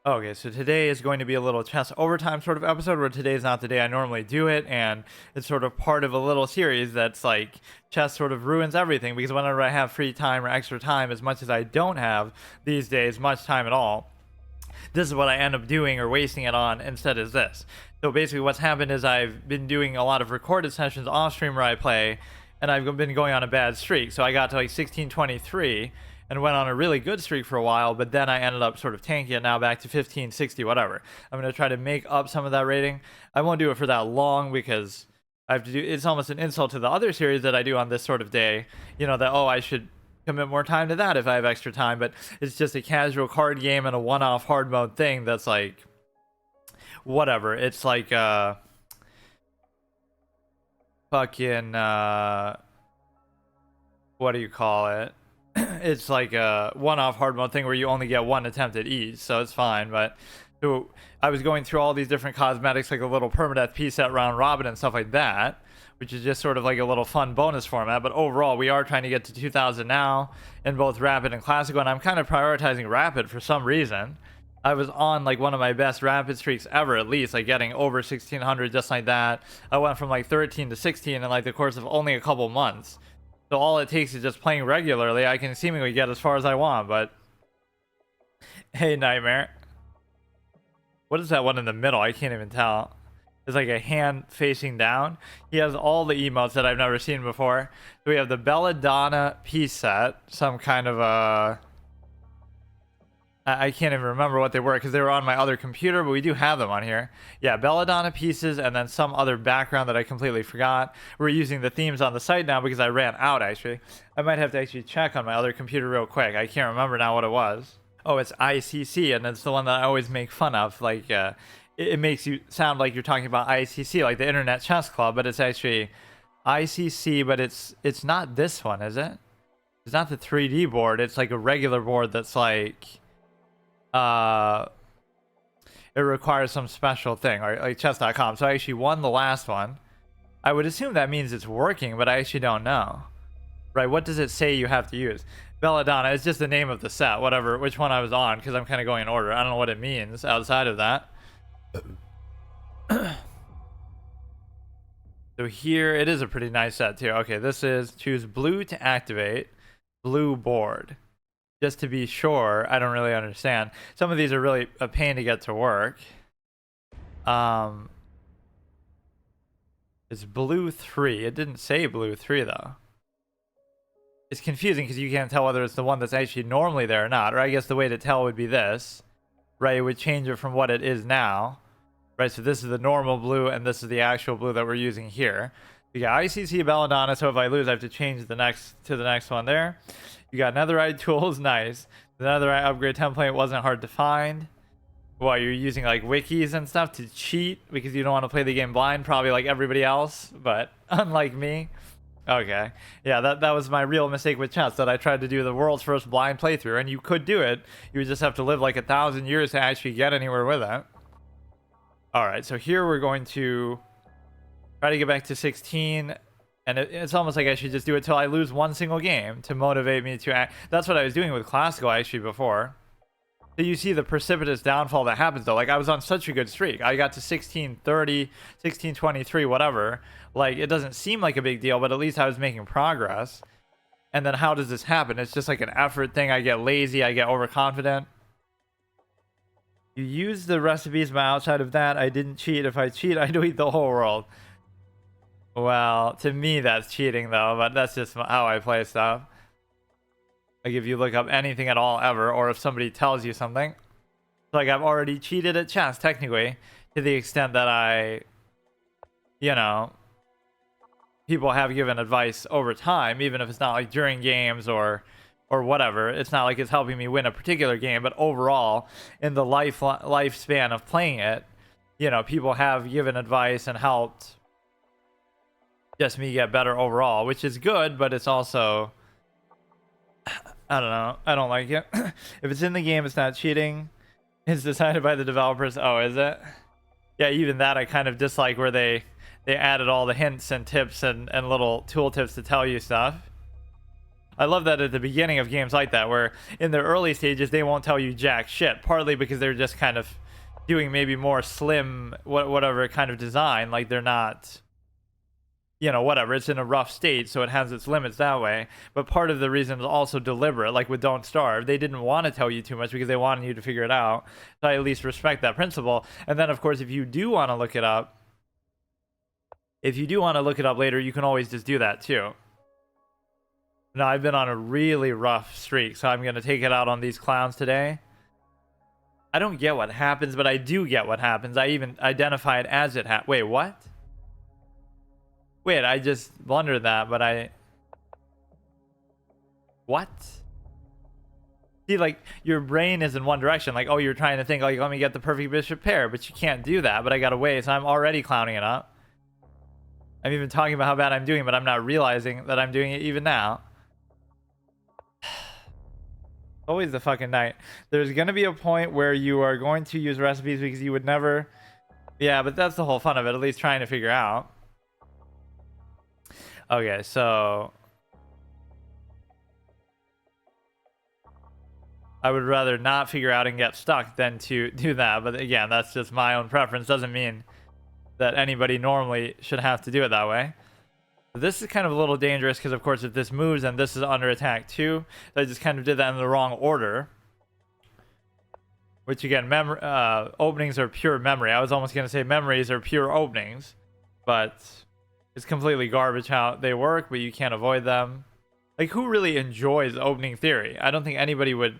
Okay, so today is going to be a little chess overtime sort of episode where today's not the day I normally do it, and it's sort of part of a little series that's like chess sort of ruins everything because whenever I have free time or extra time, as much as I don't have these days much time at all, this is what I end up doing or wasting it on instead is this. So basically what's happened is I've been doing a lot of recorded sessions off stream where I play, and I've been going on a bad streak. So I got to like 1623 and went on a really good streak for a while, but then I ended up sort of tanking it now back to 1560, whatever. I'm going to try to make up some of that rating. I won't do it for that long because I have to do, it's almost an insult to the other series that I do on this sort of day, that, oh, I should commit more time to that if I have extra time, but it's just a casual card game and a one-off hard mode thing that's like, whatever. It's like, fucking, what do you call it? It's like a one-off hard mode thing where you only get one attempt at each, so it's fine. But so I was going through all these different cosmetics, like a little permadeath piece set round robin and stuff like that, which is just sort of like a little fun bonus format. But overall, we are trying to get to 2000 now in both rapid and classical, and I'm kind of prioritizing rapid for some reason. I was on like one of my best rapid streaks ever, at least, like getting over 1600 just like that. I went from like 13 to 16 in like the course of only a couple months. So all it takes is just playing regularly. I can seemingly get as far as I want, but hey, Nightmare. What is that one in the middle? I can't even tell. It's like a hand facing down. He has all the emotes that I've never seen before. So we have the Belladonna piece set, some kind of a... I can't even remember what they were because they were on my other computer, but we do have them on here. Yeah, Belladonna pieces and then some other background that I completely forgot. We're using the themes on the site now because I ran out, actually. I might have to actually check on my other computer real quick. I can't remember now what it was. Oh, it's ICC, and it's the one that I always make fun of. Like, it makes you sound like you're talking about ICC, like the Internet Chess Club, but it's actually ICC, but it's not this one, is it? It's not the 3D board. It's like a regular board that's like... it requires some special thing, or like chess.com. So I actually won the last one. I would assume that means it's working, but I actually don't know. Right, what does it say you have to use? Belladonna, it's just the name of the set, whatever, which one I was on, because I'm kind of going in order. I don't know what it means outside of that. So here, it is a pretty nice set too. Okay, this is choose blue to activate, blue board. Just to be sure, I don't really understand. Some of these are really a pain to get to work. It's blue 3. It didn't say blue 3 though. It's confusing because you can't tell whether it's the one that's actually normally there or not. Or I guess the way to tell would be this. Right, it would change it from what it is now. Right, so this is the normal blue and this is the actual blue that we're using here. You got ICC Belladonna, so if I lose I have to change the next one there. You got netherite tools, nice. The netherite upgrade template wasn't hard to find. Well, you're using like wikis and stuff to cheat because you don't want to play the game blind, probably like everybody else, but unlike me. Okay, yeah, that was my real mistake with chess, that I tried to do the world's first blind playthrough, and you could do it. You would just have to live like 1,000 years to actually get anywhere with it. Alright, so here we're going to try to get back to 16. And it's almost like I should just do it till I lose one single game to motivate me to act. That's what I was doing with classical actually before. So you see the precipitous downfall that happens though. Like I was on such a good streak. I got to 1630, 1623, whatever. Like it doesn't seem like a big deal, but at least I was making progress. And then how does this happen? It's just like an effort thing. I get lazy. I get overconfident. You use the recipes, but outside of that, I didn't cheat. If I cheat, I delete the whole world. Well, to me that's cheating though, but that's just how I play stuff. Like if you look up anything at all ever, or if somebody tells you something. Like I've already cheated at chess, technically, to the extent that I, people have given advice over time, even if it's not like during games or whatever. It's not like it's helping me win a particular game, but overall, in the lifespan of playing it, people have given advice and helped just me get better overall, which is good, but it's also, I don't know, I don't like it. If it's in the game, it's not cheating. It's decided by the developers. Oh, is it? Yeah, even that I kind of dislike, where they added all the hints and tips and little tool tips to tell you stuff. I love that at the beginning of games like that, where in the early stages they won't tell you jack shit, partly because they're just kind of doing maybe more slim whatever kind of design, like they're not, you know, whatever, it's in a rough state, so it has its limits that way. But part of the reason is also deliberate, like with Don't Starve. They didn't want to tell you too much because they wanted you to figure it out. So I at least respect that principle. And then of course, if you do want to look it up, later, you can always just do that too. Now, I've been on a really rough streak, so I'm going to take it out on these clowns today. I don't get what happens, but I do get what happens. I even identify it as it happens. Wait, what? Wait, I just blundered that, but I... What? See, like, your brain is in one direction. Like, oh, you're trying to think, like, let me get the perfect bishop pair, but you can't do that. But I got away, so I'm already clowning it up. I'm even talking about how bad I'm doing, but I'm not realizing that I'm doing it even now. Always the fucking night. There's gonna be a point where you are going to use recipes because you would never... Yeah, but that's the whole fun of it, at least trying to figure out. Okay, so... I would rather not figure out and get stuck than to do that. But again, that's just my own preference. Doesn't mean that anybody normally should have to do it that way. This is kind of a little dangerous because, of course, if this moves and this is under attack too, I just kind of did that in the wrong order. Which, again, openings are pure memory. I was almost going to say memories are pure openings. But it's completely garbage how they work, but you can't avoid them. Like, who really enjoys opening theory? I don't think anybody would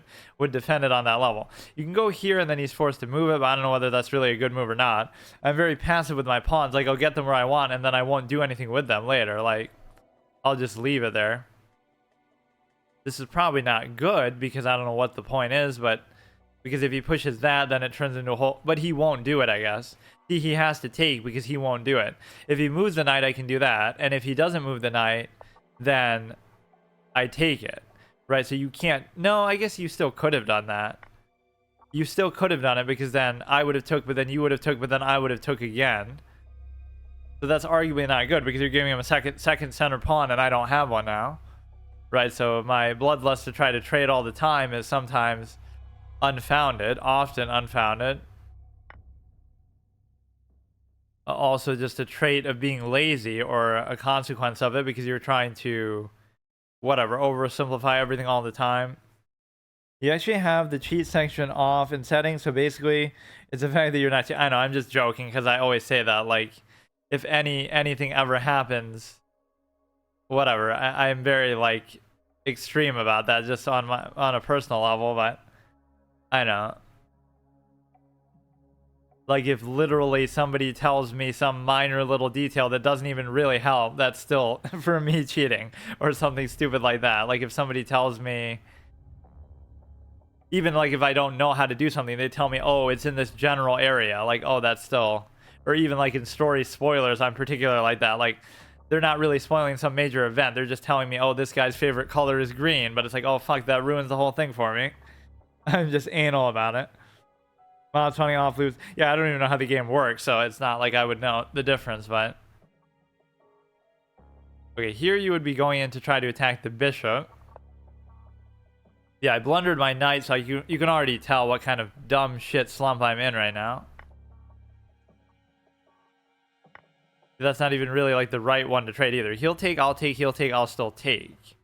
defend it on that level. You can go here and then he's forced to move it, but I don't know whether that's really a good move or not. I'm very passive with my pawns. Like, I'll get them where I want and then I won't do anything with them later. Like, I'll just leave it there. This is probably not good because I don't know what the point is, but because if he pushes that, then it turns into a whole... But he won't do it, I guess. See, he has to take because he won't do it. If he moves the knight, I can do that. And if he doesn't move the knight, then... I take it, right? So you can't... No, I guess you still could have done that. You still could have done it because then I would have took, but then you would have took, but then I would have took again. So that's arguably not good because you're giving him a second center pawn and I don't have one now, right? So my bloodlust to try to trade all the time is sometimes unfounded, often unfounded. Also just a trait of being lazy or a consequence of it because you're trying to... whatever, oversimplify everything all the time. You actually have the cheat section off in settings, so basically it's the fact that you're not... I know, I'm just joking because I always say that, like, if anything ever happens, whatever, I'm very, like, extreme about that just on a personal level, but I know. Like, if literally somebody tells me some minor little detail that doesn't even really help, that's still, for me, cheating. Or something stupid like that. Like, if somebody tells me... Even, like, if I don't know how to do something, they tell me, oh, it's in this general area. Like, oh, that's still... Or even, like, in story spoilers, I'm particular like that. Like, they're not really spoiling some major event. They're just telling me, oh, this guy's favorite color is green. But it's like, oh, fuck, that ruins the whole thing for me. I'm just anal about it. Mods funny off lose. Yeah, I don't even know how the game works, so it's not like I would know the difference, but... Okay, here you would be going in to try to attack the bishop. Yeah, I blundered my knight, so you can already tell what kind of dumb shit slump I'm in right now. That's not even really like the right one to trade either. He'll take, I'll take, he'll take, I'll still take.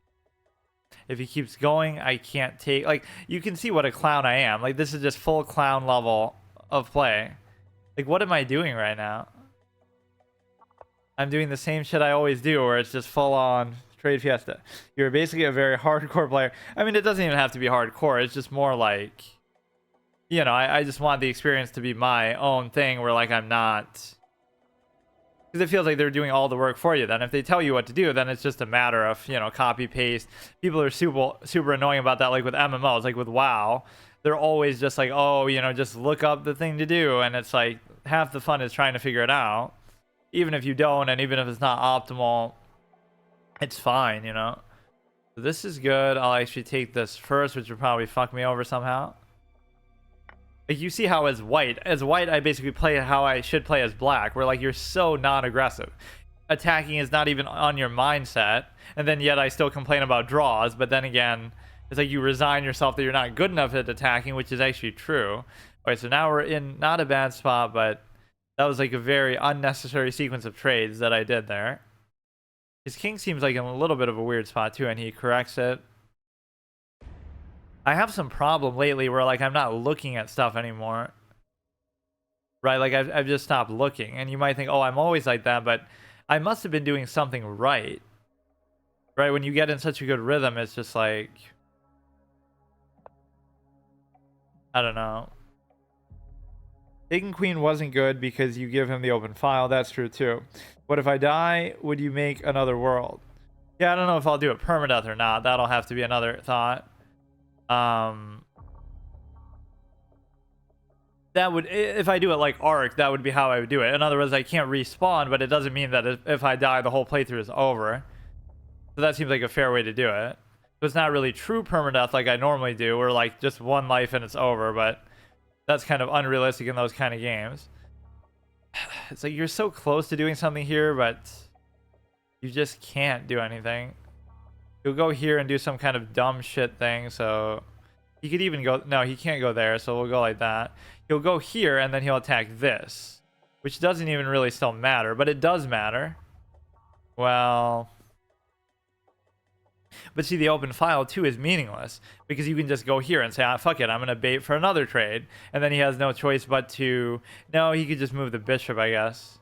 If he keeps going, I can't take... Like, you can see what a clown I am. Like, this is just full clown level of play. Like, what am I doing right now? I'm doing the same shit I always do, where it's just full-on trade fiesta. You're basically a very hardcore player. I mean, it doesn't even have to be hardcore. It's just more like... You know, I just want the experience to be my own thing, where, like, I'm not... Because it feels like they're doing all the work for you. Then if they tell you what to do, then it's just a matter of, you know, copy paste. People are super annoying about that, like with MMOs, like with WoW. They're always just like, oh, you know, just look up the thing to do. And it's like half the fun is trying to figure it out. Even if you don't, and even if it's not optimal, it's fine, you know. So this is good. I'll actually take this first, which will probably fuck me over somehow. Like, you see how as white, I basically play how I should play as black, where, like, you're so non-aggressive. attacking is not even on your mindset, and then yet I still complain about draws. But then again, it's like you resign yourself that you're not good enough at attacking, which is actually true. Okay, so now we're in not a bad spot, but that was like a very unnecessary sequence of trades that I did there. His king seems like in a little bit of a weird spot too, and he corrects it. I have some problem lately where like I'm not looking at stuff anymore. Right, like I've just stopped looking, and you might think, oh, I'm always like that, but I must have been doing something right. Right, when you get in such a good rhythm, it's just like, I don't know. Taking queen wasn't good because you give him the open file. That's true too. What if I die? Would you make another world? Yeah, I don't know if I'll do it permadeath or not. That'll have to be another thought. That would, if I do it like Arc, that would be how I would do it. In other words, I can't respawn, but it doesn't mean that if I die, the whole playthrough is over. So that seems like a fair way to do it. So it's not really true permadeath like I normally do, where like just one life and it's over, but that's kind of unrealistic in those kind of games. It's like you're so close to doing something here, but you just can't do anything. You'll go here and do some kind of dumb shit thing, so he could even go, no, he can't go there, so we'll go like that. He'll go here, and then he'll attack this, which doesn't even really still matter, but it does matter. Well, but see, the open file too is meaningless because you can just go here and say, ah, fuck it, I'm gonna bait for another trade, and then he has no choice but to, no, he could just move the bishop, I guess.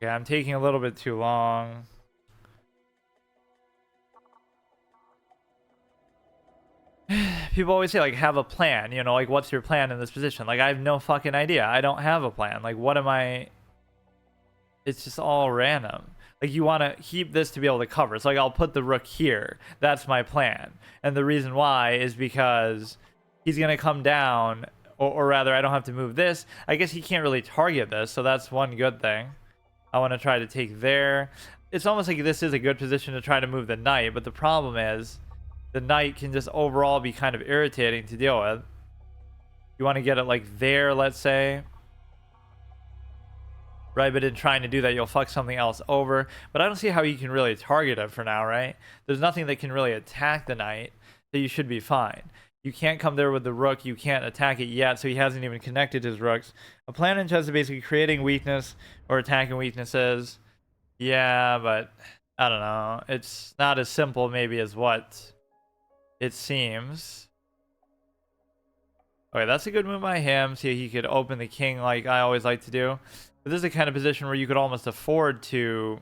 Yeah, I'm taking a little bit too long. People always say, like, have a plan, you know, like, what's your plan in this position? Like, I have no fucking idea. I don't have a plan. Like, what am I? It's just all random. Like, you want to keep this to be able to cover. So, like, I'll put the rook here. That's my plan. And the reason why is because he's going to come down, or rather, I don't have to move this. I guess he can't really target this, so that's one good thing. I want to try to take there. It's almost like this is a good position to try to move the knight, but the problem is the knight can just overall be kind of irritating to deal with. You want to get it like there, let's say. Right, but in trying to do that, you'll fuck something else over. But I don't see how you can really target it for now, right? There's nothing that can really attack the knight, so you should be fine. You can't come there with the rook. You can't attack it yet, so he hasn't even connected his rooks. A plan in chess is basically creating weakness or attacking weaknesses. Yeah, but I don't know. It's not as simple maybe as what it seems. Okay, that's a good move by him. See, he could open the king like I always like to do. But this is the kind of position where you could almost afford to,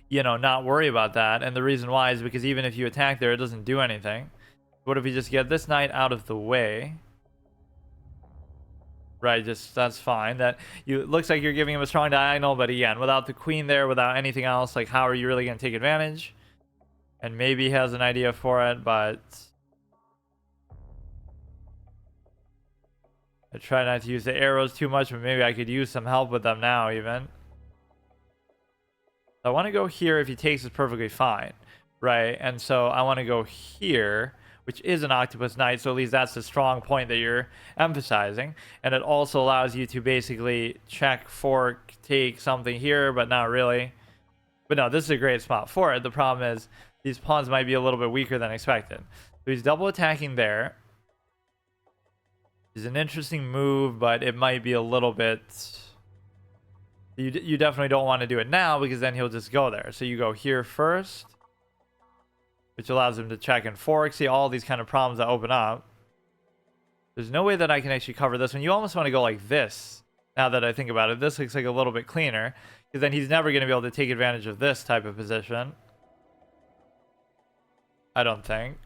you know, not worry about that. And the reason why is because even if you attack there, it doesn't do anything. What if we just get this knight out of the way? Right, just that's fine. That you, it looks like you're giving him a strong diagonal, but again, without the queen there, without anything else, like how are you really going to take advantage? And maybe he has an idea for it, but I try not to use the arrows too much, but maybe I could use some help with them now even. I want to go here. If he takes, it's perfectly fine, right? And so I want to go here, which is an octopus knight, so at least that's the strong point that you're emphasizing. And it also allows you to basically check, fork, take something here, but not really. But no, this is a great spot for it. The problem is these pawns might be a little bit weaker than expected. So he's double attacking there. It's an interesting move, but it might be a little bit... You definitely don't want to do it now because then he'll just go there. So you go here first, which allows him to check and fork. See all these kind of problems that open up. There's no way that I can actually cover this one. You almost want to go like this. Now that I think about it, this looks like a little bit cleaner because then he's never going to be able to take advantage of this type of position. I don't think.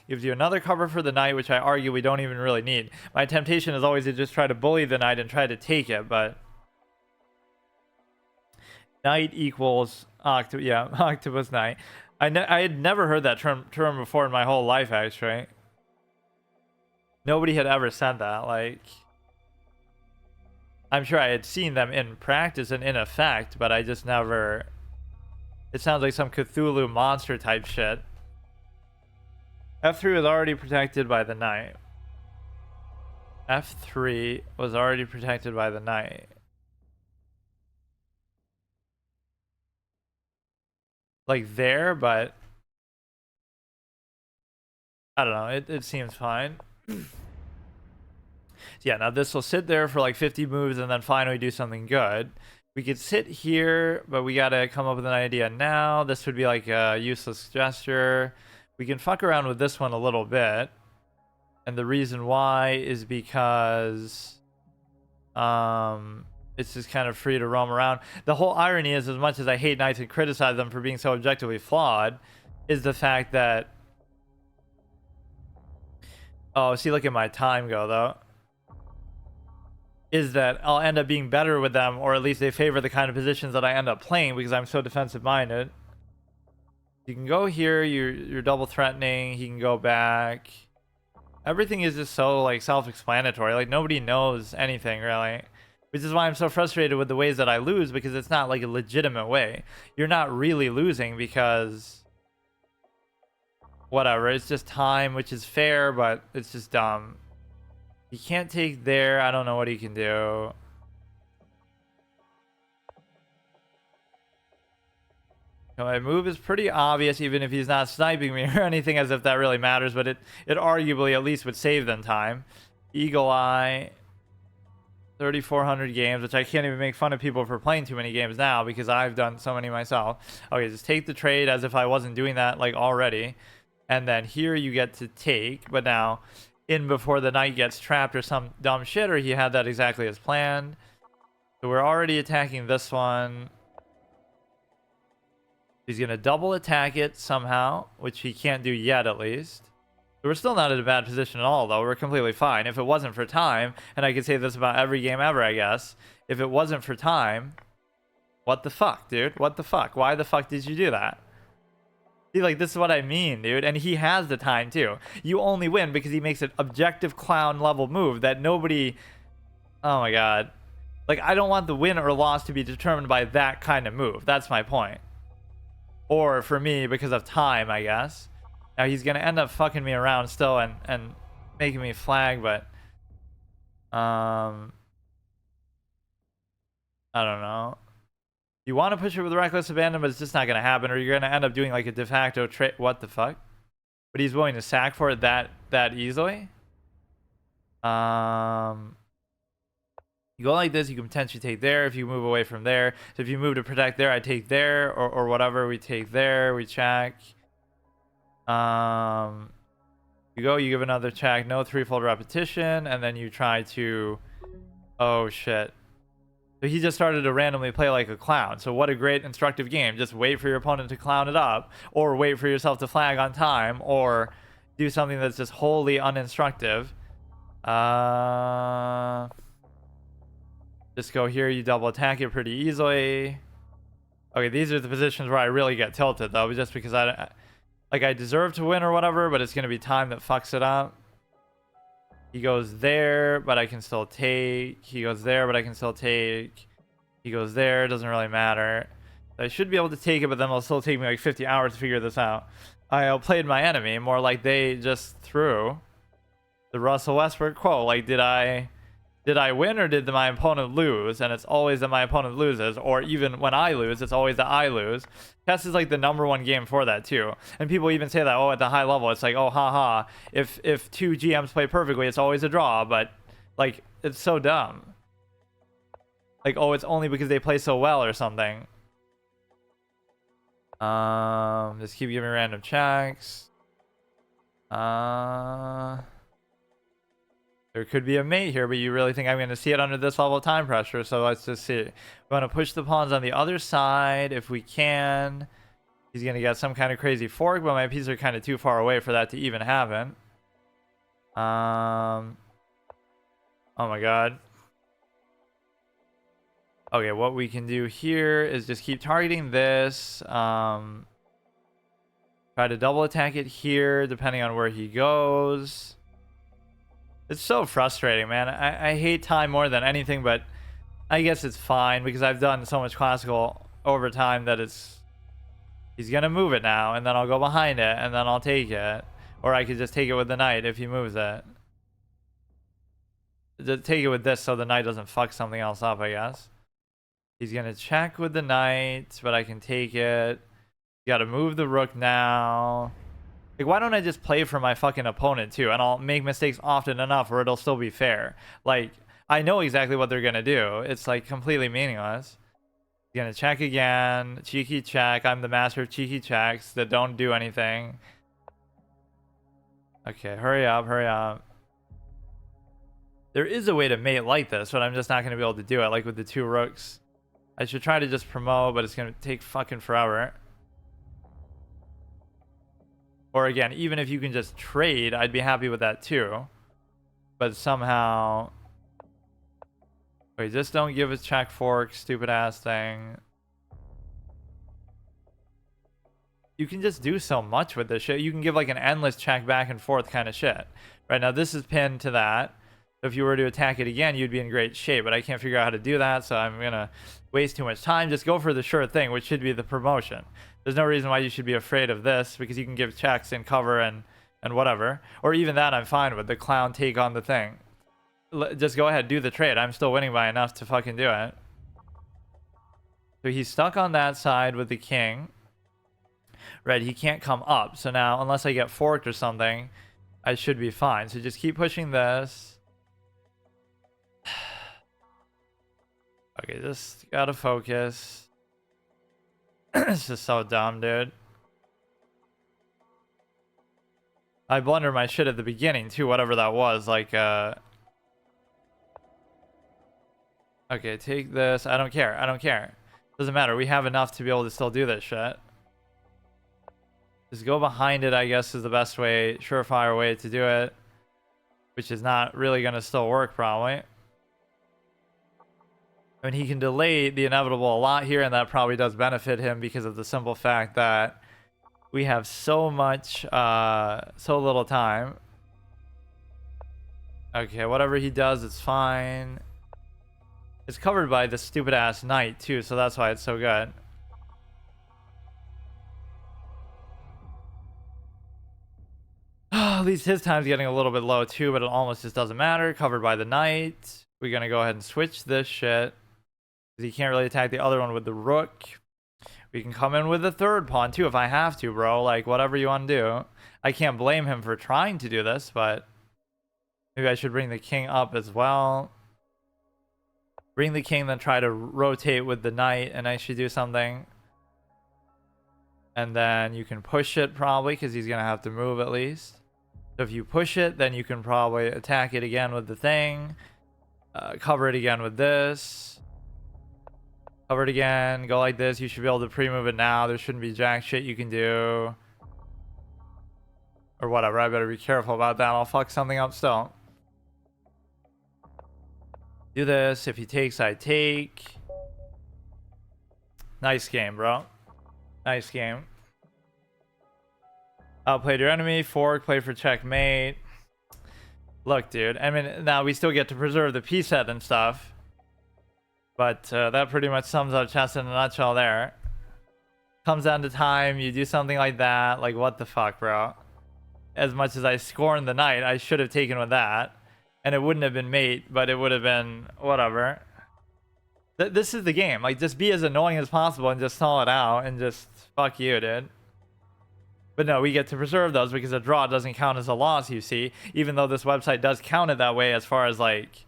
Gives you another cover for the knight, which I argue we don't even really need. My temptation is always to just try to bully the knight and try to take it, but knight equals octopus knight. I had never heard that term before in my whole life, actually. Nobody had ever said that. Like, I'm sure I had seen them in practice and in effect, but I just never... It sounds like some Cthulhu monster type shit. F3 was already protected by the knight. F3 was already protected by the knight. Like there, but I don't know. It seems fine. Yeah, now this will sit there for like 50 moves and then finally do something good. We could sit here, but we gotta come up with an idea now. This would be like a useless gesture. We can fuck around with this one a little bit. And the reason why is because it's just kind of free to roam around. The whole irony is, as much as I hate knights and criticize them for being so objectively flawed, is the fact that... Oh, see, look at my time go, though. Is that I'll end up being better with them, or at least they favor the kind of positions that I end up playing because I'm so defensive-minded. You can go here, you're double threatening, he can go back. Everything is just so, like, self-explanatory. Like, nobody knows anything, really. Which is why I'm so frustrated with the ways that I lose, because it's not, like, a legitimate way. You're not really losing because... Whatever, it's just time, which is fair, but it's just dumb. He can't take there. I don't know what he can do. My move is pretty obvious, even if he's not sniping me or anything, as if that really matters. But it arguably at least would save them time. Eagle Eye. 3,400 games, which I can't even make fun of people for playing too many games now because I've done so many myself. Okay, just take the trade as if I wasn't doing that like already. And then here you get to take, but now... in before the knight gets trapped or some dumb shit, or he had that exactly as planned. So we're already attacking this one. He's going to double attack it somehow, which he can't do yet at least. So we're still not in a bad position at all, though. We're completely fine. If it wasn't for time, and I could say this about every game ever, I guess. If it wasn't for time, what the fuck, dude? What the fuck? Why the fuck did you do that? See, like, this is what I mean, dude. And he has the time, too. You only win because he makes an objective clown level move that nobody... Oh, my God. Like, I don't want the win or loss to be determined by that kind of move. That's my point. Or, for me, because of time, I guess. Now, he's going to end up fucking me around still and making me flag, but... I don't know. You want to push it with reckless abandon, but it's just not going to happen, or you're going to end up doing like a de facto trade. What the fuck? But he's willing to sack for it that easily. You go like this, you can potentially take there if you move away from there. So if you move to protect there, I take there, or whatever. We take there, we check. You go, you give another check, no threefold repetition, and then you try to... Oh shit. So he just started to randomly play like a clown. So what a great instructive game. Just wait for your opponent to clown it up, or wait for yourself to flag on time, or do something that's just wholly uninstructive. Just go here, you double attack it pretty easily. Okay, these are the positions where I really get tilted, though, just because I deserve to win or whatever, but it's going to be time that fucks it up. He goes there, but I can still take. He goes there, but I can still take. He goes there, doesn't really matter. I should be able to take it, but then it'll still take me like 50 hours to figure this out. I outplayed my enemy, more like they just threw. The Russell Westbrook quote, like, did I win or did my opponent lose? And it's always that my opponent loses, or even when I lose, it's always that I lose. Chess is like the #1 game for that too. And people even say that, oh, at the high level, it's like, oh, haha, if two GMs play perfectly, it's always a draw. But like, it's so dumb. Like, oh, it's only because they play so well or something. Just keep giving random checks. There could be a mate here, but you really think I'm going to see it under this level of time pressure? So let's just see. We want to push the pawns on the other side if we can. He's going to get some kind of crazy fork, but my pieces are kind of too far away for that to even happen. Oh my god. Okay, what we can do here is just keep targeting this. Try to double attack it here, depending on where he goes. It's so frustrating, man. I hate time more than anything, but I guess it's fine because I've done so much classical over time that it's... He's going to move it now, and then I'll go behind it, and then I'll take it. Or I could just take it with the knight if he moves it. Just take it with this so the knight doesn't fuck something else up, I guess. He's gonna check with the knight, but I can take it. Gotta move the rook now. Like, why don't I just play for my fucking opponent too? And I'll make mistakes often enough where it'll still be fair. Like, I know exactly what they're gonna do. It's like completely meaningless. He's gonna check again. Cheeky check. I'm the master of cheeky checks that don't do anything. Okay, hurry up, hurry up. There is a way to mate like this, but I'm just not gonna be able to do it. Like with the two rooks. I should try to just promote, but it's gonna take fucking forever. Or again, even if you can just trade, I'd be happy with that too. But somehow... Wait, just don't give us check fork, stupid ass thing. You can just do so much with this shit. You can give like an endless check back and forth kind of shit. Right now, this is pinned to that. If you were to attack it again, you'd be in great shape. But I can't figure out how to do that, so I'm going to waste too much time. Just go for the sure thing, which should be the promotion. There's no reason why you should be afraid of this, because you can give checks and cover and whatever. Or even that I'm fine with. The clown take on the thing. Just go ahead, do the trade. I'm still winning by enough to fucking do it. So he's stuck on that side with the king. Right, he can't come up. So now, unless I get forked or something, I should be fine. So just keep pushing this. Okay, just gotta focus. It's just so dumb, dude. I blundered my shit at the beginning, too, whatever that was. Like, okay, take this. I don't care. I don't care. Doesn't matter. We have enough to be able to still do this shit. Just go behind it, I guess, is the best way, surefire way to do it. Which is not really going to still work, probably. I mean, he can delay the inevitable a lot here, and that probably does benefit him because of the simple fact that we have so much, so little time. Okay, whatever he does, it's fine. It's covered by the stupid-ass knight, too, so that's why it's so good. At least his time's getting a little bit low, too, but it almost just doesn't matter. Covered by the knight. We're going to go ahead and switch this shit. He can't really attack the other one with the rook. We can come in with the third pawn, too, if I have to, bro. Like, whatever you want to do. I can't blame him for trying to do this, but... Maybe I should bring the king up as well. Bring the king, then try to rotate with the knight, and I should do something. And then you can push it, probably, because he's going to have to move at least. So if you push it, then you can probably attack it again with the thing. Cover it again with this. Cover it again. Go like this. You should be able to pre-move it now. There shouldn't be jack shit you can do. Or whatever. I better be careful about that. I'll fuck something up still. Do this. If he takes, I take. Nice game, bro. Nice game. Outplayed your enemy. Fork. Play for checkmate. Look, dude. I mean, now we still get to preserve the piece set and stuff. But that pretty much sums up chess in a nutshell there. Comes down to time. You do something like that. Like, what the fuck, bro? As much as I scorned the knight, I should have taken with that. And it wouldn't have been mate, but it would have been whatever. This is the game. Like, just be as annoying as possible and just stall it out and just fuck you, dude. But no, we get to preserve those because a draw doesn't count as a loss, you see. Even though this website does count it that way as far as, like,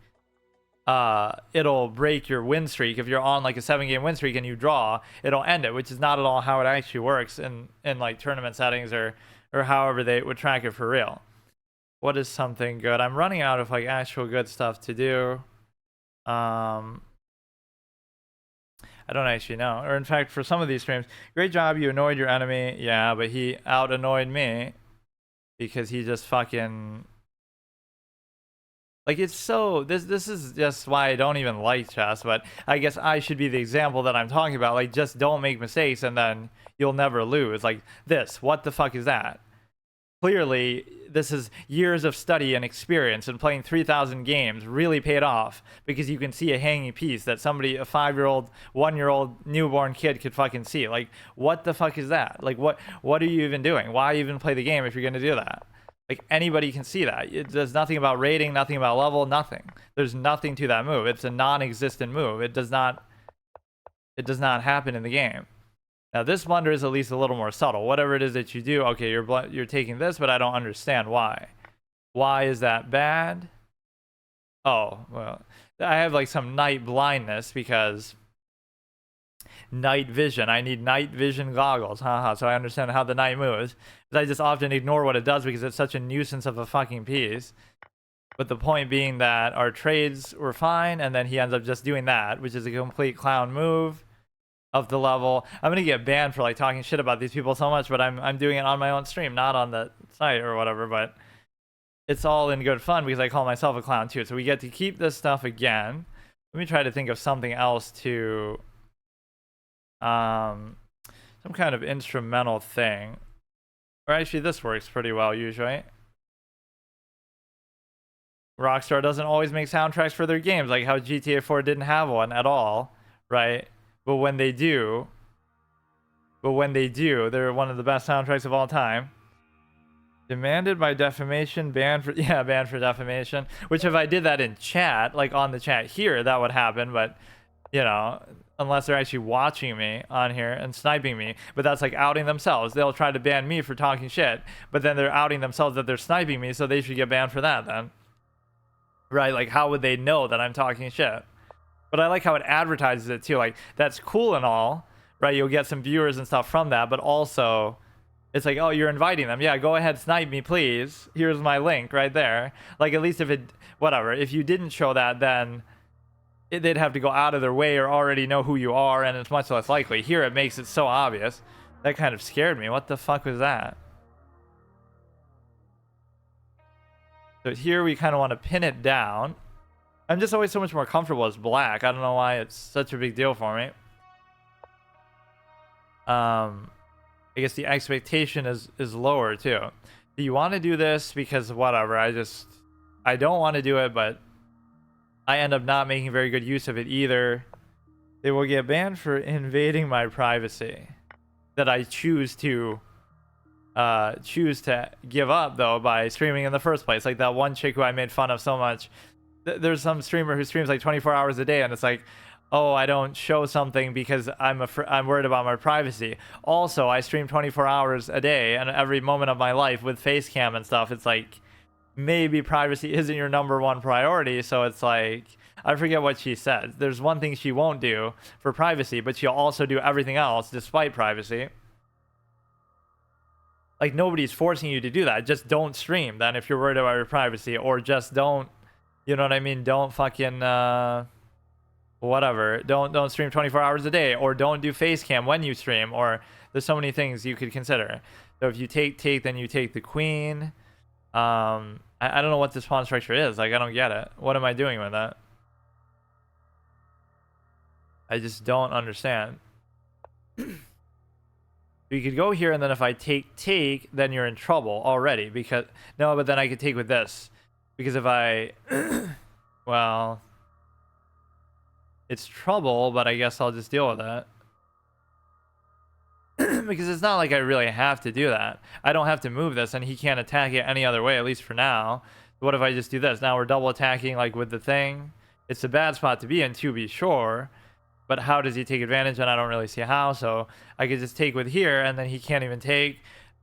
it'll break your win streak. If you're on, like, a 7-game win streak and you draw, it'll end it, which is not at all how it actually works in like, tournament settings or however they would track it for real. What is something good? I'm running out of, like, actual good stuff to do. I don't actually know. Or in fact, for some of these streams, great job, you annoyed your enemy. Yeah, but he out-annoyed me because he just fucking... Like, it's so... This is just why I don't even like chess, but I guess I should be the example that I'm talking about. Like, just don't make mistakes and then you'll never lose. Like, this. What the fuck is that? clearly this is years of study and experience and playing 3,000 games really paid off, because you can see a hanging piece that somebody, a 5-year-old, 1-year-old newborn kid could fucking see. Like, what the fuck is that? Like, what are you even doing? Why even play the game if you're gonna do that? Like, anybody can see that. There's nothing about rating, nothing about level, nothing. There's nothing to that move. It's a non-existent move. It does not happen in the game. Now, this blunder is at least a little more subtle. Whatever it is that you do, okay, you're taking this, but I don't understand why. Why is that bad? Oh, well, I have like some night blindness because night vision. I need night vision goggles, haha, so I understand how the knight moves. But I just often ignore what it does because it's such a nuisance of a fucking piece. But the point being that our trades were fine, and then he ends up just doing that, which is a complete clown move of the level. I'm gonna get banned for like talking shit about these people so much, but I'm doing it on my own stream, not on the site or whatever. But it's all in good fun because I call myself a clown too. So we get to keep this stuff again. Let me try to think of something else to some kind of instrumental thing. Or actually, this works pretty well usually. Rockstar doesn't always make soundtracks for their games, like how GTA 4 didn't have one at all, right? But when they do, they're one of the best soundtracks of all time. Demanded by defamation, banned for defamation. Which if I did that in chat, like on the chat here, that would happen. But you know, unless they're actually watching me on here and sniping me, but that's like outing themselves. They'll try to ban me for talking shit, but then they're outing themselves that they're sniping me, so they should get banned for that then. Right? Like, how would they know that I'm talking shit? But I like how it advertises it too. Like, that's cool and all, right? You'll get some viewers and stuff from that, but also it's like, oh, you're inviting them. Yeah, go ahead, snipe me, please. Here's my link right there. Like, at least if it, whatever, if you didn't show that, then they'd have to go out of their way or already know who you are, and it's much less likely. Here, it makes it so obvious. That kind of scared me. What the fuck was that? So here we kind of want to pin it down. I'm just always so much more comfortable as black. I don't know why it's such a big deal for me. I guess the expectation is lower too. Do you want to do this? Because whatever, I don't want to do it, but I end up not making very good use of it either. They will get banned for invading my privacy that I choose to give up though by streaming in the first place. Like that one chick who I made fun of so much. There's some streamer who streams like 24 hours a day, and it's like, oh, I don't show something because I'm worried about my privacy. Also, I stream 24 hours a day and every moment of my life with face cam and stuff. It's like, maybe privacy isn't your #1 priority. So it's like, I forget what she said. There's one thing she won't do for privacy, but she'll also do everything else despite privacy. Like, nobody's forcing you to do that. Just don't stream then if you're worried about your privacy, or just don't, you know what I mean? Don't fucking whatever. Don't stream 24 hours a day, or don't do face cam when you stream, or there's so many things you could consider. So if you take, then you take the queen. I don't know what this pawn structure is. Like, I don't get it. What am I doing with that? I just don't understand. You could go here, and then if I take, then you're in trouble already, because no, but then I could take with this, because if I well, it's trouble, but I guess I'll just deal with that. Because it's not like I really have to do that. I don't have to move this, and he can't attack it any other way, at least for now. What if I just do this? Now we're double attacking, like, with the thing. It's a bad spot to be in, to be sure. But how does he take advantage? And I don't really see how. So I could just take with here, and then he can't even take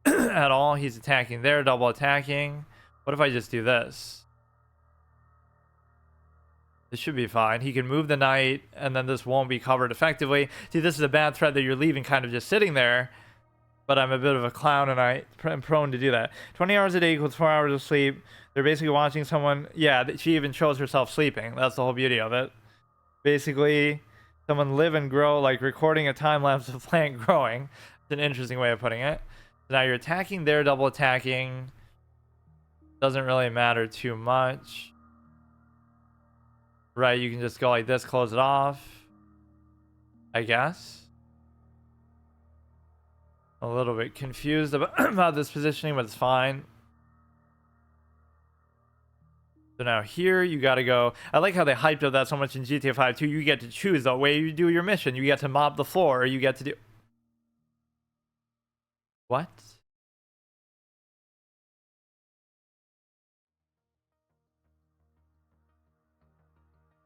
at all. He's attacking there, double attacking. What if I just do this? This should be fine. He can move the knight, and then this won't be covered effectively. See, this is a bad threat that you're leaving kind of just sitting there. But I'm a bit of a clown, and I'm prone to do that. 20 hours a day equals 4 hours of sleep. They're basically watching someone. Yeah, she even shows herself sleeping. That's the whole beauty of it. Basically, someone live and grow, like recording a time lapse of plant growing. It's an interesting way of putting it. So now you're attacking there, double attacking. Doesn't really matter too much. Right, you can just go like this, close it off, I guess. a little bit confused about this positioning, but it's fine. So now here you gotta go. I like how they hyped up that so much in GTA 5 too. You get to choose the way you do your mission. You get to mop the floor, or you get to do... What?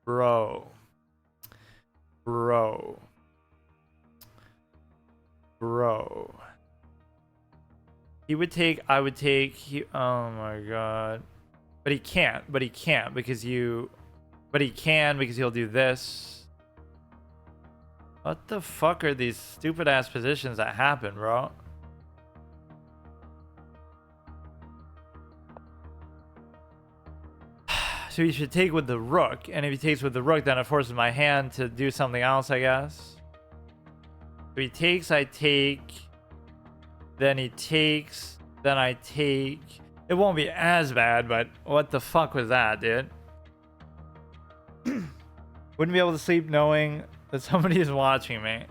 Bro. He would take, I would take, oh my god. But he can't because but he can because he'll do this. What the fuck are these stupid ass positions that happen, bro? So he should take with the rook, and if he takes with the rook, then it forces my hand to do something else, I guess. So he takes, I take, then he takes, then I take. It won't be as bad, but what the fuck was that, dude? Wouldn't be able to sleep knowing that somebody is watching me.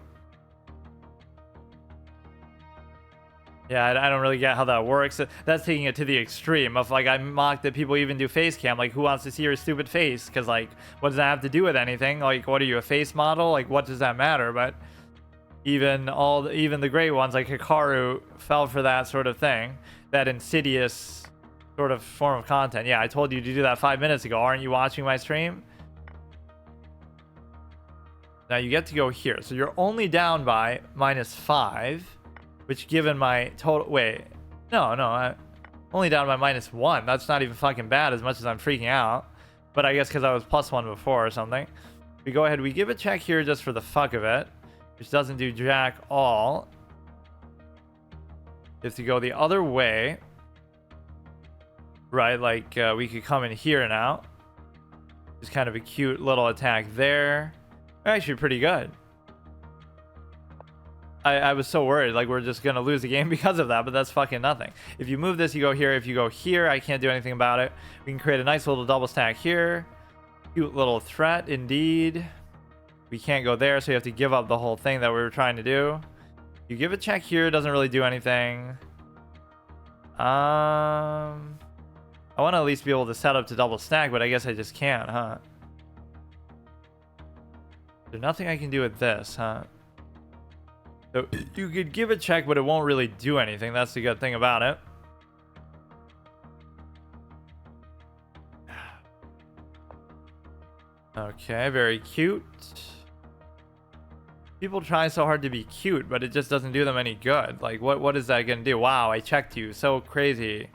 Yeah, I don't really get how that works. That's taking it to the extreme of, like, I mock that people even do face cam. Like, who wants to see your stupid face? Because, like, what does that have to do with anything? Like, what are you, a face model? Like, what does that matter? But even the great ones like Hikaru fell for that sort of thing, that insidious sort of form of content. Yeah, I told you to do that 5 minutes ago. Aren't you watching my stream? Now you get to go here. So you're only down by -5. Which, given my total... Wait. No. I'm only down by -1. That's not even fucking bad as much as I'm freaking out. But I guess because I was +1 before or something. We go ahead. We give a check here just for the fuck of it. Which doesn't do jack all. If to go the other way. Right, like we could come in here now. Just kind of a cute little attack there. Actually pretty good. I was so worried, like we're just gonna lose the game because of that, but that's fucking nothing. If you move this, you go here. If you go here, I can't do anything about it. We can create a nice little double stack here. Cute little threat, indeed. We can't go there, so you have to give up the whole thing that we were trying to do. You give a check here, it doesn't really do anything. I want to at least be able to set up to double stack, but I guess I just can't, huh? There's nothing I can do with this, huh? So you could give a check, but it won't really do anything. That's the good thing about it. Okay, very cute. People try so hard to be cute, but it just doesn't do them any good. Like, what is that gonna do? Wow, I checked you. So crazy.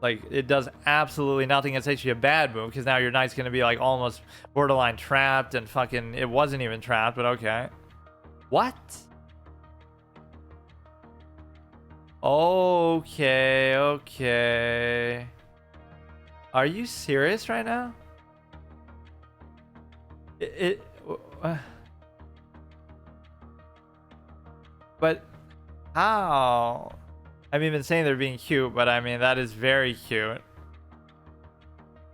Like, it does absolutely nothing. It's actually a bad move, because now your knight's gonna be like almost borderline trapped, and fucking it wasn't even trapped, but okay. What? Okay. Are you serious right now? But how? I've been saying they're being cute, but I mean, that is very cute.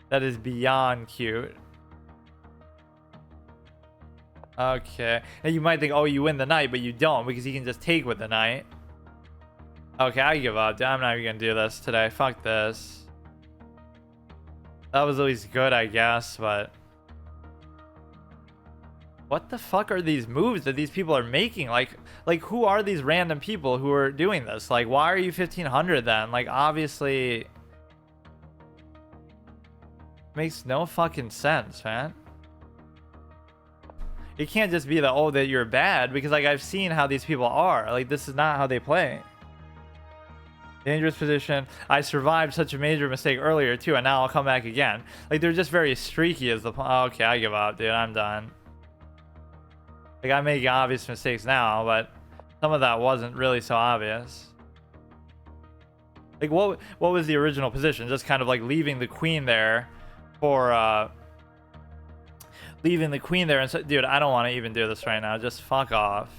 That is beyond cute. Okay. And you might think, oh, you win the knight, but you don't, because you can just take with the knight. Okay, I give up. I'm not even gonna do this today. Fuck this. That was at least good, I guess, but... What the fuck are these moves that these people are making? Like who are these random people who are doing this? Like, why are you 1500 then? Like, obviously... Makes no fucking sense, man. It can't just be that, oh, that you're bad, because, like, I've seen how these people are. Like, this is not how they play. Dangerous position. I survived such a major mistake earlier, too, and now I'll come back again. Like, they're just very streaky as the... Okay, I give up, dude. I'm done. Like, I'm making obvious mistakes now, but some of that wasn't really so obvious. Like, what was the original position? Just kind of, like, leaving the queen there for... Leaving the queen there and so, dude, I don't want to even do this right now. Just fuck off.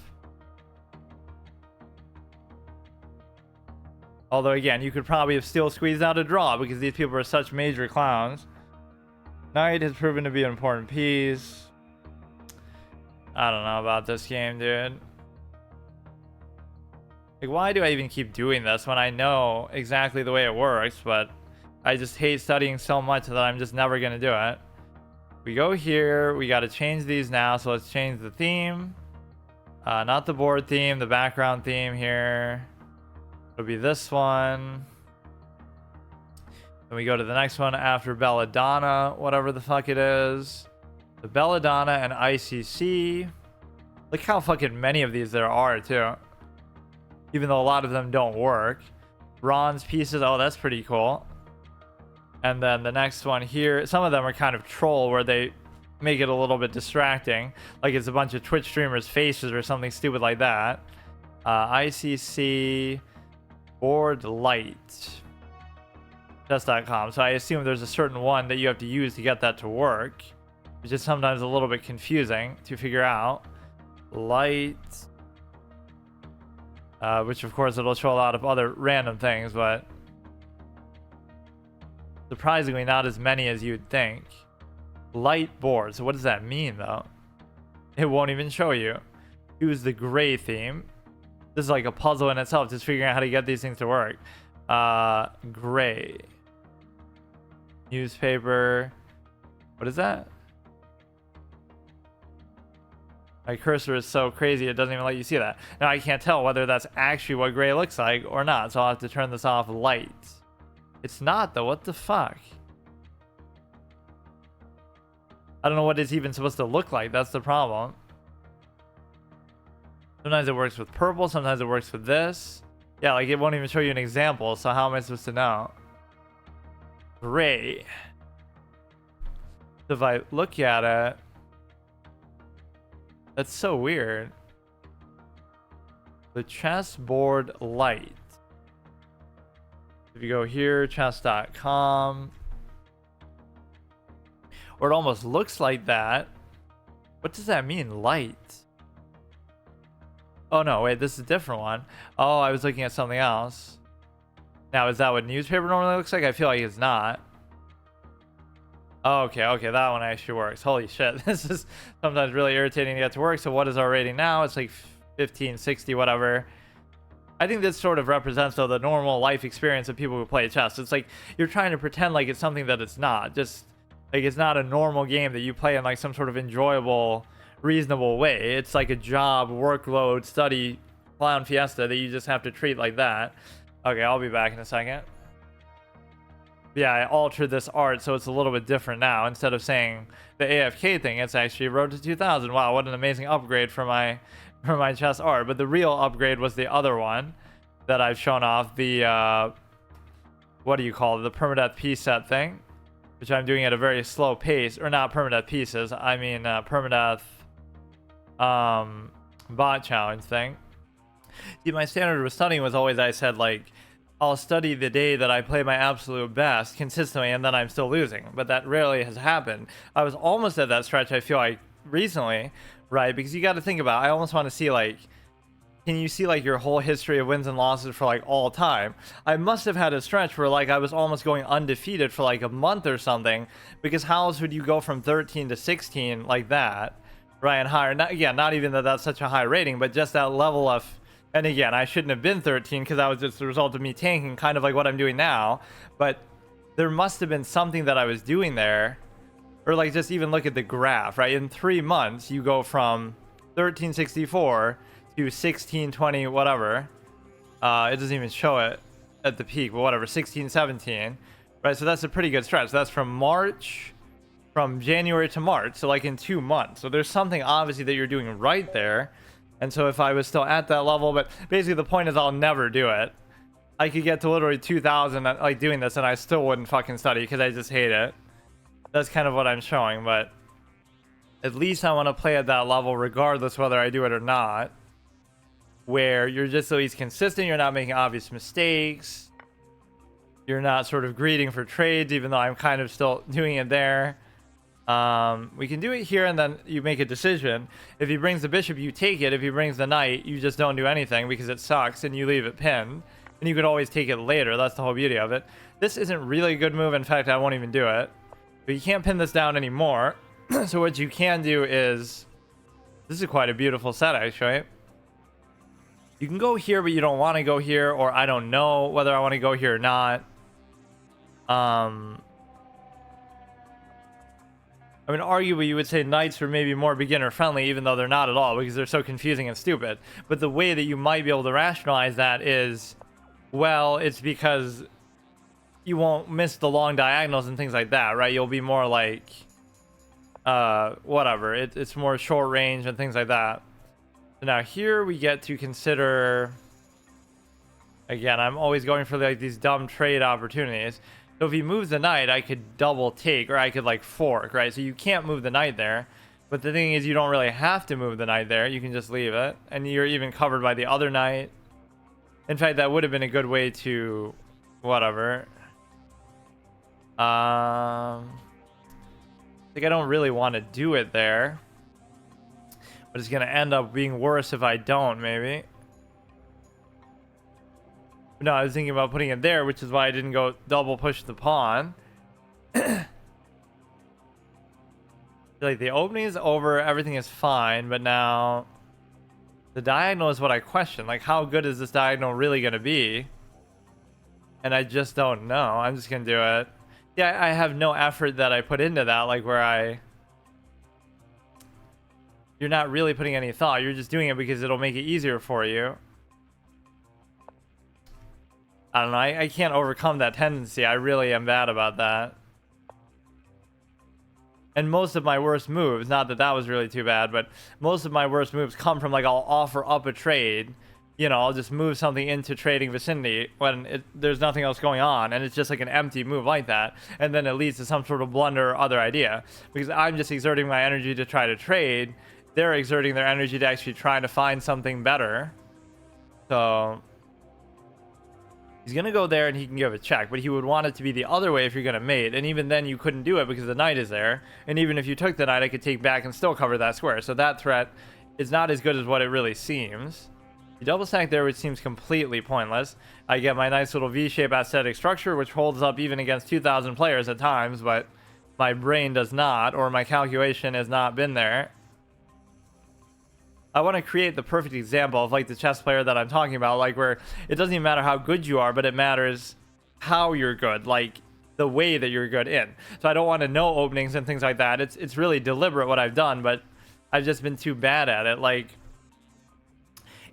Although, again, you could probably have still squeezed out a draw because these people are such major clowns. Knight has proven to be an important piece. I don't know about this game, dude. Like, why do I even keep doing this when I know exactly the way it works, but I just hate studying so much that I'm just never going to do it. We go here. We got to change these now, so let's change the theme. Not the board theme, the background theme here. It'll be this one. Then we go to the next one after Belladonna, whatever the fuck it is. The Belladonna and ICC. Look how fucking many of these there are, too. Even though a lot of them don't work. Bronze pieces. Oh, that's pretty cool. And then the next one here. Some of them are kind of troll where they make it a little bit distracting. Like it's a bunch of Twitch streamers' faces or something stupid like that. ICC board light. Chess.com. So I assume there's a certain one that you have to use to get that to work. Which is sometimes a little bit confusing to figure out. Light. Which of course it'll show a lot of other random things, but surprisingly not as many as you'd think. Light board. So what does that mean though? It won't even show you. Use the gray theme. This is like a puzzle in itself, just figuring out how to get these things to work. Gray. Newspaper. What is that? My cursor is so crazy it doesn't even let you see that. Now I can't tell whether that's actually what gray looks like or not, so I'll have to turn this off. Light. It's not though. What the fuck? I don't know what it's even supposed to look like. That's the problem. Sometimes it works with purple, sometimes it works with this. Yeah, like it won't even show you an example, so how am I supposed to know? Gray. So if I look at it, that's so weird. The chessboard light. If you go here, chess.com. Or it almost looks like that. What does that mean, light? Oh no, wait, this is a different one. Oh, I was looking at something else. Now, is that what newspaper normally looks like? I feel like it's not. Oh, okay, that one actually works. Holy shit, this is sometimes really irritating to get to work. So what is our rating now? It's like 15, 60, whatever. I think this sort of represents, though, the normal life experience of people who play chess. It's like you're trying to pretend like it's something that it's not. Just like it's not a normal game that you play in like some sort of enjoyable, reasonable way. It's like a job, workload, study, clown fiesta that you just have to treat like that. Okay, I'll be back in a second. Yeah, I altered this art so it's a little bit different now. Instead of saying the AFK thing, it's actually Road to 2000. Wow, what an amazing upgrade for my chess art. But the real upgrade was the other one that I've shown off. The what do you call it? The permadeath piece set thing, which I'm doing at a very slow pace. Or not permadeath pieces. I mean permadeath bot challenge thing. See, my standard with studying was always, I said, like, I'll study the day that I play my absolute best consistently and then I'm still losing. But that rarely has happened. I was almost at that stretch, I feel like, recently, right? Because you got to think about it. I almost want to see, like, can you see, like, your whole history of wins and losses for, like, all time? I must have had a stretch where, like, I was almost going undefeated for, like, a month or something. Because how else would you go from 13 to 16 like that? Right, and higher. Not, again, not even that that's such a high rating, but just that level of... And again, I shouldn't have been 13 because that was just the result of me tanking, kind of like what I'm doing now. But there must have been something that I was doing there. Or like just even look at the graph, right? In 3 months, you go from 1364 to 1620, whatever. It doesn't even show it at the peak, but whatever, 1617. Right, so that's a pretty good stretch. That's from January to March, so like in 2 months. So there's something obviously that you're doing right there. And so if I was still at that level, but basically the point is I'll never do it. I could get to literally 2000 like doing this and I still wouldn't fucking study because I just hate it. That's kind of what I'm showing, but at least I want to play at that level regardless whether I do it or not. Where you're just at least consistent, you're not making obvious mistakes. You're not sort of greeting for trades, even though I'm kind of still doing it there. We can do it here and then you make a decision. If he brings the bishop, you take it. If he brings the knight, you just don't do anything because it sucks and you leave it pinned. And you could always take it later. That's the whole beauty of it. This isn't really a good move. In fact, I won't even do it. But you can't pin this down anymore. So what you can do is... This is quite a beautiful set, actually. You can go here, but you don't want to go here, or I don't know whether I want to go here or not. I mean, arguably, you would say knights are maybe more beginner friendly, even though they're not at all, because they're so confusing and stupid. But the way that you might be able to rationalize that is, well, it's because you won't miss the long diagonals and things like that, right? You'll be more like, whatever. It's more short range and things like that. So now here we get to consider, again, I'm always going for like these dumb trade opportunities. So if he moves the knight, I could double take, or I could like fork, right? So you can't move the knight there. But the thing is, you don't really have to move the knight there. You can just leave it. And you're even covered by the other knight. In fact, that would have been a good way to, whatever. I think I don't really want to do it there. But it's going to end up being worse if I don't, maybe. No, I was thinking about putting it there, which is why I didn't go double push the pawn. Like, the opening is over, everything is fine, but now the diagonal is what I question. Like, how good is this diagonal really going to be? And I just don't know. I'm just going to do it. Yeah, I have no effort that I put into that, like where you're not really putting any thought. You're just doing it because it'll make it easier for you. I don't know. I can't overcome that tendency. I really am bad about that. And most of my worst moves, not that that was really too bad, but most of my worst moves come from, like, I'll offer up a trade. You know, I'll just move something into trading vicinity when there's nothing else going on. And it's just like an empty move like that. And then it leads to some sort of blunder or other idea. Because I'm just exerting my energy to try to trade. They're exerting their energy to actually try to find something better. So he's going to go there and he can give a check, but he would want it to be the other way if you're going to mate. And even then you couldn't do it because the knight is there. And even if you took the knight, I could take back and still cover that square. So that threat is not as good as what it really seems. You double stack there, which seems completely pointless. I get my nice little V-shape aesthetic structure, which holds up even against 2,000 players at times, but my brain does not, or my calculation has not been there. I want to create the perfect example of like the chess player that I'm talking about, like where it doesn't even matter how good you are, but it matters how you're good, like the way that you're good in. So I don't want to know openings and things like that. It's really deliberate what I've done, but I've just been too bad at it. Like,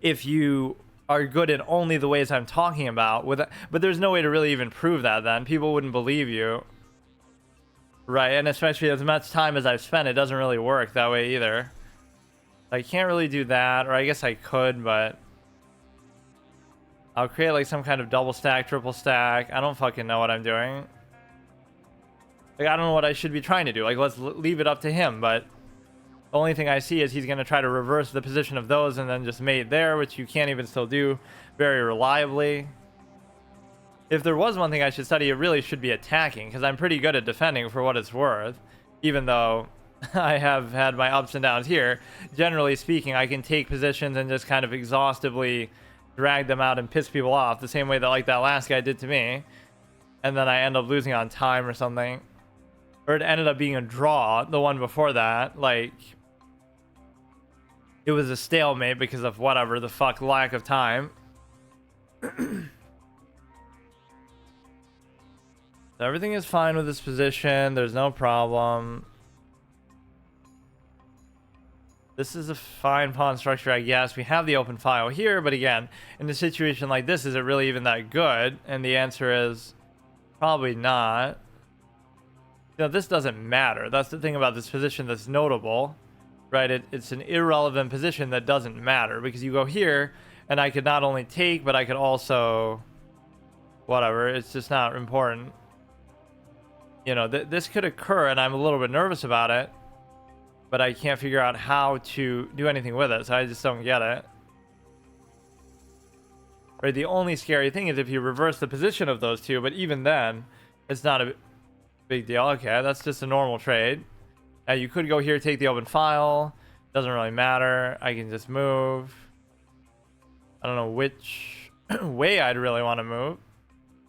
if you are good in only the ways I'm talking about, but there's no way to really even prove that then. People wouldn't believe you. Right, and especially as much time as I've spent, it doesn't really work that way either. I can't really do that, or I guess I could, but I'll create like some kind of double stack, triple stack. I don't fucking know what I'm doing. Like, I don't know what I should be trying to do. Like, let's leave it up to him, but the only thing I see is he's going to try to reverse the position of those and then just mate there, which you can't even still do very reliably. If there was one thing I should study, it really should be attacking, because I'm pretty good at defending for what it's worth, even though I have had my ups and downs here. Generally speaking, I can take positions and just kind of exhaustively drag them out and piss people off the same way that like that last guy did to me, and then I end up losing on time or something, or it ended up being a draw. The one before that, like, it was a stalemate because of whatever the fuck lack of time. So everything is fine with this position. There's no problem. This is a fine pawn structure, I guess. We have the open file here, but again, in a situation like this, is it really even that good? And the answer is probably not. You know, this doesn't matter. That's the thing about this position that's notable, right? It's an irrelevant position that doesn't matter, because you go here, and I could not only take, but I could also, whatever. It's just not important. You know, this could occur, and I'm a little bit nervous about it, but I can't figure out how to do anything with it, so I just don't get it. Right, the only scary thing is if you reverse the position of those two, but even then, it's not a big deal. Okay, that's just a normal trade. Now, you could go here, take the open file. Doesn't really matter. I can just move. I don't know which way I'd really want to move,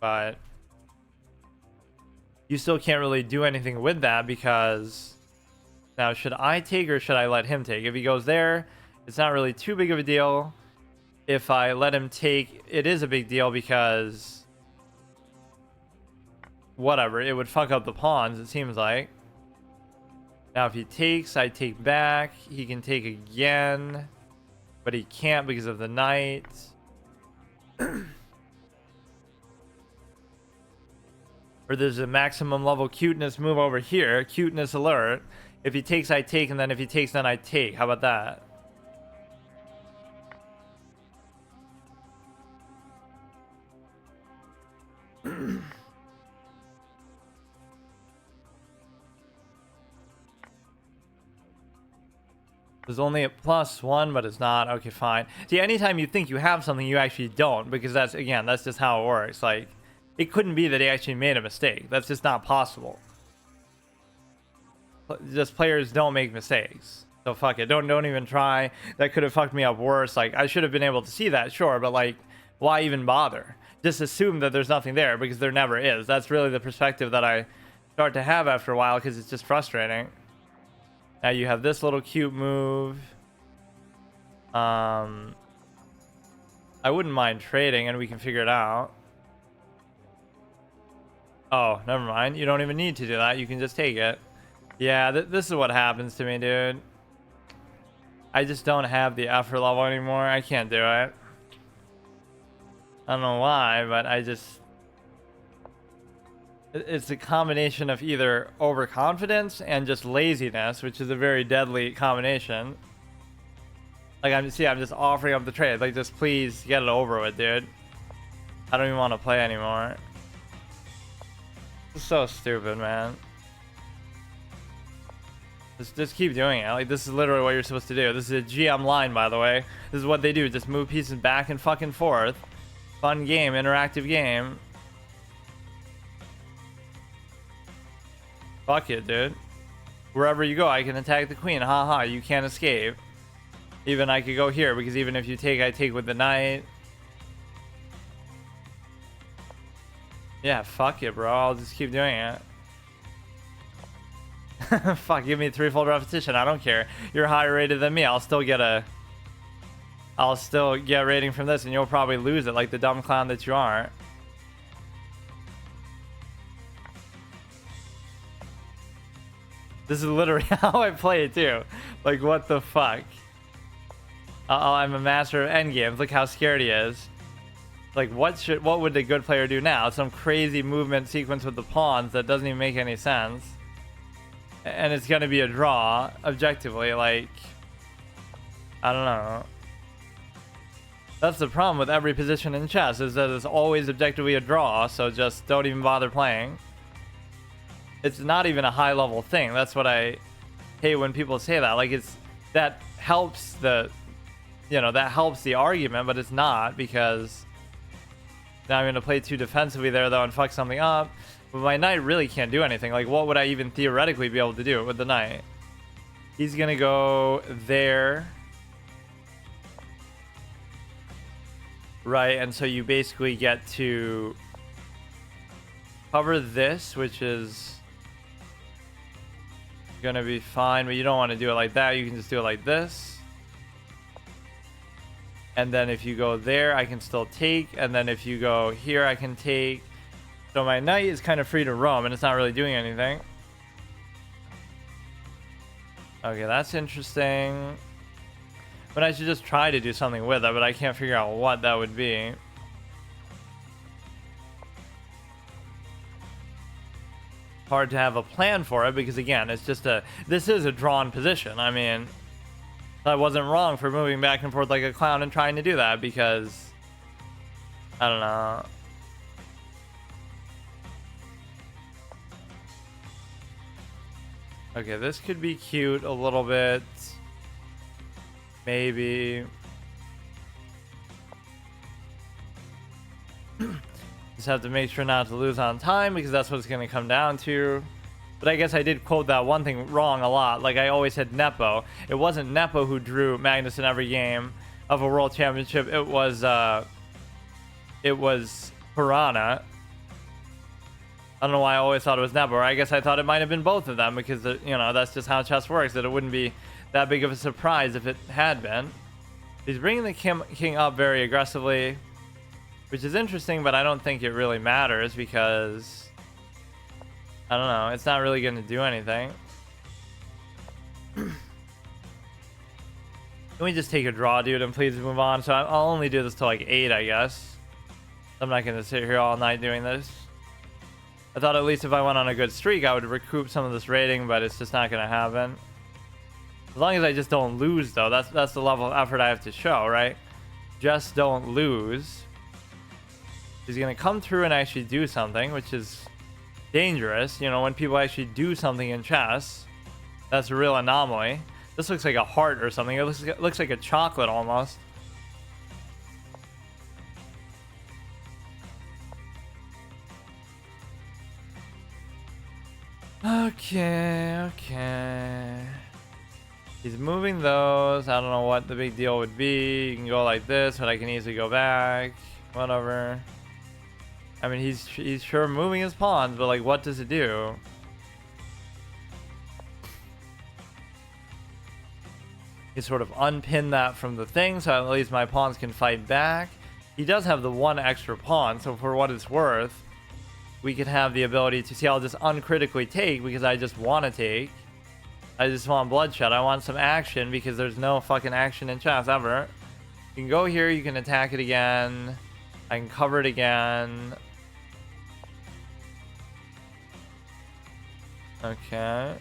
but you still can't really do anything with that, because now, should I take or should I let him take? If he goes there, it's not really too big of a deal. if I let him take, it is a big deal because whatever, it would fuck up the pawns, it seems like. Now if he takes, I take back. He can take again, but he can't because of the knight. Or there's a maximum level cuteness move over here. Cuteness alert. If he takes, I take, and then if he takes, then I take. How about that? There's only a +1, but it's not. Okay, fine. See, anytime you think you have something, you actually don't, because that's, again, that's just how it works. Like, it couldn't be that he actually made a mistake. That's just not possible. Just players don't make mistakes. So fuck it. Don't even try. That could have fucked me up worse. Like, I should have been able to see that, sure, but like, why even bother? Just assume that there's nothing there, because there never is. That's really the perspective that I start to have after a while, because it's just frustrating. Now you have this little cute move. I wouldn't mind trading and we can figure it out. Oh, never mind. You don't even need to do that. You can just take it. Yeah, this is what happens to me, dude. I just don't have the effort level anymore. I can't do it. I don't know why, but I just... It's a combination of either overconfidence and just laziness, which is a very deadly combination. Like, I'm just offering up the trade. Like, just please get it over with, dude. I don't even want to play anymore. This is so stupid, man. Just keep doing it. Like, this is literally what you're supposed to do. This is a GM line, by the way. This is what they do. Just move pieces back and fucking forth. Fun game, interactive game. Fuck it, dude. Wherever you go, I can attack the queen. Haha, you can't escape. Even I could go here, because even if you take, I take with the knight. Yeah, fuck it, bro. I'll just keep doing it. Fuck, give me 3-fold repetition. I don't care. You're higher rated than me. I'll still get rating from this, and you'll probably lose it like the dumb clown that you are. This is literally how I play it too. Like, what the fuck? I'm a master of endgames. Look how scared he is. Like, what would a good player do now? Some crazy movement sequence with the pawns that doesn't even make any sense. And it's gonna be a draw, objectively. Like, I don't know. That's the problem with every position in chess, is that it's always objectively a draw, so just don't even bother playing. It's not even a high level thing. That's what I hate when people say that. Like, that helps the argument, but it's not, because now I'm going to play too defensively there, though, and fuck something up. But my knight really can't do anything. Like, what would I even theoretically be able to do with the knight? He's going to go there. Right, and so you basically get to cover this, which is gonna be fine, but you don't want to do it like that. You can just do it like this, and then if you go there, I can still take, and then if you go here, I can take. So my knight is kind of free to roam, and it's not really doing anything. Okay, that's interesting. But I should just try to do something with it, but I can't figure out what that would be. Hard to have a plan for it, because again, it's just this is a drawn position. I mean, I wasn't wrong for moving back and forth like a clown and trying to do that, because I don't know. Okay, this could be cute a little bit. Maybe. Just have to make sure not to lose on time, because that's what it's going to come down to. But I guess I did quote that one thing wrong a lot. Like, I always said Nepo. It wasn't Nepo who drew Magnus in every game of a world championship. It was Piranha. I don't know why I always thought it was Nepo. Or I guess I thought it might have been both of them, because, you know, that's just how chess works. That it wouldn't be that big of a surprise if it had been. He's bringing the king up very aggressively, which is interesting, but I don't think it really matters because, I don't know, it's not really going to do anything. Can we just take a draw, dude, and please move on? So I'll only do this till like 8, I guess. I'm not going to sit here all night doing this. I thought at least if I went on a good streak, I would recoup some of this rating, but it's just not going to happen. As long as I just don't lose, though, that's the level of effort I have to show, right? Just don't lose. He's going to come through and actually do something, which is dangerous. You know, when people actually do something in chess, that's a real anomaly. This looks like a heart or something. It looks like a chocolate almost. Okay. He's moving those. I don't know what the big deal would be. You can go like this, but I can easily go back. Whatever. I mean, he's sure moving his pawns, but like, what does it do? He sort of unpin that from the thing, so at least my pawns can fight back. He does have the one extra pawn, so for what it's worth, we could have the ability to see. I'll just uncritically take because I just want to take. I just want bloodshed. I want some action because there's no fucking action in chess ever. You can go here, you can attack it again. I can cover it again. Okay.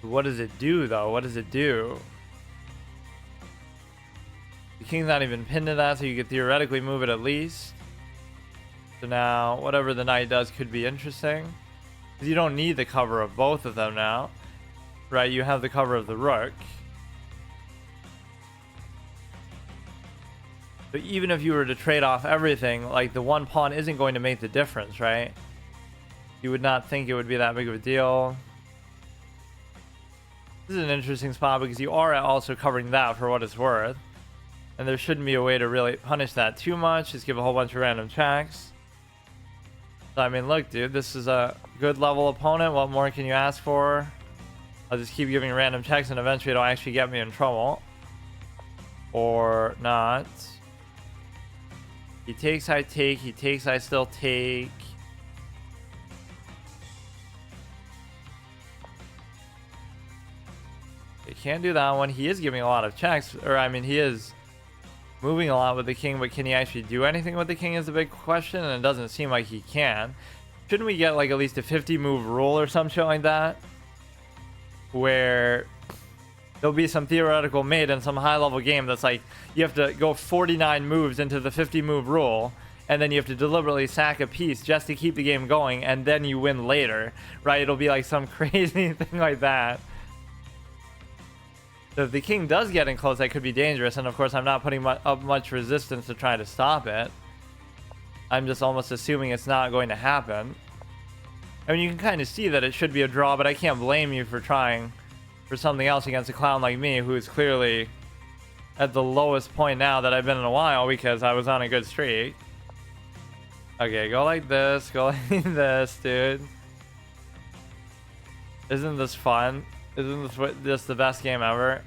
What does it do, though? What does it do? The king's not even pinned to that, so you could theoretically move it at least. So now, whatever the knight does could be interesting. Because you don't need the cover of both of them now. Right, you have the cover of the rook. But even if you were to trade off everything, like the one pawn isn't going to make the difference, right? You would not think it would be that big of a deal. This is an interesting spot because you are also covering that for what it's worth. And there shouldn't be a way to really punish that too much. Just give a whole bunch of random checks. So, I mean, look, dude, this is a good level opponent. What more can you ask for? I'll just keep giving random checks and eventually it'll actually get me in trouble. Or not. He takes, I take. He takes, I still take. You can't do that one. He is giving a lot of checks. Or, I mean, he is moving a lot with the king, but can he actually do anything with the king is the big question, and it doesn't seem like he can. Shouldn't we get, like, at least a 50-move rule or some shit like that? Where there'll be some theoretical mate in some high-level game that's like, you have to go 49 moves into the 50-move rule, and then you have to deliberately sack a piece just to keep the game going, and then you win later, right? It'll be like some crazy thing like that. So if the king does get in close, that could be dangerous. And of course, I'm not putting up much resistance to try to stop it. I'm just almost assuming it's not going to happen. I mean, you can kind of see that it should be a draw, but I can't blame you for trying for something else against a clown like me, who is clearly at the lowest point now that I've been in a while because I was on a good streak. Okay, go like this. Go like this, dude. Isn't this fun? Isn't this just the best game ever?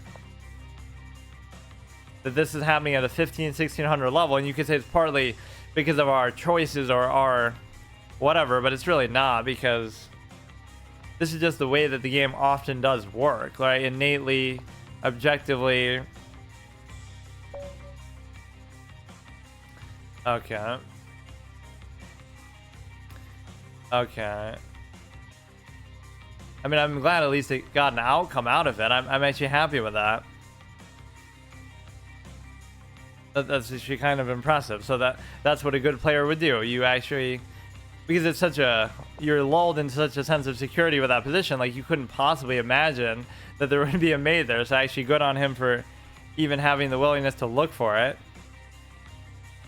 That this is happening at a 1600 level, and you could say it's partly because of our choices or our whatever, but it's really not, because this is just the way that the game often does work, right? Innately, objectively. Okay. Okay. I mean, I'm glad at least it got an outcome out of it. I'm actually happy with that. That's actually kind of impressive. So that's what a good player would do. You actually, because it's such a, you're lulled into such a sense of security with that position, like you couldn't possibly imagine that there would be a mate there. So actually good on him for even having the willingness to look for it.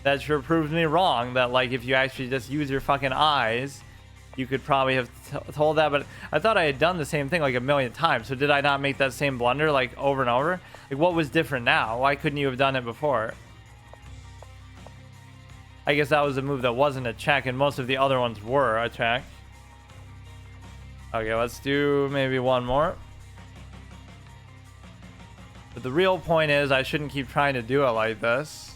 That sure proves me wrong, that like if you actually just use your fucking eyes, you could probably have told that. But I thought I had done the same thing like a million times. So did I not make that same blunder like over and over? Like, what was different now? Why couldn't you have done it before? I guess that was a move that wasn't a check, and most of the other ones were a check. Okay, let's do maybe one more. But the real point is I shouldn't keep trying to do it like this.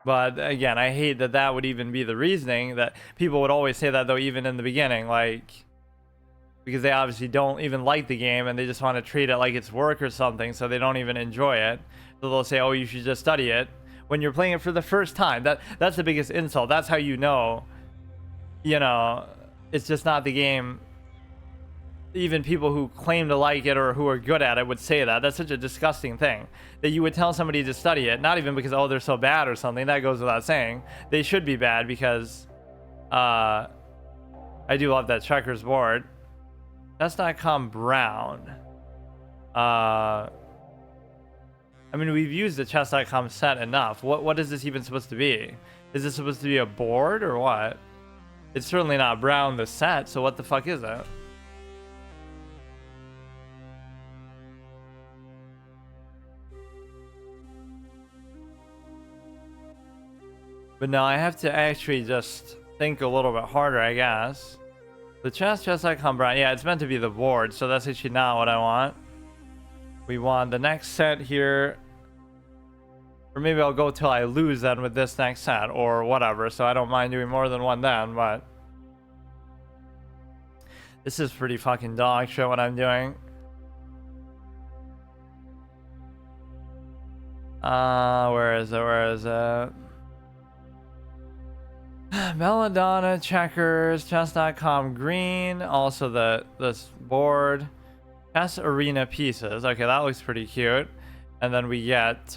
But again, I hate that that would even be the reasoning, that people would always say that, though, even in the beginning, like, because they obviously don't even like the game and they just want to treat it like it's work or something, so they don't even enjoy it. So they'll say, oh, you should just study it when you're playing it for the first time. That's the biggest insult. That's how you know, it's just not the game. Even people who claim to like it or who are good at it would say that. That's such a disgusting thing, that you would tell somebody to study it, not even because, oh, they're so bad or something. That goes without saying. They should be bad, because I do love that checkers board. Chess.com brown. I mean, we've used the chess.com set enough. What is this even supposed to be? Is this supposed to be a board or what? It's certainly not brown, the set, so what the fuck is it? But no, I have to actually just think a little bit harder, I guess. The chess.com brown. Yeah, it's meant to be the board, so that's actually not what I want. We want the next set here. Or maybe I'll go till I lose then with this next set or whatever, so I don't mind doing more than one then, but this is pretty fucking dog shit what I'm doing. Where is it? Belladonna, checkers, chess.com green, also this board, chess arena pieces. Okay, that looks pretty cute. And then we get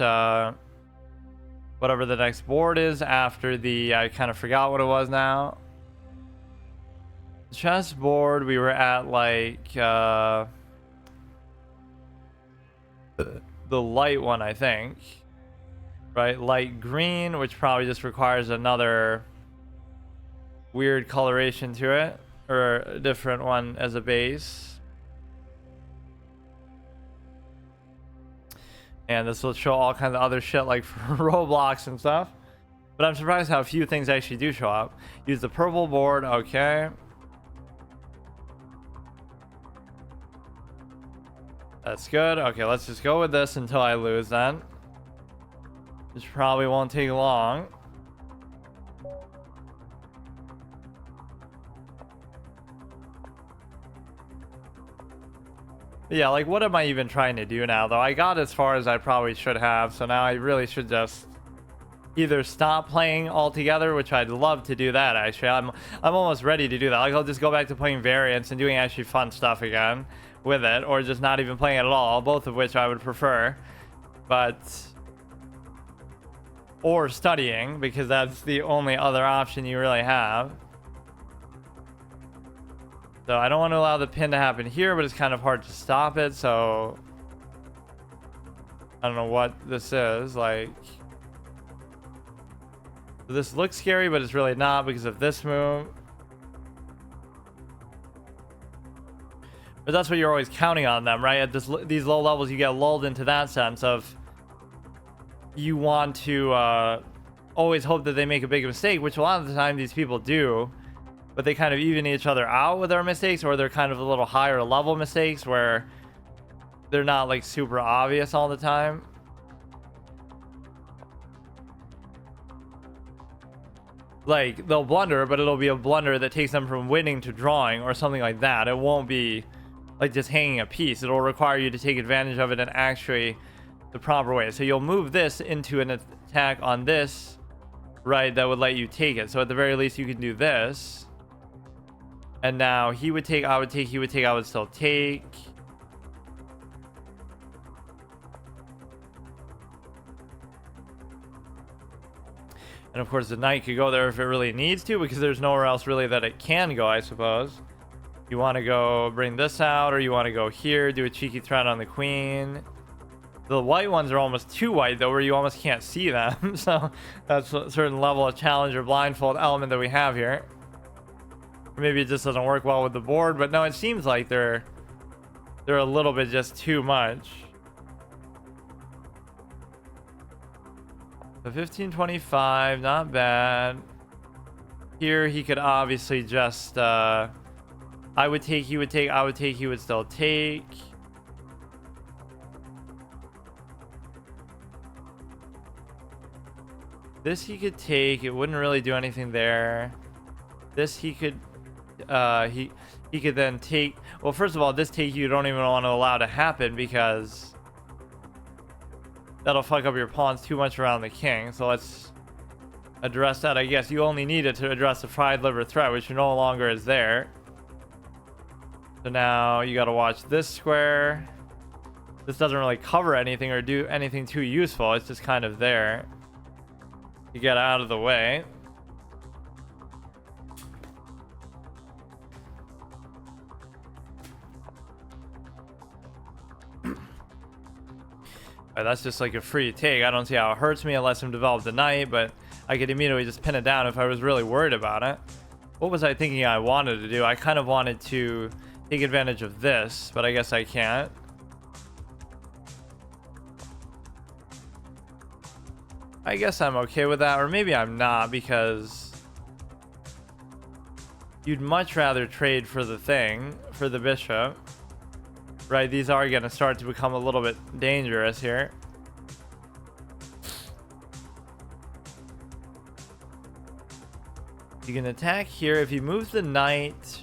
whatever the next board is after the, I kind of forgot what it was now. Chess board, we were at like the light one, I think. Right, light green, which probably just requires another weird coloration to it, or a different one as a base. And this will show all kinds of other shit like for Roblox and stuff. But I'm surprised how few things actually do show up. Use the purple board, okay. That's good. Okay, let's just go with this until I lose then. Which probably won't take long. Yeah, like, what am I even trying to do now, though? I got as far as I probably should have, so now I really should just either stop playing altogether, which I'd love to do that, actually. I'm almost ready to do that. Like, I'll just go back to playing variants and doing actually fun stuff again with it, or just not even playing it at all, both of which I would prefer. But... or studying, because that's the only other option you really have. So I don't want to allow the pin to happen here, but it's kind of hard to stop it, so I don't know what this is. Like, this looks scary, but it's really not because of this move. But that's what you're always counting on them, right? At these low levels, you get lulled into that sense of you want to always hope that they make a big mistake, which a lot of the time these people do. But they kind of even each other out with their mistakes, or they're kind of a little higher level mistakes where they're not like super obvious all the time. Like, they'll blunder, but it'll be a blunder that takes them from winning to drawing or something like that. It won't be like just hanging a piece. It'll require you to take advantage of it in actually the proper way. So you'll move this into an attack on this, right, that would let you take it. So at the very least you can do this. And now he would take, I would take, he would take, I would still take. And of course the knight could go there if it really needs to, because there's nowhere else really that it can go, I suppose. You want to go bring this out, or you want to go here, do a cheeky threat on the queen. The white ones are almost too white, though, where you almost can't see them. So that's a certain level of challenge or blindfold element that we have here. Maybe it just doesn't work well with the board, but no, it seems like they're a little bit just too much. The 1525, not bad. Here he could obviously just I would take, he would take, I would take, he would still take. This he could take, it wouldn't really do anything there. This he could he could then take, well, first of all, this take you don't even want to allow to happen because that'll fuck up your pawns too much around the king. So let's address that. I guess you only need it to address the fried liver threat, which no longer is there. So now you got to watch this square. This doesn't really cover anything or do anything too useful. It's just kind of there. You get out of the way. That's just like a free take. I don't see how it hurts me unless I'm developed a knight, but I could immediately just pin it down if I was really worried about it. What was I thinking I wanted to do? I kind of wanted to take advantage of this, but I guess I can't. I guess I'm okay with that, or maybe I'm not, because you'd much rather trade for the thing, for the bishop. Right, these are going to start to become a little bit dangerous here. You can attack here. If you move the knight,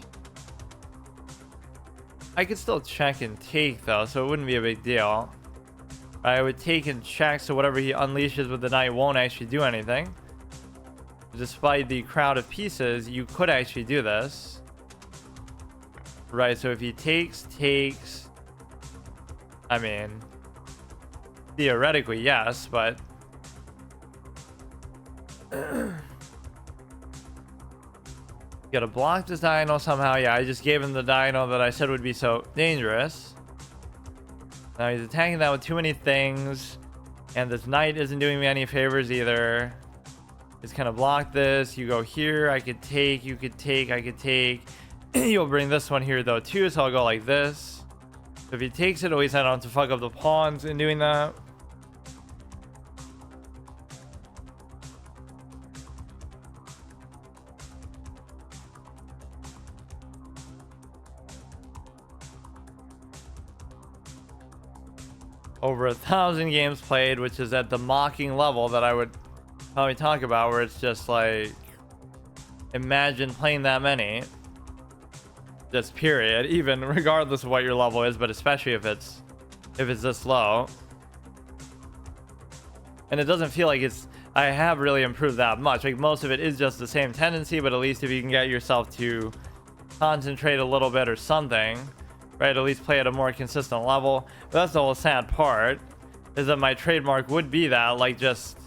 I could still check and take though, so it wouldn't be a big deal. I would take and check, so whatever he unleashes with the knight won't actually do anything. Despite the crowd of pieces, you could actually do this. Right, so if he takes, I mean, theoretically, yes, but you gotta block this diagonal somehow. Yeah, I just gave him the diagonal that I said would be so dangerous. Now he's attacking that with too many things, and this knight isn't doing me any favors either. Just kind of block this. You go here, I could take, you could take, I could take. You'll bring this one here though too, so I'll go like this. So if he takes it, at least I don't have to fuck up the pawns in doing that. Over 1,000 games played, which is at the mocking level that I would probably talk about, where it's just like, imagine playing that many. Just period, even regardless of what your level is, but especially if it's this low. And it doesn't feel like I have really improved that much. Like, most of it is just the same tendency, but at least if you can get yourself to concentrate a little bit or something, right, at least play at a more consistent level. But that's the whole sad part, is that my trademark would be that, like, just,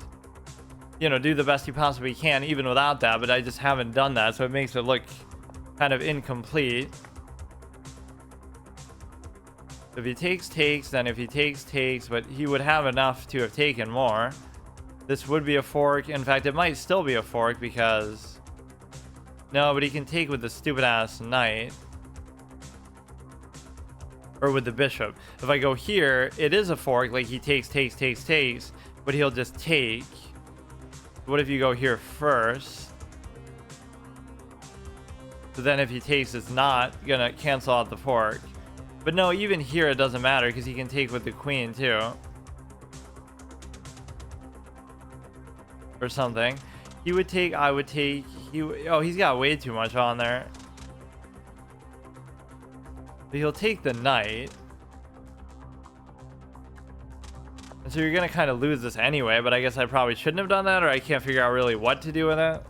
you know, do the best you possibly can even without that, but I just haven't done that, so it makes it look kind of incomplete. If he takes, then if he takes, but he would have enough to have taken more. This would be a fork. In fact, it might still be a fork because, no, but he can take with the stupid ass knight, or with the bishop. If I go here, it is a fork. Like, he takes, but he'll just take. What if you go here first? So then if he takes, it's not gonna cancel out the fork. But no, even here it doesn't matter because he can take with the queen too, or something. He would take, I would take. Oh, he's got way too much on there. But he'll take the knight, and so you're gonna kind of lose this anyway. But I guess I probably shouldn't have done that, or I can't figure out really what to do with it.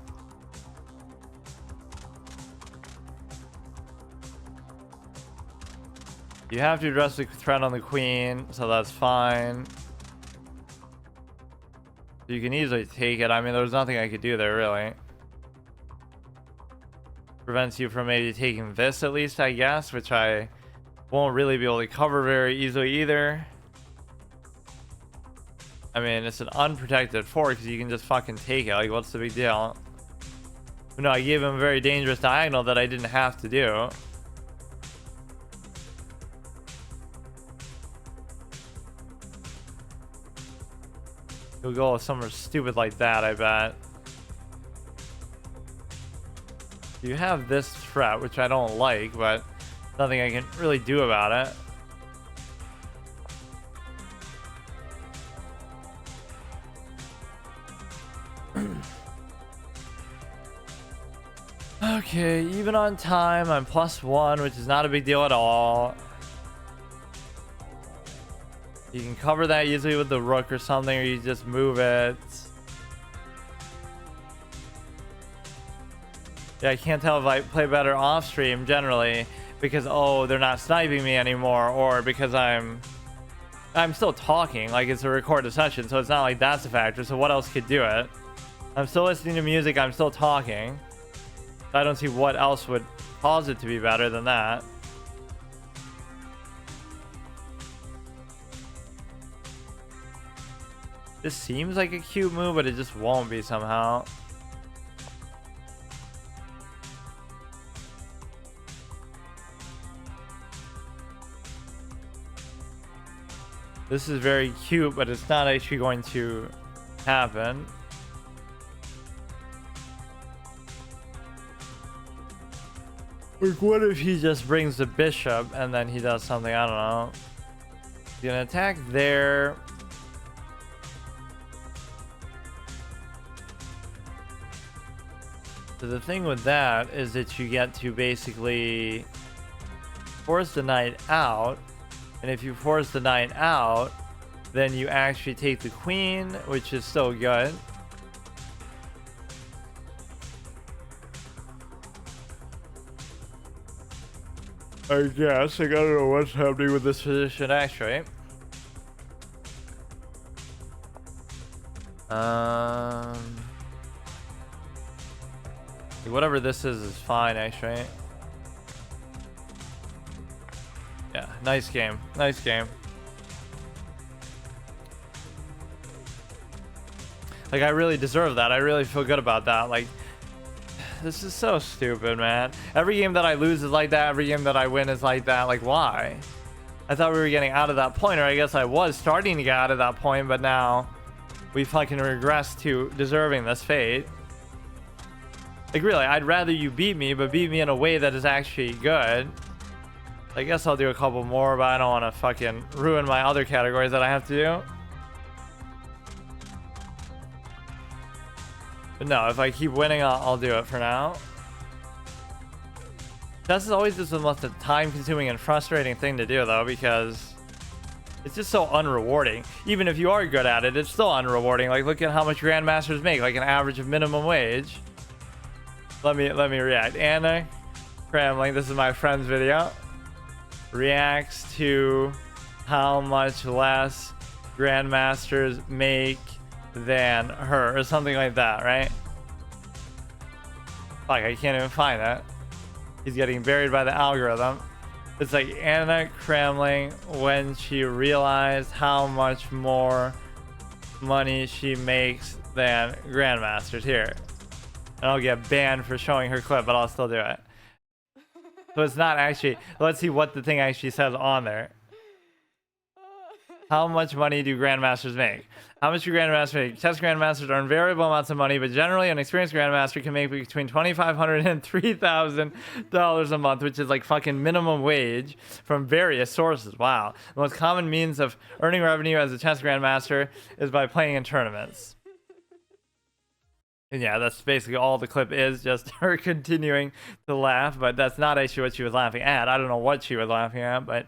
You have to address the threat on the queen, so that's fine. You can easily take it. I mean, there's nothing I could do there, really. Prevents you from maybe taking this, at least, I guess, which I won't really be able to cover very easily either. I mean, it's an unprotected fork, because you can just fucking take it. Like, what's the big deal? But no, I gave him a very dangerous diagonal that I didn't have to do. He'll go somewhere stupid like that, I bet. You have this threat, which I don't like, but nothing I can really do about it. Okay, even on time, I'm +1, which is not a big deal at all. You can cover that easily with the rook or something, or you just move it. Yeah, I can't tell if I play better off stream generally because, oh, they're not sniping me anymore, or because I'm still talking, like it's a recorded session, so it's not like that's a factor. So what else could do it? I'm still listening to music, I'm still talking. I don't see what else would cause it to be better than that. This seems like a cute move, but it just won't be somehow. This is very cute, but it's not actually going to happen. Like, what if he just brings the bishop and then he does something? I don't know. He's gonna attack there. So the thing with that is that you get to basically force the knight out. And if you force the knight out, then you actually take the queen, which is so good. I guess. I don't know what's happening with this position, actually. Whatever this is fine, actually. Yeah, nice game. Nice game. Like, I really deserve that. I really feel good about that. Like, this is so stupid, man. Every game that I lose is like that. Every game that I win is like that. Like, why? I thought we were getting out of that point, or I guess I was starting to get out of that point, but now we fucking regress to deserving this fate. Like, really, I'd rather you beat me, but beat me in a way that is actually good. I guess I'll do a couple more, but I don't want to fucking ruin my other categories that I have to do. But no, if I keep winning, I'll do it for now. Chess is always just the most time-consuming and frustrating thing to do, though, because it's just so unrewarding. Even if you are good at it, it's still unrewarding. Like, look at how much grandmasters make, like an average of minimum wage. Let me react. Anna Cramling, this is my friend's video, reacts to how much less grandmasters make than her, or something like that, right? Fuck, I can't even find that. He's getting buried by the algorithm. It's like Anna Cramling when she realized how much more money she makes than grandmasters. Here, and I'll get banned for showing her clip, but I'll still do it. So it's not actually, let's see what the thing actually says on there. How much money do grandmasters make? How much do grandmasters make? Chess grandmasters earn variable amounts of money, but generally an experienced grandmaster can make between $2,500 and $3,000 a month, which is like fucking minimum wage from various sources. Wow. The most common means of earning revenue as a chess grandmaster is by playing in tournaments. And yeah, that's basically all the clip is, just her continuing to laugh, but that's not actually what she was laughing at. I don't know what she was laughing at, but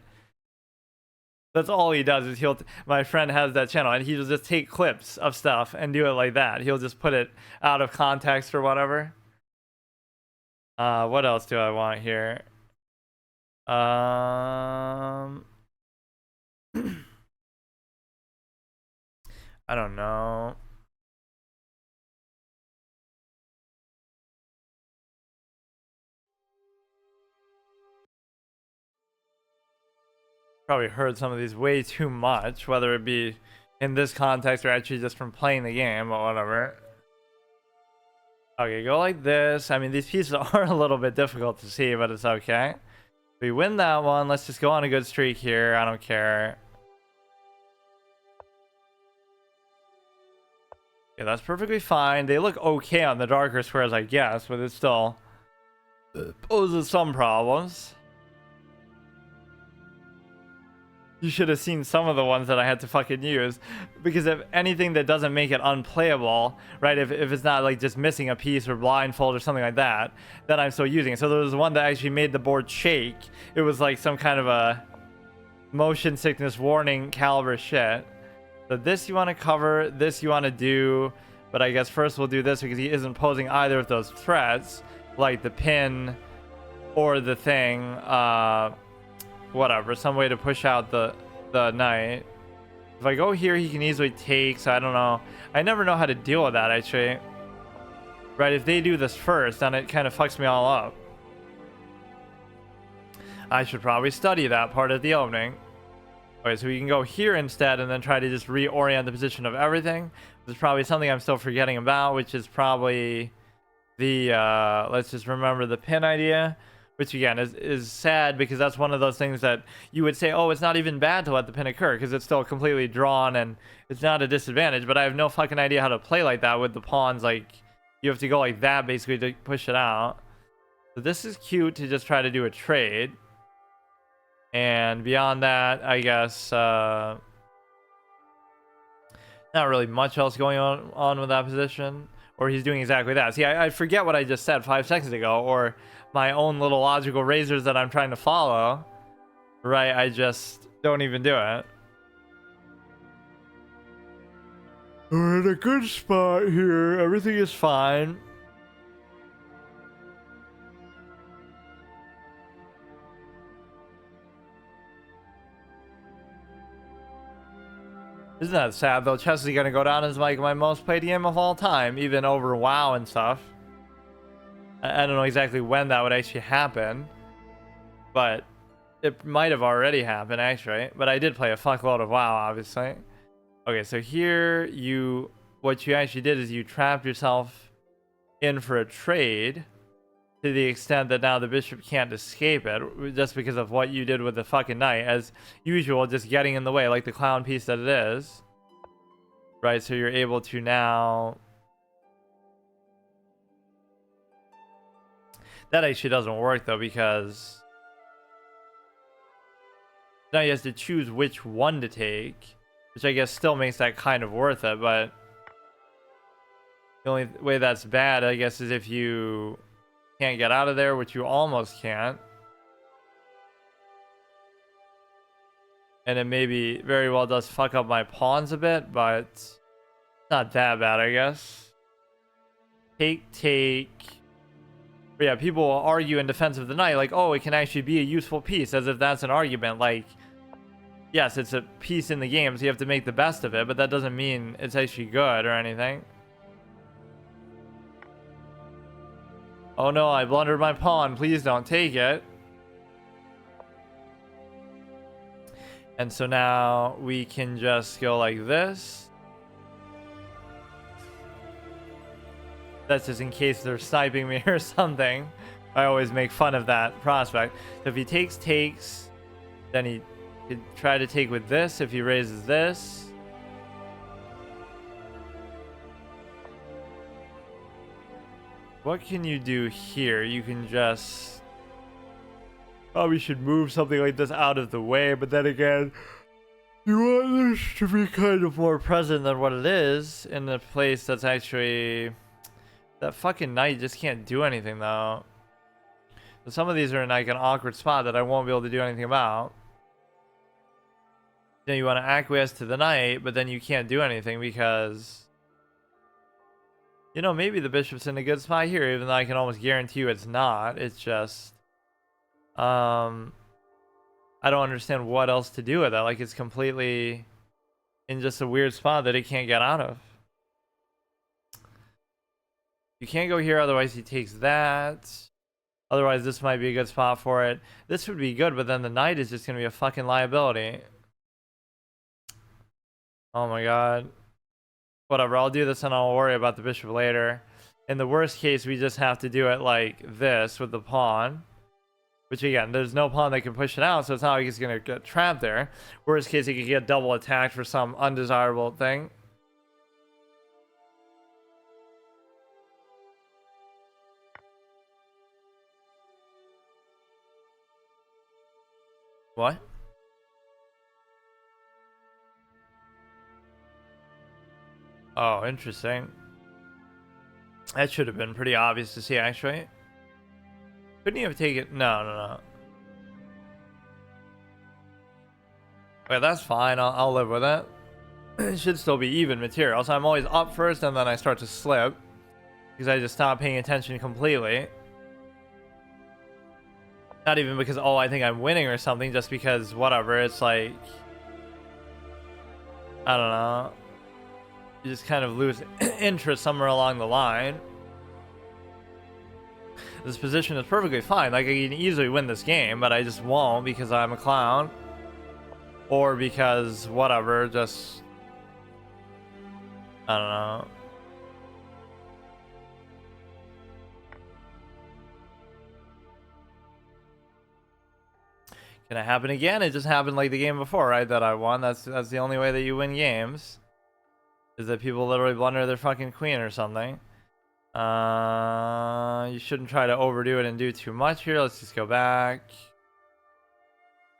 that's all he does is my friend has that channel and he'll just take clips of stuff and do it like that. He'll just put it out of context or whatever. What else do I want here? I don't know. Probably heard some of these way too much, whether it be in this context or actually just from playing the game or whatever. Okay, go like this. I mean, these pieces are a little bit difficult to see, but it's okay. We win that one. Let's just go on a good streak here. I don't care. Yeah, that's perfectly fine. They look okay on the darker squares, I guess, but it's still poses some problems. You should have seen some of the ones that I had to fucking use, because if anything that doesn't make it unplayable, right, if it's not like just missing a piece or blindfold or something like that, then I'm still using it. So there was one that actually made the board shake. It was like some kind of a motion sickness warning caliber shit. So this you want to cover, this you want to do, but I guess first we'll do this because he isn't posing either of those threats, like the pin or the thing, whatever, some way to push out the knight. If I go here, he can easily take, so I don't know. I never know how to deal with that, actually. Right, if they do this first, then it kind of fucks me all up. I should probably study that part at the opening. Okay, so we can go here instead and then try to just reorient the position of everything. There's probably something I'm still forgetting about, which is probably the, let's just remember the pin idea. Which again is sad, because that's one of those things that you would say, oh, it's not even bad to let the pin occur because it's still completely drawn and it's not a disadvantage. But I have no fucking idea how to play like that with the pawns. Like, you have to go like that basically to push it out. So this is cute to just try to do a trade. And beyond that, I guess not really much else going on with that position. Or he's doing exactly that. See, I forget what I just said 5 seconds ago, or my own little logical razors that I'm trying to follow. Right, I just don't even do it. We're in a good spot here. Everything is fine. Isn't that sad though? Chess is gonna go down as like my most played game of all time, even over WoW and stuff. I don't know exactly when that would actually happen, but it might have already happened actually. But I did play a fuckload of WoW, obviously. Okay, so here what you actually did is you trapped yourself in for a trade, to the extent that now the bishop can't escape it, just because of what you did with the fucking knight, as usual, just getting in the way like the clown piece that it is. Right, so you're able to now... That actually doesn't work though, because now he has to choose which one to take, which I guess still makes that kind of worth it, but the only way that's bad, I guess, is if you can't get out of there, which you almost can't. And it maybe very well does fuck up my pawns a bit, but it's not that bad, I guess. Take. But yeah, people will argue in defense of the knight, like, oh, it can actually be a useful piece, as if that's an argument. Like, yes, it's a piece in the game, so you have to make the best of it, but that doesn't mean it's actually good or anything. Oh no, I blundered my pawn. Please don't take it. And so now we can just go like this. That's just in case they're sniping me or something. I always make fun of that prospect. So if he takes, then he could try to take with this if he raises this. What can you do here? You can just... Probably should move something like this out of the way, but then again, you want this to be kind of more present than what it is in a place that's actually... That fucking knight just can't do anything though. So some of these are in like an awkward spot that I won't be able to do anything about. You know, you want to acquiesce to the knight, but then you can't do anything because... You know, maybe the bishop's in a good spot here, even though I can almost guarantee you it's not. It's just... I don't understand what else to do with that. Like, it's completely in just a weird spot that it can't get out of. You can't go here, otherwise he takes that. Otherwise, this might be a good spot for it. This would be good, but then the knight is just going to be a fucking liability. Oh my god. Whatever, I'll do this and I'll worry about the bishop later. In the worst case, we just have to do it like this with the pawn. Which again, there's no pawn that can push it out, so it's not like he's going to get trapped there. Worst case, he could get double attacked for some undesirable thing. What? Oh, interesting. That should have been pretty obvious to see, actually. Couldn't he have taken... No, no, no. Okay, that's fine. I'll live with it. It should still be even material. So I'm always up first, and then I start to slip. Because I just stop paying attention completely. Not even because, oh, I think I'm winning or something. Just because, whatever. It's like... I don't know. You just kind of lose interest somewhere along the line. This position is perfectly fine. Like, I can easily win this game, but I just won't because I'm a clown. Or because, whatever, just... I don't know. Can it happen again? It just happened like the game before, right? That I won. That's the only way that you win games. Is that people literally blunder their fucking queen or something. You shouldn't try to overdo it and do too much here. Let's just go back.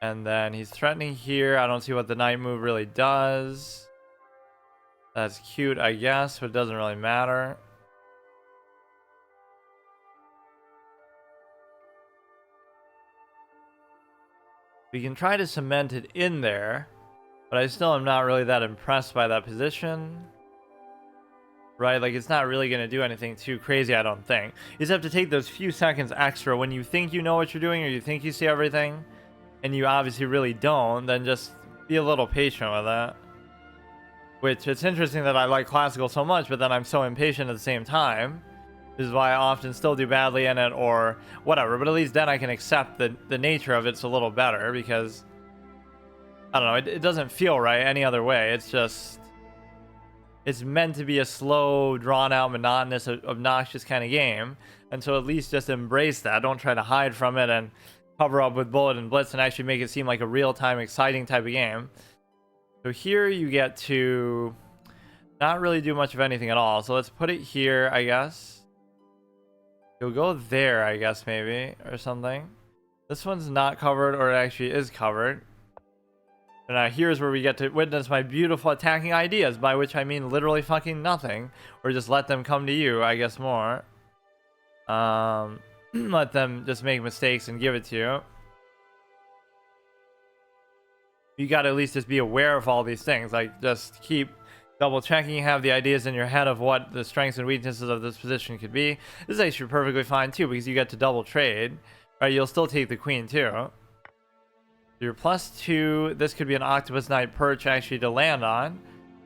And then he's threatening here. I don't see what the knight move really does. That's cute, I guess, but it doesn't really matter. We can try to cement it in there, but I still am not really that impressed by that position. Right, like it's not really going to do anything too crazy, I don't think. You just have to take those few seconds extra when you think you know what you're doing or you think you see everything, and you obviously really don't, then just be a little patient with that. Which, it's interesting that I like classical so much, but then I'm so impatient at the same time. This is why I often still do badly in it or whatever, but at least then I can accept the nature of it's a little better because, I don't know, it doesn't feel right any other way. It's just... It's meant to be a slow, drawn-out, monotonous, obnoxious kind of game. And so at least just embrace that. Don't try to hide from it and cover up with bullet and blitz and actually make it seem like a real-time, exciting type of game. So here you get to not really do much of anything at all. So let's put it here, I guess. You'll go there, I guess, maybe, or something. This one's not covered, or it actually is covered. And now here's where we get to witness my beautiful attacking ideas, by which I mean literally fucking nothing. Or just let them come to you, I guess more. Let them just make mistakes and give it to you. You gotta at least just be aware of all these things. Like, just keep double checking. You have the ideas in your head of what the strengths and weaknesses of this position could be. This is actually perfectly fine too, because you get to double trade. Right, you'll still take the queen too. You're +2. This could be an octopus knight perch actually to land on.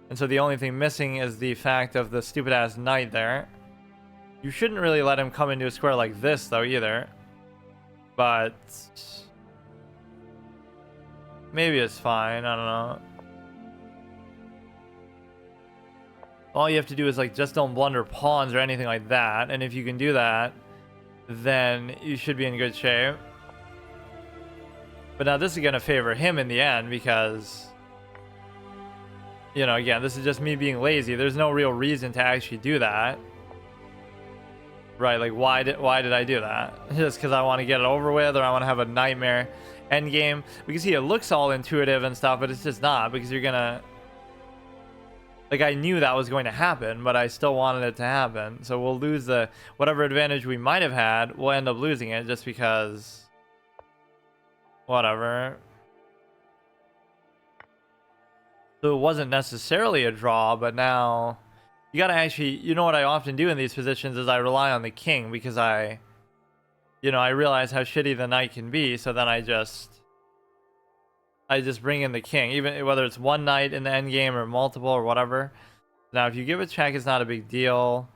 And so the only thing missing is the fact of the stupid ass knight there. You shouldn't really let him come into a square like this though either. But maybe it's fine. I don't know. All you have to do is like just don't blunder pawns or anything like that. And if you can do that, then you should be in good shape. But now this is going to favor him in the end because, you know, again, this is just me being lazy. There's no real reason to actually do that. Right, like why did I do that? Just because I want to get it over with or I want to have a nightmare end game? Because see, it looks all intuitive and stuff, but it's just not because you're going to... Like, I knew that was going to happen, but I still wanted it to happen. So we'll lose the... Whatever advantage we might have had, we'll end up losing it just because... Whatever. So it wasn't necessarily a draw, but now you gotta actually, you know what I often do in these positions is I rely on the king because I realize how shitty the knight can be. So then I just bring in the king, even whether it's one knight in the end game or multiple or whatever. Now, if you give a check, it's not a big deal.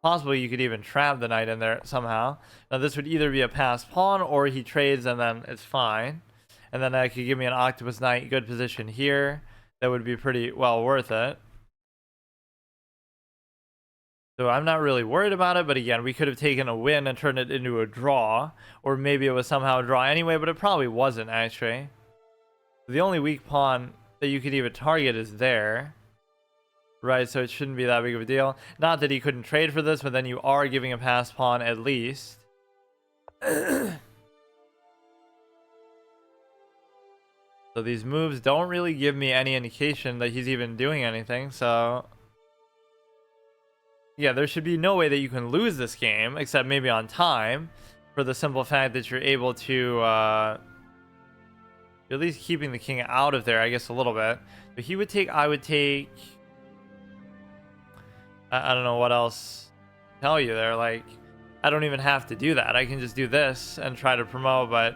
Possibly you could even trap the knight in there somehow. Now this would either be a passed pawn or he trades and then it's fine. And then that could give me an octopus knight, good position here. That would be pretty well worth it. So I'm not really worried about it, but again, we could have taken a win and turned it into a draw. Or maybe it was somehow a draw anyway, but it probably wasn't actually. The only weak pawn that you could even target is there. Right, so it shouldn't be that big of a deal. Not that he couldn't trade for this, but then you are giving a pass pawn at least. So these moves don't really give me any indication that he's even doing anything, so... Yeah, there should be no way that you can lose this game, except maybe on time, for the simple fact that you're able to, at least keeping the king out of there, I guess, a little bit. But he would take, I would take... I don't know what else to tell you there, like... I don't even have to do that. I can just do this and try to promote, but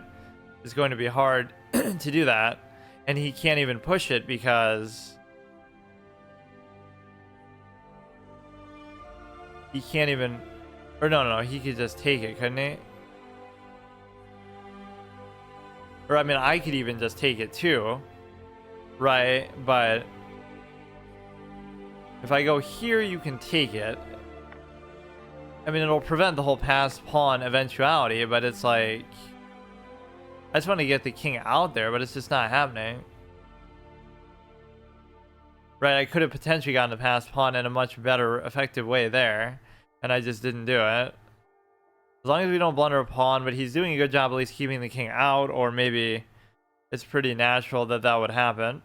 it's going to be hard to do that. And he can't even push it because he can't even, or no, he could just take it, couldn't he? Or I mean, I could even just take it too, right? But if I go here, you can take it. I mean, it'll prevent the whole passed pawn eventuality, but it's like, I just want to get the king out there, but it's just not happening. Right, I could have potentially gotten the passed pawn in a much better, effective way there, and I just didn't do it. As long as we don't blunder a pawn, but he's doing a good job at least keeping the king out, or maybe it's pretty natural that that would happen.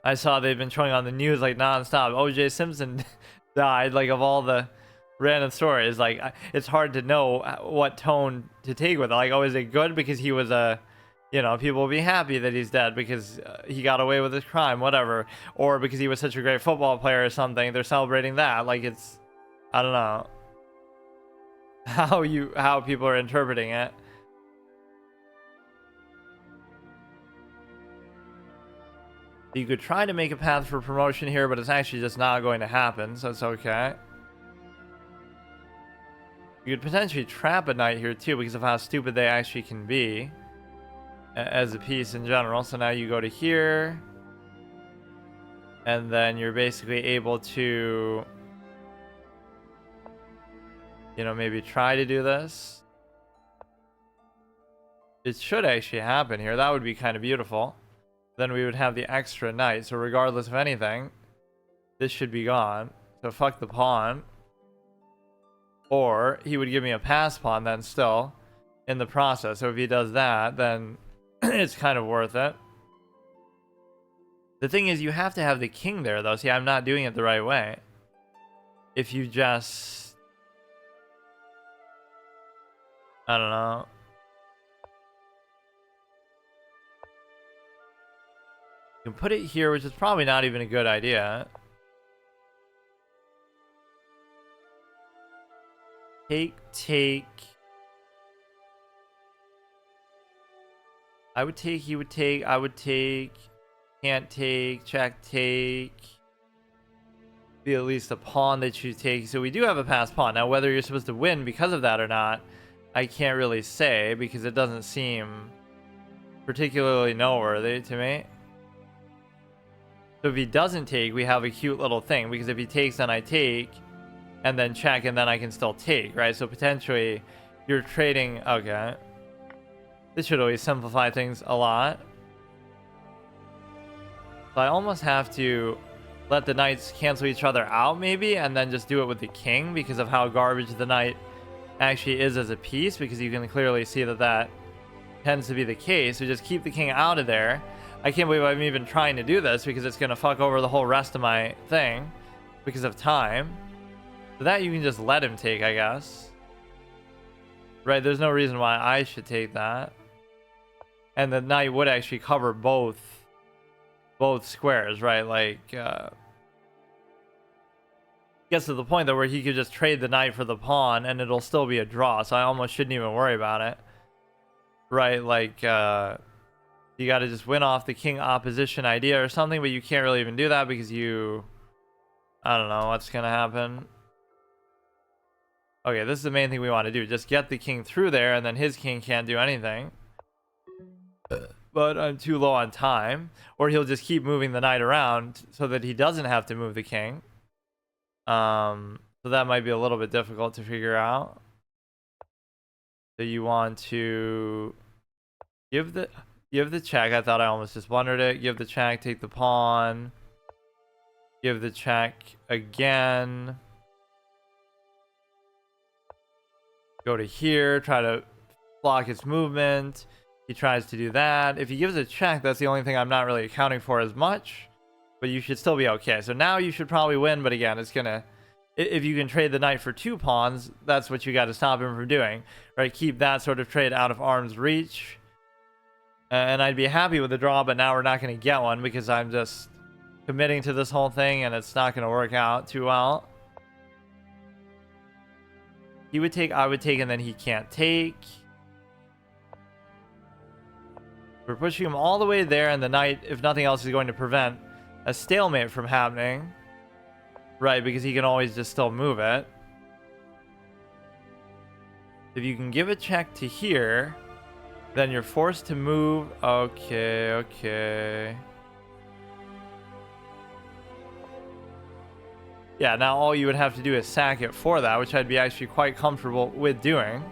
I saw they've been showing on the news like non-stop. O.J. Simpson died, like, of all the random stories. Like, it's hard to know what tone to take with it. Like, oh, is it good because he was a, you know, people will be happy that he's dead because he got away with his crime, whatever, or because he was such a great football player or something, they're celebrating that. Like, it's, I don't know how people are interpreting it. You could try to make a path for promotion here, but it's actually just not going to happen, so it's okay. You could potentially trap a knight here too because of how stupid they actually can be as a piece in general. So now you go to here, and then you're basically able to, you know, maybe try to do this. It should actually happen here. That would be kind of beautiful. Then we would have the extra knight. So regardless of anything, this should be gone. So fuck the pawn. Or he would give me a pass pawn then still in the process. So if he does that, then it's kind of worth it. The thing is, you have to have the king there, though. See, I'm not doing it the right way. If you just... I don't know. You can put it here, which is probably not even a good idea. Take. I would take, he would take, I would take. Can't take, check, take. Be at least a pawn that you take. So we do have a passed pawn. Now, whether you're supposed to win because of that or not, I can't really say because it doesn't seem particularly noteworthy to me. So if he doesn't take, we have a cute little thing, because if he takes, then I take, and then check, and then I can still take, right? So potentially you're trading. Okay, this should always simplify things a lot. So I almost have to let the knights cancel each other out maybe, and then just do it with the king because of how garbage the knight actually is as a piece, because you can clearly see that that tends to be the case. So just keep the king out of there. I can't believe I'm even trying to do this because it's going to fuck over the whole rest of my thing because of time. So that you can just let him take, I guess. Right, there's no reason why I should take that. And the knight would actually cover both squares, right? Like, gets to the point though where he could just trade the knight for the pawn and it'll still be a draw. So I almost shouldn't even worry about it. Right, like, you got to just win off the king opposition idea or something, but you can't really even do that because you... I don't know what's going to happen. Okay, this is the main thing we want to do. Just get the king through there, and then his king can't do anything. But I'm too low on time. Or he'll just keep moving the knight around so that he doesn't have to move the king. So that might be a little bit difficult to figure out. So you want to give the check. I thought I almost just blundered it. Give the check, take the pawn. Give the check again. Go to here, try to block its movement. He tries to do that. If he gives a check, that's the only thing I'm not really accounting for as much. But you should still be okay. So now you should probably win, but again, it's gonna... If you can trade the knight for 2 pawns, that's what you got to stop him from doing. Right? Keep that sort of trade out of arm's reach. And I'd be happy with the draw, but now we're not going to get one because I'm just committing to this whole thing and it's not going to work out too well. He would take, I would take, and then he can't take. We're pushing him all the way there, and the knight, if nothing else, is going to prevent a stalemate from happening. Right, because he can always just still move it. If you can give a check to here, then you're forced to move. Okay, okay. Yeah, now all you would have to do is sack it for that, which I'd be actually quite comfortable with doing.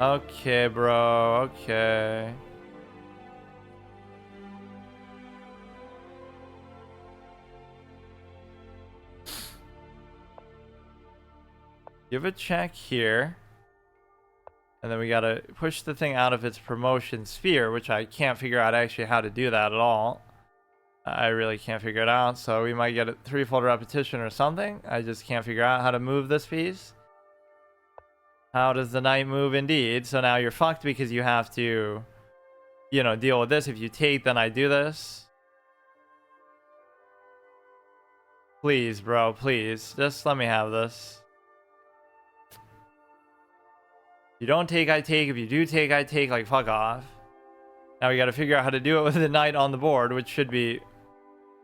Okay, bro, okay. Give a check here. And then we gotta push the thing out of its promotion sphere, which I can't figure out actually how to do that at all. I really can't figure it out, so we might get a 3-fold repetition or something. I just can't figure out how to move this piece. How does the knight move? Indeed. So now you're fucked because you have to, you know, deal with this. If you take, then I do this. Please, bro, please. Just let me have this. If you don't take, I take. If you do take, I take. Like, fuck off. Now we got to figure out how to do it with the knight on the board, which should be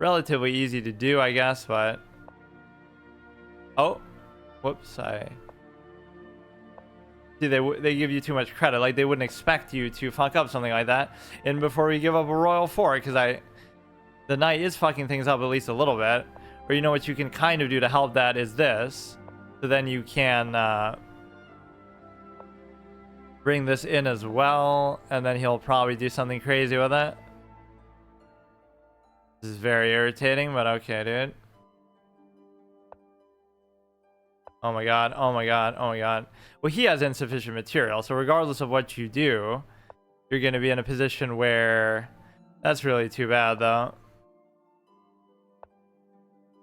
relatively easy to do, I guess, but... Oh. Whoops, See, they give you too much credit. Like, they wouldn't expect you to fuck up something like that. And before we give up a royal fork, because the knight is fucking things up at least a little bit. Or you know what you can kind of do to help that is this. So then you can... bring this in as well, and then he'll probably do something crazy with it. This is very irritating, but okay, dude. Oh my god, oh my god, oh my god. Well, he has insufficient material, so regardless of what you do, you're going to be in a position where... That's really too bad, though.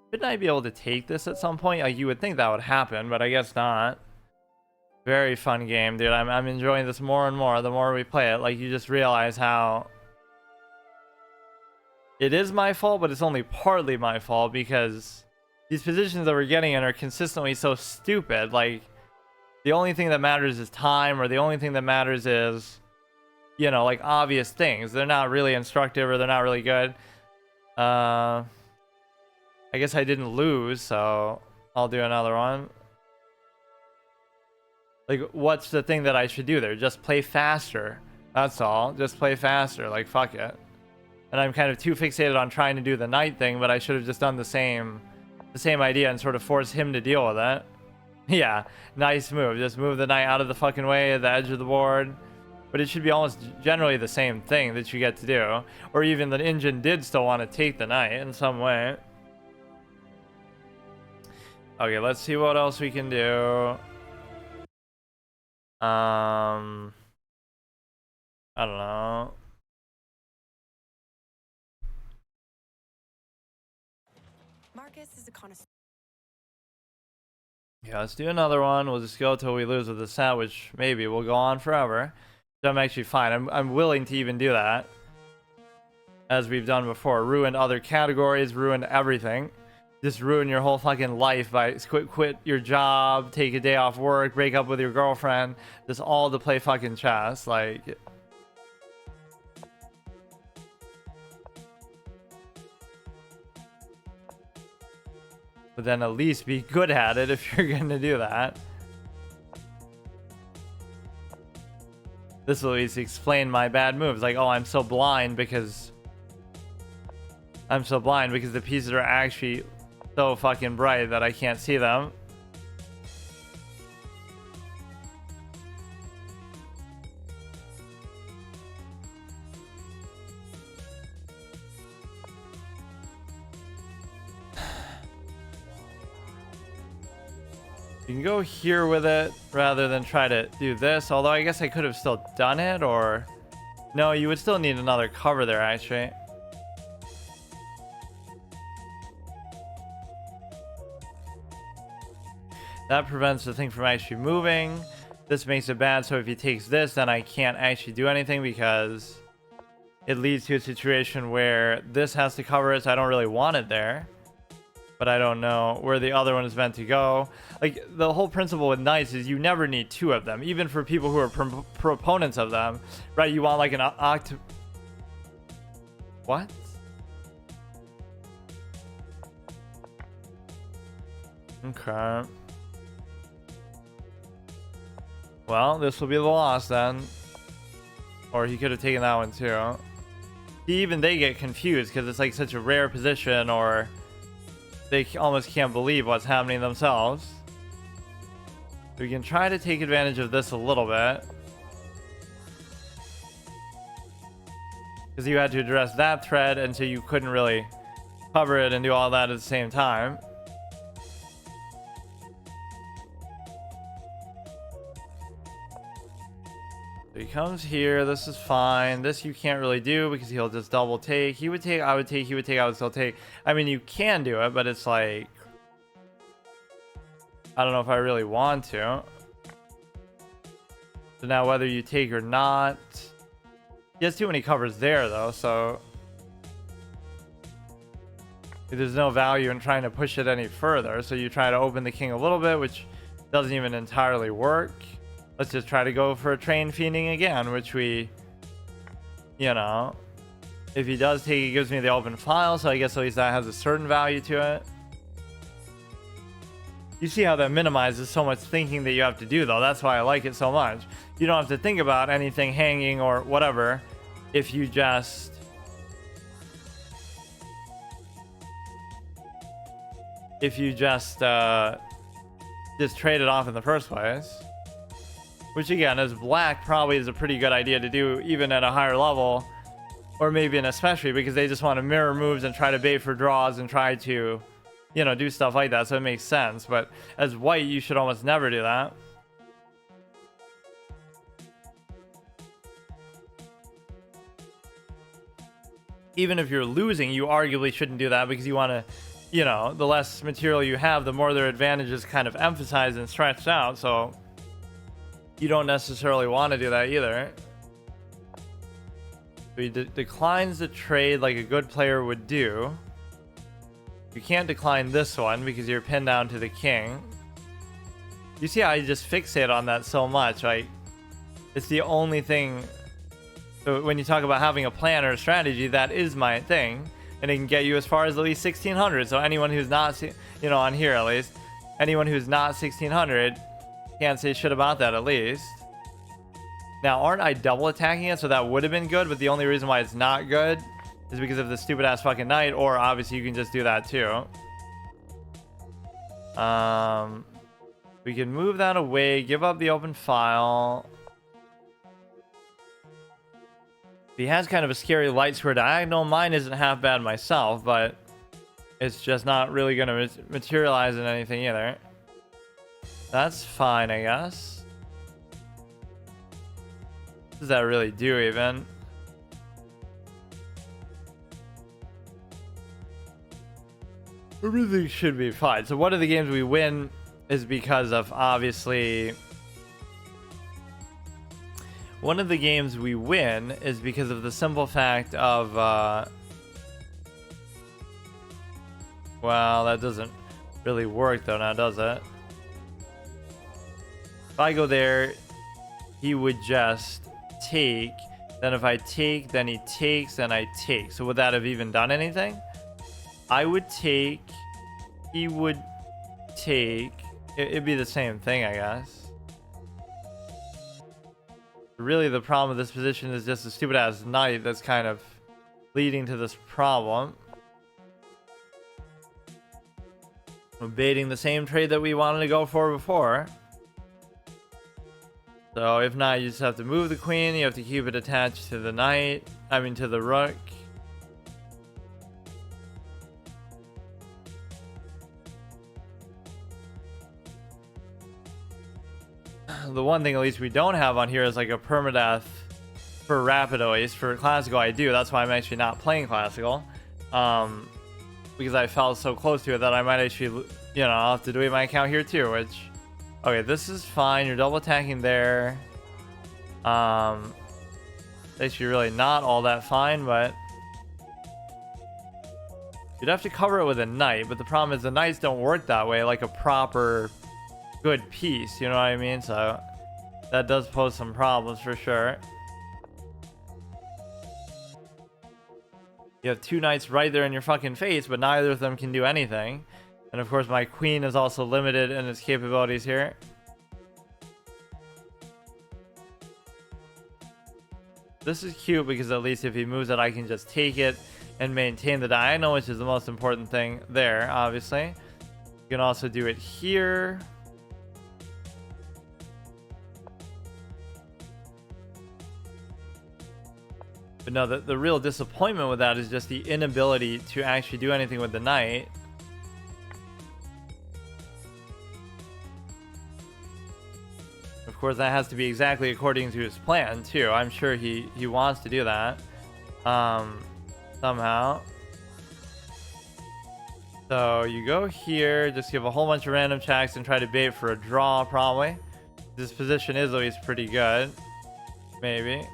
Shouldn't I be able to take this at some point? Like, you would think that would happen, but I guess not. Very fun game, dude. I'm enjoying this more and more the more we play it. Like, you just realize how it is my fault, but it's only partly my fault because these positions that we're getting in are consistently so stupid. Like, the only thing that matters is time, or the only thing that matters is, you know, like, obvious things. They're not really instructive, or they're not really good. I guess I didn't lose, so I'll do another one. Like, what's the thing that I should do there? Just play faster. That's all. Just play faster. Like, fuck it. And I'm kind of too fixated on trying to do the knight thing, but I should have just done the same idea and sort of forced him to deal with it. Yeah, nice move. Just move the knight out of the fucking way at the edge of the board. But it should be almost generally the same thing that you get to do. Or even the engine did still want to take the knight in some way. Okay, let's see what else we can do. I don't know. Marcus is a connoisseur. Yeah, let's do another one. We'll just go till we lose with the set, which maybe will go on forever. So I'm actually fine. I'm willing to even do that. As we've done before. Ruined other categories, ruined everything. Just ruin your whole fucking life by quit your job, take a day off work, break up with your girlfriend, just all to play fucking chess. Like, but then at least be good at it if you're gonna do that. This will at least explain my bad moves. Like, oh, I'm so blind because the pieces are actually so fucking bright that I can't see them. You can go here with it rather than try to do this. Although I guess I could have still done it, or... No, you would still need another cover there, actually. That prevents the thing from actually moving. This makes it bad, so if he takes this, then I can't actually do anything because it leads to a situation where this has to cover it, so I don't really want it there. But I don't know where the other one is meant to go. Like, the whole principle with knights is you never need two of them, even for people who are proponents of them, right? You want like an What? Okay. Well, this will be the loss then. Or he could have taken that one too. Even they get confused because it's like such a rare position, or they almost can't believe what's happening themselves. We can try to take advantage of this a little bit. Because you had to address that thread, and so you couldn't really cover it and do all that at the same time. So he comes here. This is fine. This you can't really do because he'll just double take. He would take, I would take, he would take, I would still take. I mean, you can do it, but it's like... I don't know if I really want to. So now whether you take or not... He has too many covers there, though, so... There's no value in trying to push it any further. So you try to open the king a little bit, which doesn't even entirely work. Let's just try to go for a train fiending again, which we... You know... If he does take, it gives me the open file, so I guess at least that has a certain value to it. You see how that minimizes so much thinking that you have to do, though. That's why I like it so much. You don't have to think about anything hanging or whatever if you just... just trade it off in the first place. Which again, as black, probably is a pretty good idea to do even at a higher level. Or maybe an especially, because they just want to mirror moves and try to bait for draws and try to, you know, do stuff like that. So it makes sense. But as white, you should almost never do that. Even if you're losing, you arguably shouldn't do that because you want to, you know, the less material you have, the more their advantage is kind of emphasized and stretched out. So you don't necessarily want to do that either. So he declines the trade like a good player would do. You can't decline this one because you're pinned down to the king. You see how I just fixate on that so much, right? It's the only thing. So when you talk about having a plan or a strategy, that is my thing. And it can get you as far as at least 1600. So anyone who's not, you know, on here at least, anyone who's not 1600 can't say shit about that at least. Now, aren't I double attacking it? So that would have been good, but the only reason why it's not good is because of the stupid ass fucking knight, or obviously you can just do that too. We can move that away, give up the open file. He has kind of a scary light square diagonal. Mine isn't half bad myself, but it's just not really going to materialize in anything either. That's fine, I guess. What does that really do even? Everything should be fine. So one of the games we win is because of, obviously... One of the games we win is because of the simple fact of... Well, that doesn't really work though now, does it? If I go there, he would just take. Then if I take, then he takes, then I take. So would that have even done anything? I would take, he would take. It'd be the same thing, I guess. Really, the problem with this position is just a stupid ass knight that's kind of leading to this problem. We're baiting the same trade that we wanted to go for before. So if not, you just have to move the queen. You have to keep it attached to the knight. I mean, to the rook. The one thing at least we don't have on here is like a permadeath for rapid, at least. For classical I do. That's why I'm actually not playing classical, because I felt so close to it that I might actually, you know, I'll have to delete my account here too, which, okay, this is fine. You're double attacking there. Actually really not all that fine, but you'd have to cover it with a knight, but the problem is the knights don't work that way, like a proper good piece, you know what I mean? So that does pose some problems for sure. You have two knights right there in your fucking face, but neither of them can do anything. And of course my queen is also limited in its capabilities here. This is cute because at least if he moves it, I can just take it and maintain the diagonal, which is the most important thing there, obviously. You can also do it here. But no, the real disappointment with that is just the inability to actually do anything with the knight. Of course, that has to be exactly according to his plan, too. I'm sure he wants to do that. Somehow. So you go here, just give a whole bunch of random checks and try to bait for a draw, probably. This position is always pretty good. Maybe.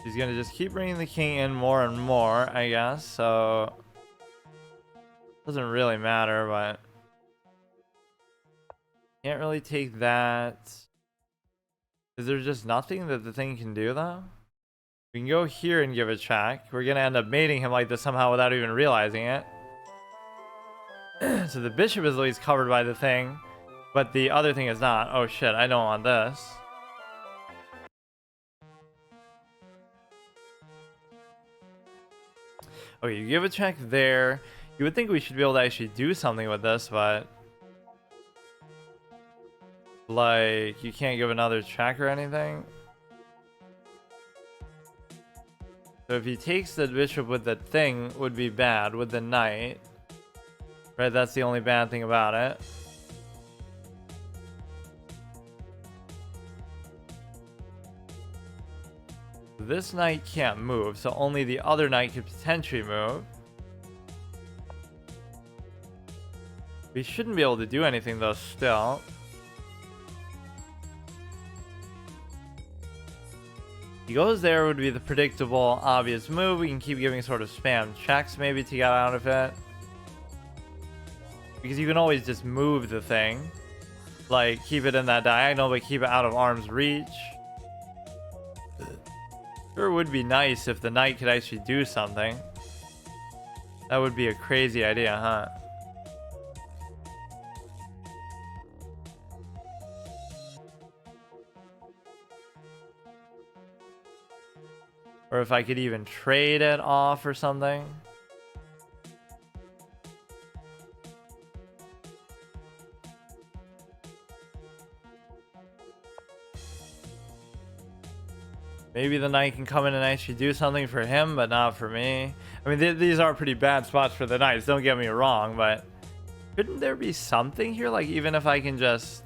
He's gonna just keep bringing the king in more and more, I guess. So doesn't really matter, but can't really take that. Is there just nothing that the thing can do though? We can go here and give a check. We're gonna end up mating him like this somehow without even realizing it. So the bishop is at least covered by the thing, but the other thing is not. Oh shit, I don't want this. Okay, you give a check there. You would think we should be able to actually do something with this, but like, you can't give another check or anything. So if he takes the bishop with the thing, would be bad with the knight. Right, that's the only bad thing about it. This knight can't move, so only the other knight could potentially move. We shouldn't be able to do anything though still. He goes there would be the predictable, obvious move. We can keep giving sort of spam checks maybe to get out of it. Because you can always just move the thing. Like, keep it in that diagonal, but keep it out of arm's reach. Sure would be nice if the knight could actually do something. That would be a crazy idea, huh? Or if I could even trade it off or something. Maybe the knight can come in and actually do something for him, but not for me. I mean, these are pretty bad spots for the knights, don't get me wrong, but couldn't there be something here? Like, even if I can just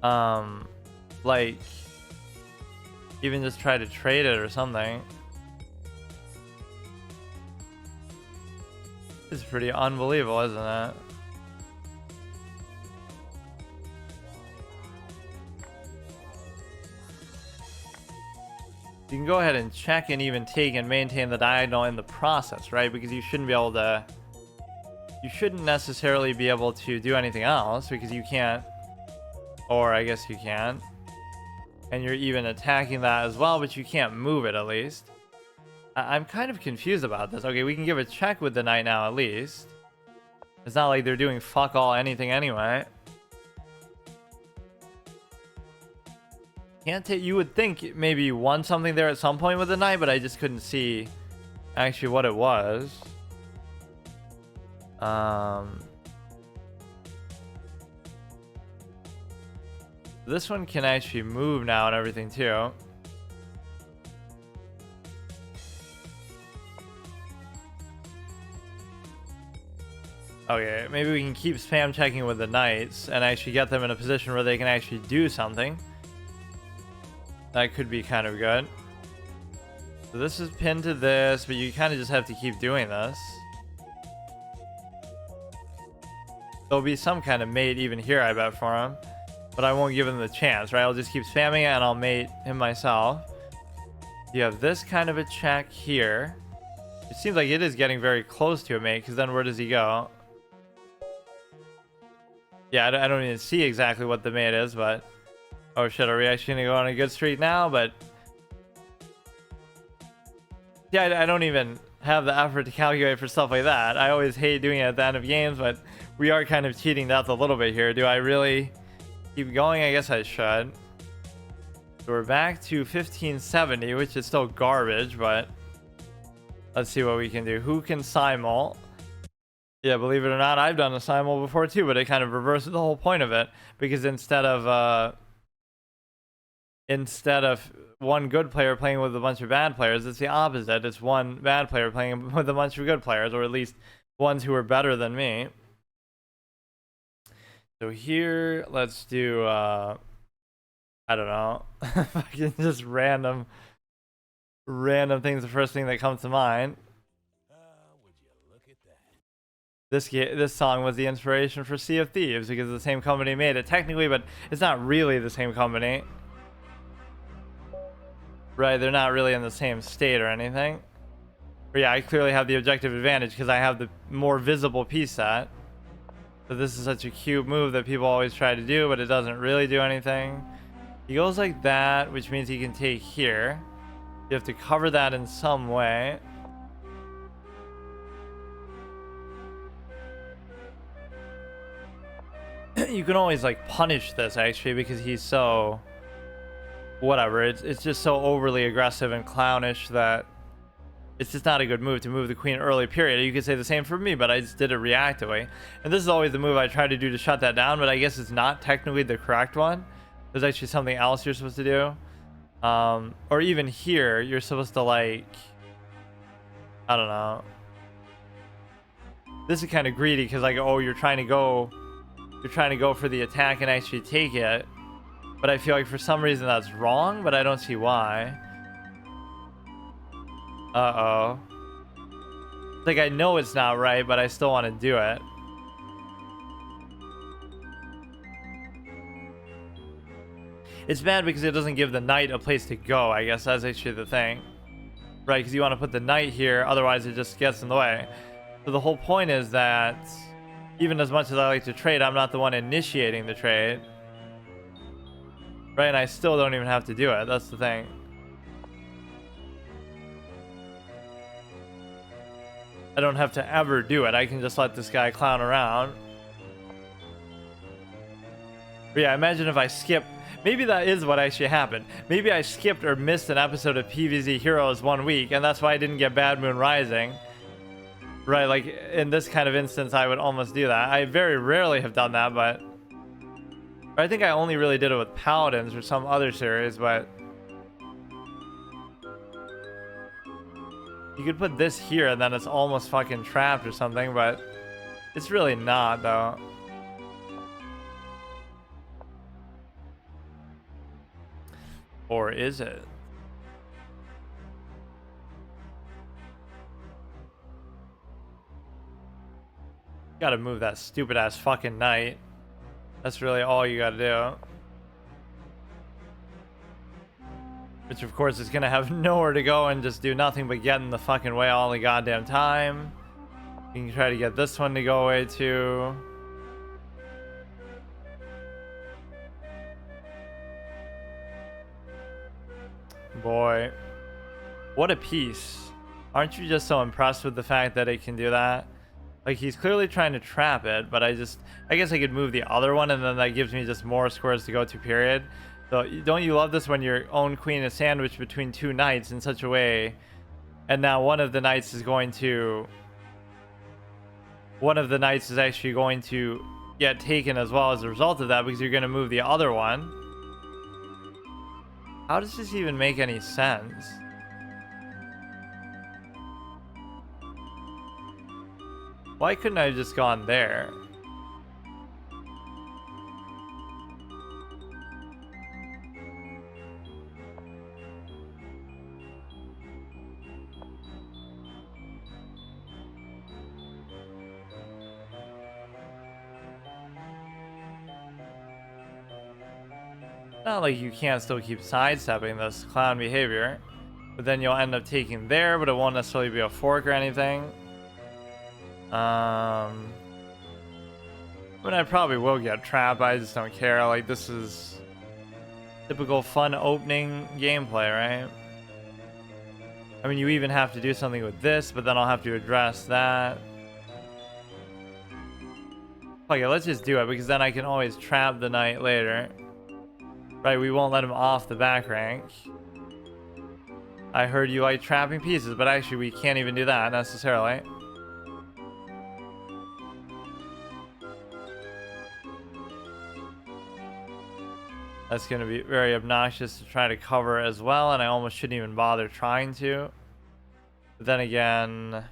like, even just try to trade it or something. It's pretty unbelievable, isn't it? You can go ahead and check and even take and maintain the diagonal in the process, right? Because you shouldn't be able to, you shouldn't necessarily be able to do anything else because you can't, or I guess you can. And you're even attacking that as well, but you can't move it at least. I'm kind of confused about this. Okay, we can give a check with the knight now at least. It's not like they're doing fuck all anything anyway. Can't take, you would think maybe you won something there at some point with the knight, but I just couldn't see actually what it was. This one can actually move now and everything too. Okay, maybe we can keep spam checking with the knights and actually get them in a position where they can actually do something. That could be kind of good. So this is pinned to this, but you kind of just have to keep doing this. There'll be some kind of mate even here, I bet, for him. But I won't give him the chance, right? I'll just keep spamming it and I'll mate him myself. You have this kind of a check here. It seems like it is getting very close to a mate, because then where does he go? Yeah, I don't even see exactly what the mate is, but... Oh shit, are we actually going to go on a good streak now? But... Yeah, I don't even have the effort to calculate for stuff like that. I always hate doing it at the end of games, but we are kind of cheating death a little bit here. Do I really keep going? I guess I should. So we're back to 1570, which is still garbage, but let's see what we can do. Who can simul? Yeah, believe it or not, I've done a simul before too, but it kind of reverses the whole point of it, because instead of one good player playing with a bunch of bad players, it's the opposite. It's one bad player playing with a bunch of good players, or at least ones who are better than me. So here, let's do, I don't know, fucking just random things. The first thing that comes to mind. Would you look at that? This song was the inspiration for Sea of Thieves, because the same company made it technically, but it's not really the same company. Right, they're not really in the same state or anything. But yeah, I clearly have the objective advantage because I have the more visible piece set. So this is such a cute move that people always try to do, but it doesn't really do anything. He goes like that, which means he can take here. You have to cover that in some way. You can always like punish this actually, because he's so... whatever, it's just so overly aggressive and clownish that it's just not a good move to move the queen early, period. You could say the same for me, but I just did it reactively. And this is always the move I try to do to shut that down, but I guess it's not technically the correct one. There's actually something else you're supposed to do. Or even here, you're supposed to, like, I don't know. This is kind of greedy because, like, oh, you're trying to go for the attack and actually take it. But I feel like for some reason that's wrong, but I don't see why. Uh-oh. Like, I know it's not right, but I still want to do it. It's bad because it doesn't give the knight a place to go, I guess that's actually the thing. Right, because you want to put the knight here, otherwise it just gets in the way. So the whole point is that even as much as I like to trade, I'm not the one initiating the trade. Right, and I still don't even have to do it. That's the thing. I don't have to ever do it. I can just let this guy clown around. But yeah, imagine if I skip. Maybe that is what actually happened. Maybe I skipped or missed an episode of PvZ Heroes 1 week, and that's why I didn't get Bad Moon Rising. Right, like in this kind of instance, I would almost do that. I very rarely have done that, but I think I only really did it with Paladins or some other series, but you could put this here and then it's almost fucking trapped or something, but it's really not, though. Or is it? Gotta move that stupid ass fucking knight. That's really all you gotta do. Which of course is gonna have nowhere to go and just do nothing but get in the fucking way all the goddamn time. You can try to get this one to go away too. Boy, what a piece. Aren't you just so impressed with the fact that it can do that? Like, he's clearly trying to trap it, but I guess I could move the other one and then that gives me just more squares to go to, period. So don't you love this when your own queen is sandwiched between two knights in such a way, and now one of the knights is actually going to get taken as well as a result of that, because you're going to move the other one. How does this even make any sense? Why couldn't I have just gone there? Not like you can't still keep sidestepping this clown behavior, but then you'll end up taking there, but it won't necessarily be a fork or anything. I mean, I probably will get trapped, but I just don't care. Like, this is typical fun opening gameplay, right? I mean, you even have to do something with this, but then I'll have to address that. Okay, let's just do it, because then I can always trap the knight later. Right, we won't let him off the back rank. I heard you like trapping pieces, but actually we can't even do that necessarily. That's going to be very obnoxious to try to cover as well, and I almost shouldn't even bother trying to. But then again,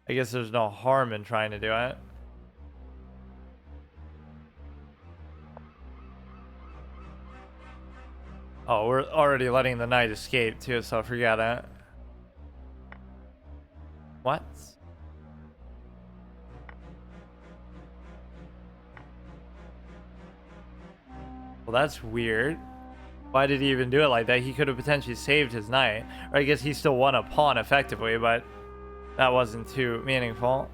I guess there's no harm in trying to do it. Oh, we're already letting the knight escape too, so forget it. What? Well, that's weird. Why did he even do it like that? He could have potentially saved his knight. Or I guess he still won a pawn effectively, but that wasn't too meaningful.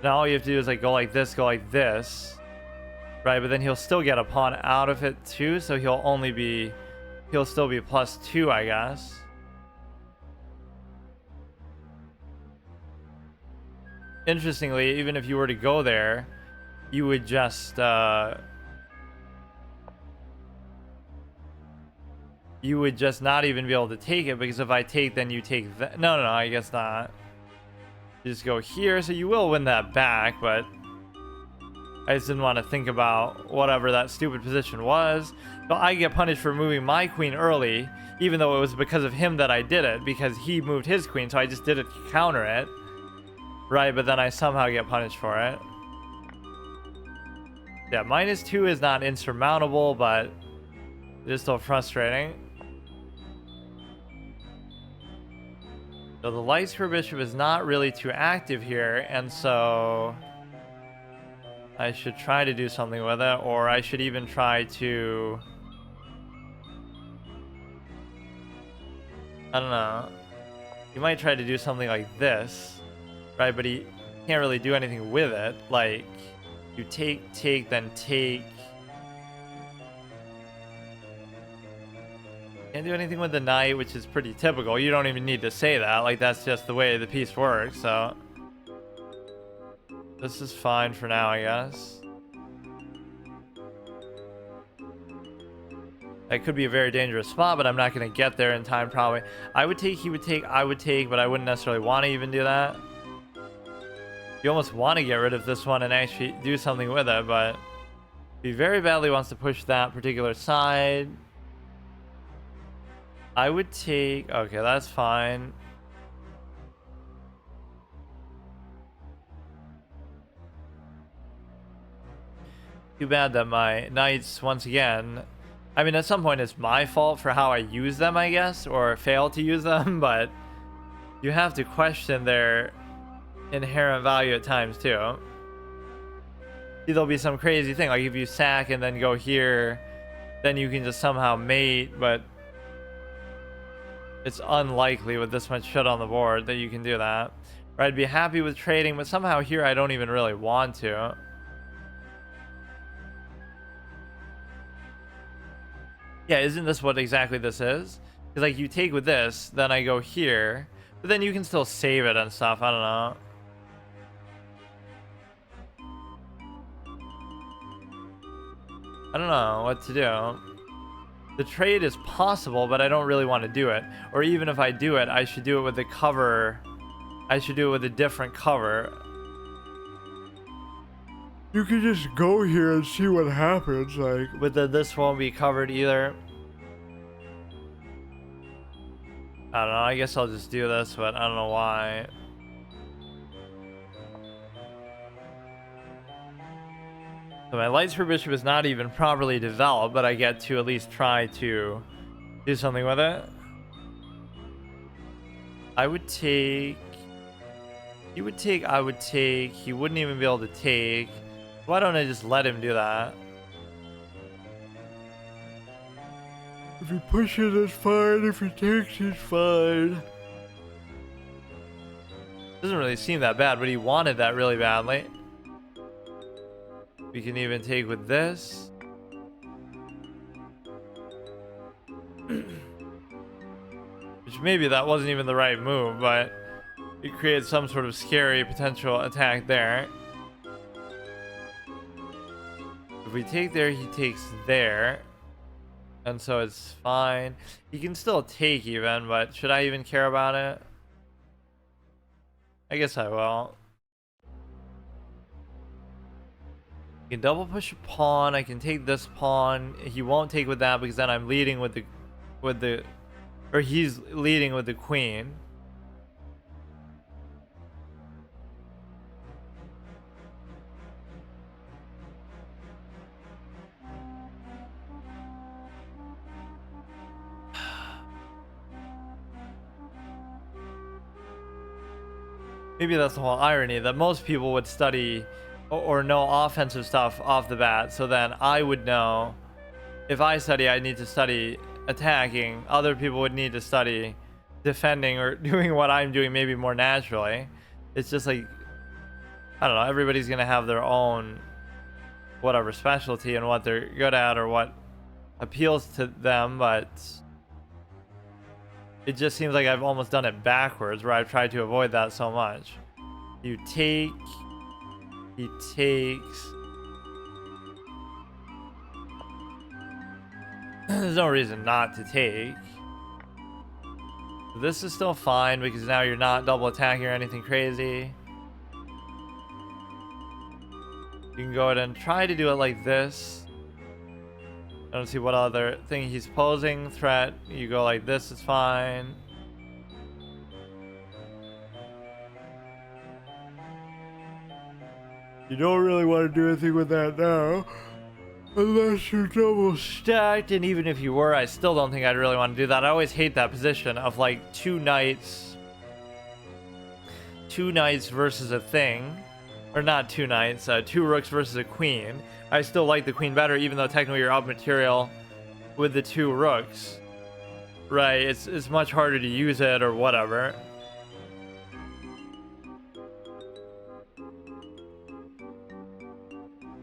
Now all you have to do is like go like this, right? But then he'll still get a pawn out of it too, so he'll still be +2, I guess. Interestingly, even if you were to go there, you would just not even be able to take it, because if I take, then you take that. No, I guess not. You just go here, so you will win that back, but I just didn't want to think about whatever that stupid position was. So I get punished for moving my queen early, even though it was because of him that I did it, because he moved his queen, so I just did it to counter it. Right, but then I somehow get punished for it. Yeah, -2 is not insurmountable, but it is still frustrating. So the light square bishop is not really too active here, and so I should try to do something with it, or I should even try to... I don't know. You might try to do something like this, right? But he can't really do anything with it. Like, you take, then take. Can't do anything with the knight, which is pretty typical. You don't even need to say that. Like, that's just the way the piece works, so... This is fine for now, I guess. That could be a very dangerous spot, but I'm not going to get there in time, probably. I would take, he would take, I would take, but I wouldn't necessarily want to even do that. You almost want to get rid of this one and actually do something with it, but he very badly wants to push that particular side. I would take... Okay, that's fine. Too bad that my knights, once again... I mean, at some point it's my fault for how I use them, I guess, or fail to use them, but you have to question their inherent value at times, too. See, there'll be some crazy thing, like if you sack and then go here, then you can just somehow mate, but it's unlikely with this much shit on the board that you can do that. Or I'd be happy with trading, but somehow here I don't even really want to. Yeah, isn't this what exactly this is? Because like you take with this, then I go here, but then you can still save it and stuff. I don't know. I don't know what to do. The trade is possible, but I don't really want to do it. Or even if I do it, I should do it with the cover. I should do it with a different cover. You can just go here and see what happens, like. But then this won't be covered either. I don't know, I guess I'll just do this, but I don't know why. So my light spear bishop is not even properly developed, but I get to at least try to do something with it. I would take... He would take, I would take. He wouldn't even be able to take. Why don't I just let him do that? If he pushes, it's fine. If he takes, it's fine. Doesn't really seem that bad, but he wanted that really badly. We can even take with this. Which maybe that wasn't even the right move, but it creates some sort of scary potential attack there. If we take there, he takes there. And so it's fine. He can still take even, but should I even care about it? I guess I will. I can double push a pawn. I can take this pawn. He won't take with that because then I'm leading with the, or he's leading with the queen. Maybe that's the whole irony, that most people would study or know offensive stuff off the bat, so then I would know if I study, I need to study attacking. Other people would need to study defending or doing what I'm doing maybe more naturally. It's just like, I don't know, everybody's gonna have their own whatever specialty and what they're good at or what appeals to them, but it just seems like I've almost done it backwards, where I've tried to avoid that so much. You take, he takes. There's no reason not to take. This is still fine because now you're not double attacking or anything crazy. You can go ahead and try to do it like this. I don't see what other thing he's posing. Threat, you go like this, it's fine. You don't really want to do anything with that now. Unless you're double stacked, and even if you were, I still don't think I'd really want to do that. I always hate that position of like two knights versus a thing. Or not two knights, two rooks versus a queen. I still like the queen better, even though technically you're out material with the two rooks. Right, it's much harder to use it or whatever.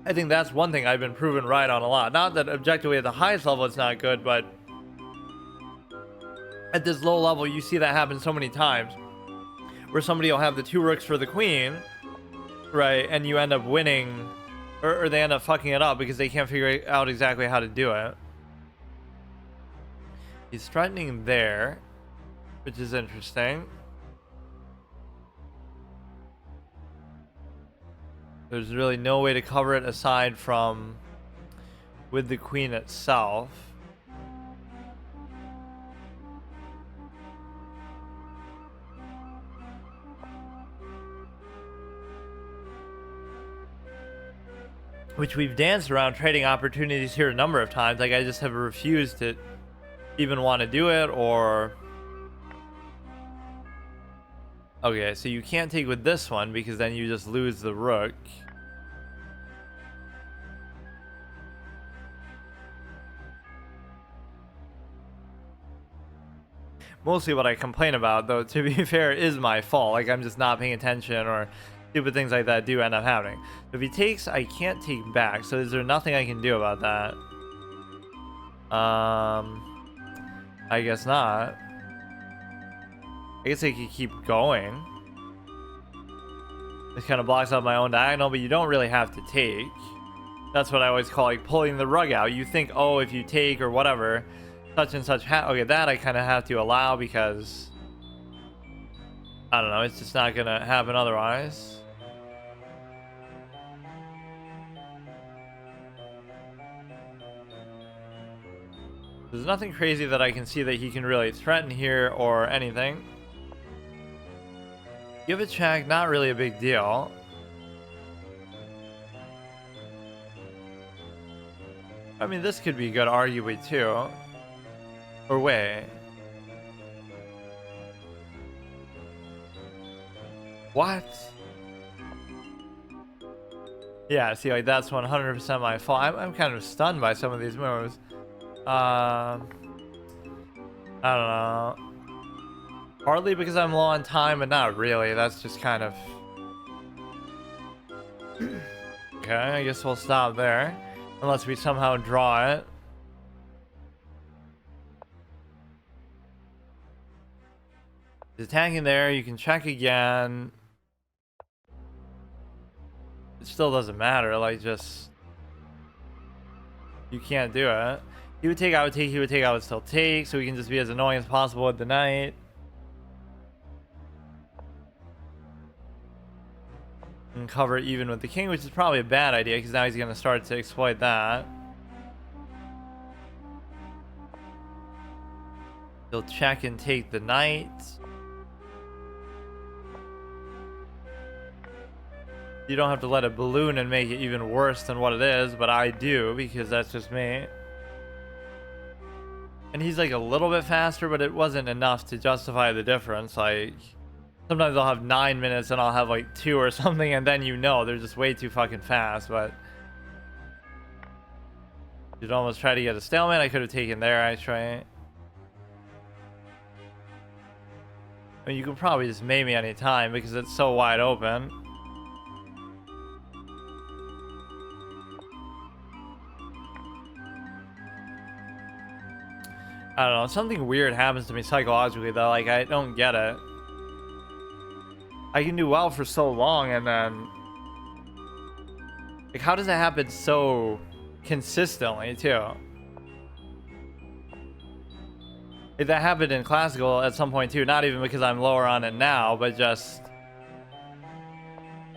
I think that's one thing I've been proven right on a lot. Not that objectively at the highest level it's not good, but at this low level you see that happen so many times. Where somebody will have the two rooks for the queen, right, and you end up winning, or they end up fucking it up because they can't figure out exactly how to do it. He's threatening there, which is interesting. There's really no way to cover it aside from with the queen itself. Which we've danced around trading opportunities here a number of times. Like, I just have refused to even want to do it, or... Okay, so you can't take with this one because then you just lose the rook. Mostly what I complain about, though, to be fair, is my fault. Like, I'm just not paying attention, or stupid things like that do end up happening. If he takes, I can't take back, so is there nothing I can do about that? I guess not. I guess I could keep going. This kind of blocks out my own diagonal, but you don't really have to take. That's what I always call like pulling the rug out. You think, oh, if you take or whatever, such and such okay, that I kind of have to allow because I don't know, it's just not gonna happen otherwise. There's nothing crazy that I can see that he can really threaten here or anything. Give a check, not really a big deal. I mean, this could be good, arguably, too. Or wait. What? Yeah, see, like, that's 100% my fault. I'm kind of stunned by some of these moves. I don't know. Partly because I'm low on time, but not really. That's just kind of... Okay, I guess we'll stop there. Unless we somehow draw it. Attacking there, you can check again. It still doesn't matter, like, just... You can't do it. He would take, I would take, he would take, I would still take, so we can just be as annoying as possible with the knight. And cover even with the king, which is probably a bad idea, because now he's going to start to exploit that. He'll check and take the knight. You don't have to let it balloon and make it even worse than what it is, but I do, because that's just me. And he's like a little bit faster, but it wasn't enough to justify the difference. Like, sometimes I'll have 9 minutes and I'll have like 2 or something, and then you know they're just way too fucking fast. But you'd almost try to get a stalemate. I could have taken there, actually. I mean, you could probably just mate me any time because it's so wide open. I don't know, something weird happens to me psychologically though, like I don't get it. I can do well for so long and then... Like, how does that happen so consistently too? Like, that happened in classical at some point too, not even because I'm lower on it now, but just...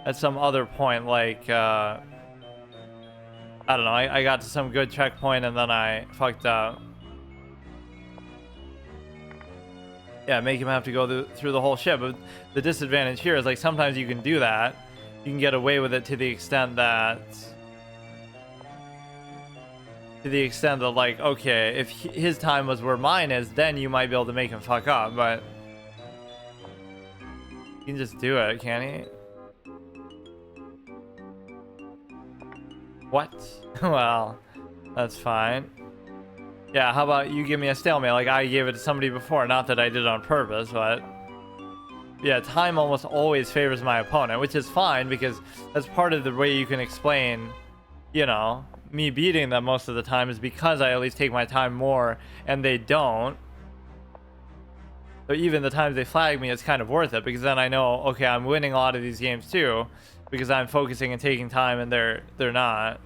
At some other point, like, I don't know, I got to some good checkpoint and then I fucked up. Yeah, make him have to go through the whole ship. But the disadvantage here is, like, sometimes you can do that. You can get away with it to the extent that... like, okay, if his time was where mine is, then you might be able to make him fuck up, but... You can just do it, can't he? What? Well, that's fine. Yeah, how about you give me a stalemate like I gave it to somebody before? Not that I did it on purpose, but... Yeah, time almost always favors my opponent, which is fine because that's part of the way you can explain, you know, me beating them most of the time is because I at least take my time more and they don't. So even the times they flag me, it's kind of worth it because then I know, okay, I'm winning a lot of these games too because I'm focusing and taking time and they're not.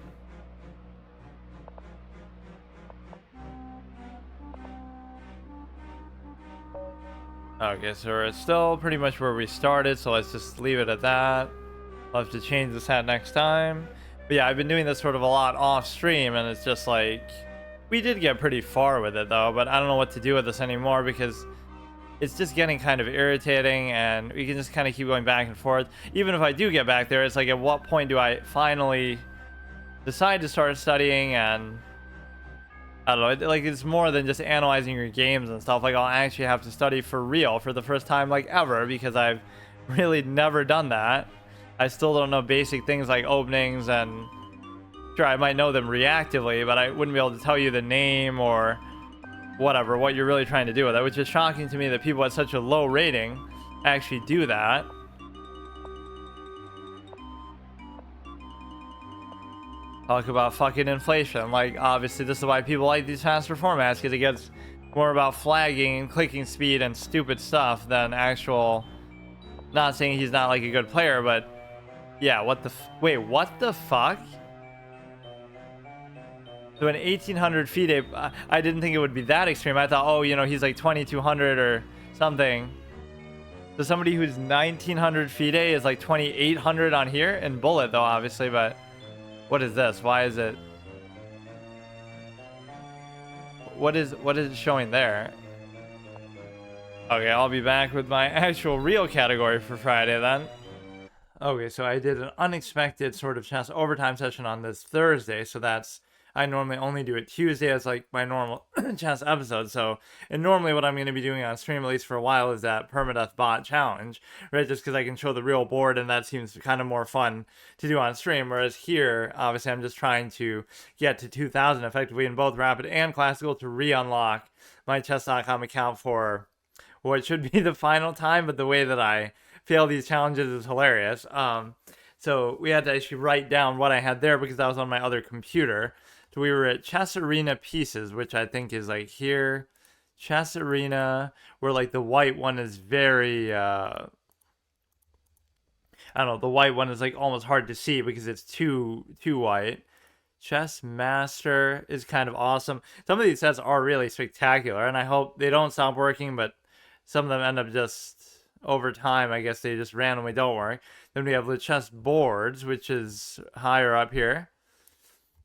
Okay, so we're still pretty much where we started, so let's just leave it at that. I'll have to change this hat next time. But yeah, I've been doing this sort of a lot off stream, and it's just like... We did get pretty far with it, though, but I don't know what to do with this anymore because it's just getting kind of irritating, and we can just kind of keep going back and forth. Even if I do get back there, it's like, at what point do I finally decide to start studying and... I don't know, like it's more than just analyzing your games and stuff. Like I'll actually have to study for real for the first time like ever because I've really never done that. I still don't know basic things like openings and sure I might know them reactively, but I wouldn't be able to tell you the name or whatever, what you're really trying to do with it, which is shocking to me that people at such a low rating actually do that. Talk about fucking inflation. Like, obviously, this is why people like these faster formats, because it gets more about flagging and clicking speed and stupid stuff than actual... Not saying he's not, like, a good player, but... Yeah, what the... Wait, what the fuck? So an 1800 FIDE... I didn't think it would be that extreme. I thought, oh, you know, he's like 2200 or something. So somebody who's 1900 FIDE is like 2800 on here? In bullet, though, obviously, but... What is this? Why is it... What is it showing there? Okay, I'll be back with my actual real category for Friday then. Okay, so I did an unexpected sort of chess overtime session on this Thursday, so that's I normally only do it Tuesday as like my normal chess episode. So, and normally what I'm going to be doing on stream, at least for a while, is that permadeath bot challenge, right? Just because I can show the real board, and that seems kind of more fun to do on stream. Whereas here, obviously, I'm just trying to get to 2,000 effectively in both rapid and classical to re-unlock my chess.com account for what should be the final time. But the way that I fail these challenges is hilarious. So we had to actually write down what I had there because that was on my other computer. So we were at Chess Arena Pieces, which I think is like here. Chess Arena, where like the white one is very, I don't know, the white one is like almost hard to see because it's too white. Chess Master is kind of awesome. Some of these sets are really spectacular, and I hope they don't stop working, but some of them end up just over time, I guess they just randomly don't work. Then we have the chess boards, which is higher up here.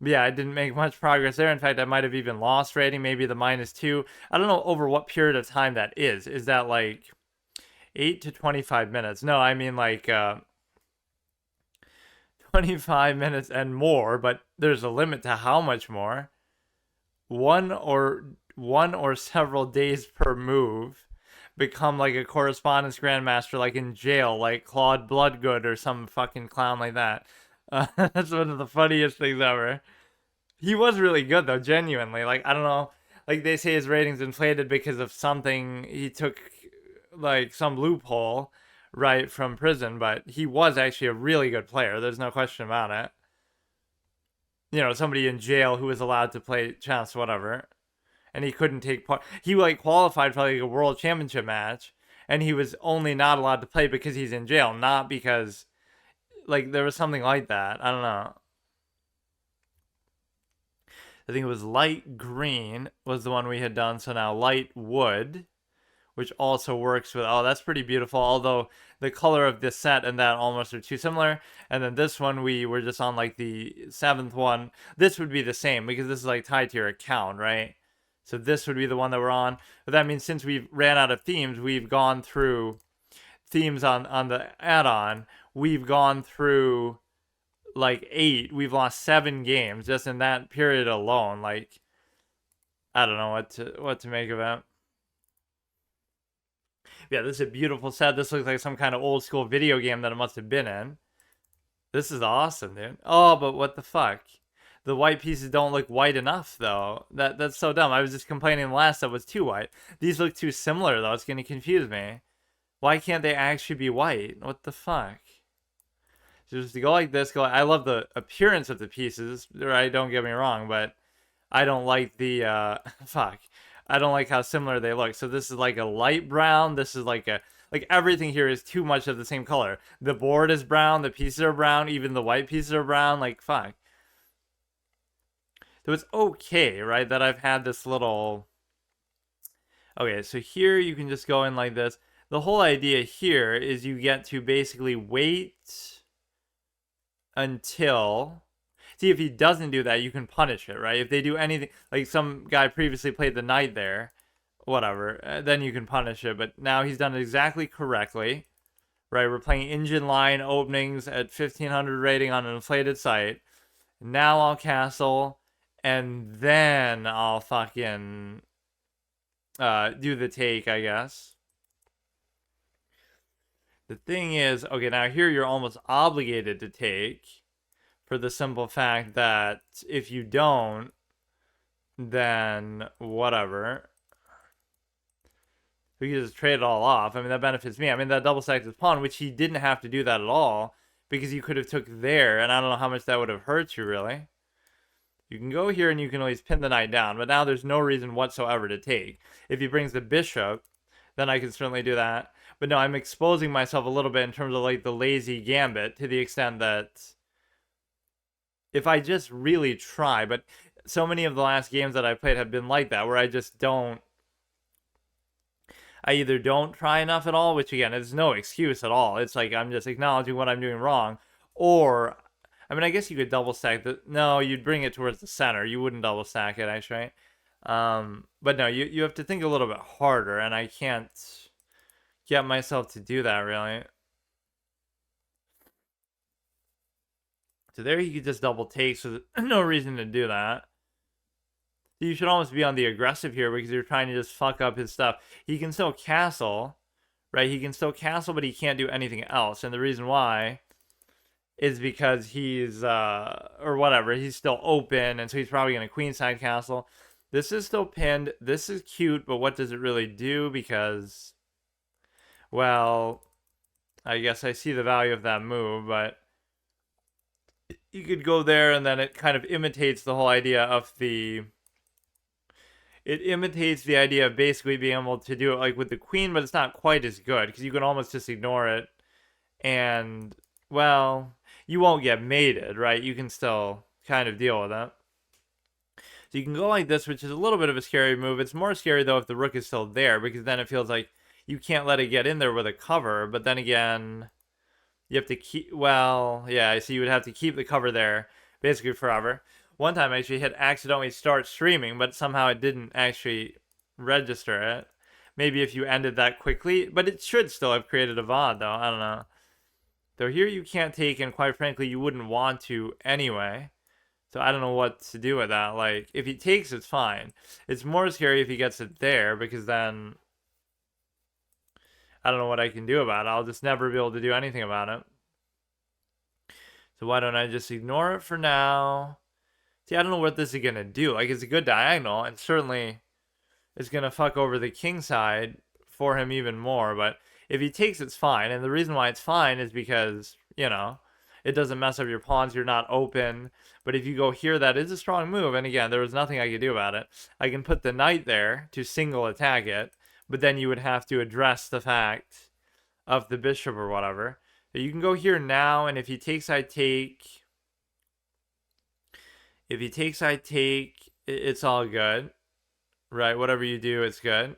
Yeah, I didn't make much progress there. In fact, I might have even lost rating, maybe the -2. I don't know over what period of time that is. Is that like 8 to 25 minutes? No, I mean like 25 minutes and more, but there's a limit to how much more. One or several days per move. Become like a correspondence grandmaster, like in jail, like Claude Bloodgood or some fucking clown like that. That's one of the funniest things ever. He was really good though, genuinely. Like I don't know, like they say his ratings inflated because of something he took, like some loophole, right from prison. But he was actually a really good player. There's no question about it. You know, somebody in jail who was allowed to play chess, whatever, and he couldn't take part. He like qualified for like a world championship match, and he was only not allowed to play because he's in jail, not because like there was something like that. I don't know. I think it was light green was the one we had done. So now light wood, which also works with, oh, that's pretty beautiful. Although the color of this set and that almost are too similar. And then this one, we were just on like the 7th one. This would be the same because this is like tied to your account, right? So this would be the one that we're on. But that means since we've ran out of themes, we've gone through themes on the add-on. We've gone through like 8. We've lost 7 games just in that period alone. Like, I don't know what to make of it. Yeah, this is a beautiful set. This looks like some kind of old school video game that it must have been in. This is awesome, dude. Oh, but what the fuck? The white pieces don't look white enough, though. That's so dumb. I was just complaining last that was too white. These look too similar, though. It's going to confuse me. Why can't they actually be white? What the fuck? So just to go like this, I love the appearance of the pieces, right? Don't get me wrong, but I don't like the, fuck. I don't like how similar they look. So this is like a light brown. This is like a, like everything here is too much of the same color. The board is brown. The pieces are brown. Even the white pieces are brown. Like, fuck. So it's okay, right, that I've had this little... Okay, so here you can just go in like this. The whole idea here is you get to basically wait until... See, if he doesn't do that, you can punish it, right? If they do anything... Like some guy previously played the knight there, whatever, then you can punish it. But now he's done it exactly correctly, right? We're playing engine line openings at 1500 rating on an inflated site. Now I'll castle... And then I'll fucking do the take, I guess. The thing is, okay, now here you're almost obligated to take for the simple fact that if you don't, then whatever. We can just trade it all off. I mean, that benefits me. I mean, that double stacked his pawn, which he didn't have to do that at all because you could have took there, and I don't know how much that would have hurt you, really. You can go here and you can always pin the knight down, but now there's no reason whatsoever to take. If he brings the bishop, then I can certainly do that. But no, I'm exposing myself a little bit in terms of like the lazy gambit to the extent that if I just really try, but so many of the last games that I played have been like that, where I just don't, I either don't try enough at all, which again, is no excuse at all. It's like I'm just acknowledging what I'm doing wrong, or I mean, I guess you could double stack the... No, you'd bring it towards the center. You wouldn't double stack it, actually. But no, you have to think a little bit harder, and I can't get myself to do that, really. So there you could just double take, so there's no reason to do that. So you should almost be on the aggressive here because you're trying to just fuck up his stuff. He can still castle, right? He can still castle, but he can't do anything else. And the reason why is because he's or whatever, he's still open, and so he's probably going to queenside castle. This is still pinned. This is cute, but what does it really do? Because, well, I guess I see the value of that move, but you could go there, and then it kind of imitates the whole idea of the. It imitates the idea of basically being able to do it like with the queen, but it's not quite as good because you can almost just ignore it, and well, you won't get mated, right? You can still kind of deal with it. So you can go like this, which is a little bit of a scary move. It's more scary, though, if the rook is still there, because then it feels like you can't let it get in there with a cover. But then again, you have to keep... Well, yeah, so you would have to keep the cover there basically forever. One time I actually hit accidentally start streaming, but somehow it didn't actually register it. Maybe if you ended that quickly, but it should still have created a VOD, though. I don't know. Though here you can't take, and quite frankly, you wouldn't want to anyway. So I don't know what to do with that. Like, if he takes, it's fine. It's more scary if he gets it there, because then I don't know what I can do about it. I'll just never be able to do anything about it. So why don't I just ignore it for now? See, I don't know what this is going to do. Like, it's a good diagonal, and certainly it's going to fuck over the king side for him even more. But if he takes, it's fine. And the reason why it's fine is because, you know, it doesn't mess up your pawns. You're not open. But if you go here, that is a strong move. And again, there was nothing I could do about it. I can put the knight there to single attack it. But then you would have to address the fact of the bishop or whatever. So you can go here now. And if he takes, I take. If he takes, I take. It's all good. Right? Whatever you do, it's good.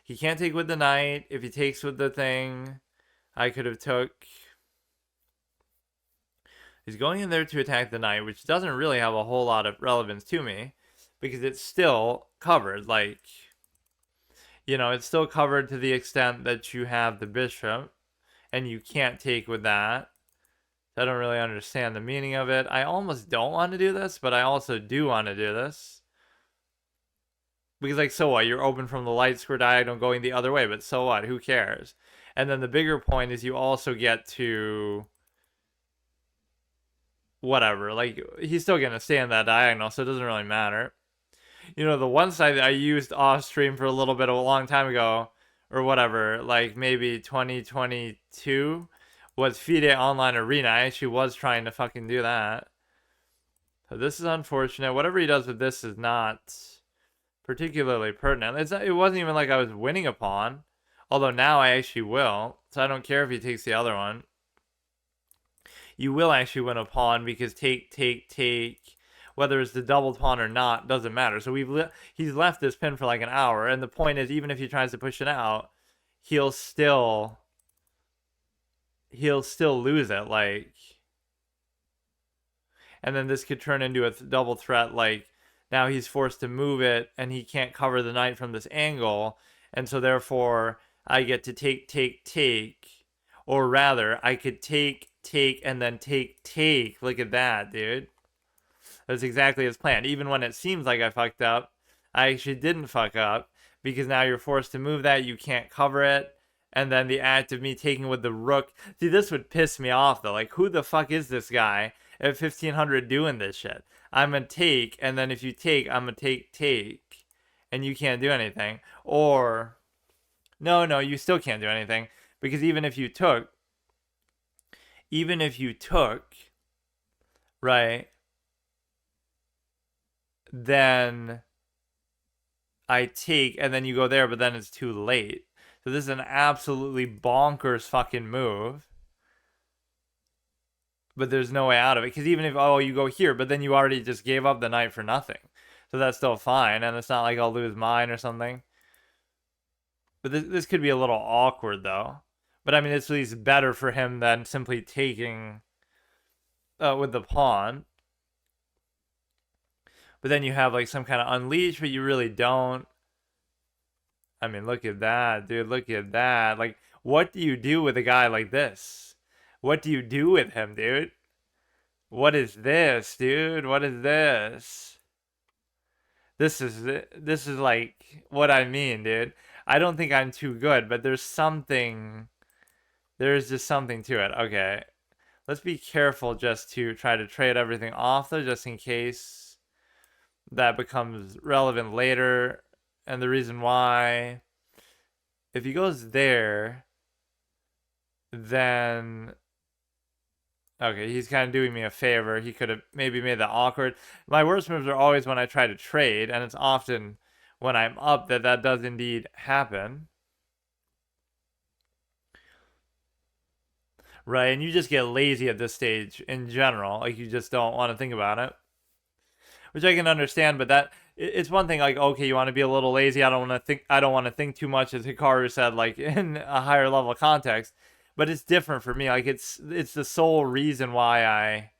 He can't take with the knight. If he takes with the thing, I could have took... He's going in there to attack the knight, which doesn't really have a whole lot of relevance to me, because it's still covered. Like, you know, it's still covered to the extent that you have the bishop, and you can't take with that. I don't really understand the meaning of it. I almost don't want to do this, but I also do want to do this. Because, like, so what? You're open from the light square diagonal going the other way, but so what? Who cares? And then the bigger point is you also get to... whatever. Like, he's still going to stay in that diagonal, so it doesn't really matter. You know, the one side that I used off stream for a little bit, a long time ago, or whatever, like maybe 2022, was FIDE Online Arena. I actually was trying to fucking do that. So this is unfortunate. Whatever he does with this is not particularly pertinent. It wasn't even like I was winning a pawn. Although now I actually will. So I don't care if he takes the other one. You will actually win a pawn because take, whether it's the double pawn or not, doesn't matter. So he's left this pin for like an hour. And the point is, even if he tries to push it out, he'll still lose it. Like, and then this could turn into a double threat. Like, now he's forced to move it, and he can't cover the knight from this angle. And so therefore, I get to take. Or rather, I could take, and then take. Look at that, dude. That's exactly his plan. Even when it seems like I fucked up, I actually didn't fuck up. Because now you're forced to move that. You can't cover it. And then the act of me taking with the rook. See, this would piss me off, though. Like, who the fuck is this guy at 1500 doing this shit? I'm going to take, and then if you take, I'm going to take. And you can't do anything. Or, no, you still can't do anything. Because even if you took, right, then I take, and then you go there, but then it's too late. So this is an absolutely bonkers fucking move. But there's no way out of it. Because even if, you go here, but then you already just gave up the knight for nothing. So that's still fine, and it's not like I'll lose mine or something. But this could be a little awkward, though. But, I mean, it's at least better for him than simply taking with the pawn. But then you have, like, some kind of unleash, but you really don't. I mean, look at that, dude. Look at that. Like, what do you do with a guy like this? What do you do with him, dude? What is this, dude? What is this? This is like what I mean, dude. I don't think I'm too good, but there's just something to it. Okay. Let's be careful just to try to trade everything off though, just in case that becomes relevant later. And the reason why, if he goes there, then okay, he's kind of doing me a favor. He could have maybe made that awkward. My worst moves are always when I try to trade, and it's often when I'm up that does indeed happen. Right, and you just get lazy at this stage in general. Like, you just don't want to think about it. Which I can understand, but it's one thing, like, okay, you want to be a little lazy. I don't want to think too much, as Hikaru said, like, in a higher level context. But it's different for me. Like, it's the sole reason why I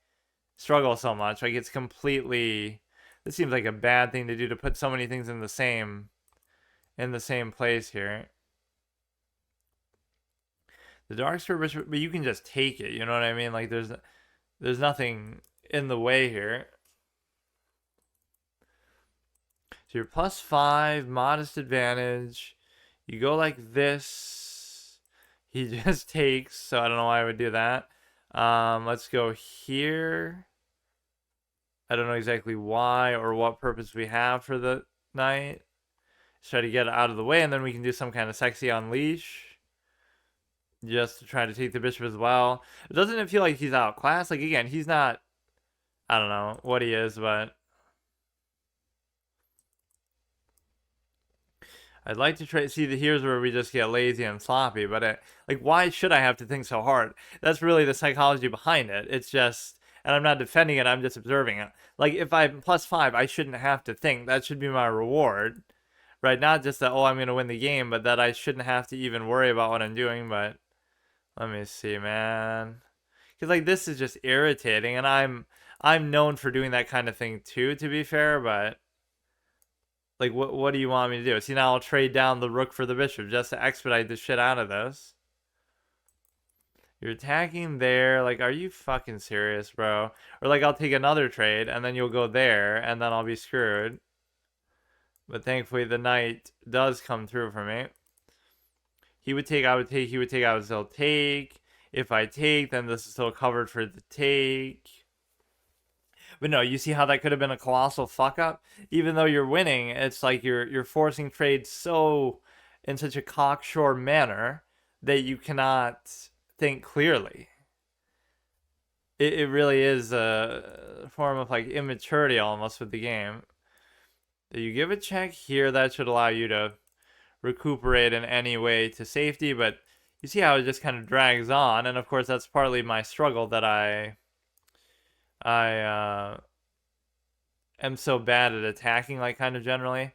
struggle so much. Like, it's completely, this seems like a bad thing to do, to put so many things in the same place here. The dark service, but you can just take it, you know what I mean? Like, there's nothing in the way here. So you're +5, modest advantage. You go like this. He just takes, so I don't know why I would do that. Let's go here. I don't know exactly why or what purpose we have for the knight. Let's try to get it out of the way, and then we can do some kind of sexy unleash. Just to try to take the bishop as well. Doesn't it feel like he's outclassed? Like, again, he's not, I don't know what he is, but I'd like to try. See, here's where we just get lazy and sloppy. But like, why should I have to think so hard? That's really the psychology behind it. It's just, and I'm not defending it. I'm just observing it. Like, if I'm +5, I shouldn't have to think. That should be my reward, right? Not just that, oh, I'm gonna win the game, but that I shouldn't have to even worry about what I'm doing. But let me see, man. Because like, this is just irritating, and I'm known for doing that kind of thing too, to be fair. But like, what do you want me to do? See, now I'll trade down the rook for the bishop just to expedite the shit out of this. You're attacking there. Like, are you fucking serious, bro? Or like, I'll take another trade, and then you'll go there, and then I'll be screwed. But thankfully, the knight does come through for me. He would take, I would take, he would take, I would still take. If I take, then this is still covered for the take. But no, you see how that could have been a colossal fuck up? Even though you're winning, it's like you're forcing trades so in such a cocksure manner that you cannot think clearly. It really is a form of like immaturity almost with the game. You give a check here, that should allow you to recuperate in any way to safety, but you see how it just kind of drags on, and of course that's partly my struggle, that I am so bad at attacking, like, kind of generally.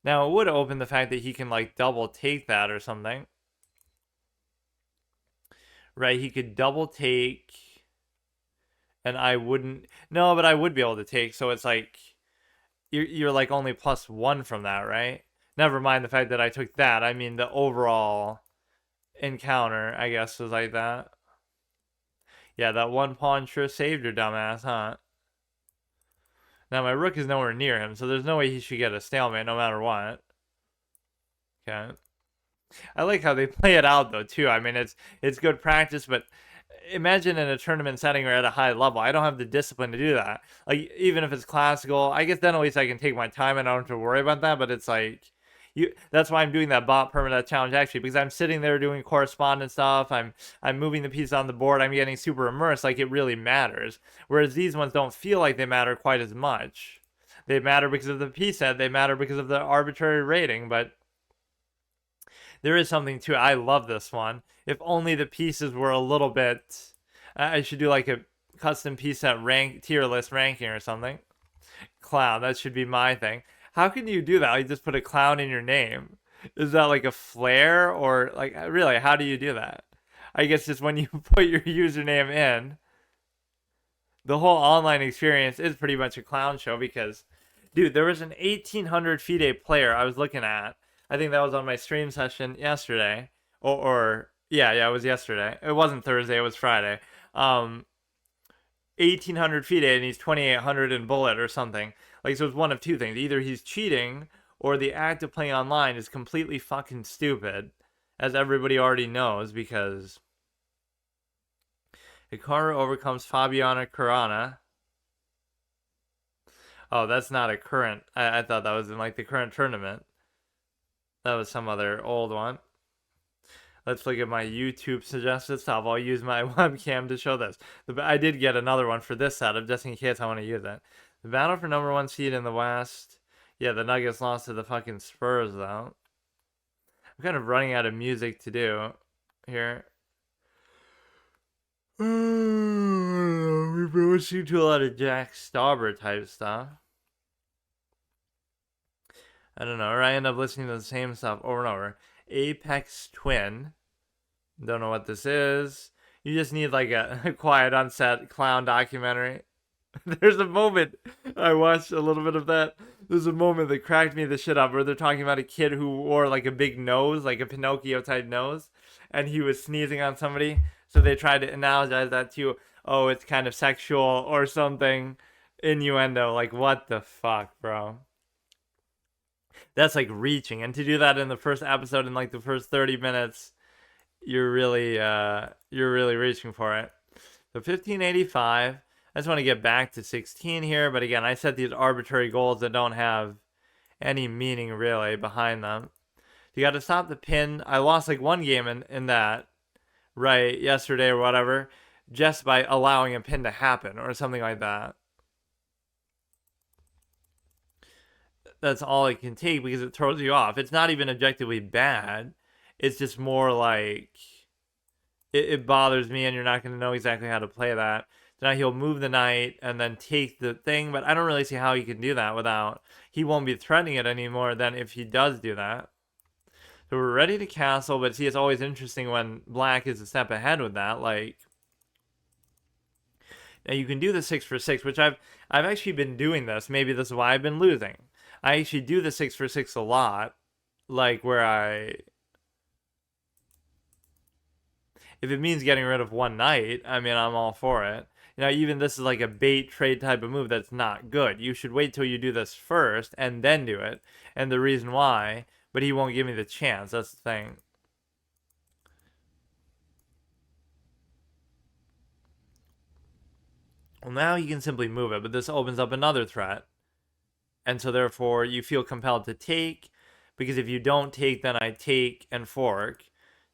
Now, it would open the fact that he can, like, double take that or something. Right, he could double take, and I wouldn't... No, but I would be able to take, so it's like... You're like, only +1 from that, right? Never mind the fact that I took that. I mean, the overall encounter, I guess, was like that. Yeah, that one pawn sure saved your dumbass, huh? Now, my rook is nowhere near him, so there's no way he should get a stalemate no matter what. Okay. I like how they play it out, though, too. I mean, it's good practice, but imagine in a tournament setting or at a high level, I don't have the discipline to do that. Like, even if it's classical, I guess then at least I can take my time and I don't have to worry about that, but it's like... that's why I'm doing that bot permanent challenge, actually, because I'm sitting there doing correspondence stuff. I'm moving the pieces on the board. I'm getting super immersed, like it really matters. Whereas these ones don't feel like they matter quite as much. They matter because of the piece set. They matter because of the arbitrary rating. But there is something to it. I love this one. If only the pieces were a little bit. I should do like a custom piece set tier list ranking or something. Clown. That should be my thing. How can you do that? You just put a clown in your name. Is that like a flair, or like, really, how do you do that? I guess just when you put your username in. The whole online experience is pretty much a clown show because, dude, there was an 1800 FIDE player I was looking at. I think that was on my stream session yesterday. Yeah, it was yesterday. It wasn't Thursday, it was Friday. 1800 FIDE, and he's 2800 in bullet or something. Like, so it's one of two things. Either he's cheating, or the act of playing online is completely fucking stupid, as everybody already knows, because Hikaru overcomes Fabiana Karana. Oh, that's not a current. I thought that was in like the current tournament. That was some other old one. Let's look at my YouTube suggested stuff. I'll use my webcam to show this. I did get another one for this setup, just in case I want to use it. The battle for number one seed in the West. Yeah, the Nuggets lost to the fucking Spurs, though. I'm kind of running out of music to do here. We've been listening to a lot of Jack Stauber type stuff. I don't know, or I end up listening to the same stuff over and over. Apex Twin. Don't know what this is. You just need like a quiet on set clown documentary. There's a moment, I watched a little bit of that. There's a moment that cracked me the shit up where they're talking about a kid who wore like a big nose, like a Pinocchio type nose, and he was sneezing on somebody. So they tried to analogize that to, oh, it's kind of sexual or something, innuendo. Like, what the fuck, bro? That's like reaching. And to do that in the first episode, in like the first 30 minutes, you're really reaching for it. So 1585. I just want to get back to 16 here, but again, I set these arbitrary goals that don't have any meaning really behind them. You got to stop the pin. I lost like one game in that, right, yesterday or whatever, just by allowing a pin to happen or something like that. That's all it can take because it throws you off. It's not even objectively bad. It's just more like it bothers me, and you're not going to know exactly how to play that. So now he'll move the knight and then take the thing, but I don't really see how he can do that without. He won't be threatening it anymore than if he does do that. So we're ready to castle, but see, it's always interesting when black is a step ahead with that. Like, now you can do the 6 for 6, which I've actually been doing this. Maybe this is why I've been losing. I actually do the 6 for 6 a lot, like where if it means getting rid of one knight, I mean, I'm all for it. You know, even this is like a bait trade type of move that's not good. You should wait till you do this first and then do it. And the reason why, but he won't give me the chance. That's the thing. Well, now he can simply move it, but this opens up another threat. And so therefore you feel compelled to take, because if you don't take, then I take and fork.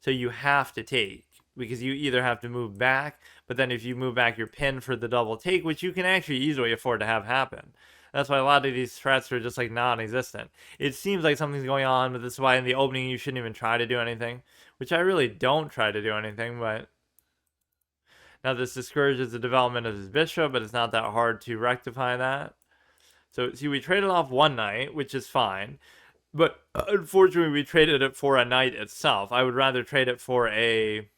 So you have to take, because you either have to move back, but then if you move back, you're pinned for the double take, which you can actually easily afford to have happen. That's why a lot of these threats are just like non-existent. It seems like something's going on, but this is why in the opening you shouldn't even try to do anything, which I really don't try to do anything, but now this discourages the development of his bishop, but it's not that hard to rectify that. So see, we traded off one knight, which is fine. But unfortunately, we traded it for a knight itself. I would rather trade it for a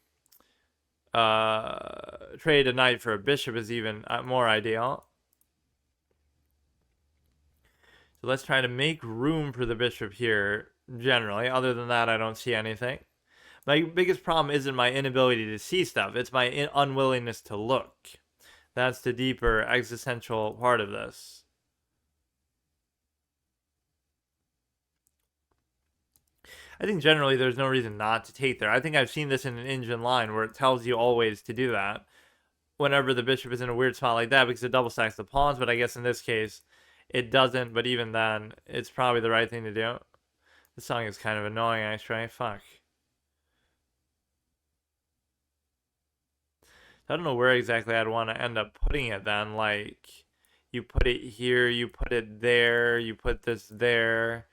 trade a knight for a bishop is even more ideal. So let's try to make room for the bishop here. Generally, other than that, I don't see anything. My biggest problem isn't my inability to see stuff. It's my unwillingness to look. That's the deeper existential part of this. I think generally there's no reason not to take there. I think I've seen this in an engine line where it tells you always to do that whenever the bishop is in a weird spot like that because it double stacks the pawns, but I guess in this case it doesn't, but even then it's probably the right thing to do. This song is kind of annoying actually. Fuck. I don't know where exactly I'd want to end up putting it then. Like, you put it here, you put it there, you put this there.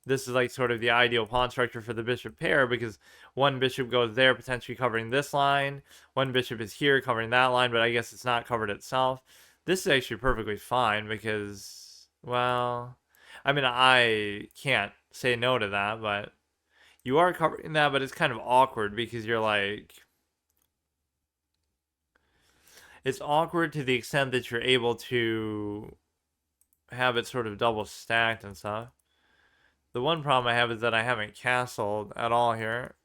This is like sort of the ideal pawn structure for the bishop pair because one bishop goes there potentially covering this line, one bishop is here covering that line, but I guess it's not covered itself. This is actually perfectly fine because, well, I mean, I can't say no to that, but you are covering that, but it's kind of awkward because you're like, it's awkward to the extent that you're able to have it sort of double stacked and stuff. The one problem I have is that I haven't castled at all here.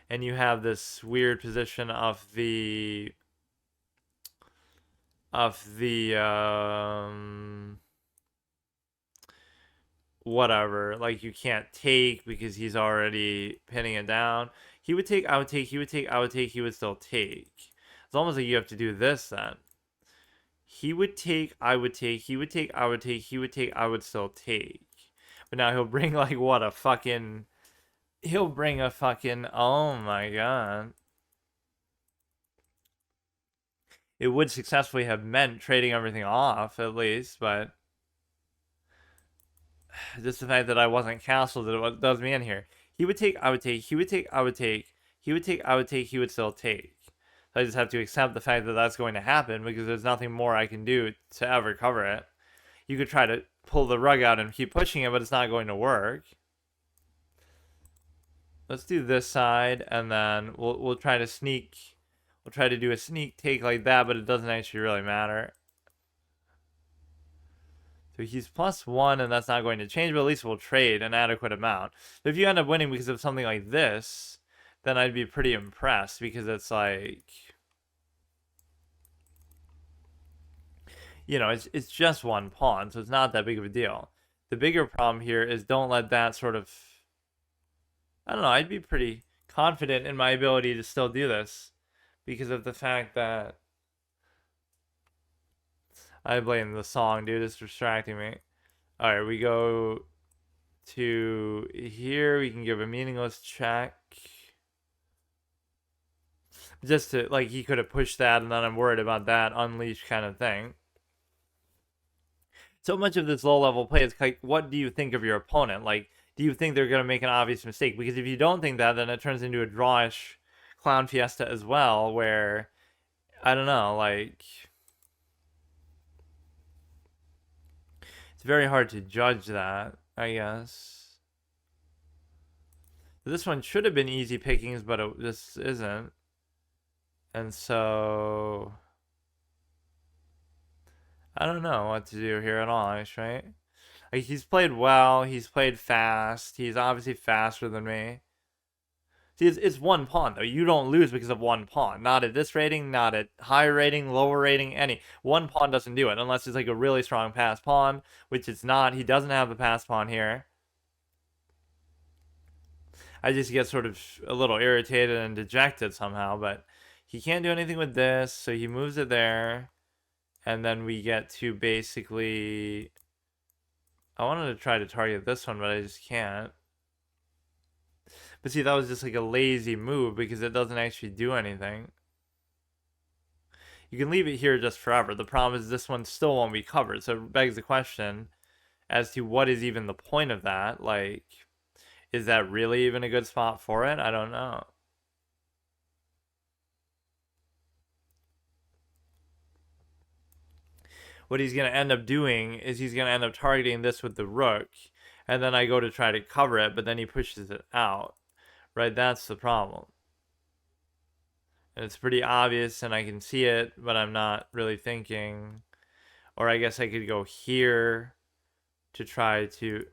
And you have this weird position of the of the whatever. Like you can't take because he's already pinning it down. He would take, I would take, he would take, I would take, he would still take. It's almost like you have to do this then. He would take, I would take, he would take, I would take, he would take, I would still take. But now he'll bring like what a fucking, he'll bring a fucking, oh my god. It would successfully have meant trading everything off at least, but just the fact that I wasn't castled that it does me in here. He would take, I would take, he would take, I would take, he would take, I would take, he would still take. So I just have to accept the fact that that's going to happen because there's nothing more I can do to ever cover it. You could try to pull the rug out and keep pushing it, but it's not going to work. Let's do this side, and then we'll try to sneak. We'll try to do a sneak take like that, but it doesn't actually really matter. So he's +1, and that's not going to change, but at least we'll trade an adequate amount. But if you end up winning because of something like this, then I'd be pretty impressed because it's like, you know, it's just one pawn, so it's not that big of a deal. The bigger problem here is don't let that sort of, I don't know, I'd be pretty confident in my ability to still do this because of the fact that I blame the song, dude. It's distracting me. All right, we go to here. We can give a meaningless check. Just to, like, he could have pushed that, and then I'm worried about that unleash kind of thing. So much of this low-level play is like, what do you think of your opponent? Like, do you think they're going to make an obvious mistake? Because if you don't think that, then it turns into a drawish clown fiesta as well, where, I don't know, like, it's very hard to judge that, I guess. This one should have been easy pickings, but this isn't. And so, I don't know what to do here at all, right? Like, he's played well, he's played fast, he's obviously faster than me. See, it's one pawn, though. You don't lose because of one pawn. Not at this rating, not at high rating, lower rating, any. One pawn doesn't do it, unless it's like a really strong pass pawn, which it's not. He doesn't have the pass pawn here. I just get sort of a little irritated and dejected somehow, but he can't do anything with this, so he moves it there. And then we get to basically, I wanted to try to target this one, but I just can't. But see, that was just like a lazy move because it doesn't actually do anything. You can leave it here just forever. The problem is this one still won't be covered. So it begs the question as to what is even the point of that. Like, is that really even a good spot for it? I don't know. What he's going to end up doing is he's going to end up targeting this with the rook. And then I go to try to cover it, but then he pushes it out. Right? That's the problem. And it's pretty obvious and I can see it, but I'm not really thinking. Or I guess I could go here to try to...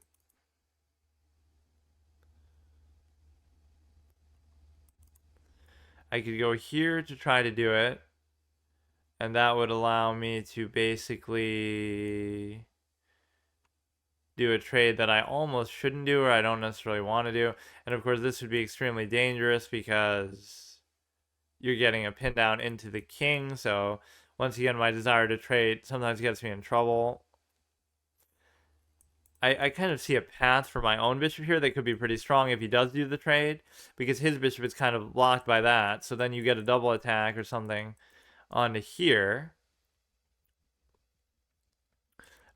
I could go here to try to do it. And that would allow me to basically do a trade that I almost shouldn't do or I don't necessarily want to do. And of course, this would be extremely dangerous because you're getting a pin down into the king. So once again, my desire to trade sometimes gets me in trouble. I kind of see a path for my own bishop here that could be pretty strong if he does do the trade, because his bishop is kind of blocked by that. So then you get a double attack or something onto here.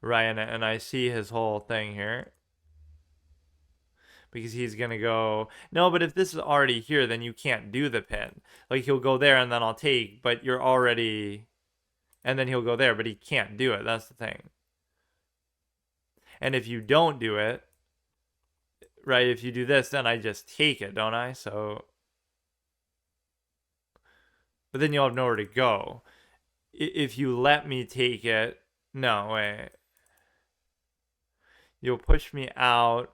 Right, and I see his whole thing here. Because he's going to go, no, but if this is already here, then you can't do the pin. Like, he'll go there and then I'll take, but you're already... And then he'll go there, but he can't do it. That's the thing. And if you don't do it, right, if you do this, then I just take it, don't I? So... But then you'll have nowhere to go. If you let me take it... No, wait. You'll push me out.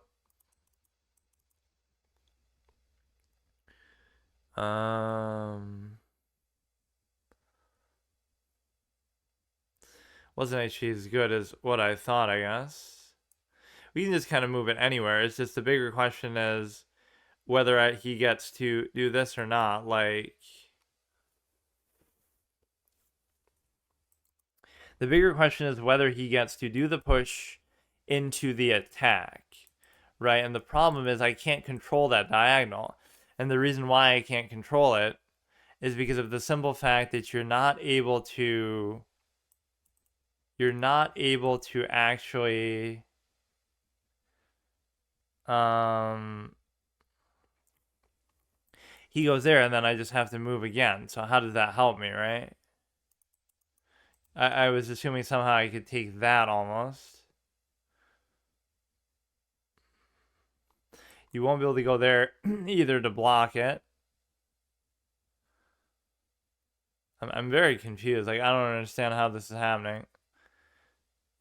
Wasn't actually as good as what I thought, I guess. We can just kind of move it anywhere. It's just the bigger question is whether he gets to do this or not. Like, the bigger question is whether he gets to do the push into the attack, right? And the problem is I can't control that diagonal. And the reason why I can't control it is because of the simple fact that you're not able to actually he goes there and then I just have to move again. So how does that help me, right? I was assuming somehow I could take that almost. You won't be able to go there either to block it. I'm very confused. Like, I don't understand how this is happening.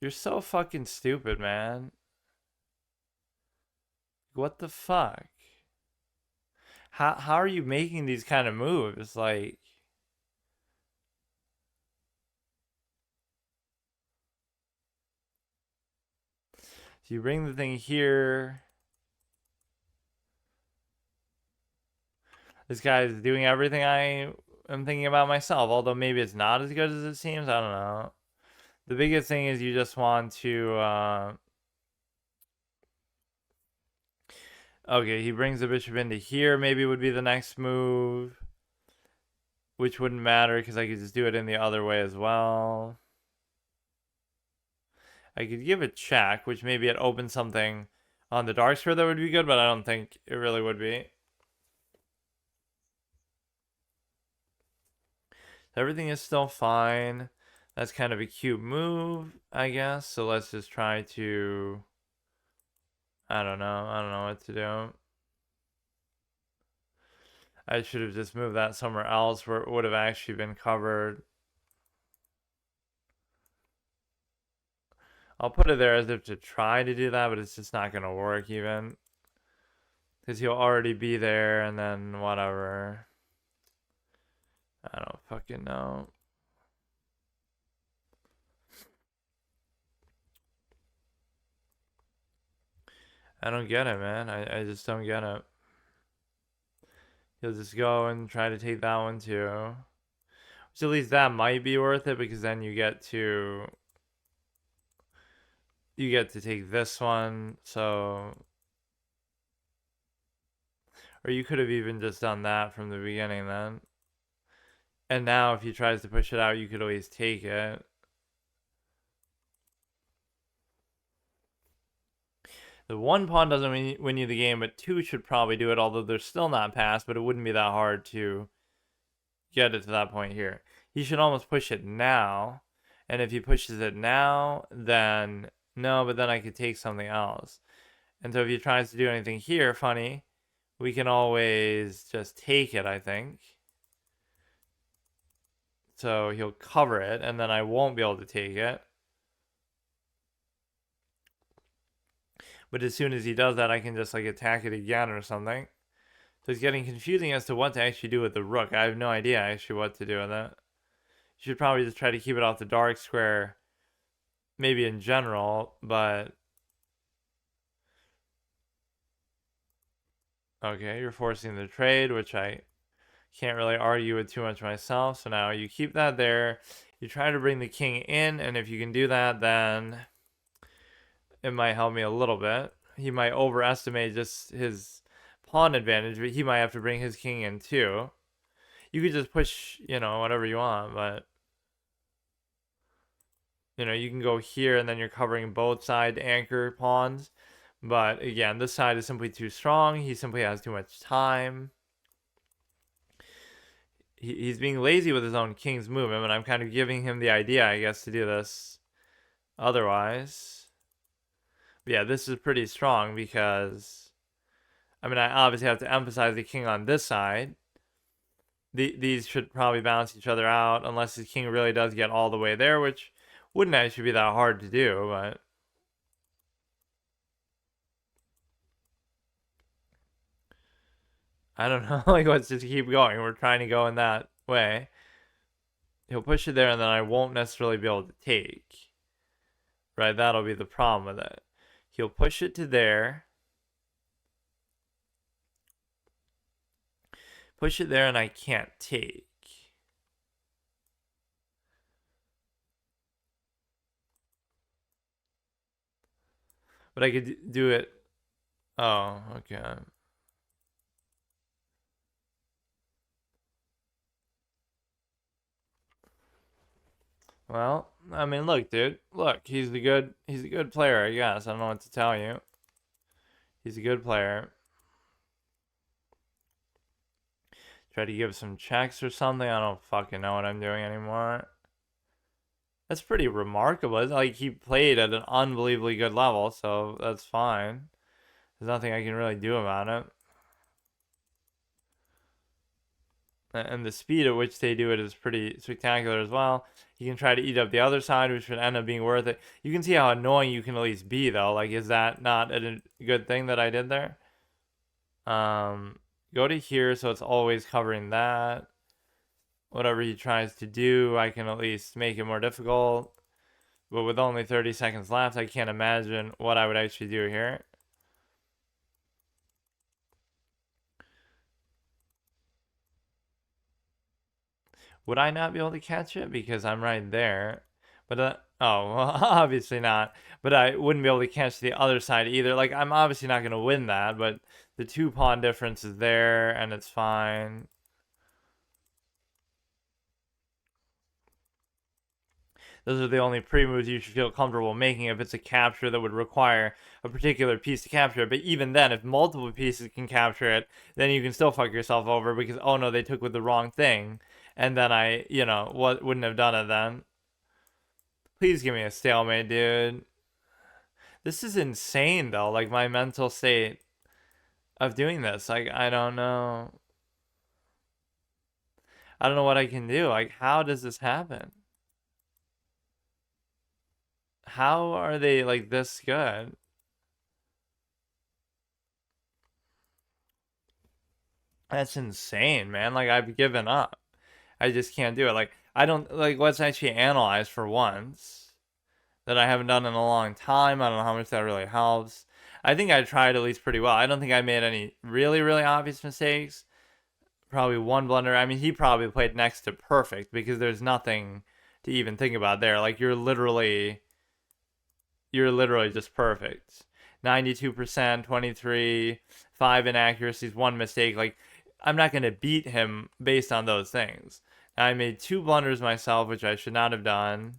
You're so fucking stupid, man. What the fuck? How are you making these kind of moves? Like, so you bring the thing here. This guy is doing everything I am thinking about myself, although maybe it's not as good as it seems. I don't know. The biggest thing is you just want to okay, he brings the bishop into here, maybe would be the next move, which wouldn't matter because I could just do it in the other way as well. I could give a check, which maybe it opens something on the dark square that would be good, but I don't think it really would be. Everything is still fine. That's kind of a cute move, I guess. So let's just try to... I don't know what to do. I should have just moved that somewhere else where it would have actually been covered. I'll put it there as if to try to do that, but it's just not going to work even. Because he'll already be there and then whatever. I don't fucking know. I don't get it, man. I just don't get it. He'll just go and try to take that one too. Which at least that might be worth it because then you get to take this one. So, or you could have even just done that from the beginning then. And now if he tries to push it out, you could always take it. The one pawn doesn't win you the game, but two should probably do it, although they're still not passed, but it wouldn't be that hard to get it to that point here. He should almost push it now. And if he pushes it now, then no, but then I could take something else. And so if he tries to do anything here, funny, we can always just take it, I think. So he'll cover it, and then I won't be able to take it. But as soon as he does that, I can just like attack it again or something. So it's getting confusing as to what to actually do with the rook. I have no idea actually what to do with it. You should probably just try to keep it off the dark square, maybe in general, but... Okay, you're forcing the trade, which I can't really argue with too much myself. So now you keep that there. You try to bring the king in, and if you can do that, then it might help me a little bit. He might overestimate just his pawn advantage, but he might have to bring his king in too. You could just push, whatever you want, but you can go here and then you're covering both side anchor pawns. But again, this side is simply too strong. He simply has too much time. He's being lazy with his own king's movement, and I'm kind of giving him the idea, I guess, to do this otherwise. But yeah, this is pretty strong because, I obviously have to emphasize the king on this side. These should probably balance each other out unless his king really does get all the way there, which wouldn't actually be that hard to do, but... I don't know, like, let's just keep going. We're trying to go in that way. He'll push it there, and then I won't necessarily be able to take. Right, that'll be the problem with it. He'll push it to there. Push it there and I can't take. But I could do it. Oh, okay. Well, I mean, look, dude. Look, he's a good player, I guess. I don't know what to tell you. He's a good player. Try to give some checks or something. I don't fucking know what I'm doing anymore. That's pretty remarkable. It's like he played at an unbelievably good level, so that's fine. There's nothing I can really do about it. And the speed at which they do it is pretty spectacular as well. You can try to eat up the other side, which would end up being worth it. You can see how annoying you can at least be, though. Like, is that not a good thing that I did there? Go to here, so it's always covering that. Whatever he tries to do, I can at least make it more difficult. But with only 30 seconds left, I can't imagine what I would actually do here. Would I not be able to catch it? Because I'm right there. But, oh, well, obviously not. But I wouldn't be able to catch the other side either. Like, I'm obviously not going to win that, but the 2-pawn difference is there, and it's fine. Those are the only pre-moves you should feel comfortable making if it's a capture that would require a particular piece to capture it. But even then, if multiple pieces can capture it, then you can still fuck yourself over because, oh no, they took with the wrong thing. And then I, wouldn't have done it then. Please give me a stalemate, dude. This is insane, though. Like, my mental state of doing this. Like, I don't know. I don't know what I can do. Like, how does this happen? How are they, like, this good? That's insane, man. Like, I've given up. I just can't do it. Like, I don't, like, let's actually analyze for once that I haven't done in a long time. I don't know how much that really helps. I think I tried at least pretty well. I don't think I made any really, really obvious mistakes. Probably one blunder. I mean, he probably played next to perfect because there's nothing to even think about there. Like, you're literally just perfect. 92%, 23, 5 inaccuracies, 1 mistake. Like, I'm not going to beat him based on those things. I made 2 blunders myself, which I should not have done.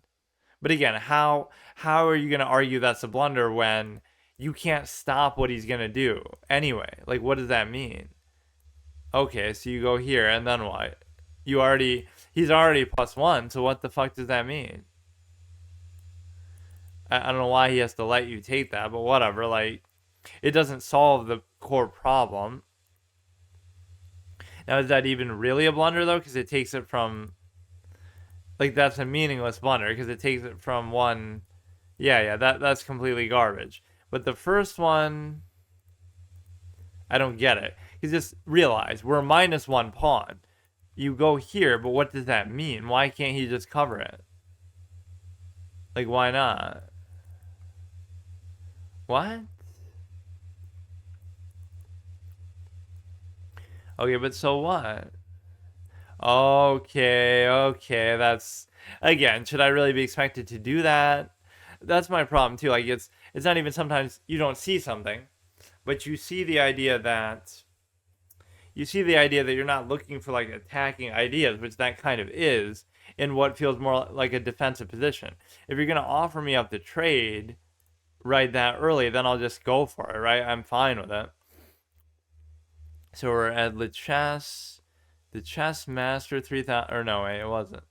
But again, how are you going to argue that's a blunder when you can't stop what he's going to do anyway? Like, what does that mean? Okay, so you go here, and then what? He's already +1, so what the fuck does that mean? I don't know why he has to let you take that, but whatever. Like, it doesn't solve the core problem. Now, is that even really a blunder, though? Because it takes it from... Like, that's a meaningless blunder, because it takes it from one... Yeah, that's completely garbage. But the first one... I don't get it. Because just realize, we're -1 pawn. You go here, but what does that mean? Why can't he just cover it? Like, why not? What? Okay, but so what? Okay, that's... Again, should I really be expected to do that? That's my problem, too. Like, it's not even sometimes you don't see something, but you see the idea that... You see the idea that you're not looking for, like, attacking ideas, which that kind of is, in what feels more like a defensive position. If you're going to offer me up the trade right that early, then I'll just go for it, right? I'm fine with it. So we're at the chess master 3000, or no, wait, it wasn't.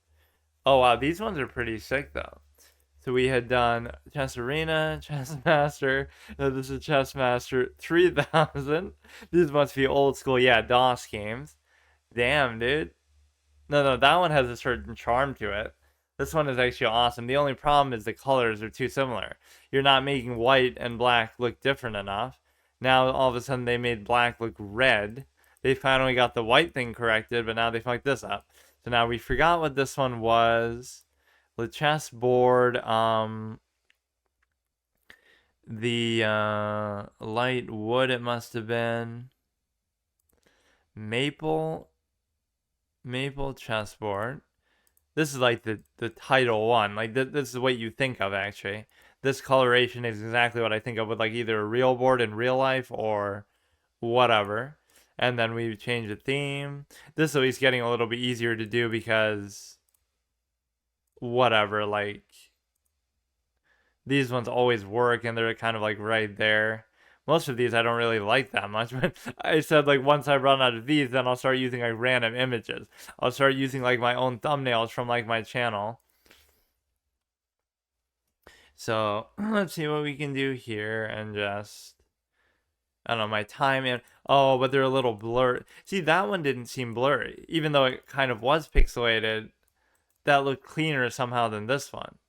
Oh wow, these ones are pretty sick though. So we had done chess arena, chess master. No, this is chess master 3000. These must be old school, yeah, DOS games. Damn, dude. No, that one has a certain charm to it. This one is actually awesome. The only problem is the colors are too similar. You're not making white and black look different enough. Now all of a sudden they made black look red. They finally got the white thing corrected, but now they fucked this up. So now we forgot what this one was. The chessboard, The light wood, it must have been. Maple chessboard. This is like the title one. Like this is what you think of actually. This coloration is exactly what I think of with like either a real board in real life or whatever. And then we change the theme. This at least getting a little bit easier to do because whatever, like these ones always work and they're kind of like right there. Most of these I don't really like that much, but I said like once I run out of these, then I'll start using like random images. I'll start using like my own thumbnails from like my channel. So let's see what we can do here and just, I don't know, my time in. Oh, but they're a little blurry. See, that one didn't seem blurry, even though it kind of was pixelated. That looked cleaner somehow than this one.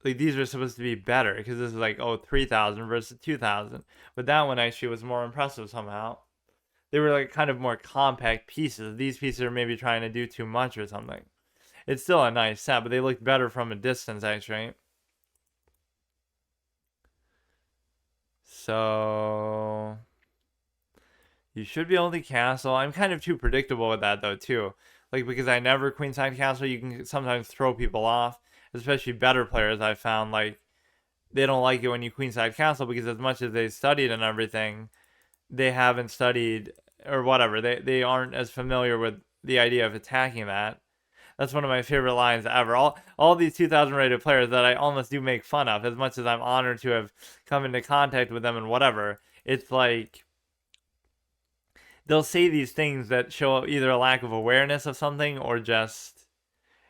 Like these were supposed to be better because this is like 3,000 versus 2,000, but that one actually was more impressive somehow. They were like kind of more compact pieces. These pieces are maybe trying to do too much or something. It's still a nice set, but they look better from a distance actually. So you should be able to castle. I'm kind of too predictable with that though too. Like because I never queenside castle, you can sometimes throw people off, especially better players. I found like they don't like it when you queenside castle because as much as they studied and everything, they haven't studied or whatever. They aren't as familiar with the idea of attacking that. That's one of my favorite lines ever. All these 2,000 rated players that I almost do make fun of, as much as I'm honored to have come into contact with them and whatever. It's like they'll say these things that show either a lack of awareness of something or just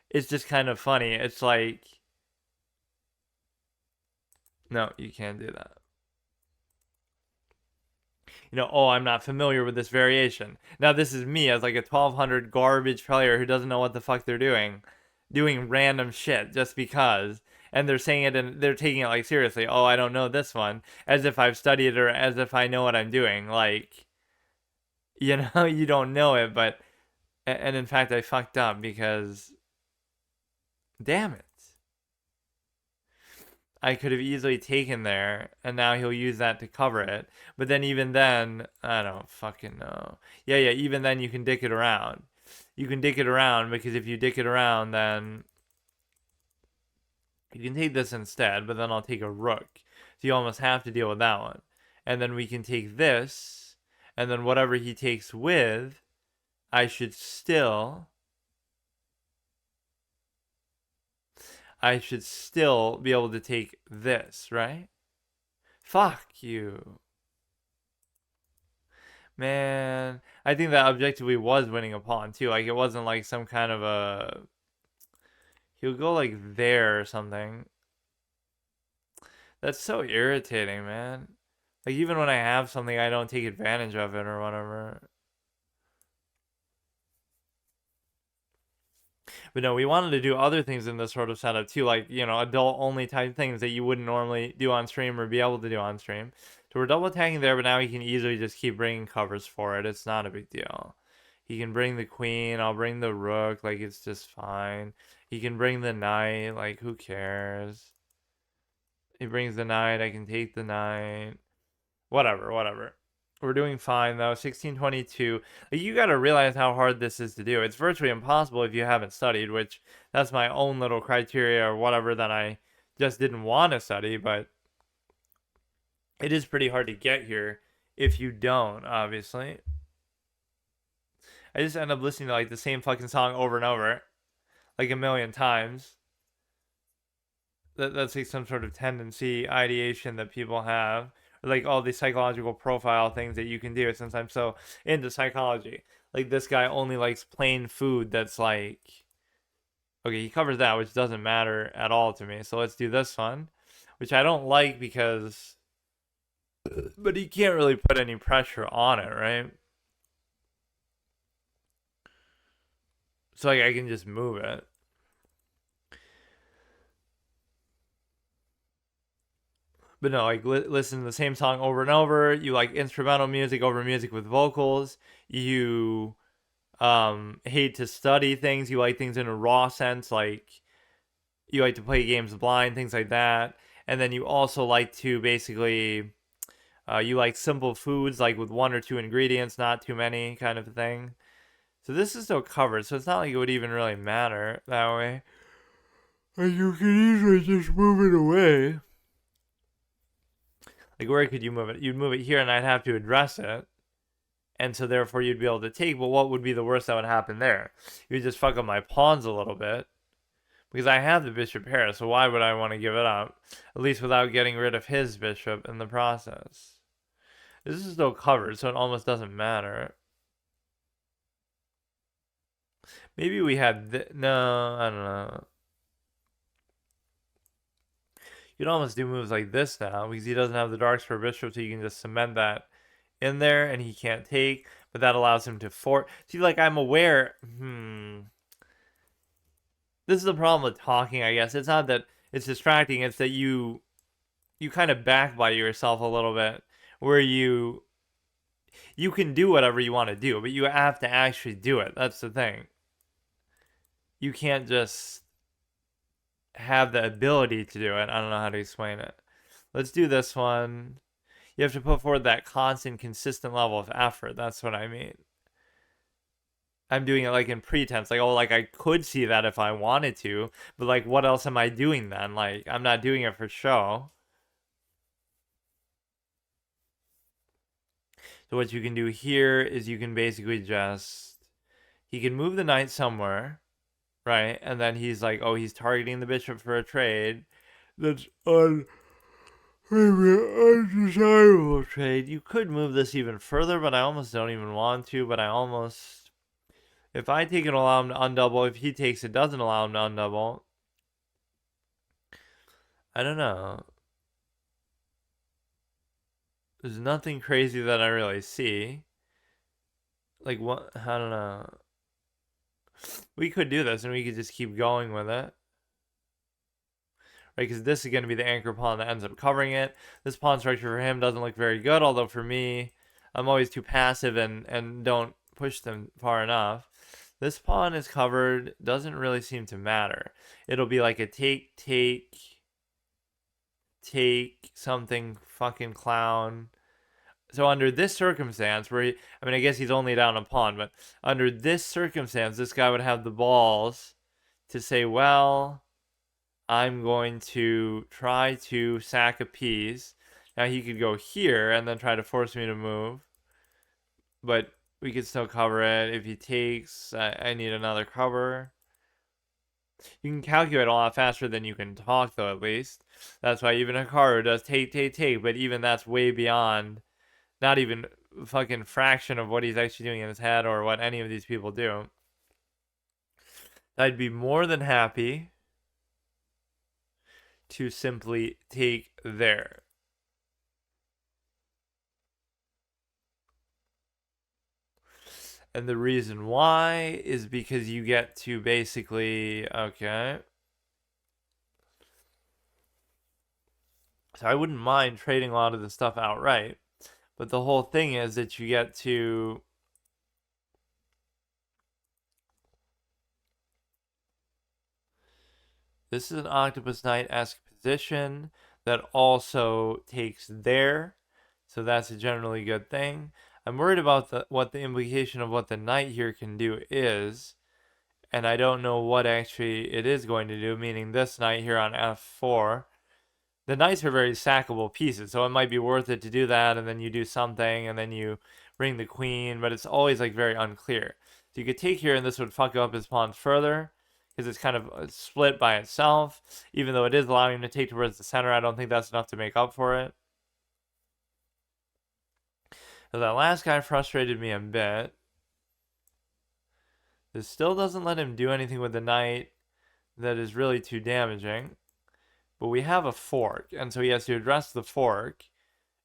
it's just kind of funny. It's like, no, you can't do that. I'm not familiar with this variation. Now this is me as like a 1200 garbage player who doesn't know what the fuck they're doing random shit just because. And they're saying it and they're taking it like seriously. Oh, I don't know this one, as if I've studied it or as if I know what I'm doing. Like, you don't know it, but and in fact I fucked up because, damn it. I could have easily taken there, and now he'll use that to cover it. But then, even then, I don't fucking know. Yeah, even then, you can dick it around. You can dick it around because if you dick it around, then you can take this instead, but then I'll take a rook. So you almost have to deal with that one. And then we can take this, and then whatever he takes with, I should still be able to take this, right? Fuck you. Man, I think that objectively was winning a pawn too. Like it wasn't like some kind of a. He'll go like there or something. That's so irritating, man. Like even when I have something, I don't take advantage of it or whatever. But no, we wanted to do other things in this sort of setup too, like, adult only type things that you wouldn't normally do on stream or be able to do on stream. So we're double attacking there, but now he can easily just keep bringing covers for it. It's not a big deal. He can bring the queen, I'll bring the rook, like it's just fine. He can bring the knight, like who cares? He brings the knight, I can take the knight. Whatever. We're doing fine though. 1622. Like, you gotta realize how hard this is to do. It's virtually impossible if you haven't studied, which that's my own little criteria or whatever that I just didn't want to study, but it is pretty hard to get here if you don't, obviously. I just end up listening to like the same fucking song over and over, like a million times. That's like some sort of tendency, ideation that people have, like all these psychological profile things that you can do since I'm so into psychology. Like this guy only likes plain food that's like, okay, he covers that, which doesn't matter at all to me. So let's do this one, which I don't like because, but he can't really put any pressure on it, right? So like I can just move it. But no, like listen to the same song over and over. You like instrumental music over music with vocals. You hate to study things. You like things in a raw sense, like you like to play games blind, things like that. And then you also like to basically, you like simple foods, like with 1 or 2 ingredients, not too many, kind of thing. So this is still covered, so it's not like it would even really matter that way. And you can easily just move it away. Like, where could you move it? You'd move it here, and I'd have to address it. And so therefore you'd be able to take, but what would be the worst that would happen there? You would just fuck up my pawns a little bit. Because I have the bishop here, so why would I want to give it up? At least without getting rid of his bishop in the process. This is still covered, so it almost doesn't matter. Maybe we had... no, I don't know. You'd almost do moves like this now, because he doesn't have the darks for bishop, so you can just cement that in there, and he can't take, but that allows him to see, like, I'm aware... This is the problem with talking, I guess. It's not that it's distracting, it's that you kind of backbite yourself a little bit, where you can do whatever you want to do, but you have to actually do it. That's the thing. You can't just have the ability to do it. I don't know how to explain it. Let's do this one. You have to put forward that constant, consistent level of effort. That's what I mean. I'm doing it like in pretense. Like, oh, like I could see that if I wanted to, but like, what else am I doing then? Like, I'm not doing it for show. So what you can do here is you can basically just... he can move the knight somewhere, right? And then he's like, oh, he's targeting the bishop for a trade. That's undesirable trade. You could move this even further, but I almost don't even want to. But I almost... if I take it, allow him to undouble. If he takes it, doesn't allow him to undouble. I don't know. There's nothing crazy that I really see. Like, what? I don't know. We could do this, and we could just keep going with it. Right, because this is going to be the anchor pawn that ends up covering it. This pawn structure for him doesn't look very good, although for me, I'm always too passive and don't push them far enough. This pawn is covered, doesn't really seem to matter. It'll be like a take, something fucking clown. So under this circumstance, where I mean, I guess he's only down a pawn, but under this circumstance, this guy would have the balls to say, well, I'm going to try to sack a piece. Now he could go here and then try to force me to move, but we could still cover it. If he takes, I need another cover. You can calculate a lot faster than you can talk, though, at least. That's why even Hikaru does take, but even that's way beyond, not even a fucking fraction of what he's actually doing in his head or what any of these people do. I'd be more than happy to simply take there. And the reason why is because you get to basically, okay. So I wouldn't mind trading a lot of the stuff outright. But the whole thing is that you get to... this is an Octopus Knight-esque position that also takes there. So that's a generally good thing. I'm worried about what the implication of what the knight here can do is. And I don't know what actually it is going to do, meaning this knight here on f4. The knights are very sackable pieces, so it might be worth it to do that, and then you do something, and then you bring the queen, but it's always like very unclear. So you could take here, and this would fuck up his pawns further, because it's kind of split by itself. Even though it is allowing him to take towards the center, I don't think that's enough to make up for it. So that last guy frustrated me a bit. This still doesn't let him do anything with the knight that is really too damaging. But we have a fork, and so he has to address the fork,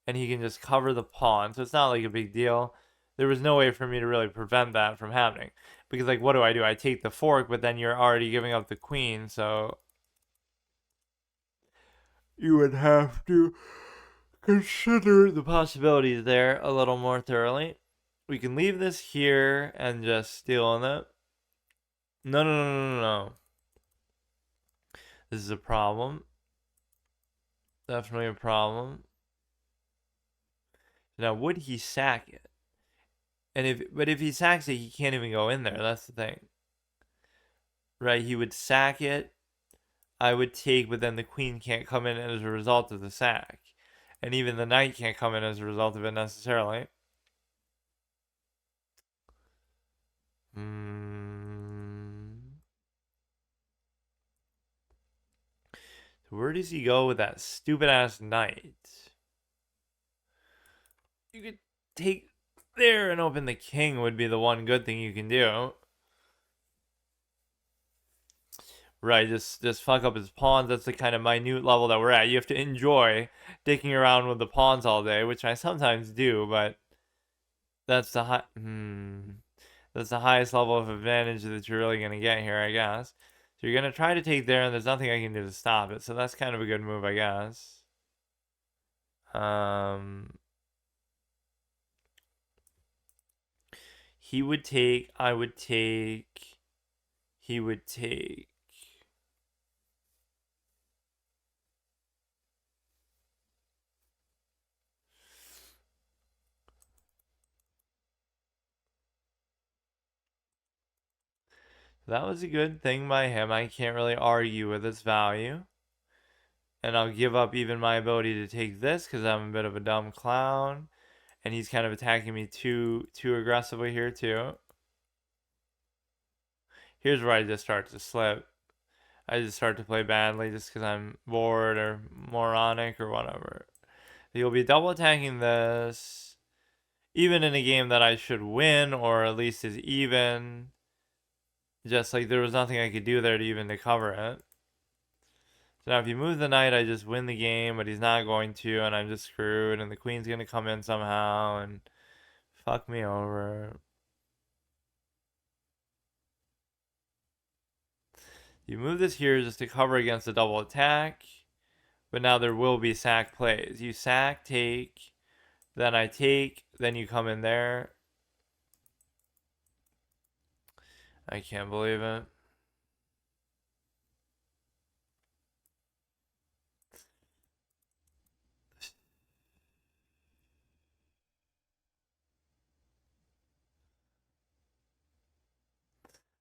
and he can just cover the pawn. So it's not like a big deal. There was no way for me to really prevent that from happening. Because, like, what do? I take the fork, but then you're already giving up the queen, so... you would have to consider the possibilities there a little more thoroughly. We can leave this here and just steal on it. No. This is a problem. Definitely a problem. Now, would he sack it? But if he sacks it, he can't even go in there. That's the thing. Right? He would sack it. I would take, but then the queen can't come in as a result of the sack. And even the knight can't come in as a result of it necessarily. So where does he go with that stupid ass knight? You could take there and open the king would be the one good thing you can do. Right, just fuck up his pawns. That's the kind of minute level that we're at. You have to enjoy dicking around with the pawns all day, which I sometimes do, but that's the that's the highest level of advantage that you're really gonna get here, I guess. So you're gonna try to take there, and there's nothing I can do to stop it. So that's kind of a good move, I guess. He would take. I would take. He would take. That was a good thing by him. I can't really argue with its value. And I'll give up even my ability to take this because I'm a bit of a dumb clown. And he's kind of attacking me too aggressively here too. Here's where I just start to slip. I just start to play badly just because I'm bored or moronic or whatever. You'll be double attacking this. Even in a game that I should win or at least is even. Just like there was nothing I could do there to even to cover it. So now if you move the knight, I just win the game, but he's not going to, and I'm just screwed, and the queen's going to come in somehow and fuck me over. You move this here just to cover against a double attack, but now there will be sack plays. You sack, take, then I take, then you come in there. I can't believe it.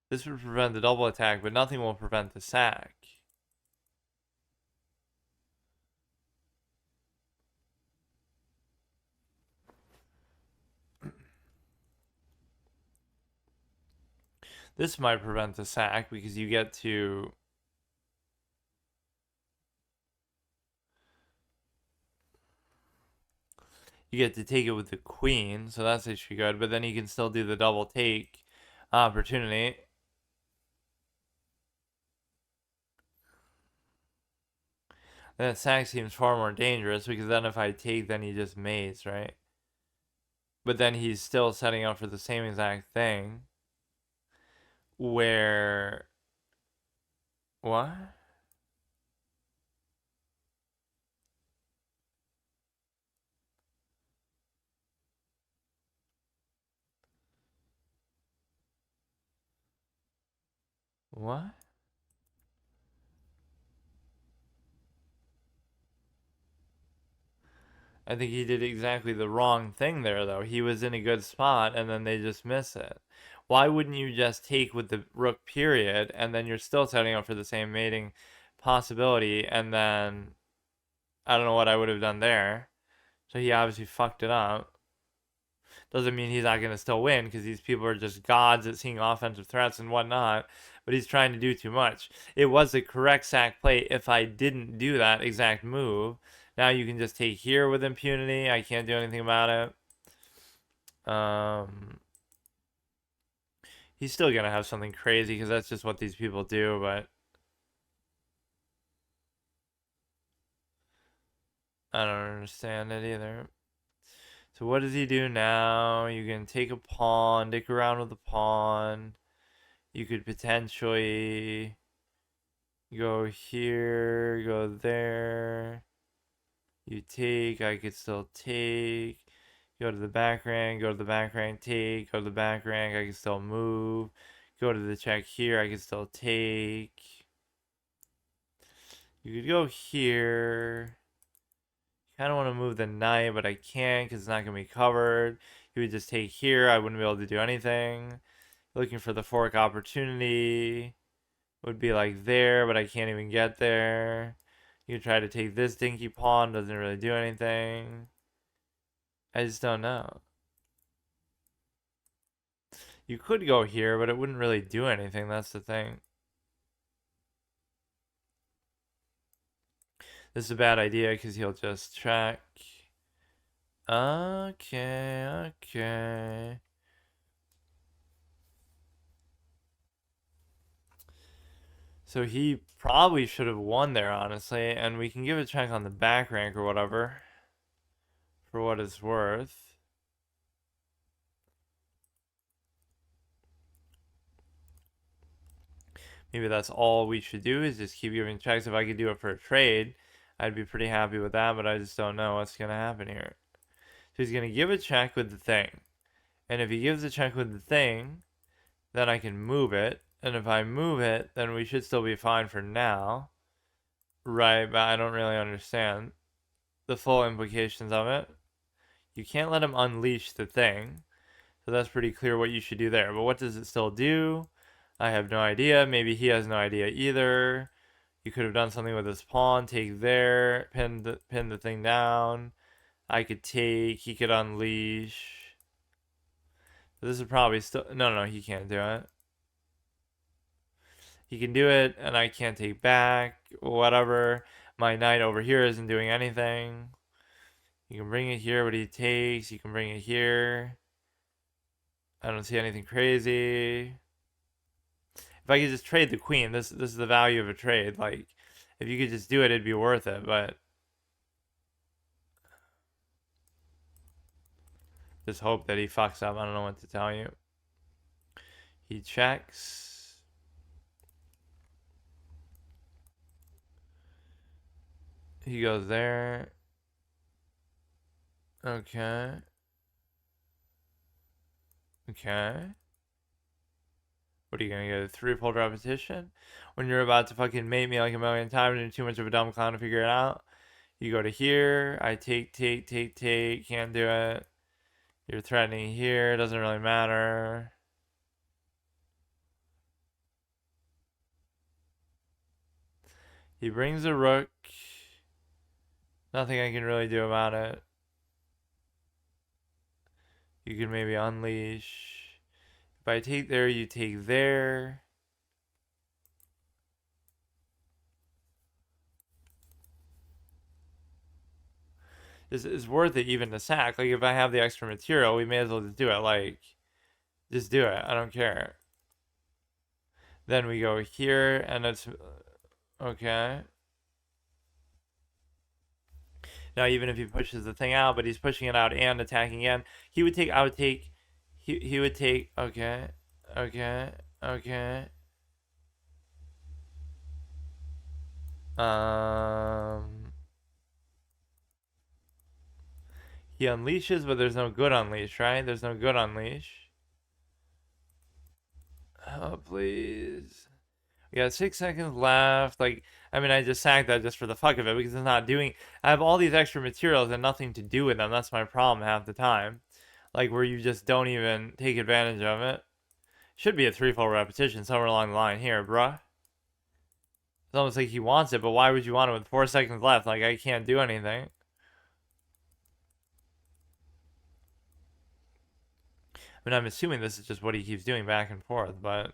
This would prevent the double attack, but nothing will prevent the sack. This might prevent the sack because you get to take it with the queen, so that's actually good, but then you can still do the double take opportunity. That sack seems far more dangerous because then if I take, then he just mates, right? But then he's still setting up for the same exact thing. Where. What? What? I think he did exactly the wrong thing there, though. He was in a good spot, and then they just miss it. Why wouldn't you just take with the rook period, and then you're still setting up for the same mating possibility, and then I don't know what I would have done there. So he obviously fucked it up. Doesn't mean he's not going to still win, because these people are just gods at seeing offensive threats and whatnot, but he's trying to do too much. It was the correct sack play if I didn't do that exact move. Now you can just take here with impunity. I can't do anything about it. He's still going to have something crazy because that's just what these people do, but I don't understand it either. So what does he do now? You can take a pawn, dick around with the pawn. You could potentially go here, go there. You take, I could still take. Go to the back rank, go to the back rank, take. Go to the back rank, I can still move. Go to the check here, I can still take. You could go here. Kind of want to move the knight, but I can't because it's not going to be covered. He would just take here. I wouldn't be able to do anything. Looking for the fork opportunity. Would be like there, but I can't even get there. You try to take this dinky pawn. Doesn't really do anything. I just don't know. You could go here, but it wouldn't really do anything. That's the thing. This is a bad idea because he'll just check. Okay, okay. So he probably should have won there, honestly, and we can give a check on the back rank or whatever, for what it's worth. Maybe that's all we should do is just keep giving checks. If I could do it for a trade, I'd be pretty happy with that, but I just don't know what's going to happen here. So he's going to give a check with the thing. And if he gives a check with the thing, then I can move it. And if I move it, then we should still be fine for now. Right, but I don't really understand the full implications of it. You can't let him unleash the thing. So that's pretty clear what you should do there. But what does it still do? I have no idea. Maybe he has no idea either. You could have done something with this pawn. Take there. Pin the thing down. I could take. He could unleash. This is probably still... No, he can't do it. He can do it, and I can't take back. Whatever. My knight over here isn't doing anything. You can bring it here, but he takes. You can bring it here. I don't see anything crazy. If I could just trade the queen, this is the value of a trade. Like, if you could just do it, it'd be worth it, but... Just hope that he fucks up. I don't know what to tell you. He checks. He goes there. Okay. Okay. What are you gonna get? A threefold repetition? When you're about to fucking mate me like a million times and you're too much of a dumb clown to figure it out? You go to here. I take. Can't do it. You're threatening here. Doesn't really matter. He brings a rook. Nothing I can really do about it. You can maybe unleash. If I take there, you take there. It's worth it even to sack. Like, if I have the extra material, we may as well just do it. Like, just do it. I don't care. Then we go here, and it's... Okay. Now, even if he pushes the thing out, but he's pushing it out and attacking again, he would take... I would take... He would take... Okay. Okay. Okay. He unleashes, but there's no good unleash, right? There's no good unleash. Oh, please. We got 6 seconds left. Like, I mean, I just sacked that just for the fuck of it because it's not doing... I have all these extra materials and nothing to do with them. That's my problem half the time. Like, where you just don't even take advantage of it. Should be a threefold repetition somewhere along the line here, bruh. It's almost like he wants it, but why would you want it with 4 seconds left? Like, I can't do anything. I mean, I'm assuming this is just what he keeps doing back and forth, but...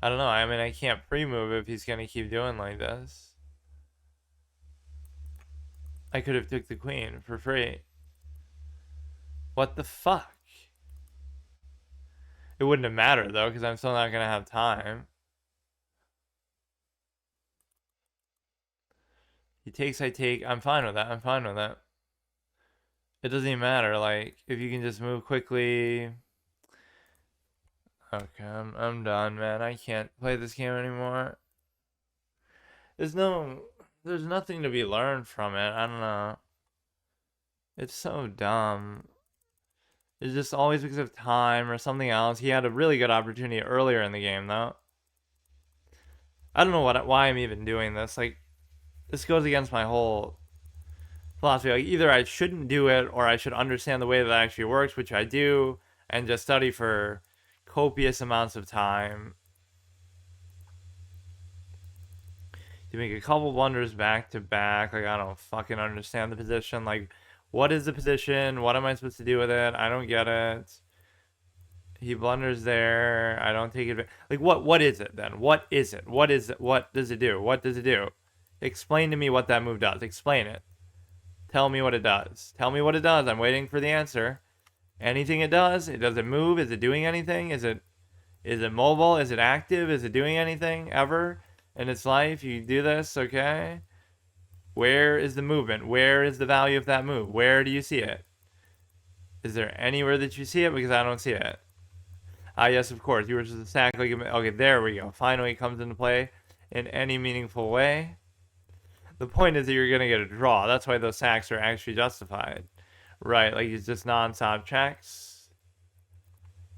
I don't know. I mean, I can't pre-move if he's going to keep doing like this. I could have took the queen for free. What the fuck? It wouldn't have mattered, though, because I'm still not going to have time. He takes, I take. I'm fine with that. I'm fine with that. It doesn't even matter. Like, if you can just move quickly... Okay, I'm done, man. I can't play this game anymore. There's nothing to be learned from it. I don't know. It's so dumb. It's just always because of time or something else. He had a really good opportunity earlier in the game, though. I don't know why I'm even doing this. Like, this goes against my whole philosophy. Like, either I shouldn't do it or I should understand the way that it actually works, which I do, and just study for copious amounts of time. You make a couple blunders back to back. Like, I don't fucking understand the position. Like, what is the position? What am I supposed to do with it? I don't get it. He blunders there. I don't take it. Like, what is it then? What is it? What is it? What does it do? What does it do? Explain to me what that move does. Explain it. Tell me what it does. Tell me what it does. I'm waiting for the answer. Anything it does? Does it move? Is it doing anything? Is it mobile? Is it active? Is it doing anything ever in its life? You do this, okay? Where is the movement? Where is the value of that move? Where do you see it? Is there anywhere that you see it? Because I don't see it. Ah, yes, of course. You were just a sack like okay, there we go. Finally, it comes into play in any meaningful way. The point is that you're gonna get a draw. That's why those sacks are actually justified, right? Like it's just non-stop checks,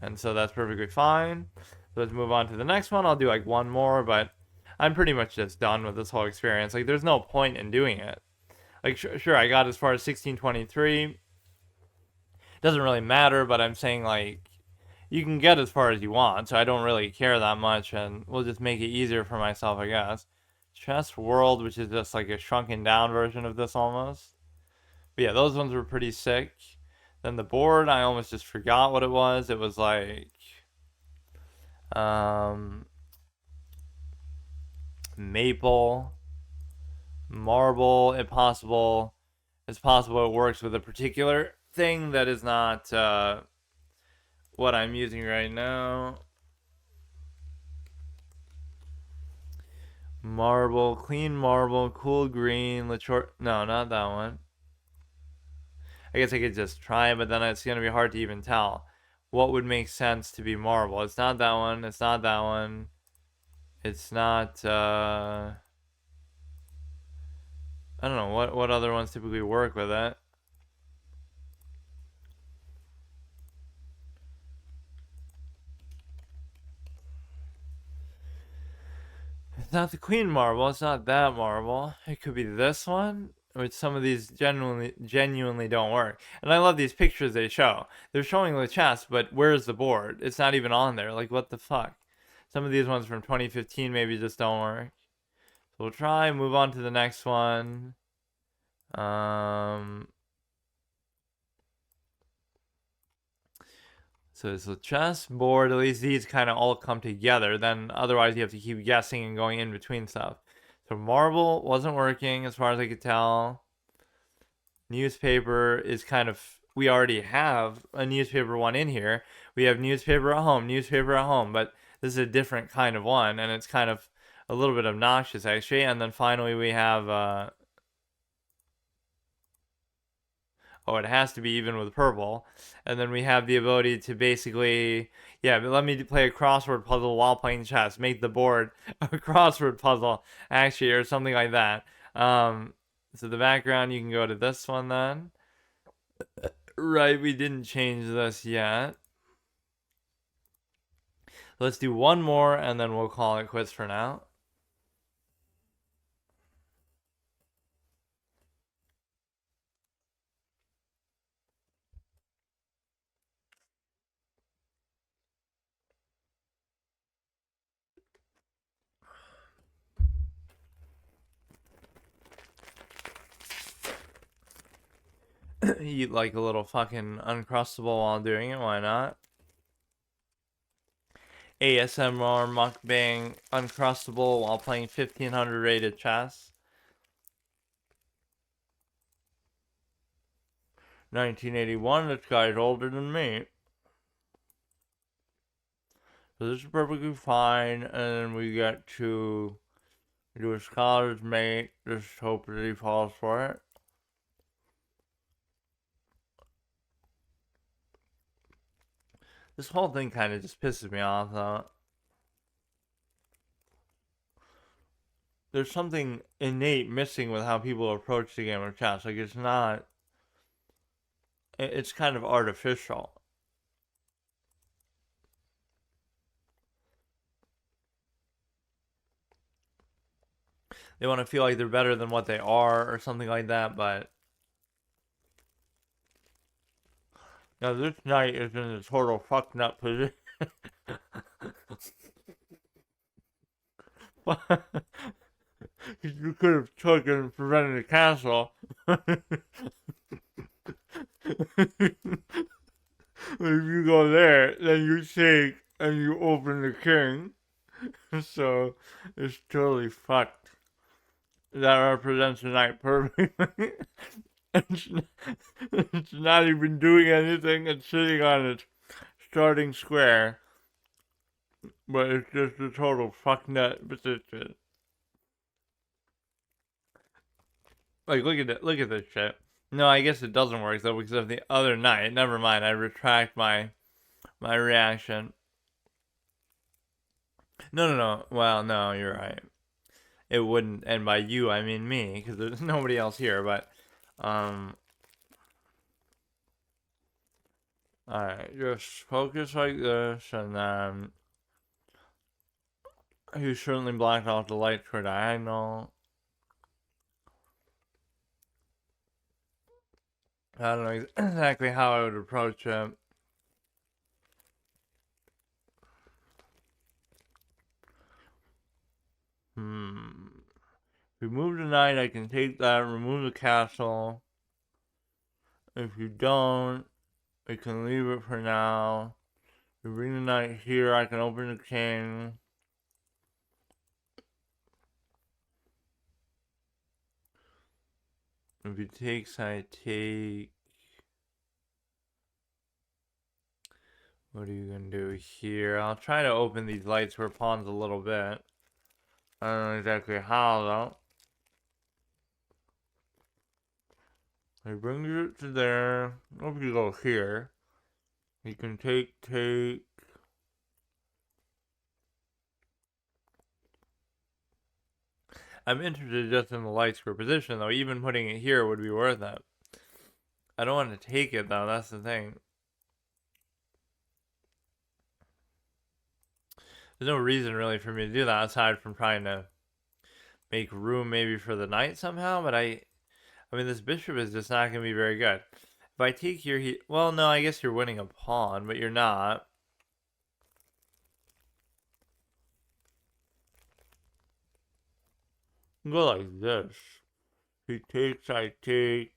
and so that's perfectly fine. So let's move on to the next one. I'll do like one more, but I'm pretty much just done with this whole experience. Like, there's no point in doing it. Like, sure, I got as far as 1623. Doesn't really matter, but I'm saying like you can get as far as you want, so I don't really care that much, and we'll just make it easier for myself, I guess. Chess World, which is just like a shrunken down version of this almost. But yeah, those ones were pretty sick. Then the board, I almost just forgot what it was. It was like maple, marble, impossible. It's possible it works with a particular thing that is not what I'm using right now. Marble, clean marble, cool green, Lachor. No, not that one. I guess I could just try, but then it's gonna be hard to even tell what would make sense to be marble. It's not that one. It's not that one. It's not. I don't know what other ones typically work with it. It's not the queen marble. It's not that marble. It could be this one, which some of these genuinely don't work. And I love these pictures they show. They're showing the chess, but where's the board? It's not even on there. Like, what the fuck? Some of these ones from 2015 maybe just don't work. So we'll try, move on to the next one. So it's a chess board. At least these kind of all come together. Then otherwise you have to keep guessing and going in between stuff. So marble wasn't working as far as I could tell. Newspaper is kind of, we already have a newspaper one in here. We have newspaper at home, but this is a different kind of one, and it's kind of a little bit obnoxious actually. And then finally we have oh, it has to be even with purple. And then we have the ability to basically, yeah, but let me play a crossword puzzle while playing chess. Make the board a crossword puzzle, actually, or something like that. So the background, you can go to this one then. Right, we didn't change this yet. Let's do one more, and then we'll call it quits for now. Eat like a little fucking Uncrustable while doing it, why not? ASMR mukbang Uncrustable while playing 1500 rated chess. 1981, this guy's older than me. So this is perfectly fine, and we get to do a scholar's mate. Just hope that he falls for it. This whole thing kind of just pisses me off, though. There's something innate missing with how people approach the game of chess. Like, it's not... It's kind of artificial. They want to feel like they're better than what they are or something like that, but now this knight is in a total fucked up position. You could have took and prevented the castle. If you go there, then you take and you open the king. So it's totally fucked. That represents the knight perfectly. it's, it's not even doing anything. It's sitting on its starting square. But it's just a total fucknut position. Like, look at this shit. No, I guess it doesn't work though because of the other knight. Never mind. I retract my reaction. No. Well, no, you're right. It wouldn't, and by you I mean me, because there's nobody else here. But, alright, just focus like this, and then you certainly blocked off the light for diagonal. I don't know exactly how I would approach it. If you move the knight, I can take that, remove the castle. If you don't, we can leave it for now. If you bring the knight here, I can open the king. If he takes, I take. What are you gonna do here? I'll try to open these lights for pawns a little bit. I don't know exactly how though. He brings it to there. If you go here, you can take. I'm interested just in the light square position though. Even putting it here would be worth it. I don't want to take it though. That's the thing. There's no reason really for me to do that aside from trying to make room maybe for the knight somehow. But I mean, this bishop is just not going to be very good. If I take here, well, no, I guess you're winning a pawn, but you're not. Go like this. He takes, I take.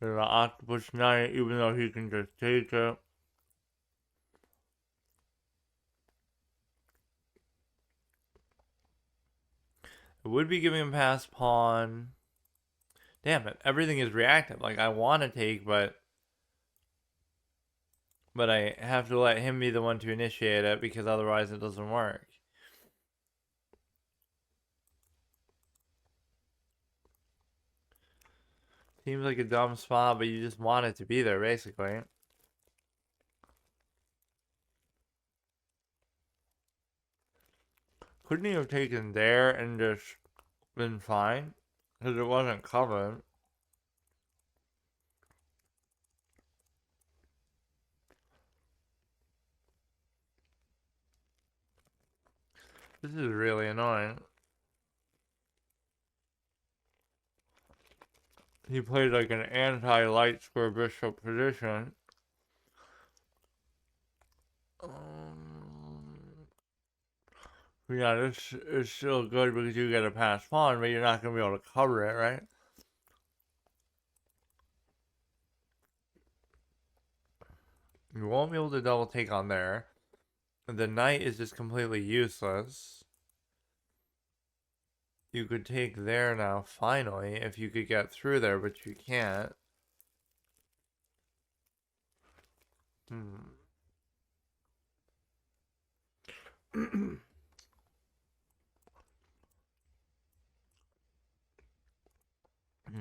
There's an octopus knight, even though he can just take it. It would be giving him pass pawn. Damn it, everything is reactive. Like, I want to take, but I have to let him be the one to initiate it because otherwise it doesn't work. Seems like a dumb spot, but you just want it to be there, basically. Couldn't he have taken there and just been fine? Because it wasn't covered. This is really annoying. He played like an anti-light square bishop position. Yeah, this is still good because you get a pass pawn, but you're not going to be able to cover it, right? You won't be able to double take on there. The knight is just completely useless. You could take there now, finally, if you could get through there, but you can't.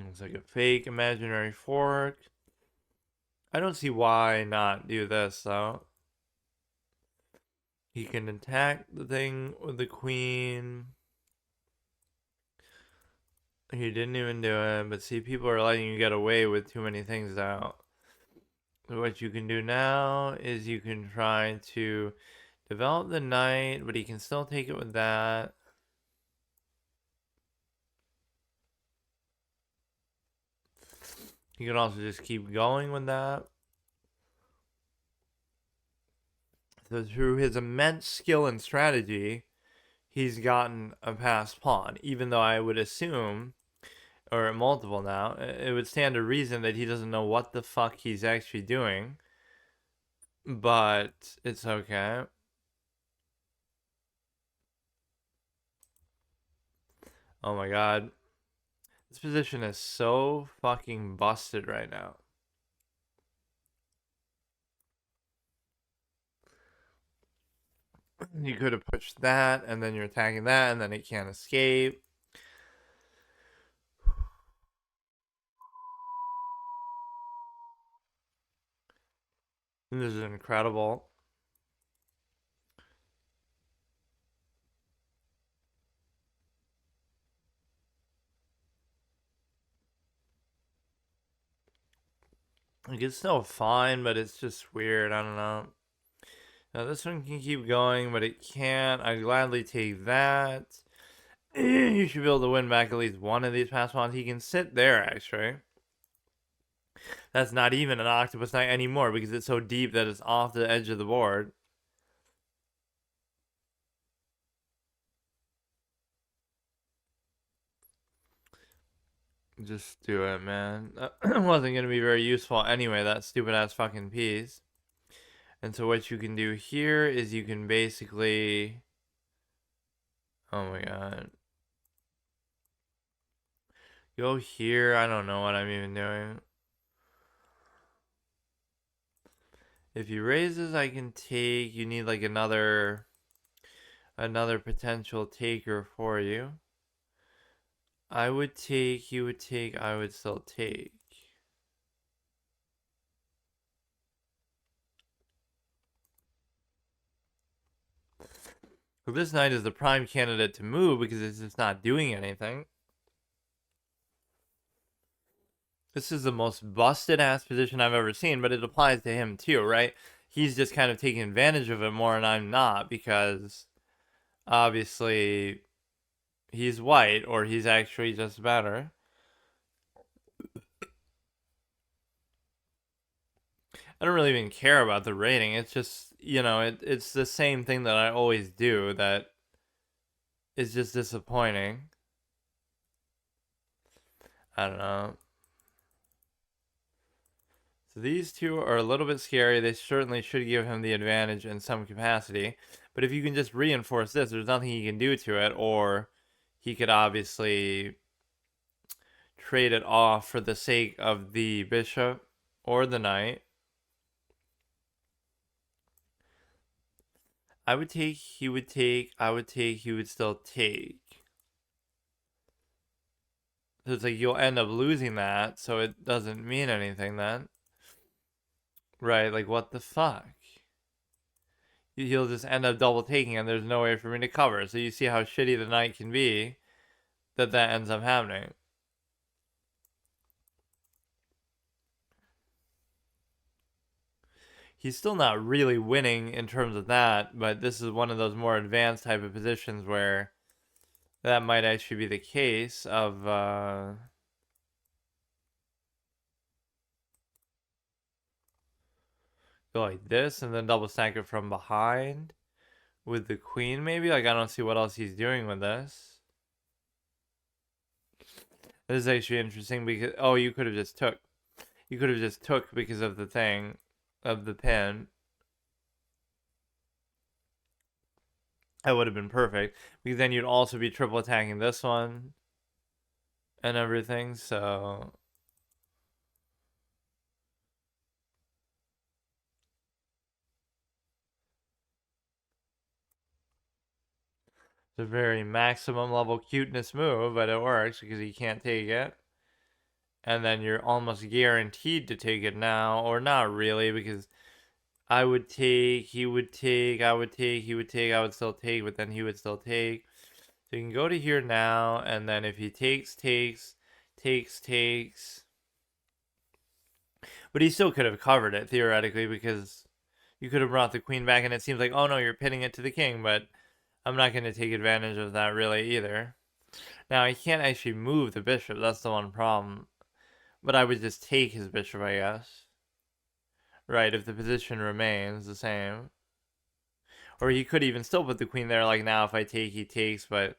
It's like a fake imaginary fork. I don't see why not do this, though. He can attack the thing with the queen. He didn't even do it, but see, people are letting you get away with too many things now. So what you can do now is you can try to Develop the knight, but he can still take it with that. He can also just keep going with that. So through his immense skill and strategy, he's gotten a passed pawn, even though I would assume, or multiple now, it would stand to reason that he doesn't know what the fuck he's actually doing. But it's okay. Oh my god. This position is so fucking busted right now. You could have pushed that, and then you're attacking that, and then it can't escape. And this is incredible. Like, it's still fine, but it's just weird. I don't know. Now, this one can keep going, but it can't. I'd gladly take that. You should be able to win back at least one of these pass pawns. He can sit there, actually. That's not even an octopus knight anymore because it's so deep that it's off the edge of the board. Just do it, man. That wasn't going to be very useful anyway, that stupid ass fucking piece. And so what you can do here is you can basically... Oh my god. Go here. I don't know what I'm even doing. If he raises, I can take. You need like another potential taker for you. I would take, you would take, I would still take. Well, this knight is the prime candidate to move because it's just not doing anything. This is the most busted ass position I've ever seen, but it applies to him too, right? He's just kind of taking advantage of it more, and I'm not because obviously he's white, or he's actually just better. I don't really even care about the rating. It's just, you know, it's the same thing that I always do that is just disappointing. I don't know. So these two are a little bit scary. They certainly should give him the advantage in some capacity. But if you can just reinforce this, there's nothing he can do to it, or he could obviously trade it off for the sake of the bishop or the knight. I would take, he would take, I would take, he would still take. So it's like you'll end up losing that, so it doesn't mean anything then. Right, like what the fuck? He'll just end up double taking and there's no way for me to cover. So you see how shitty the knight can be that ends up happening. He's still not really winning in terms of that, but this is one of those more advanced type of positions where that might actually be the case of go like this and then double stack it from behind with the queen maybe. Like I don't see what else he's doing with this. This is actually interesting because you could have just took. You could have just took because of the thing of the pin. That would have been perfect because then you'd also be triple attacking this one and everything. So it's a very maximum level cuteness move, but it works because he can't take it. And then you're almost guaranteed to take it now, or not really, because I would take, he would take, I would take, he would take, I would still take, but then he would still take. So you can go to here now, and then if he takes. But he still could have covered it, theoretically, because You could have brought the queen back, and it seems like, oh no, you're pitting it to the king, but I'm not going to take advantage of that really either. Now, I can't actually move the bishop. That's the one problem. But I would just take his bishop, I guess. Right, if the position remains the same. Or he could even still put the queen there, like now if I take, he takes, but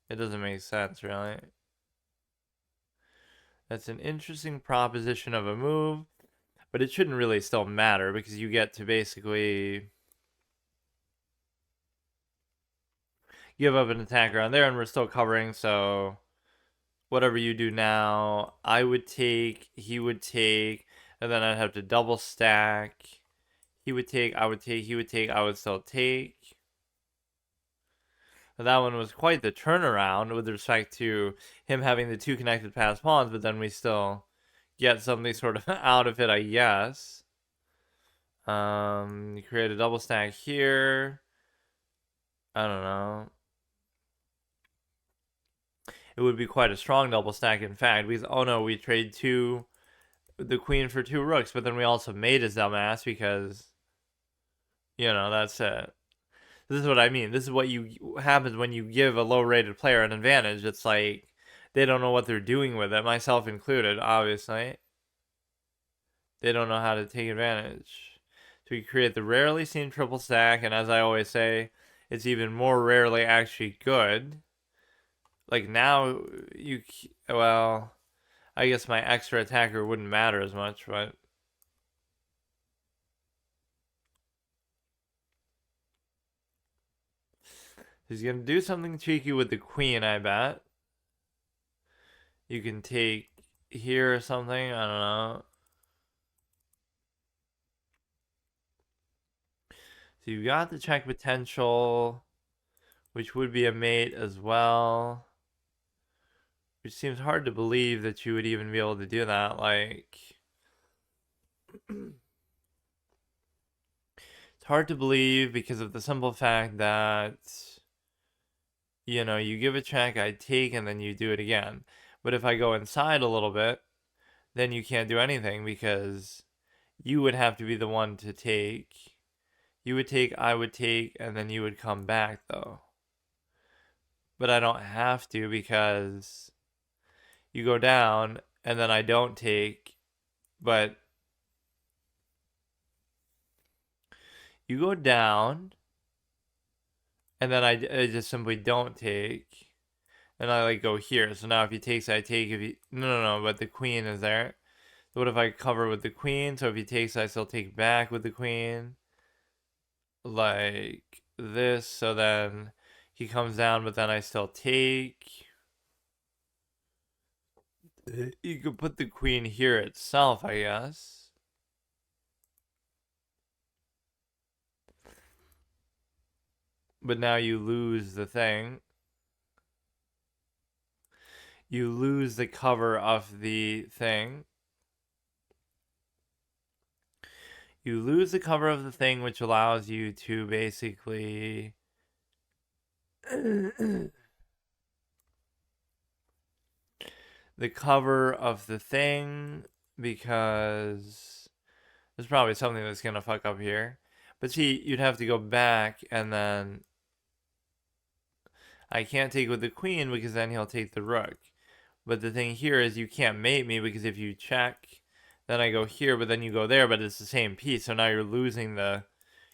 it doesn't make sense, really. That's an interesting proposition of a move, but it shouldn't really still matter because you get to basically give up an attacker on there, and we're still covering, so whatever you do now, I would take, he would take, and then I'd have to double stack. He would take, I would take, he would take, I would still take. That one was quite the turnaround with respect to him having the two connected passed pawns, but then we still get something sort of out of it, I guess. Create a double stack here. I don't know. It would be quite a strong double stack, in fact, because, oh no, we trade the queen for 2 rooks, but then we also made his dumbass because, that's it. This is what I mean. This is what happens when you give a low-rated player an advantage. It's like they don't know what they're doing with it, myself included, obviously. They don't know how to take advantage. So we create the rarely seen triple stack, and as I always say, it's even more rarely actually good. Like now, well, I guess my extra attacker wouldn't matter as much, but he's gonna do something cheeky with the queen, I bet. You can take here or something, I don't know. So you've got the check potential, which would be a mate as well. Which seems hard to believe that you would even be able to do that, like... It's hard to believe because of the simple fact that, you give a check, I take, and then you do it again. But if I go inside a little bit, then you can't do anything because you would have to be the one to take. You would take, I would take, and then you would come back, though. But I don't have to because you go down, and then I don't take, but you go down, and then I just simply don't take, and I like go here. So now if he takes, I take. If he no, but the queen is there. So what if I cover with the queen? So if he takes, I still take back with the queen, like this. So then he comes down, but then I still take. You could put the queen here itself, I guess. But now you lose the thing. You lose the cover of the thing. You lose the cover of the thing, which allows you to basically... the cover of the thing, because there's probably something that's going to fuck up here. But see, you'd have to go back, and then I can't take with the queen because then he'll take the rook. But the thing here is you can't mate me because if you check, then I go here, but then you go there, but it's the same piece. So now you're losing the,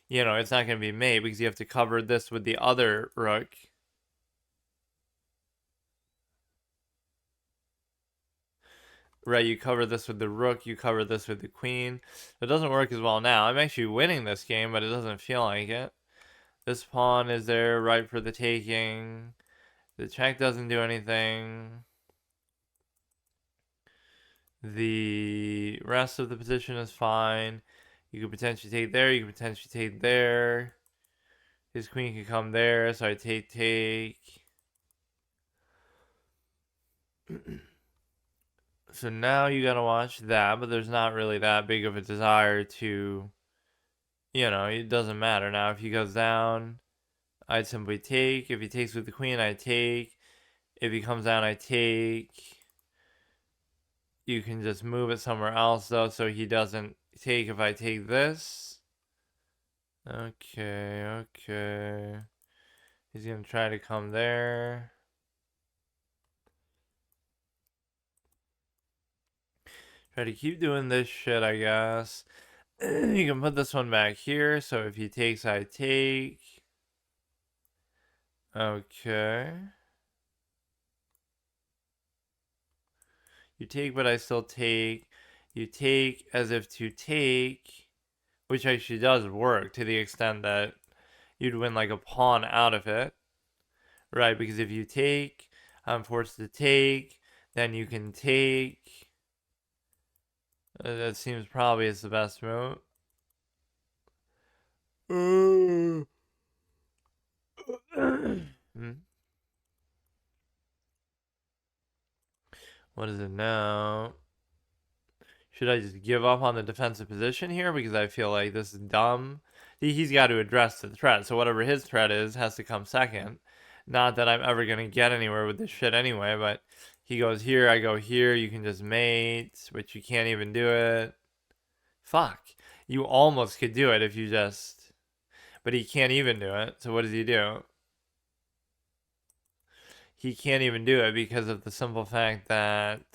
it's not going to be mate because you have to cover this with the other rook. Right, you cover this with the rook, you cover this with the queen. It doesn't work as well now. I'm actually winning this game, but it doesn't feel like it. This pawn is there right for the taking. The check doesn't do anything. The rest of the position is fine. You could potentially take there, you could potentially take there. His queen can come there, so I take. So now you gotta watch that, but there's not really that big of a desire to, it doesn't matter. Now if he goes down, I'd simply take. If he takes with the queen, I take. If he comes down, I take. You can just move it somewhere else, though, so he doesn't take if I take this. Okay, okay. He's gonna try to come there. Try to keep doing this shit, I guess. You can put this one back here, so if he takes, I take. Okay. You take, but I still take. You take as if to take, which actually does work to the extent that you'd win like a pawn out of it. Right, because if you take, I'm forced to take, then you can take. That seems probably is the best move. Hmm. What is it now? Should I just give up on the defensive position here because I feel like this is dumb? He's got to address the threat, so whatever his threat is has to come second. Not that I'm ever going to get anywhere with this shit anyway, but he goes here, I go here, you can just mate, but you can't even do it. Fuck. You almost could do it if you just... But he can't even do it, so what does he do? He can't even do it because of the simple fact that...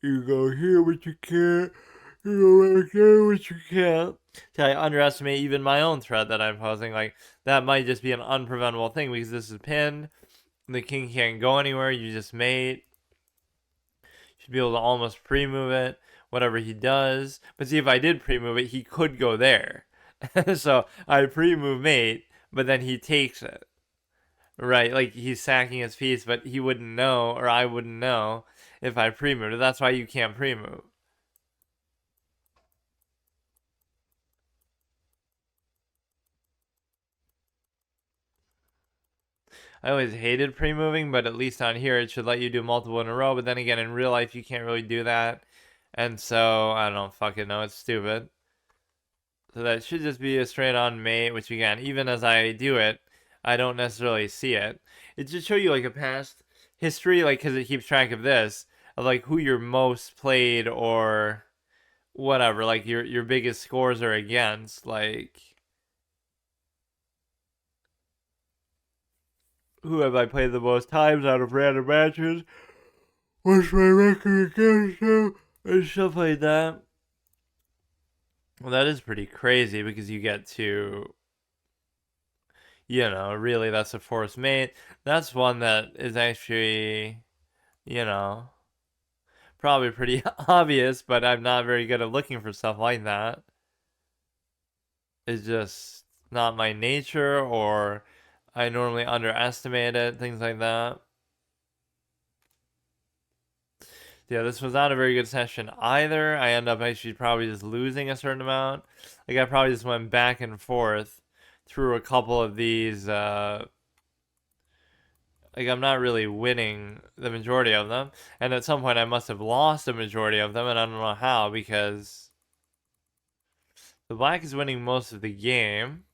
You go here, but you can't. You go back there, but you can't. See, I underestimate even my own threat that I'm posing. Like, that might just be an unpreventable thing because this is pinned. The king can't go anywhere. You just mate. Should be able to almost pre-move it. Whatever he does. But see, if I did pre-move it, he could go there. So I pre-move mate, but then he takes it. Right, like he's sacking his piece, but he wouldn't know, or I wouldn't know if I pre-moved it. That's why you can't pre-move. I always hated pre-moving, but at least on here it should let you do multiple in a row. But then again, in real life, you can't really do that. And so, I don't fucking know, it's stupid. So that should just be a straight on mate, which again, even as I do it, I don't necessarily see it. It just show you like a past history, like because it keeps track of this, of like who your most played or whatever, like your biggest scores are against, like who have I played the most times out of random matches? What's my record against them? And stuff like that. Well, that is pretty crazy because you get to, really that's a forced mate. That's one that is actually, you know, probably pretty obvious, but I'm not very good at looking for stuff like that. It's just not my nature, or I normally underestimate it, things like that. Yeah, this was not a very good session either. I end up actually probably just losing a certain amount. Like I probably just went back and forth through a couple of these. Like I'm not really winning the majority of them, and at some point I must have lost the majority of them, and I don't know how because the black is winning most of the game,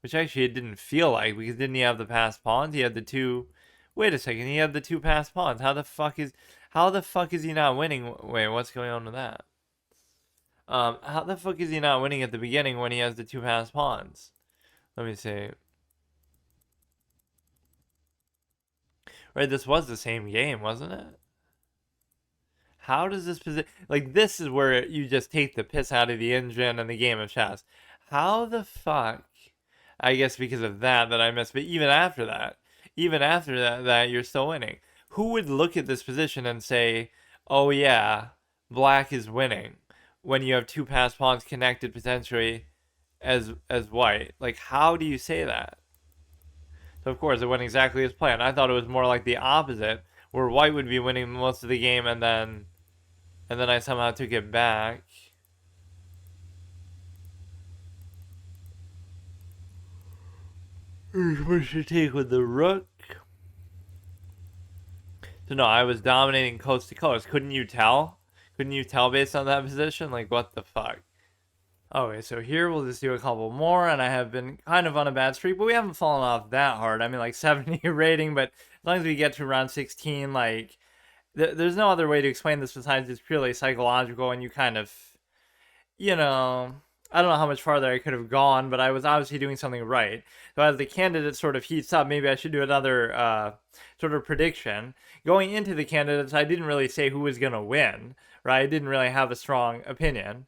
which actually it didn't feel like because didn't he have the passed pawns? He had the two. Wait a second, he had the two passed pawns. How the fuck is he not winning? Wait, what's going on with that? How the fuck is he not winning at the beginning when he has the two passed pawns? Let me see. Right, this was the same game, wasn't it? How does this position... Like, this is where you just take the piss out of the engine and the game of chess. How the fuck... I guess because of that I missed. But even after that, you're still winning. Who would look at this position and say, oh yeah, black is winning when you have two passed pawns connected potentially as white? Like, how do you say that? So of course it went exactly as planned. I thought it was more like the opposite, where white would be winning most of the game and then I somehow took it back. What should take with the rook? So no, I was dominating coast to coast. Couldn't you tell? Couldn't you tell based on that position? Like, what the fuck? Okay, so here we'll just do a couple more, and I have been kind of on a bad streak, but we haven't fallen off that hard. I mean, like 70 rating, but as long as we get to around 16, like, there's no other way to explain this besides it's purely psychological, and you kind of, you know, I don't know how much farther I could have gone, but I was obviously doing something right. So as the candidate sort of heats up, maybe I should do another sort of prediction. Going into the candidates, I didn't really say who was going to win, right? I didn't really have a strong opinion.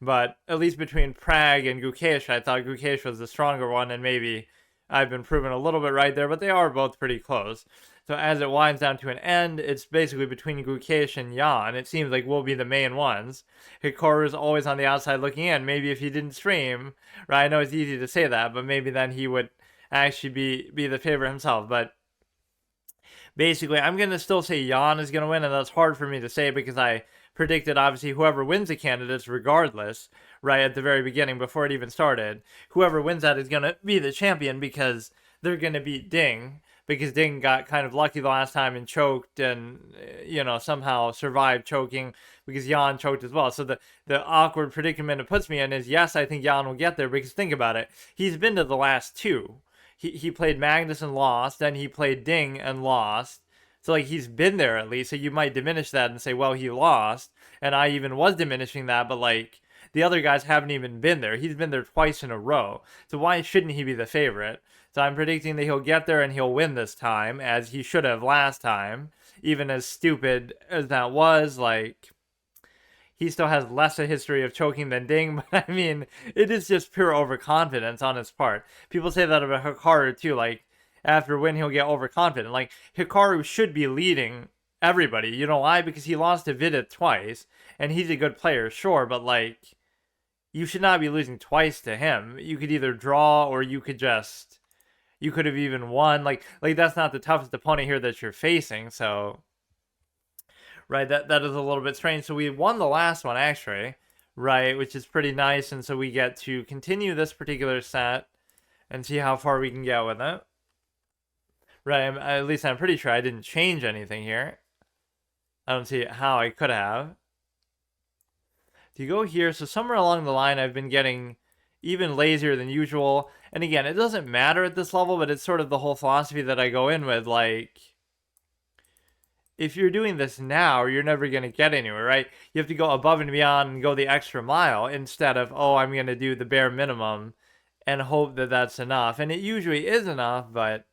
But at least between Prague and Gukesh, I thought Gukesh was the stronger one, and maybe I've been proven a little bit right there, but they are both pretty close. So as it winds down to an end, it's basically between Gukesh and Jan. It seems like we'll be the main ones. Hikaru's always on the outside looking in. Maybe if he didn't stream, right? I know it's easy to say that, but maybe then he would actually be the favorite himself. But basically, I'm going to still say Jan is going to win, and that's hard for me to say because I predicted, obviously, whoever wins the candidates, regardless, right at the very beginning, before it even started, whoever wins that is going to be the champion because they're going to beat Ding. Because Ding got kind of lucky the last time and choked and, somehow survived choking because Jan choked as well. So the awkward predicament it puts me in is, yes, I think Jan will get there because think about it. He's been to the last two. He played Magnus and lost, then he played Ding and lost. So like he's been there at least. So you might diminish that and say, well, he lost, and I even was diminishing that, but like the other guys haven't even been there. He's been there twice in a row. So why shouldn't he be the favorite? So I'm predicting that he'll get there and he'll win this time, as he should have last time. Even as stupid as that was, like he still has less a history of choking than Ding, but I mean, it is just pure overconfidence on his part. People say that about Hikaru too, like after win he'll get overconfident. Like Hikaru should be leading everybody. You know why? Because he lost to Vidit twice, and he's a good player, sure, but like you should not be losing twice to him. You could either draw or you could have even won. Like that's not the toughest opponent here that you're facing, so right, that is a little bit strange. So we won the last one actually, right, which is pretty nice, and so we get to continue this particular set and see how far we can get with it. Right, at least I'm pretty sure I didn't change anything here. I don't see how I could have. If you go here, so somewhere along the line I've been getting even lazier than usual. And again, it doesn't matter at this level, but it's sort of the whole philosophy that I go in with, like if you're doing this now, you're never going to get anywhere, right? You have to go above and beyond and go the extra mile instead of, oh, I'm going to do the bare minimum and hope that that's enough. And it usually is enough, but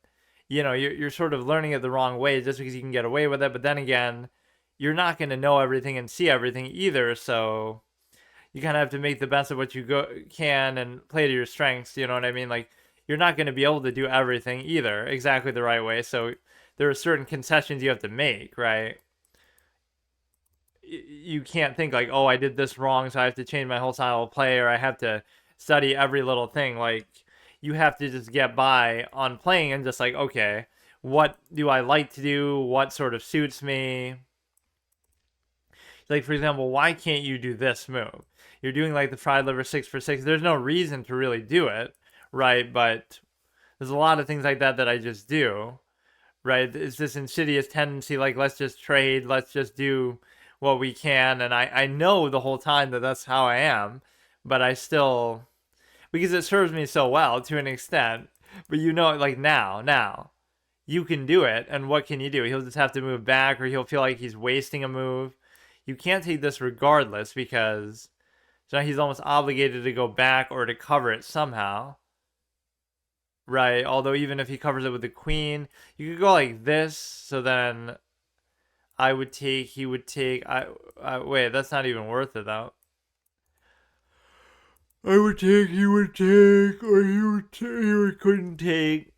you're sort of learning it the wrong way just because you can get away with it. But then again, you're not going to know everything and see everything either. So you kind of have to make the best of what you can and play to your strengths. You know what I mean? Like you're not going to be able to do everything either exactly the right way. So there are certain concessions you have to make, right? You can't think like, oh, I did this wrong, so I have to change my whole style of play, or I have to study every little thing. Like, you have to just get by on playing and just like, okay, what do I like to do? What sort of suits me? Like, for example, why can't you do this move? You're doing like the fried liver 6 for 6. There's no reason to really do it, right? But there's a lot of things like that that I just do, right? It's this insidious tendency, like, let's just trade, let's just do what we can. And I know the whole time that that's how I am, but I still, because it serves me so well to an extent. But like now, you can do it. And what can you do? He'll just have to move back, or he'll feel like he's wasting a move. You can't take this regardless because so he's almost obligated to go back or to cover it somehow. Right, although even if he covers it with the queen, you could go like this, so then I would take, he would take, wait, that's not even worth it though. I would take, he would take, or he couldn't take.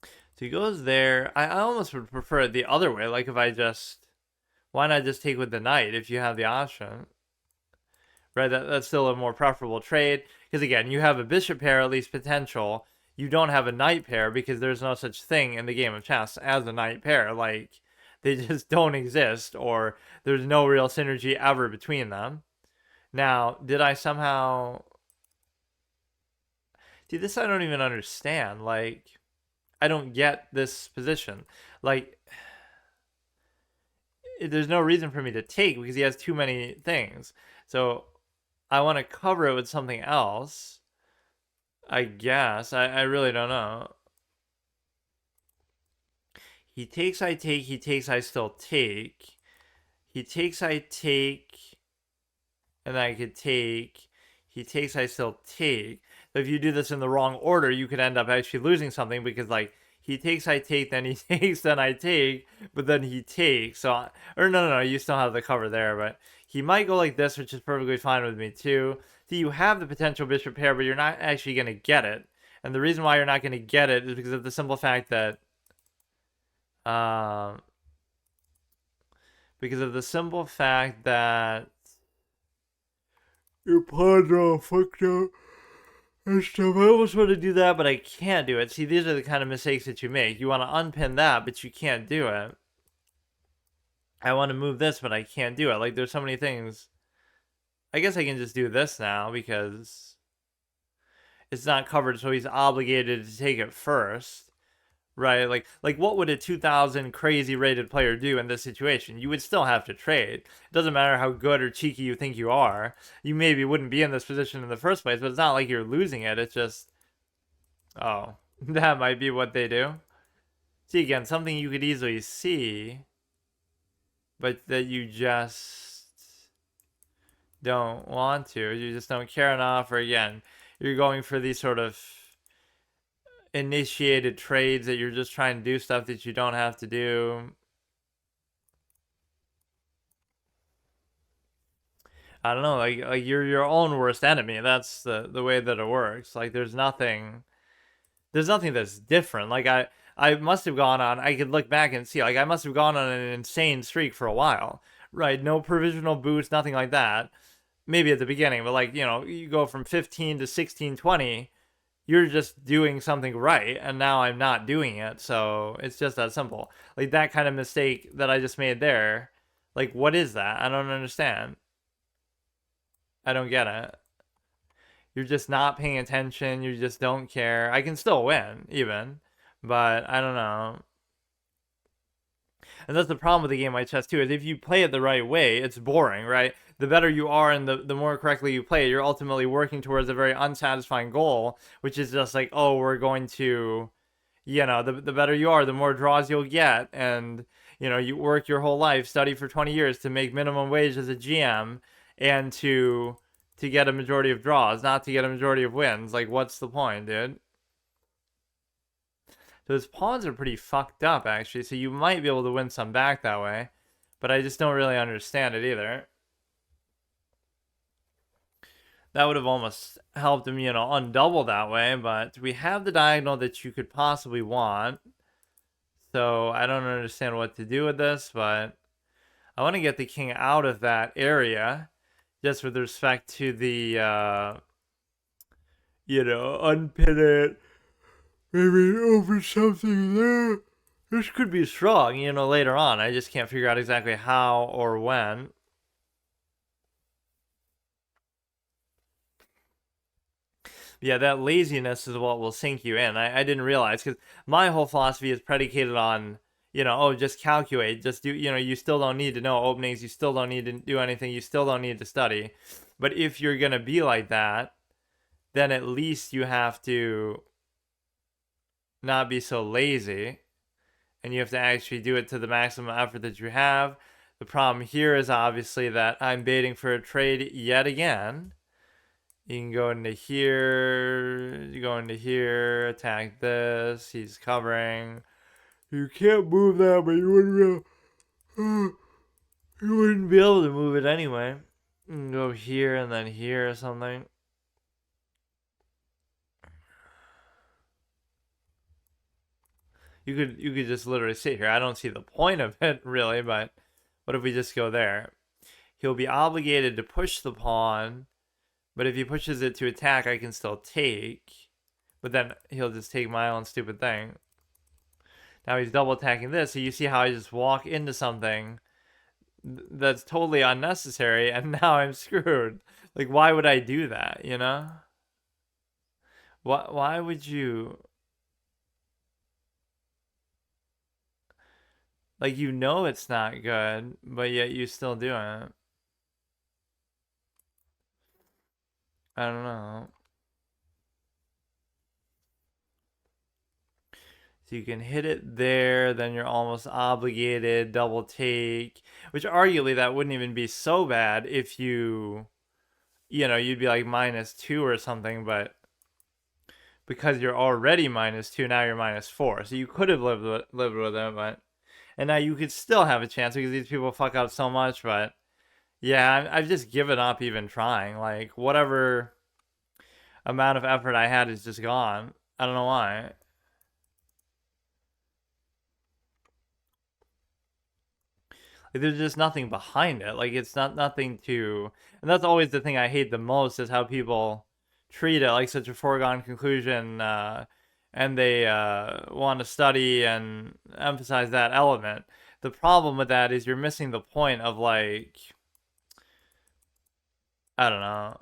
So he goes there. I almost would prefer it the other way, like if I just, why not just take with the knight if you have the option? Right, that's still a more preferable trade. Because again, you have a bishop pair, at least potential. You don't have a knight pair because there's no such thing in the game of chess as a knight pair. Like, they just don't exist, or there's no real synergy ever between them. Now, did I somehow... Dude, this I don't even understand. Like, I don't get this position. Like, there's no reason for me to take because he has too many things. So I want to cover it with something else. I guess. I really don't know. He takes, I take. He takes, I still take. He takes, I take, and then I could take. He takes, I still take. So if you do this in the wrong order, you could end up actually losing something because, like, he takes, I take, then he takes, then I take, but then he takes. So, or no, you still have the cover there, but he might go like this, which is perfectly fine with me too. So you have the potential bishop pair, but you're not actually going to get it. And the reason why you're not going to get it is because of the simple fact that, um, because of the simple fact that your pawns are all fucked up and stuff. I almost want to do that, but I can't do it. See, these are the kind of mistakes that you make. You want to unpin that, but you can't do it. I want to move this, but I can't do it. Like, there's so many things. I guess I can just do this now because it's not covered, so he's obligated to take it first. Right, like what would a 2000 crazy rated player do in this situation? You would still have to trade. It doesn't matter how good or cheeky you think you are. You maybe wouldn't be in this position in the first place, but it's not like you're losing it. It's just, oh, that might be what they do. See, again, something you could easily see, but that you just don't want to. You just don't care enough, or again, you're going for these sort of initiated trades that you're just trying to do stuff that you don't have to do. I don't know, like you're your own worst enemy. That's the way that it works. Like there's nothing that's different. Like I must have gone on. I could look back and see. Like I must have gone on an insane streak for a while. Right? No provisional boost, nothing like that. Maybe at the beginning, but like, you go from 15 to 16, 20, you're just doing something right, and now I'm not doing it. So it's just that simple. Like that kind of mistake that I just made there. Like what is that? I don't understand. I don't get it. You're just not paying attention. You just don't care. I can still win, even, but I don't know. And that's the problem with the game like chess too. Is if you play it the right way, it's boring, right? The better you are and the more correctly you play, you're ultimately working towards a very unsatisfying goal, which is just like, oh, we're going to, the better you are, the more draws you'll get, and you work your whole life, study for 20 years to make minimum wage as a GM, and to get a majority of draws, not to get a majority of wins. Like, what's the point, dude? So his pawns are pretty fucked up, actually, so you might be able to win some back that way, but I just don't really understand it either. That would have almost helped him, undouble that way, but we have the diagonal that you could possibly want, so I don't understand what to do with this, but I want to get the king out of that area, just with respect to the, unpin it, maybe open something there. This could be strong, later on. I just can't figure out exactly how or when. Yeah, that laziness is what will sink you in. I didn't realize, because my whole philosophy is predicated on, just calculate. Just do, you still don't need to know openings. You still don't need to do anything. You still don't need to study. But if you're going to be like that, then at least you have to not be so lazy, and you have to actually do it to the maximum effort that you have. The problem here is obviously that I'm baiting for a trade yet again. You can go into here, you go into here, attack this, he's covering. You can't move that, but you wouldn't be able to move it anyway. You can go here and then here or something. You could just literally sit here. I don't see the point of it really, but what if we just go there? He'll be obligated to push the pawn, but if he pushes it to attack, I can still take. But then he'll just take my own stupid thing. Now he's double attacking this, so you see how I just walk into something that's totally unnecessary, and now I'm screwed. Like, why would I do that, Why would you... Like, it's not good, but yet you still do it. I don't know. So you can hit it there, then you're almost obligated, double take, which arguably that wouldn't even be so bad if you'd be like -2 or something, but because you're already -2, now you're -4. So you could have lived with it, but and now you could still have a chance because these people fuck up so much, but yeah, I've just given up even trying. Like, whatever amount of effort I had is just gone. I don't know why. Like, there's just nothing behind it. Like, it's nothing to, and that's always the thing I hate the most is how people treat it like such a foregone conclusion, and they want to study and emphasize that element. The problem with that is you're missing the point of, like, I don't know.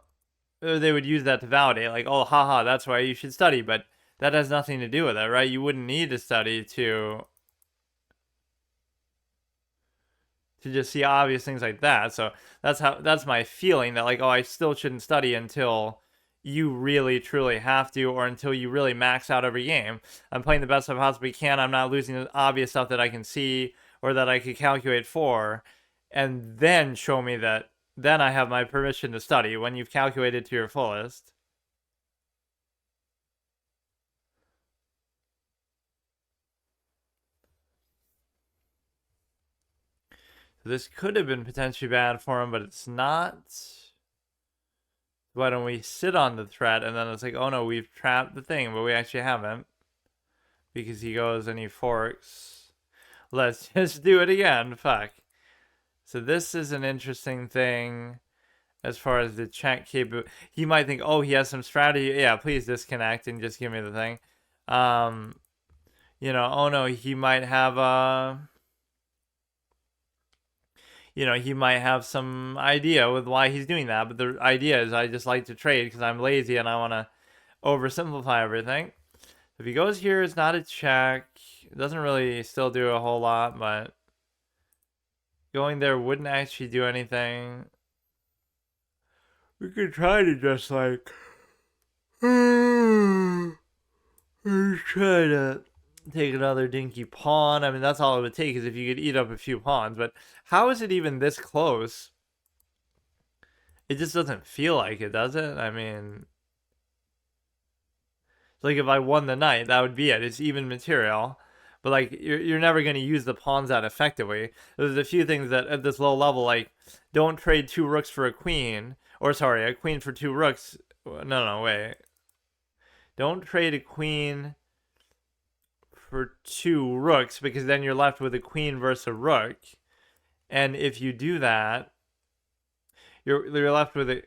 They would use that to validate, like, oh, haha, that's why you should study, but that has nothing to do with it, right? You wouldn't need to study to just see obvious things like that. So that's my feeling that, like, oh, I still shouldn't study until you really truly have to, or until you really max out every game. I'm playing the best I possibly can. I'm not losing the obvious stuff that I can see or that I could calculate for, and then show me that then I have my permission to study when you've calculated to your fullest. So this could have been potentially bad for him, but it's not. Why don't we sit on the threat, and then it's like, oh no, we've trapped the thing, but we actually haven't. Because he goes and he forks. Let's just do it again. Fuck. So this is an interesting thing as far as the check capability. He might think, oh, he has some strategy. Yeah, please disconnect and just give me the thing. Oh no, he might have he might have some idea with why he's doing that. But the idea is I just like to trade because I'm lazy and I want to oversimplify everything. If he goes here, it's not a check. It doesn't really still do a whole lot, but going there wouldn't actually do anything. We could try to just like try to take another dinky pawn. I mean, that's all it would take is if you could eat up a few pawns. But how is it even this close? It just doesn't feel like it, does it? I mean, like if I won the knight, that would be it. It's even material. But like you're never going to use the pawns that effectively. There's a few things that at this low level, like don't trade 2 rooks for a queen, or sorry, a queen for 2 rooks. No, wait. Don't trade a queen for 2 rooks because then you're left with a queen versus a rook. And if you do that, you're left with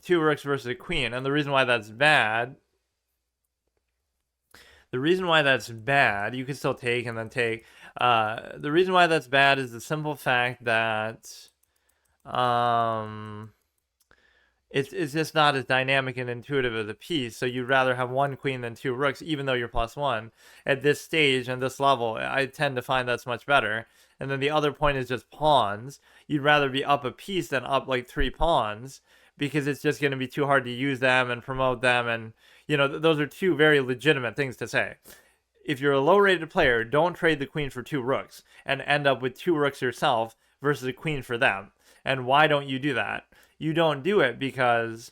2 rooks versus a queen. And the reason why that's bad, you can still take and then take. The reason why that's bad is the simple fact that it's just not as dynamic and intuitive as a piece. So you'd rather have 1 queen than 2 rooks, even though you're +1. At this stage and this level, I tend to find that's much better. And then the other point is just pawns. You'd rather be up a piece than up like 3 pawns because it's just going to be too hard to use them and promote them. And, those are 2 very legitimate things to say. If you're a low-rated player, don't trade the queen for 2 rooks and end up with 2 rooks yourself versus a queen for them. And why don't you do that? You don't do it because,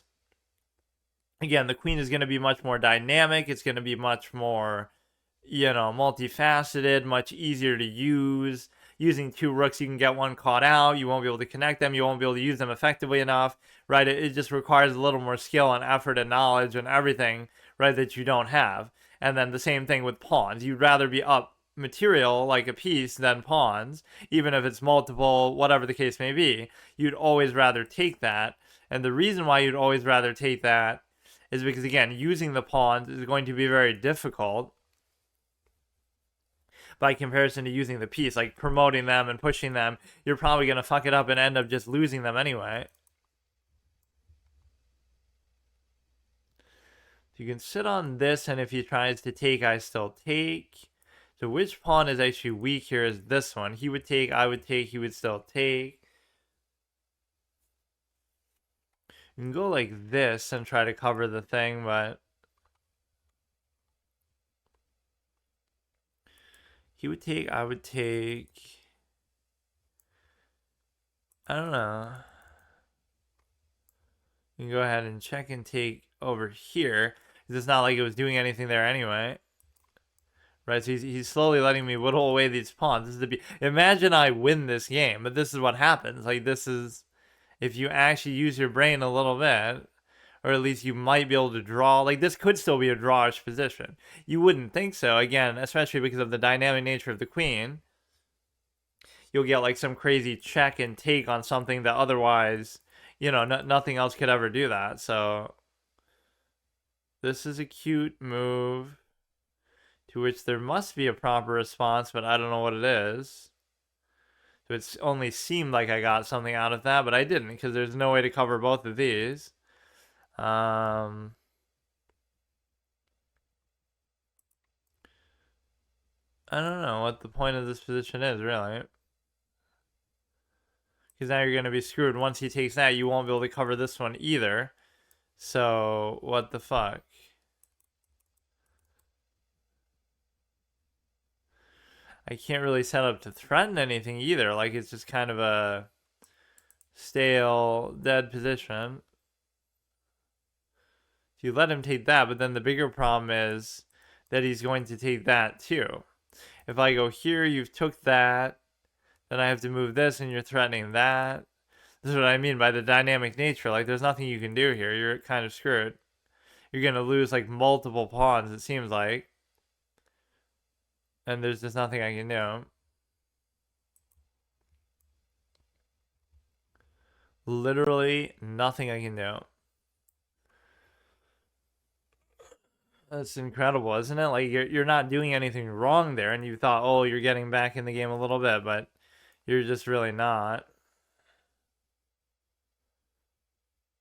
again, the queen is going to be much more dynamic. It's going to be much more, multifaceted, much easier to use. Using 2 rooks, you can get 1 caught out. You won't be able to connect them. You won't be able to use them effectively enough, right? It just requires a little more skill and effort and knowledge and everything, right, that you don't have. And then the same thing with pawns. You'd rather be up material like a piece than pawns, even if it's multiple, whatever the case may be. You'd always rather take that. And the reason why you'd always rather take that is because, again, using the pawns is going to be very difficult by comparison to using the piece, like promoting them and pushing them. You're probably going to fuck it up and end up just losing them anyway. You can sit on this, and if he tries to take, I still take. So which pawn is actually weak here is this one. He would take, I would take, he would still take. You can go like this and try to cover the thing, but He would take, I would take. I don't know. You can go ahead and check and take over here. Because it's not like it was doing anything there anyway. Right, so he's slowly letting me whittle away these pawns. This is imagine I win this game, but this is what happens. Like, this is, if you actually use your brain a little bit, or at least you might be able to draw. Like, this could still be a drawish position. You wouldn't think so, again, especially because of the dynamic nature of the queen. You'll get like some crazy check and take on something that otherwise, you know, nothing else could ever do that. So this is a cute move to which there must be a proper response, but I don't know what it is. So it's only seemed like I got something out of that, but I didn't, because there's no way to cover both of these. I don't know what the point of this position is, really. Because now you're going to be screwed. Once he takes that, you won't be able to cover this one either. So, what the fuck? I can't really set up to threaten anything either. Like, it's just kind of a stale, dead position. If you let him take that, but then the bigger problem is that he's going to take that too. If I go here, you've took that, then I have to move this and you're threatening that. This is what I mean by the dynamic nature. Like, there's nothing you can do here. You're kind of screwed. You're going to lose, like, multiple pawns, it seems like. And there's just nothing I can do. Literally nothing I can do. That's incredible, isn't it? Like, you're not doing anything wrong there, and you thought, oh, you're getting back in the game a little bit, but you're just really not.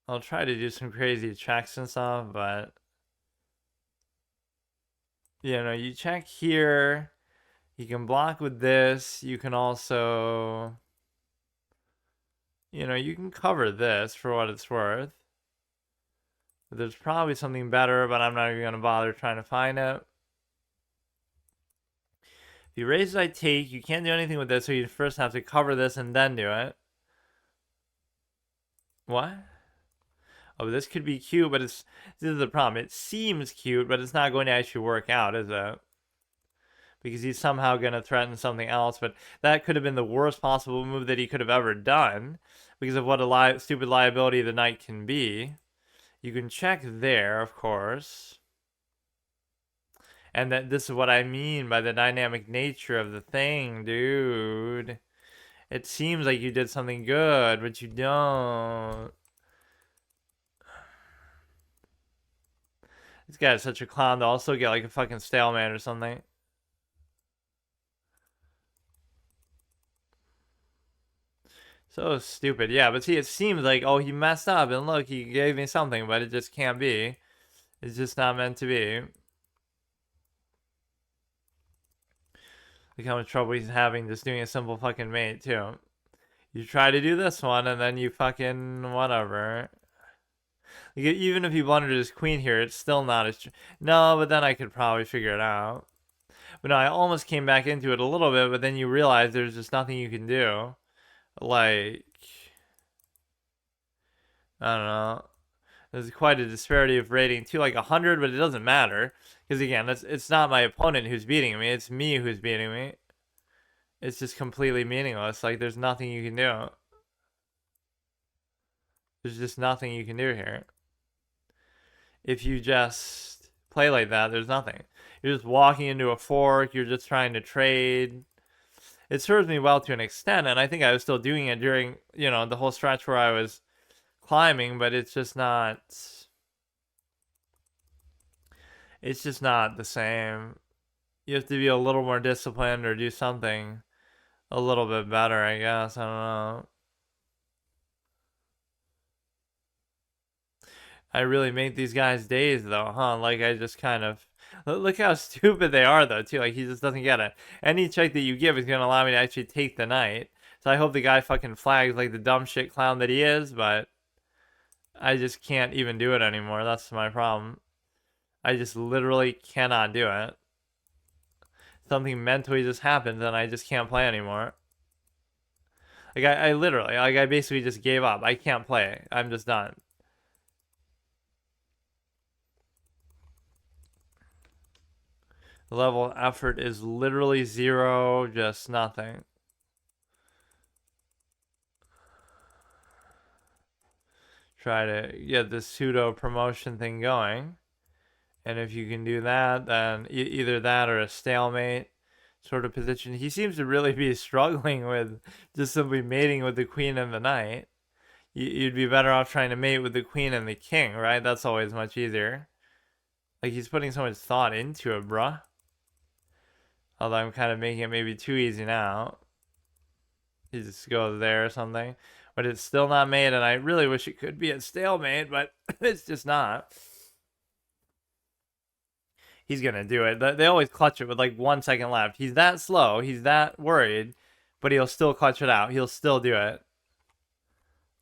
I'll try to do some crazy checks and stuff, but you know, you check here. You can block with this. You can also, you know, you can cover this for what it's worth. But there's probably something better, but I'm not even going to bother trying to find it. If you raise, I take. You can't do anything with this, so you first have to cover this and then do it. What? Oh, this could be cute, but this is the problem. It seems cute, but it's not going to actually work out, is it? Because he's somehow going to threaten something else, but that could have been the worst possible move that he could have ever done because of what a stupid liability the knight can be. You can check there, of course. And that this is what I mean by the dynamic nature of the thing, dude. It seems like you did something good, but you don't. This guy is such a clown to also get like a fucking stalemate or something. So stupid. Yeah, but see, it seems like, oh, he messed up, and look, he gave me something, but it just can't be. It's just not meant to be. Look how much trouble he's having just doing a simple fucking mate, too. You try to do this one, and then you fucking whatever. Like, even if he blundered his queen here, it's still not as... No, but then I could probably figure it out. But no, I almost came back into it a little bit, but then you realize there's just nothing you can do. Like... I don't know. There's quite a disparity of rating too, like 100, but it doesn't matter. Because again, it's not my opponent who's beating me, it's me who's beating me. It's just completely meaningless. Like, there's nothing you can do. There's just nothing you can do here. If you just play like that, there's nothing. You're just walking into a fork, you're just trying to trade. It serves me well to an extent, and I think I was still doing it during, you know, the whole stretch where I was climbing, but it's just not the same. You have to be a little more disciplined or do something a little bit better, I guess. I don't know. I really make these guys days though, huh? Like, I just kind of look how stupid they are though too. Like, he just doesn't get it. Any check that you give is gonna allow me to actually take the knight. So I hope the guy fucking flags like the dumb shit clown that he is, but I just can't even do it anymore. That's my problem. I just literally cannot do it. something mentally just happens and I just can't play anymore. Like I literally, like I basically just gave up. I can't play. I'm just done. The level of effort is literally zero, just nothing. Try to get this pseudo promotion thing going. And if you can do that, then either that or a stalemate sort of position. He seems to really be struggling with just simply mating with the queen and the knight. You'd be better off trying to mate with the queen and the king, right? That's always much easier. Like, he's putting so much thought into it, bruh. Although I'm kind of making it maybe too easy now. He just goes there or something. But it's still not made, and I really wish it could be a stalemate, but it's just not. He's going to do it. They always clutch it with like 1 second left. He's that slow. He's that worried, but he'll still clutch it out. He'll still do it.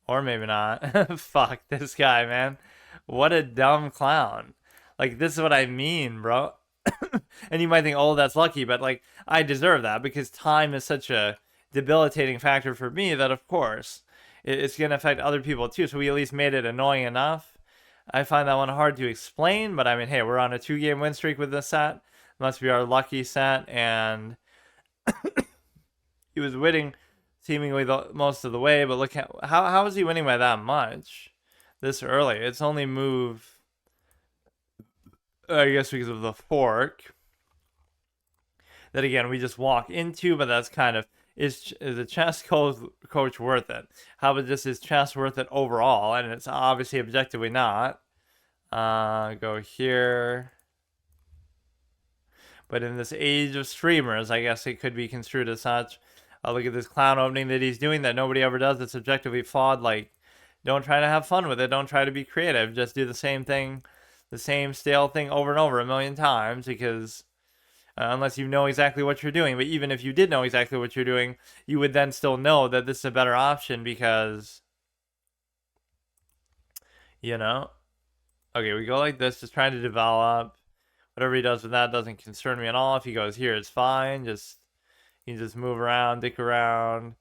Or maybe not. Fuck this guy, man. What a dumb clown. Like, this is what I mean, bro. And you might think, oh, that's lucky, but like, I deserve that because time is such a debilitating factor for me that, of course, it's going to affect other people too. So we at least made it annoying enough. I find that one hard to explain, but I mean, hey, we're on a 2-game win streak with this set. Must be our lucky set, and he was winning seemingly most of the way, but look how is he winning by that much this early? It's only move, I guess, because of the fork that again we just walk into, but that's kind of is the chess coach worth it? How about just is chess worth it overall? And it's obviously objectively not. Go here. But in this age of streamers, I guess it could be construed as such. Look at this clown opening that he's doing that nobody ever does. It's objectively flawed. Like, don't try to have fun with it. Don't try to be creative. Just do the same thing, the same stale thing over and over a million times because unless you know exactly what you're doing. But even if you did know exactly what you're doing, you would then still know that this is a better option because, you know. Okay, we go like this, just trying to develop. Whatever he does with that doesn't concern me at all. If he goes here, it's fine. Just you can just move around, dick around.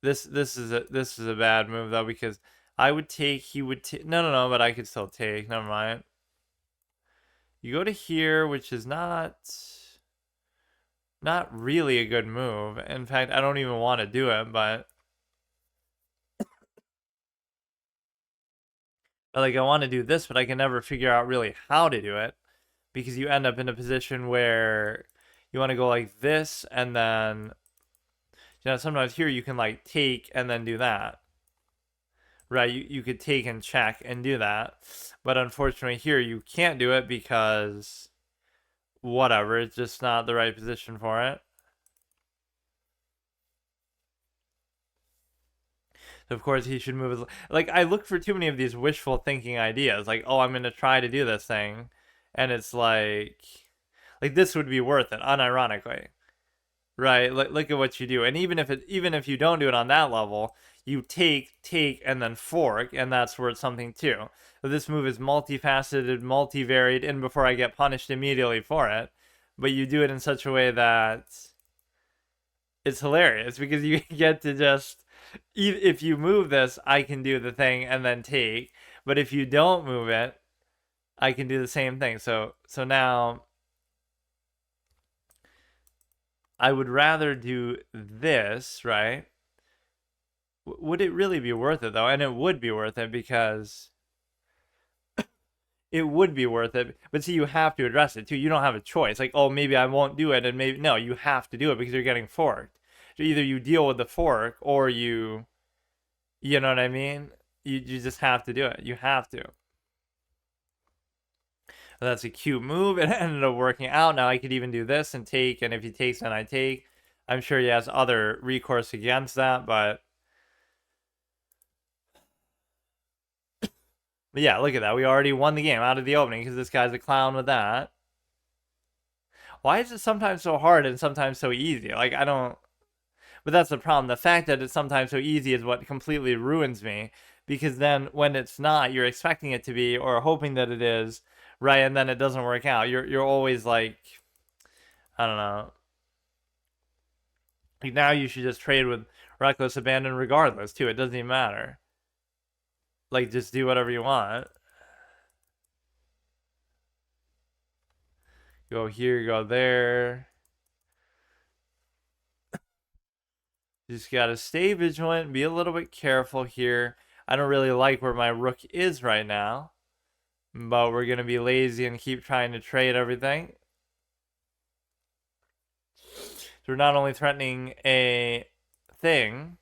This is a bad move though because I would take. He would take. No. But I could still take. Never mind. You go to here, which is not really a good move. In fact, I don't even want to do it, but like I want to do this, but I can never figure out really how to do it because you end up in a position where you want to go like this and then sometimes here you can like take and then do that. Right? You could take and check and do that. But unfortunately here you can't do it because whatever, it's just not the right position for it. So of course he should move. Like I look for too many of these wishful thinking ideas. Like, oh, I'm gonna try to do this thing, and it's like this would be worth it, unironically, right? Look at what you do, and even if you don't do it on that level, you take, and then fork, and that's worth something too. So this move is multifaceted, multivariate, and before I get punished immediately for it, but you do it in such a way that it's hilarious because you get to just. If you move this, I can do the thing and then take. But if you don't move it, I can do the same thing. So now I would rather do this, right? Would it really be worth it though? And it would be worth it because it would be worth it. But see, you have to address it too. You don't have a choice. Like, oh, maybe I won't do it, and maybe no, you have to do it because you're getting forked. So either you deal with the fork or you know what I mean? You just have to do it. You have to. That's a cute move. It ended up working out. Now I could even do this and take, and if he takes, then I take. I'm sure he has other recourse against that, but yeah, look at that. We already won the game out of the opening because this guy's a clown with that. Why is it sometimes so hard and sometimes so easy? Like, I don't. But that's the problem. The fact that it's sometimes so easy is what completely ruins me. Because then when it's not, you're expecting it to be or hoping that it is, right? And then it doesn't work out. You're always like, I don't know. Like now you should just trade with reckless abandon regardless too. It doesn't even matter. Like just do whatever you want. Go here, go there. You just gotta stay vigilant, be a little bit careful here. I don't really like where my rook is right now, but we're gonna be lazy and keep trying to trade everything. So we're not only threatening a thing,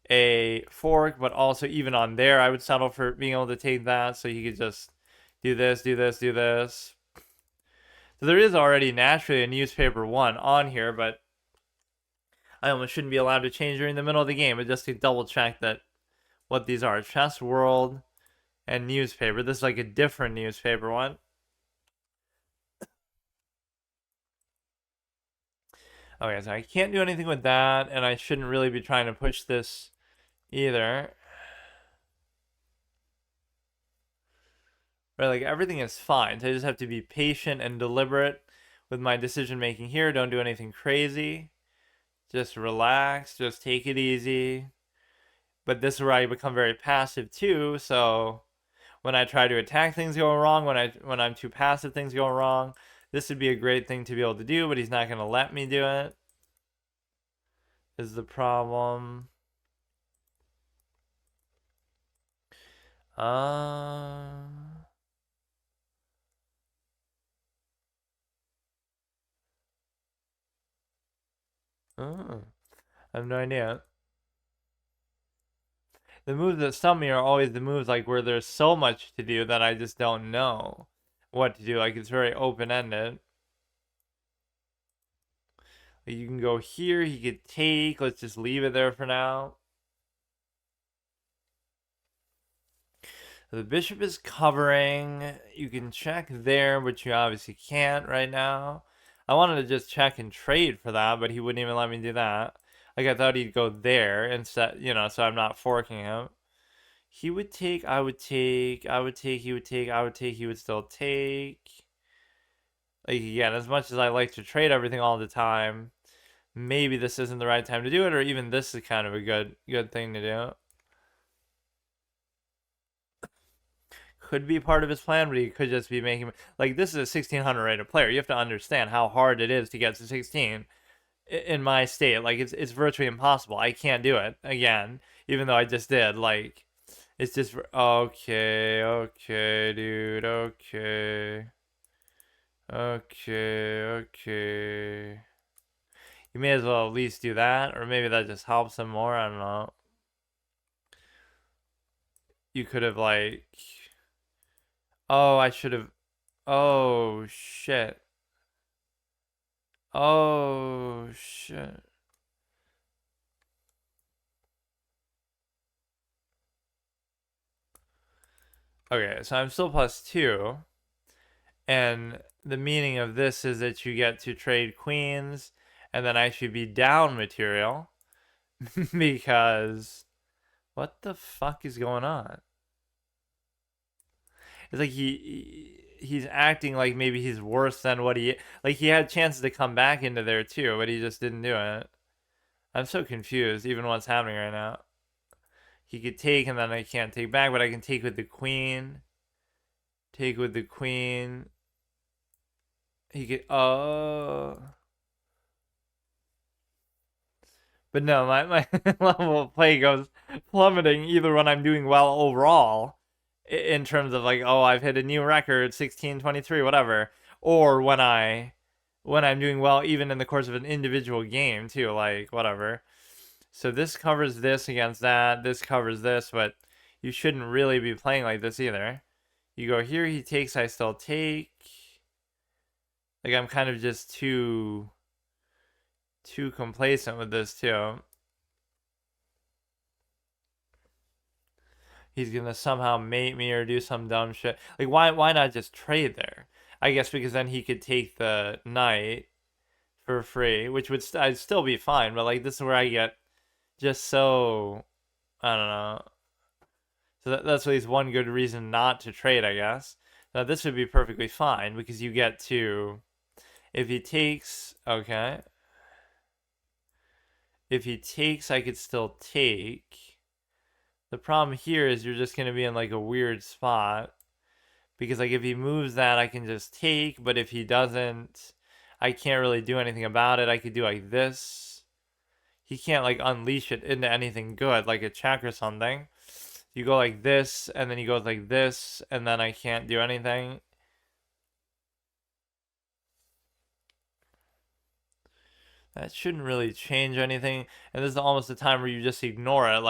a fork, but also even on there, I would settle for being able to take that so he could just do this, do this, do this. So there is already naturally a newspaper 1 on here, but I almost shouldn't be allowed to change during the middle of the game, but just to double check that what these are. Chess World and newspaper. This is like a different newspaper one. Okay, so I can't do anything with that, and I shouldn't really be trying to push this either. Right, like everything is fine. So I just have to be patient and deliberate with my decision making here. Don't do anything crazy. Just relax, just take it easy. But this is where I become very passive too, so when I try to attack, things go wrong. When I'm too passive, things go wrong. This would be a great thing to be able to do, but he's not going to let me do it. Is the problem. Uh oh, I have no idea. The moves that stun me are always the moves like where there's so much to do that I just don't know what to do. Like it's very open-ended. Like you can go here, he could take. Let's just leave it there for now. The bishop is covering. You can check there, but you obviously can't right now. I wanted to just check and trade for that, but he wouldn't even let me do that. Like I thought he'd go there instead, so I'm not forking him. He would take, I would take, I would take, he would take, I would take, he would still take. Like again, as much as I like to trade everything all the time, maybe this isn't the right time to do it, or even this is kind of a good thing to do. Could be part of his plan, but he could just be making like this is a 1600 rated player. You have to understand how hard it is to get to 16 in my state. Like it's virtually impossible. I can't do it again, even though I just did. Like it's just okay, dude, okay, okay. You may as well at least do that, or maybe that just helps him more. I don't know. You could have like, oh, I should have. Oh shit. Oh shit. Okay, so I'm still +2, and the meaning of this is that you get to trade queens, and then I should be down material because what the fuck is going on? It's like he's acting like maybe he's worse than what he like. He had chances to come back into there too, but he just didn't do it. I'm so confused, even what's happening right now. He could take, and then I can't take back, but I can take with the queen. Take with the queen. He could. But no, my level of play goes plummeting either when I'm doing well overall, in terms of like, oh, I've hit a new record, 1623, whatever, or when I'm doing well even in the course of an individual game too, like whatever. So this covers this against that, this covers this, but you shouldn't really be playing like this either. You go here, he takes, I still take. Like I'm kind of just too complacent with this too. He's gonna somehow mate me or do some dumb shit. Like why not just trade there? I guess because then he could take the knight for free, which would I'd still be fine. But like this is where I get just so I don't know. So that's at least one good reason not to trade, I guess. Now this would be perfectly fine because you get to If he takes, okay. If he takes, I could still take. The problem here is you're just going to be in like a weird spot. Because like if he moves that, I can just take. But if he doesn't, I can't really do anything about it. I could do like this. He can't like unleash it into anything good, like a check or something. You go like this, and then he goes like this, and then I can't do anything. That shouldn't really change anything. And this is almost the time where you just ignore it.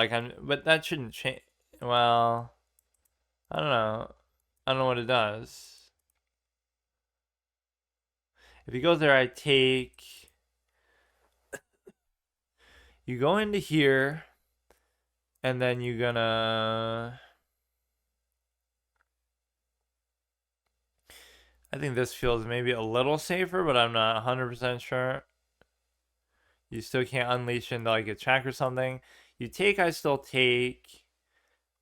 But that shouldn't change. Well, I don't know. I don't know what it does. If he goes there, I take. You go into here, and then you're gonna. I think this feels maybe a little safer, but I'm not 100% sure. You still can't unleash into like a check or something. You take, I still take.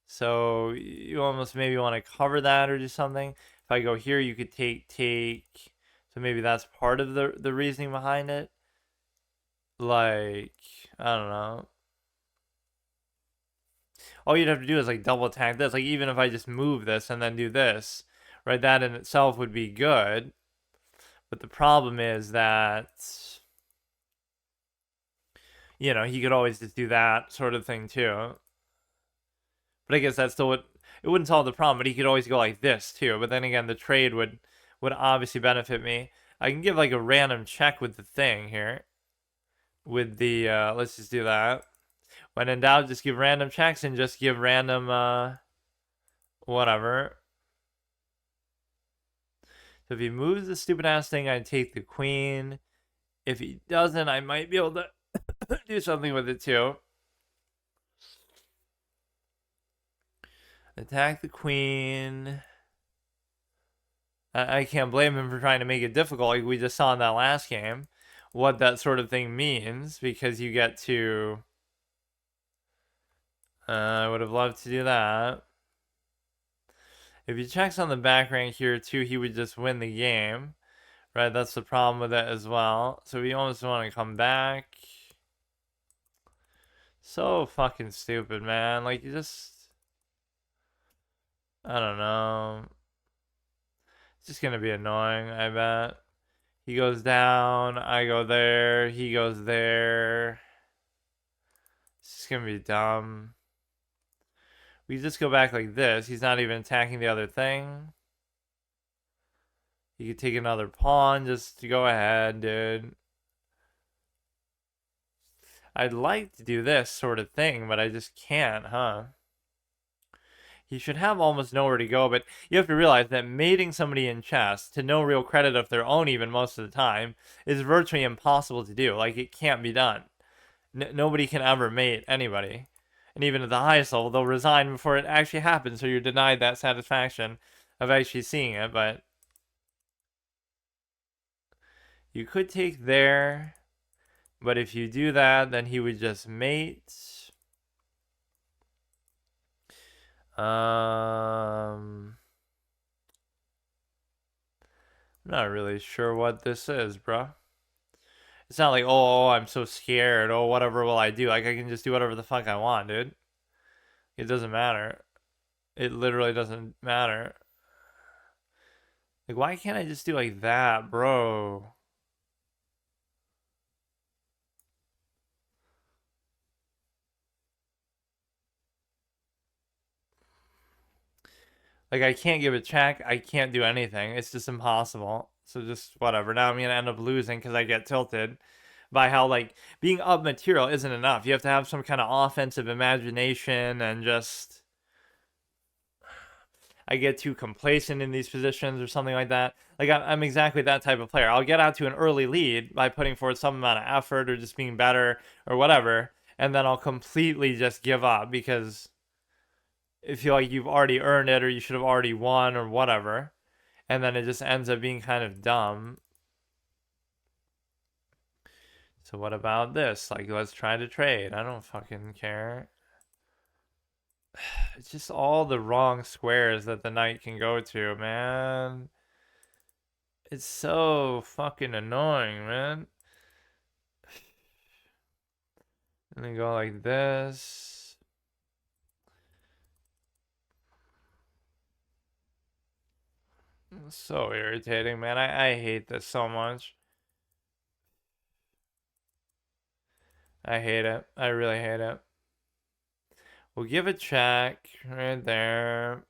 So you almost maybe want to cover that or do something. If I go here, you could take. So maybe that's part of the reasoning behind it. Like, I don't know. All you'd have to do is like double attack this. Like even if I just move this and then do this, right? That in itself would be good. But the problem is that, you know, he could always just do that sort of thing too. But I guess that's still it wouldn't solve the problem, but he could always go like this too. But then again, the trade would obviously benefit me. I can give like a random check with the thing here. With the let's just do that. When in doubt, just give random checks and just give random whatever. So if he moves the stupid ass thing, I take the queen. If he doesn't, I might be able to do something with it too. Attack the queen. I can't blame him for trying to make it difficult, like we just saw in that last game. What that sort of thing means, because you get to. I would have loved to do that. If he checks on the back rank here too, he would just win the game. Right, that's the problem with it as well. So we almost want to come back. So fucking stupid, man. Like, you just. I don't know. It's just gonna be annoying, I bet. He goes down, I go there, he goes there. It's just gonna be dumb. We just go back like this. He's not even attacking the other thing. He could take another pawn just to go ahead, dude. I'd like to do this sort of thing, but I just can't, huh? He should have almost nowhere to go, but you have to realize that mating somebody in chess, to no real credit of their own even most of the time, is virtually impossible to do. Like, it can't be done. Nobody can ever mate anybody. And even at the highest level, they'll resign before it actually happens, so you're denied that satisfaction of actually seeing it, but you could take there, but if you do that, then he would just mate. I'm not really sure what this is, bro. It's not like, oh, I'm so scared. Oh, whatever will I do? Like, I can just do whatever the fuck I want, dude. It doesn't matter. It literally doesn't matter. Like, why can't I just do like that, bro? Like, I can't give a check. I can't do anything. It's just impossible. So just whatever. Now I'm going to end up losing because I get tilted by how, like, being up material isn't enough. You have to have some kind of offensive imagination and just. I get too complacent in these positions or something like that. Like, I'm exactly that type of player. I'll get out to an early lead by putting forward some amount of effort or just being better or whatever. And then I'll completely just give up because I feel like you've already earned it or you should have already won or whatever. And then it just ends up being kind of dumb. So what about this? Like, let's try to trade. I don't fucking care. It's just all the wrong squares that the knight can go to, man. It's so fucking annoying, man. And then go like this. It's so irritating, man. I hate this so much. I hate it. I really hate it. We'll give a check right there.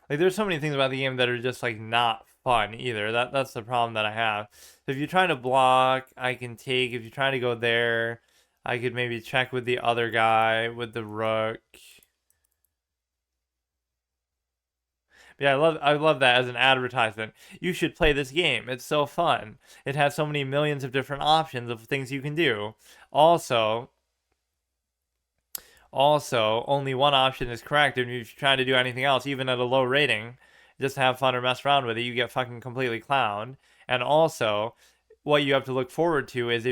Like, there's so many things about the game that are just like not fun either. That's the problem that I have. So if you're trying to block, I can take. If you're trying to go there, I could maybe check with the other guy with the rook. Yeah, I love that as an advertisement. You should play this game. It's so fun. It has so many millions of different options of things you can do. Also, only one option is correct, and if you're trying to do anything else, even at a low rating, just to have fun or mess around with it, you get fucking completely clowned. And also, what you have to look forward to is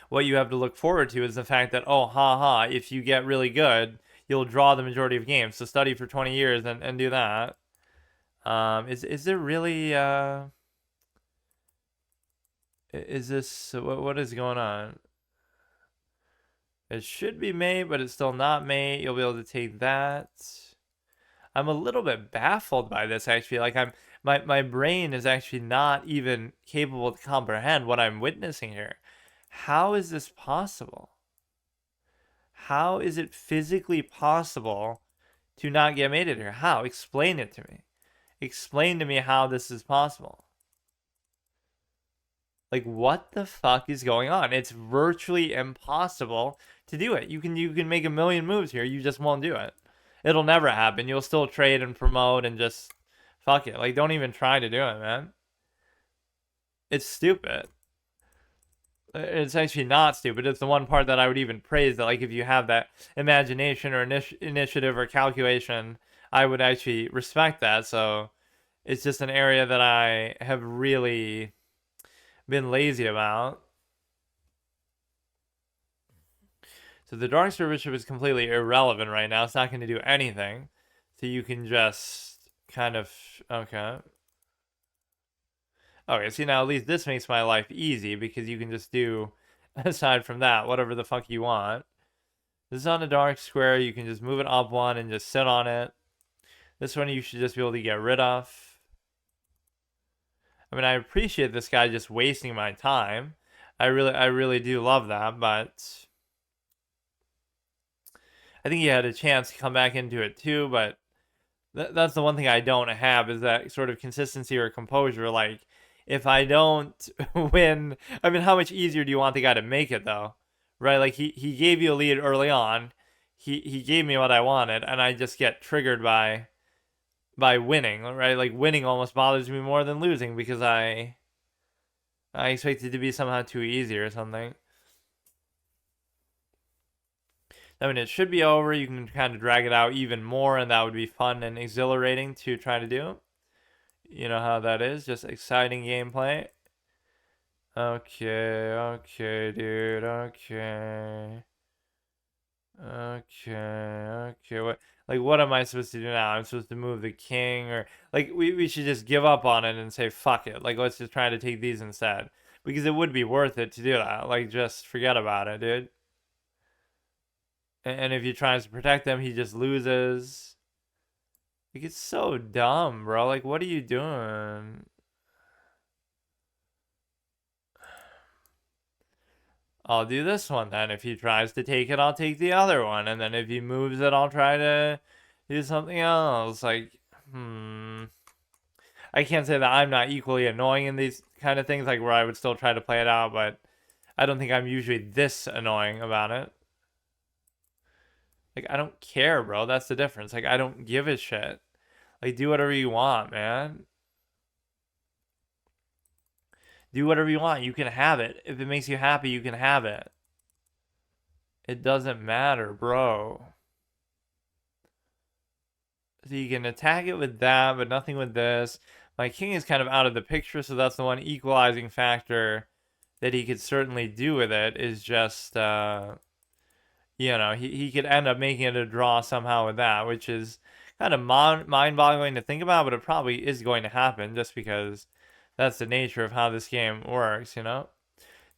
what you have to look forward to is the fact that, oh, haha, if you get really good, you'll draw the majority of games. So study for 20 years and do that. Is there really is this what is going on? It should be mate, but it's still not mate. You'll be able to take that. I'm a little bit baffled by this actually. Like my brain is actually not even capable to comprehend what I'm witnessing here. How is this possible? How is it physically possible to not get mated here? How? Explain it to me. Explain to me how this is possible. Like, what the fuck is going on? It's virtually impossible to do it. You can make a million moves here, you just won't do it. It'll never happen. You'll still trade and promote and just fuck it. Like, don't even try to do it, man. It's stupid. It's actually not stupid. It's the one part that I would even praise, that like if you have that imagination or initiative or calculation, I would actually respect that. So it's just an area that I have really been lazy about. So the Dark Star Bishop is completely irrelevant right now. It's not going to do anything. So you can just kind of, okay. Okay, see, now at least this makes my life easy because you can just do, aside from that, whatever the fuck you want. This is on a dark square. You can just move it up one and just sit on it. This one you should just be able to get rid of. I mean, I appreciate this guy just wasting my time. I really do love that, but I think he had a chance to come back into it too, but that's the one thing I don't have, is that sort of consistency or composure. Like, if I don't win, I mean, how much easier do you want the guy to make it though? Right? Like he gave you a lead early on. He gave me what I wanted, and I just get triggered by winning, right? Like winning almost bothers me more than losing because I expect it to be somehow too easy or something. I mean, it should be over. You can kind of drag it out even more, and that would be fun and exhilarating to try to do. You know how that is, just exciting gameplay. Okay, dude, okay. Okay, what am I supposed to do now? I'm supposed to move the king, or like we should just give up on it and say fuck it. Like, let's just try to take these instead. Because it would be worth it to do that. Like, just forget about it, dude. And if he tries to protect them, he just loses. Like, it's so dumb, bro. Like, what are you doing? I'll do this one then. If he tries to take it, I'll take the other one. And then if he moves it, I'll try to do something else. Like, I can't say that I'm not equally annoying in these kind of things, like where I would still try to play it out, but I don't think I'm usually this annoying about it. Like, I don't care, bro. That's the difference. Like, I don't give a shit. Like, do whatever you want, man. Do whatever you want. You can have it. If it makes you happy, you can have it. It doesn't matter, bro. So you can attack it with that, but nothing with this. My king is kind of out of the picture, so that's the one equalizing factor that he could certainly do with it, is just, you know, he could end up making it a draw somehow with that, which is kind of mind-boggling to think about, but it probably is going to happen just because that's the nature of how this game works, you know?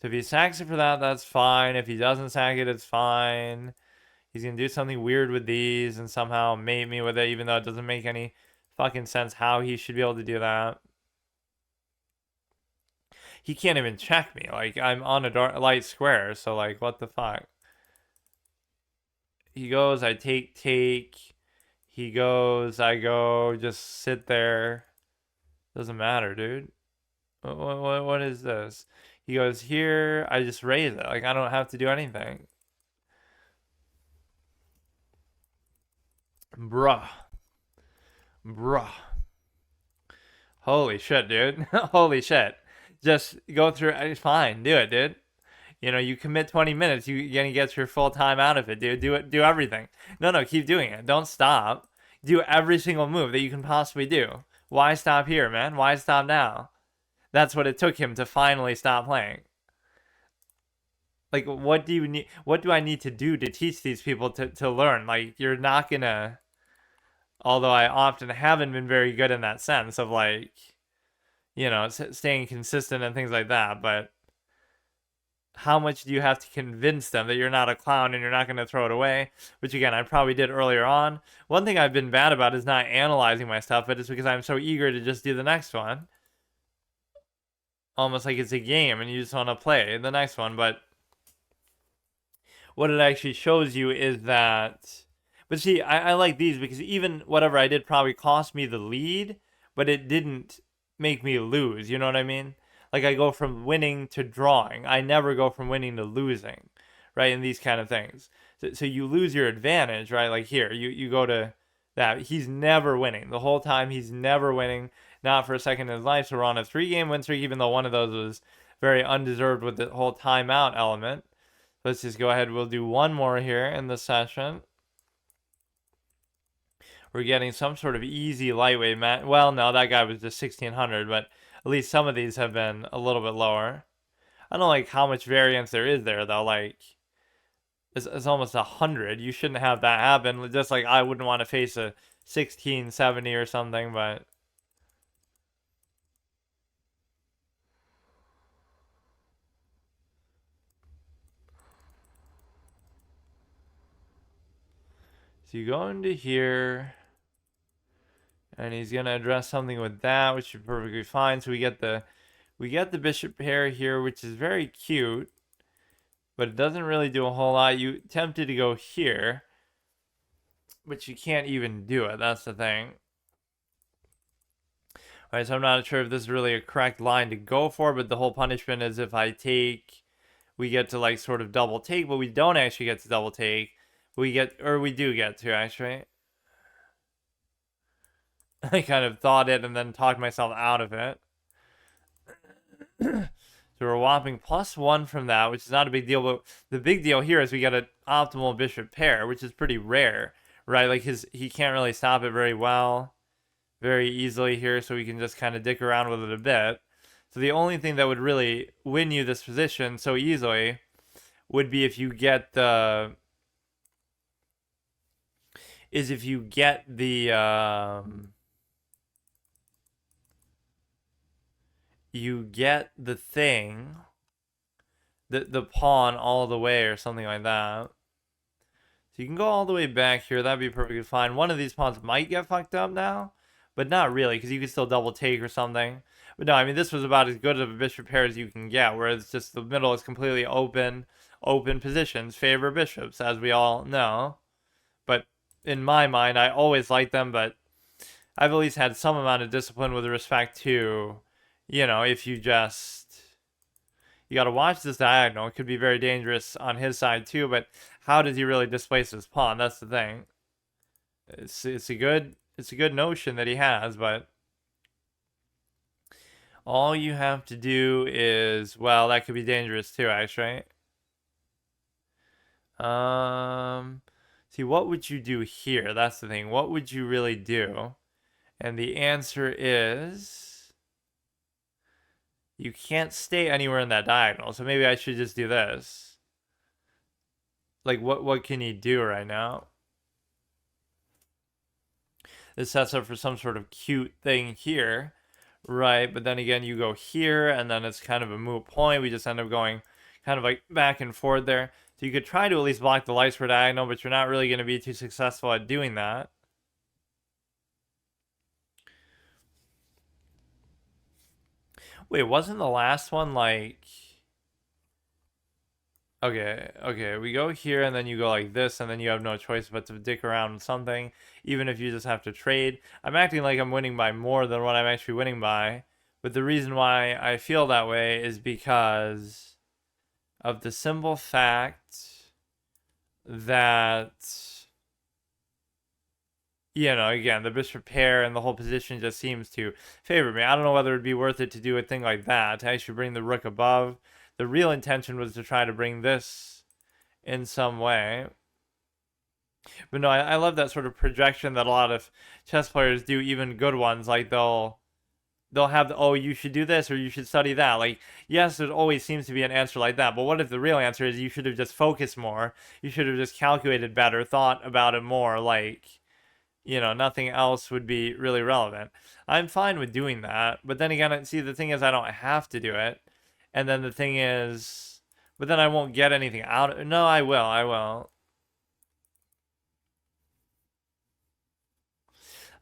So if he sacks it for that, that's fine. If he doesn't sack it, it's fine. He's going to do something weird with these and somehow mate me with it, even though it doesn't make any fucking sense how he should be able to do that. He can't even check me. Like, I'm on a light square, so, like, what the fuck? He goes, I take. He goes, I go, just sit there. Doesn't matter, dude. What is this? He goes here, I just raise it. Like, I don't have to do anything. Bruh. Bruh. Holy shit, dude. Holy shit. Just go through it's fine. Do it, dude. You know, you commit 20 minutes, you're gonna get your full time out of it, dude. Do it, do everything. No, keep doing it. Don't stop. Do every single move that you can possibly do. Why stop here, man? Why stop now? That's what it took him to finally stop playing. Like, what do you need? What do I need to do to teach these people to learn? Like, you're not gonna. Although I often haven't been very good in that sense of like, you know, staying consistent and things like that. But how much do you have to convince them that you're not a clown and you're not going to throw it away? Which again, I probably did earlier on. One thing I've been bad about is not analyzing my stuff, but it's because I'm so eager to just do the next one. Almost like it's a game and you just want to play the next one. But what it actually shows you is that. But see, I like these because even whatever I did probably cost me the lead, but it didn't make me lose. You know what I mean? Like I go from winning to drawing. I never go from winning to losing, right? In these kind of things. So you lose your advantage, right? Like here, you go to that. He's never winning. The whole time he's never winning. Not for a second in his life. So we're on a 3-game win streak, even though one of those was very undeserved with the whole timeout element. Let's just go ahead. We'll do one more here in the session. We're getting some sort of easy lightweight match. Well, no, that guy was just 1600, but at least some of these have been a little bit lower. I don't like how much variance there is there, though. Like, it's almost 100. You shouldn't have that happen. Just like I wouldn't want to face a 1670 or something, but. So you go into here. And he's gonna address something with that, which is perfectly fine. So we get the bishop pair here, which is very cute, but it doesn't really do a whole lot. You tempted to go here, but you can't even do it. That's the thing. All right, so I'm not sure if this is really a correct line to go for, but the whole punishment is if I take, we get to like sort of double take, but we don't actually get to double take. We do get to actually. I kind of thought it and then talked myself out of it. So we're whopping +1 from that, which is not a big deal. But the big deal here is we get an optimal bishop pair, which is pretty rare, right? Like he can't really stop it very well, very easily here. So we can just kind of dick around with it a bit. So the only thing that would really win you this position so easily would be if you get the you get the thing, the pawn all the way or something like that. So you can go all the way back here. That'd be perfectly fine. One of these pawns might get fucked up now, but not really because you can still double take or something. But no, I mean, this was about as good of a bishop pair as you can get, where it's just the middle is completely open positions favor bishops, as we all know. But in my mind, I always like them, but I've at least had some amount of discipline with respect to, you know, if you just, you got to watch this diagonal. It could be very dangerous on his side too, but how does he really displace his pawn? That's the thing. It's a good notion that he has, but all you have to do is, well, that could be dangerous too, actually. See, what would you do here? That's the thing. What would you really do? And the answer is you can't stay anywhere in that diagonal. So maybe I should just do this. Like, what can he do right now? this sets up for some sort of cute thing here, right? But then again, you go here, and then it's kind of a moot point. We just end up going kind of like back and forth there. So you could try to at least block the lights for diagonal, but you're not really going to be too successful at doing that. Wait, wasn't the last one like... Okay, we go here and then you go like this and then you have no choice but to dick around with something, even if you just have to trade. I'm acting like I'm winning by more than what I'm actually winning by, but the reason why I feel that way is because of the simple fact that, you know, again, the bishop pair and the whole position just seems to favor me. I don't know whether it'd be worth it to do a thing like that, to actually bring the rook above. The real intention was to try to bring this in some way. But no, I love that sort of projection that a lot of chess players do, even good ones. Like they'll have the, oh, you should do this or you should study that. Like, yes, there always seems to be an answer like that. But what if the real answer is you should have just focused more? You should have just calculated better, thought about it more. Like, you know, nothing else would be really relevant. I'm fine with doing that. But then again, see, the thing is I don't have to do it. And then the thing is, but then I won't get anything out of it. No, I will.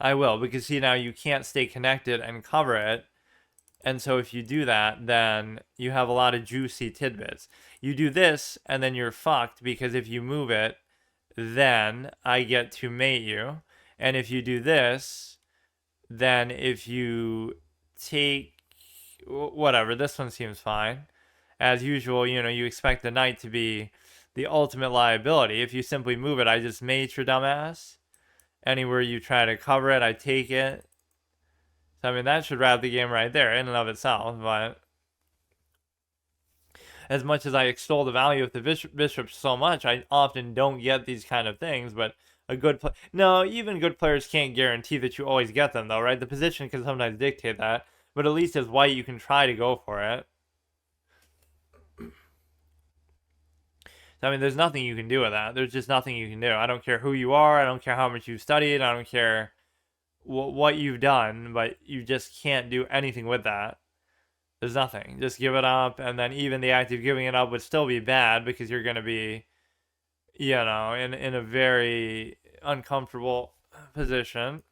I will, because see, now you can't stay connected and cover it. And so if you do that, then you have a lot of juicy tidbits. You do this, and then you're fucked, because if you move it, then I get to mate you. And if you do this, then if you take... whatever, this one seems fine. As usual, you know, you expect the knight to be the ultimate liability. If you simply move it, I just mate your dumbass. Anywhere you try to cover it, I take it. So, I mean, that should wrap the game right there in and of itself. But as much as I extol the value of the bishop so much, I often don't get these kind of things. But a good play... No, even good players can't guarantee that you always get them, though, right? The position can sometimes dictate that. But at least as white, you can try to go for it. I mean, there's nothing you can do with that. There's just nothing you can do. I don't care who you are. I don't care how much you've studied. I don't care what you've done, but you just can't do anything with that. There's nothing. Just give it up, and then even the act of giving it up would still be bad because you're going to be, you know, in a very uncomfortable position.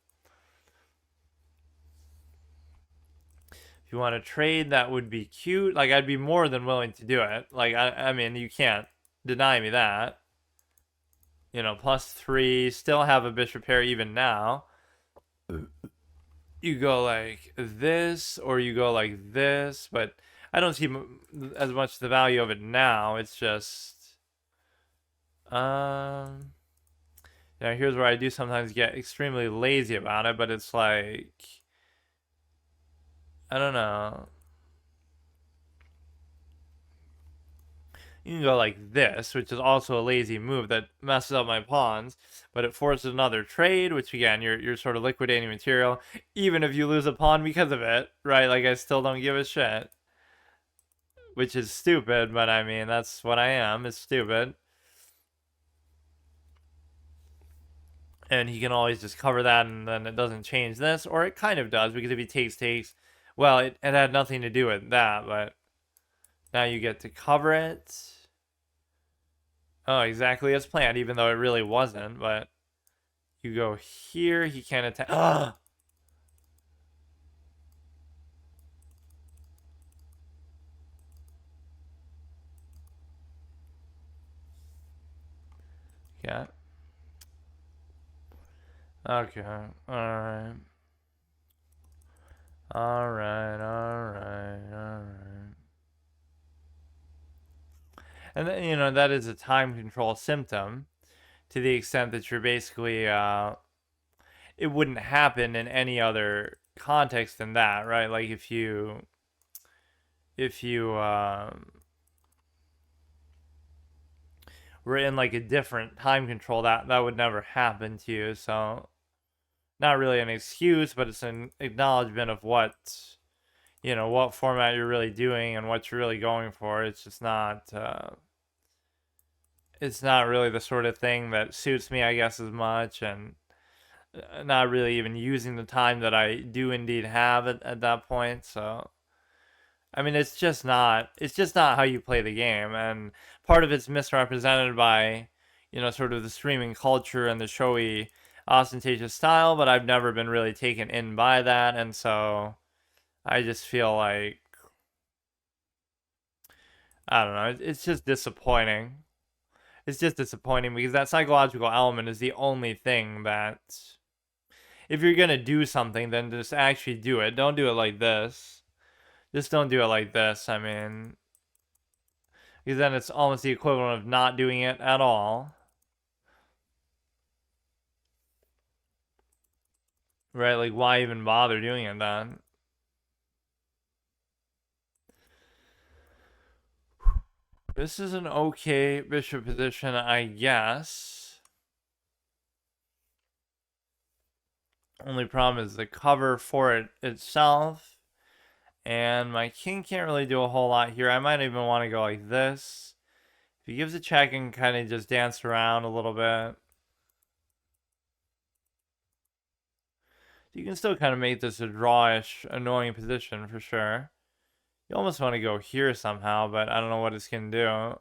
If you want to trade, that would be cute. Like, I'd be more than willing to do it. Like, I mean, you can't deny me that. You know, +3, still have a bishop pair even now. You go like this, or you go like this, but I don't see as much the value of it now. It's just, you know, here's where I do sometimes get extremely lazy about it, but it's like, I don't know. You can go like this, which is also a lazy move that messes up my pawns, but it forces another trade, which again, you're sort of liquidating material, even if you lose a pawn because of it, right? Like, I still don't give a shit. Which is stupid, but I mean, that's what I am. It's stupid. And he can always just cover that, and then it doesn't change this, or it kind of does, because if he takes, well, it had nothing to do with that, but now you get to cover it. Oh, exactly as planned, even though it really wasn't, but you go here, he can't attack. Yeah. Okay. Alright. And then, you know, that is a time control symptom to the extent that you're basically, it wouldn't happen in any other context than that, right? Like if you were in like a different time control, that would never happen to you. So not really an excuse, but it's an acknowledgement of what, you know, what format you're really doing and what you're really going for. It's just not, it's not really the sort of thing that suits me, I guess, as much. And not really even using the time that I do indeed have at that point. So I mean, it's just not how you play the game, and part of it's misrepresented by, sort of the streaming culture and the showy, ostentatious style. But I've never been really taken in by that, and so I just feel like I don't know. It's just disappointing. It's just disappointing because that psychological element is the only thing that if you're gonna do something, then just actually do it. Don't do it like this. Just don't do it like this. I mean, because then it's almost the equivalent of not doing it at all. Right? Like, why even bother doing it then? This is an okay bishop position, I guess. Only problem is the cover for it itself. And my king can't really do a whole lot here. I might even want to go like this. If he gives a check and kind of just dance around a little bit. You can still kind of make this a drawish, annoying position for sure. You almost want to go here somehow, but I don't know what it's going to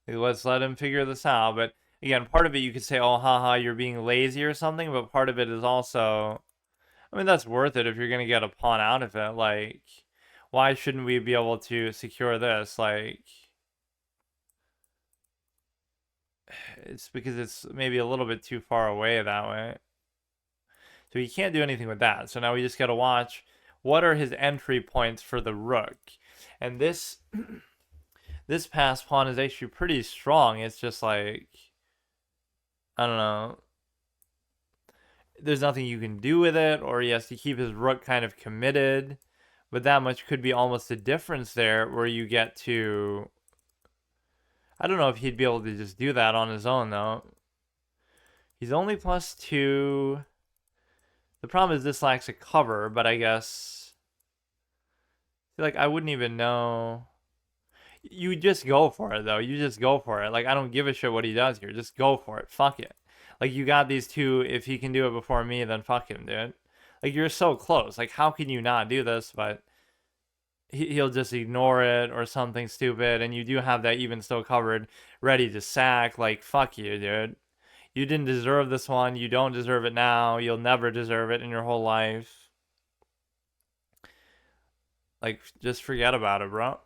do. Let's let him figure this out. But again, part of it you could say, oh, haha, you're being lazy or something. But part of it is also, I mean, that's worth it if you're going to get a pawn out of it. Like, why shouldn't we be able to secure this? Like, it's because it's maybe a little bit too far away that way. So he can't do anything with that. So now we just got to watch what are his entry points for the rook. And this this pass pawn is actually pretty strong. It's just like, I don't know. There's nothing you can do with it, or he has to keep his rook kind of committed. But that much could be almost a difference there where you get to... I don't know if he'd be able to just do that on his own, though. He's only +2. The problem is this lacks a cover, but I guess... I feel like I wouldn't even know... You just go for it, though. You just go for it. Like, I don't give a shit what he does here. Just go for it. Fuck it. Like, you got these two. If he can do it before me, then fuck him, dude. Like, you're so close. Like, how can you not do this? But he'll just ignore it or something stupid. And you do have that even still covered, ready to sack. Like, fuck you, dude. You didn't deserve this one. You don't deserve it now. You'll never deserve it in your whole life. Like, just forget about it, bro.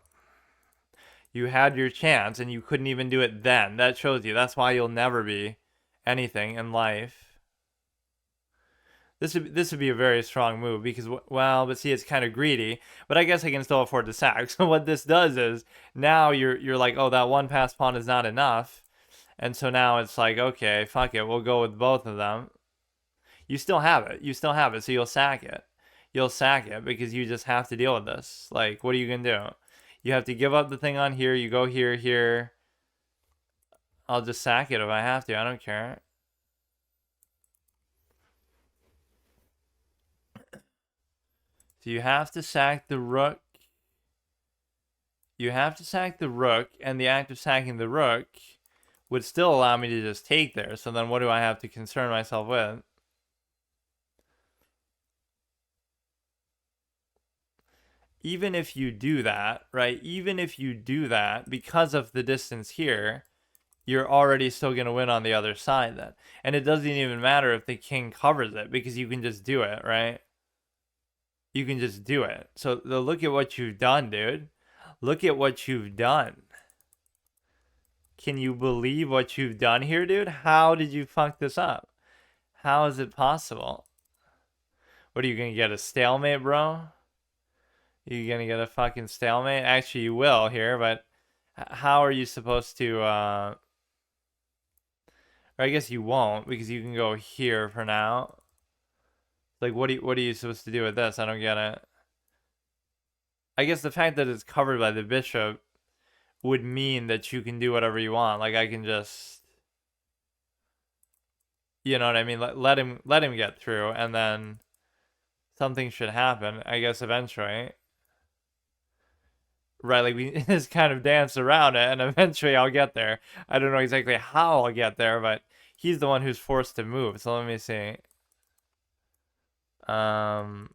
You had your chance and you couldn't even do it then. That shows you. That's why you'll never be anything in life. This would be a very strong move because, well, but see, it's kind of greedy. But I guess I can still afford to sack. So what this does is now you're like, oh, that one pass pawn is not enough. And so now it's like, okay, fuck it. We'll go with both of them. You still have it. You still have it. So you'll sack it. You'll sack it because you just have to deal with this. Like, what are you going to do? You have to give up the thing on here. You go here, here. I'll just sack it if I have to. I don't care. So you have to sack the rook. You have to sack the rook, and the act of sacking the rook would still allow me to just take there. So then what do I have to concern myself with? Even if you do that, right? Even if you do that, because of the distance here, you're already still going to win on the other side then. And it doesn't even matter if the king covers it because you can just do it, right? You can just do it. So look at what you've done, dude. Look at what you've done. Can you believe what you've done here, dude? How did you fuck this up? How is it possible? What are you going to get, a stalemate, bro? You gonna get a fucking stalemate? Actually, you will here, but how are you supposed to, or I guess you won't, because you can go here for now. Like, what are you supposed to do with this? I don't get it. I guess the fact that it's covered by the bishop would mean that you can do whatever you want. Like, I can just, you know what I mean? Let him get through, and then something should happen, I guess, eventually. right? Like we just kind of dance around it, and eventually I'll get there. I don't know exactly how I'll get there, but he's the one who's forced to move. So let me see. Um,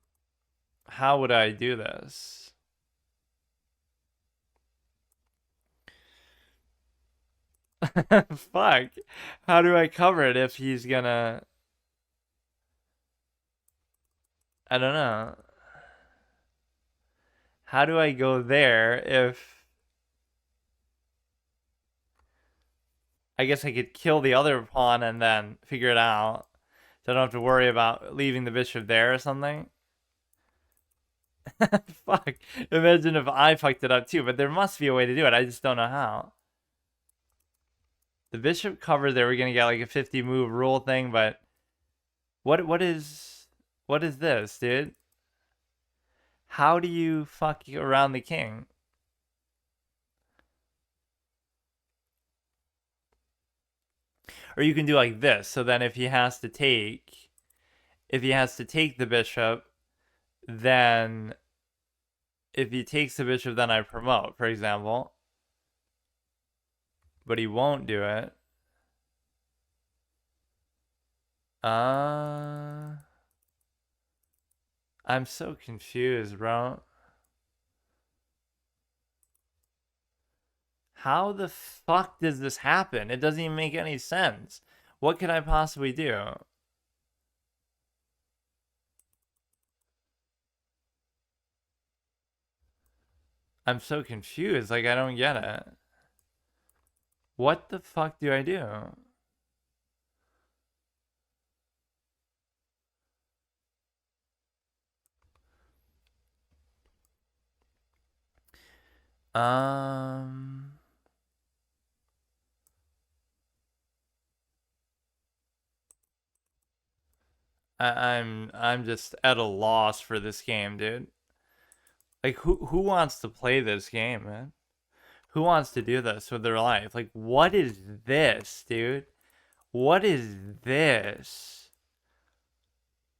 how would I do this? Fuck. How do I cover it if he's gonna? I don't know. How do I go there if I guess I could kill the other pawn and then figure it out. So I don't have to worry about leaving the bishop there or something. Fuck. Imagine if I fucked it up too, but there must be a way to do it. I just don't know how. The bishop covered there, we're gonna get like a 50 move rule thing, but what is this, dude? How do you fuck around the king? Or you can do like this. So then if he has to take the bishop, then if he takes the bishop, then I promote, for example. But he won't do it. I'm so confused, bro. How the fuck does this happen? It doesn't even make any sense. What could I possibly do? I'm so confused. Like, I don't get it. What the fuck do I do? Um, I'm just at a loss for this game, dude. Like, who wants to play this game, man? Who wants to do this with their life? Like, what is this, dude? What is this?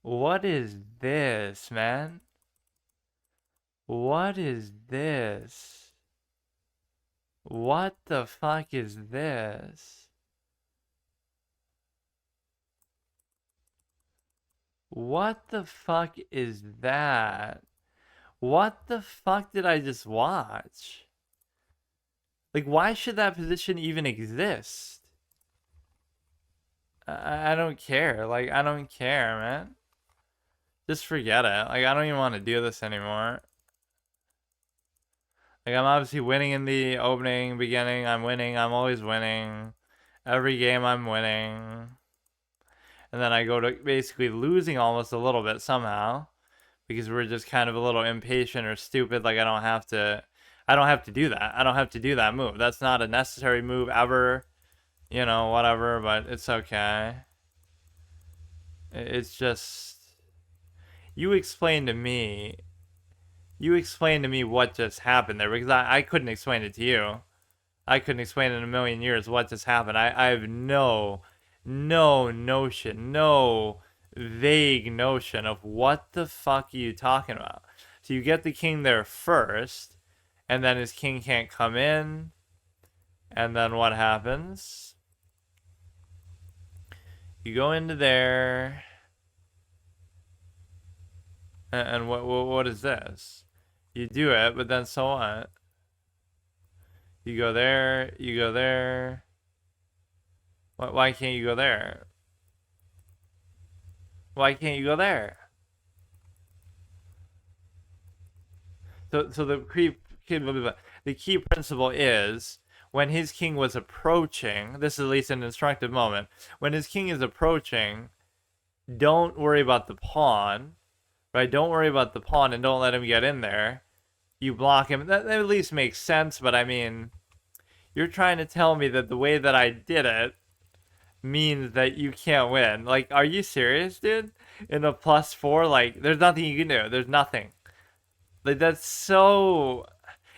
What is this, man? What is this? What the fuck is this? What the fuck is that? What the fuck did I just watch? Like, why should that position even exist? I don't care. Like, I don't care, man. Just forget it. Like, I don't even want to do this anymore. Like, I'm obviously winning in the opening, beginning. I'm winning. I'm always winning. Every game I'm winning. And then I go to basically losing almost a little bit somehow. Because we're just kind of a little impatient or stupid. Like, I don't have to do that. I don't have to do that move. That's not a necessary move ever. You know, whatever, but it's okay. It's just you explain to me what just happened there because I couldn't explain it to you. I couldn't explain in a million years what just happened. I have no notion, no vague notion of what the fuck are you talking about. So you get the king there first, and then his king can't come in, and then what happens? You go into there, and what is this? You do it, but then so what? You go there, you go there. Why can't you go there? Why can't you go there? So the key principle is when his king was approaching, this is at least an instructive moment, when his king is approaching, don't worry about the pawn, right? Don't worry about the pawn and don't let him get in there. You block him. That at least makes sense, but I mean, you're trying to tell me that the way that I did it means that you can't win. Like, are you serious, dude? In a +4, like, there's nothing you can do. There's nothing. Like, that's so.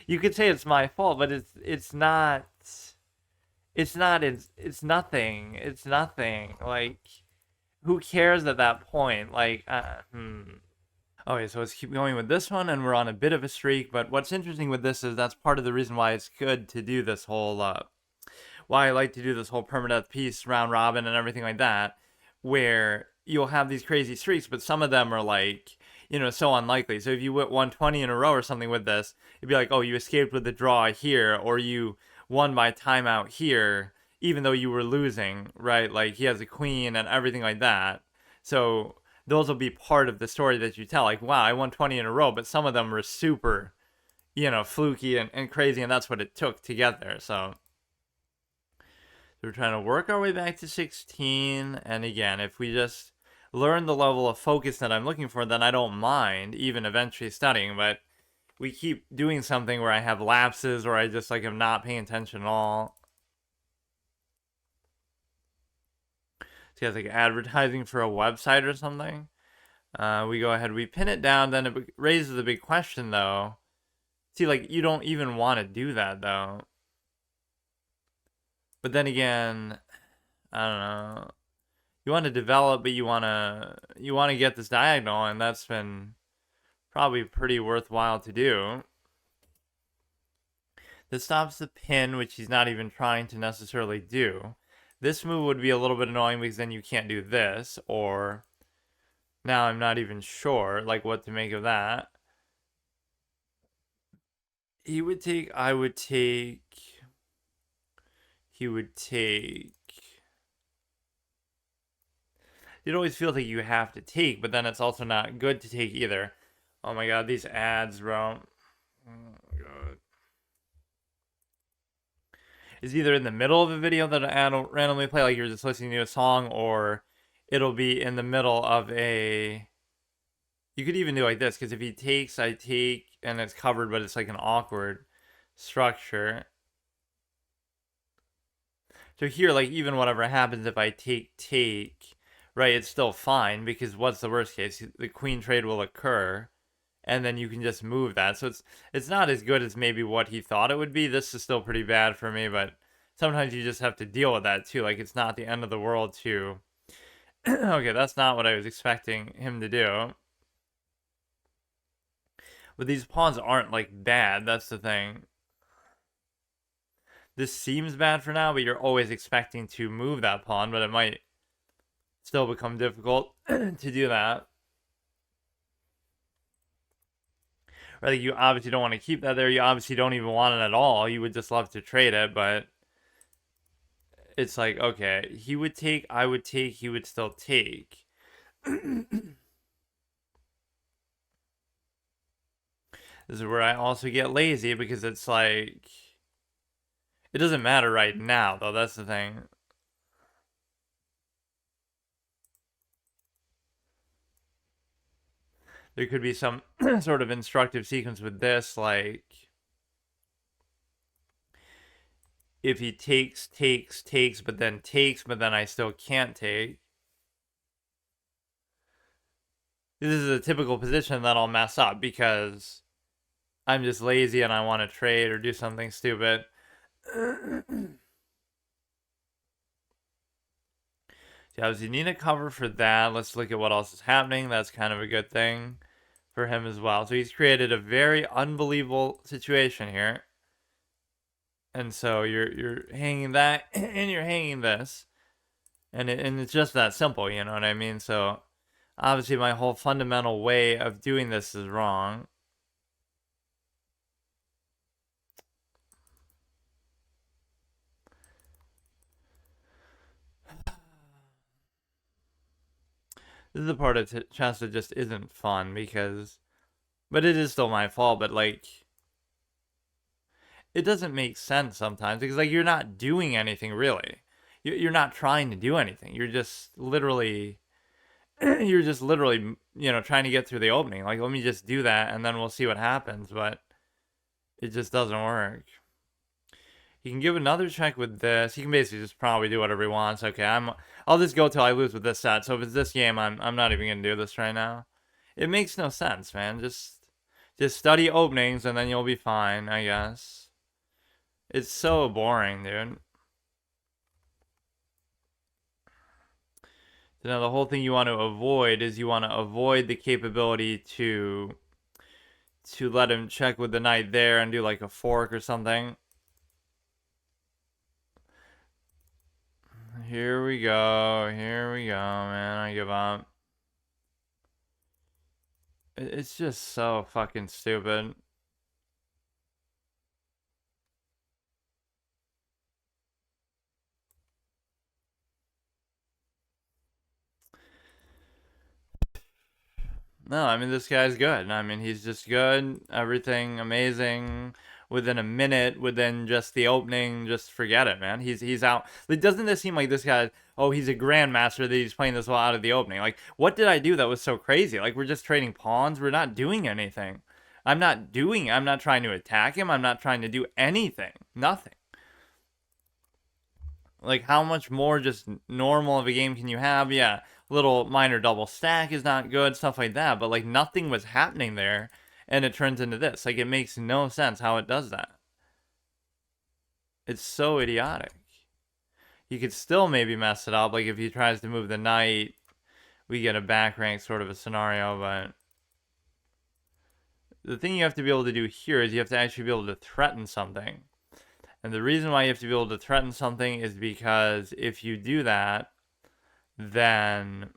You could say it's my fault, but it's not. It's not. It's nothing. It's nothing. Like, who cares at that point? Like, Okay, so let's keep going with this one, and we're on a bit of a streak. But what's interesting with this is that's part of the reason why it's good to do this whole, why I like to do this whole permadeath piece, round robin, and everything like that, where you'll have these crazy streaks, but some of them are like, so unlikely. So if you went 120 in a row or something with this, it'd be like, oh, you escaped with the draw here, or you won by timeout here, even though you were losing, right? Like he has a queen and everything like that. So those will be part of the story that you tell. Like, wow, I won 20 in a row, but some of them were super, fluky and crazy, and that's what it took to get there. So we're trying to work our way back to 16. And again, if we just learn the level of focus that I'm looking for, then I don't mind even eventually studying. But we keep doing something where I have lapses or I just like am not paying attention at all. So you guys like advertising for a website or something. We go ahead, we pin it down, then it raises the big question though. See, like you don't even want to do that though. But then again, I don't know. You want to develop, but you want to get this diagonal, and that's been probably pretty worthwhile to do. This stops the pin, which he's not even trying to necessarily do. This move would be a little bit annoying because then you can't do this, or now I'm not even sure like what to make of that. He would take, I would take, he would take. It always feels like you have to take, but then it's also not good to take either. Oh my god, these ads, bro. Oh my god. It's either in the middle of a video that an ad will randomly play, like you're just listening to a song, or it'll be in the middle of a... You could even do like this, because if he takes, I take, and it's covered, but it's like an awkward structure. So here, like, even whatever happens if I take, right, it's still fine, because what's the worst case? The queen trade will occur, and then you can just move that. So it's not as good as maybe what he thought it would be. This is still pretty bad for me, but sometimes you just have to deal with that too. Like, it's not the end of the world to... Okay, that's not what I was expecting him to do. But these pawns aren't, like, bad. That's the thing. This seems bad for now, but you're always expecting to move that pawn, but it might still become difficult to do that. Right, like you obviously don't want to keep that there. You obviously don't even want it at all. You would just love to trade it, but it's like, okay, he would take, I would take, he would still take. This is where I also get lazy because it's like, it doesn't matter right now, though. That's the thing. There could be some sort of instructive sequence with this, like if he takes, but then I still can't take. This is a typical position that I'll mess up because I'm just lazy and I want to trade or do something stupid. So obviously you need a cover for that. Let's look at what else is happening. That's kind of a good thing for him as well. So he's created a very unbelievable situation here. And so you're hanging that and you're hanging this. And it's just that simple, you know what I mean? So obviously my whole fundamental way of doing this is wrong. This is the part of chess that just isn't fun because... But it is still my fault, but like... It doesn't make sense sometimes because like you're not doing anything really. You're not trying to do anything. You're just literally... You're just literally, trying to get through the opening. Like, let me just do that and then we'll see what happens, but... It just doesn't work. He can give another check with this. He can basically just probably do whatever he wants. Okay, I'll just go till I lose with this set. So if it's this game, I'm not even gonna do this right now. It makes no sense, man. Just study openings and then you'll be fine, I guess. It's so boring, dude. So now the whole thing you want to avoid is you want to avoid the capability to let him check with the knight there and do like a fork or something. Here we go. Here we go, man. I give up. It's just so fucking stupid. No, I mean, this guy's good. I mean, he's just good. Everything amazing. Within a minute, within just the opening, just forget it, man. He's out. Like, doesn't this seem like this guy? Oh, he's a grandmaster that he's playing this well out of the opening. Like, what did I do that was so crazy? Like, we're just trading pawns. We're not doing anything. I'm not trying to attack him. I'm not trying to do anything. Nothing. Like, how much more just normal of a game can you have? Yeah, little minor double stack is not good, stuff like that. But, like, nothing was happening there, and it turns into this. Like, it makes no sense how it does that. It's so idiotic. He could still maybe mess it up. Like, if he tries to move the knight, we get a back rank sort of a scenario. But the thing you have to be able to do here is you have to actually be able to threaten something. And the reason why you have to be able to threaten something is because if you do that, then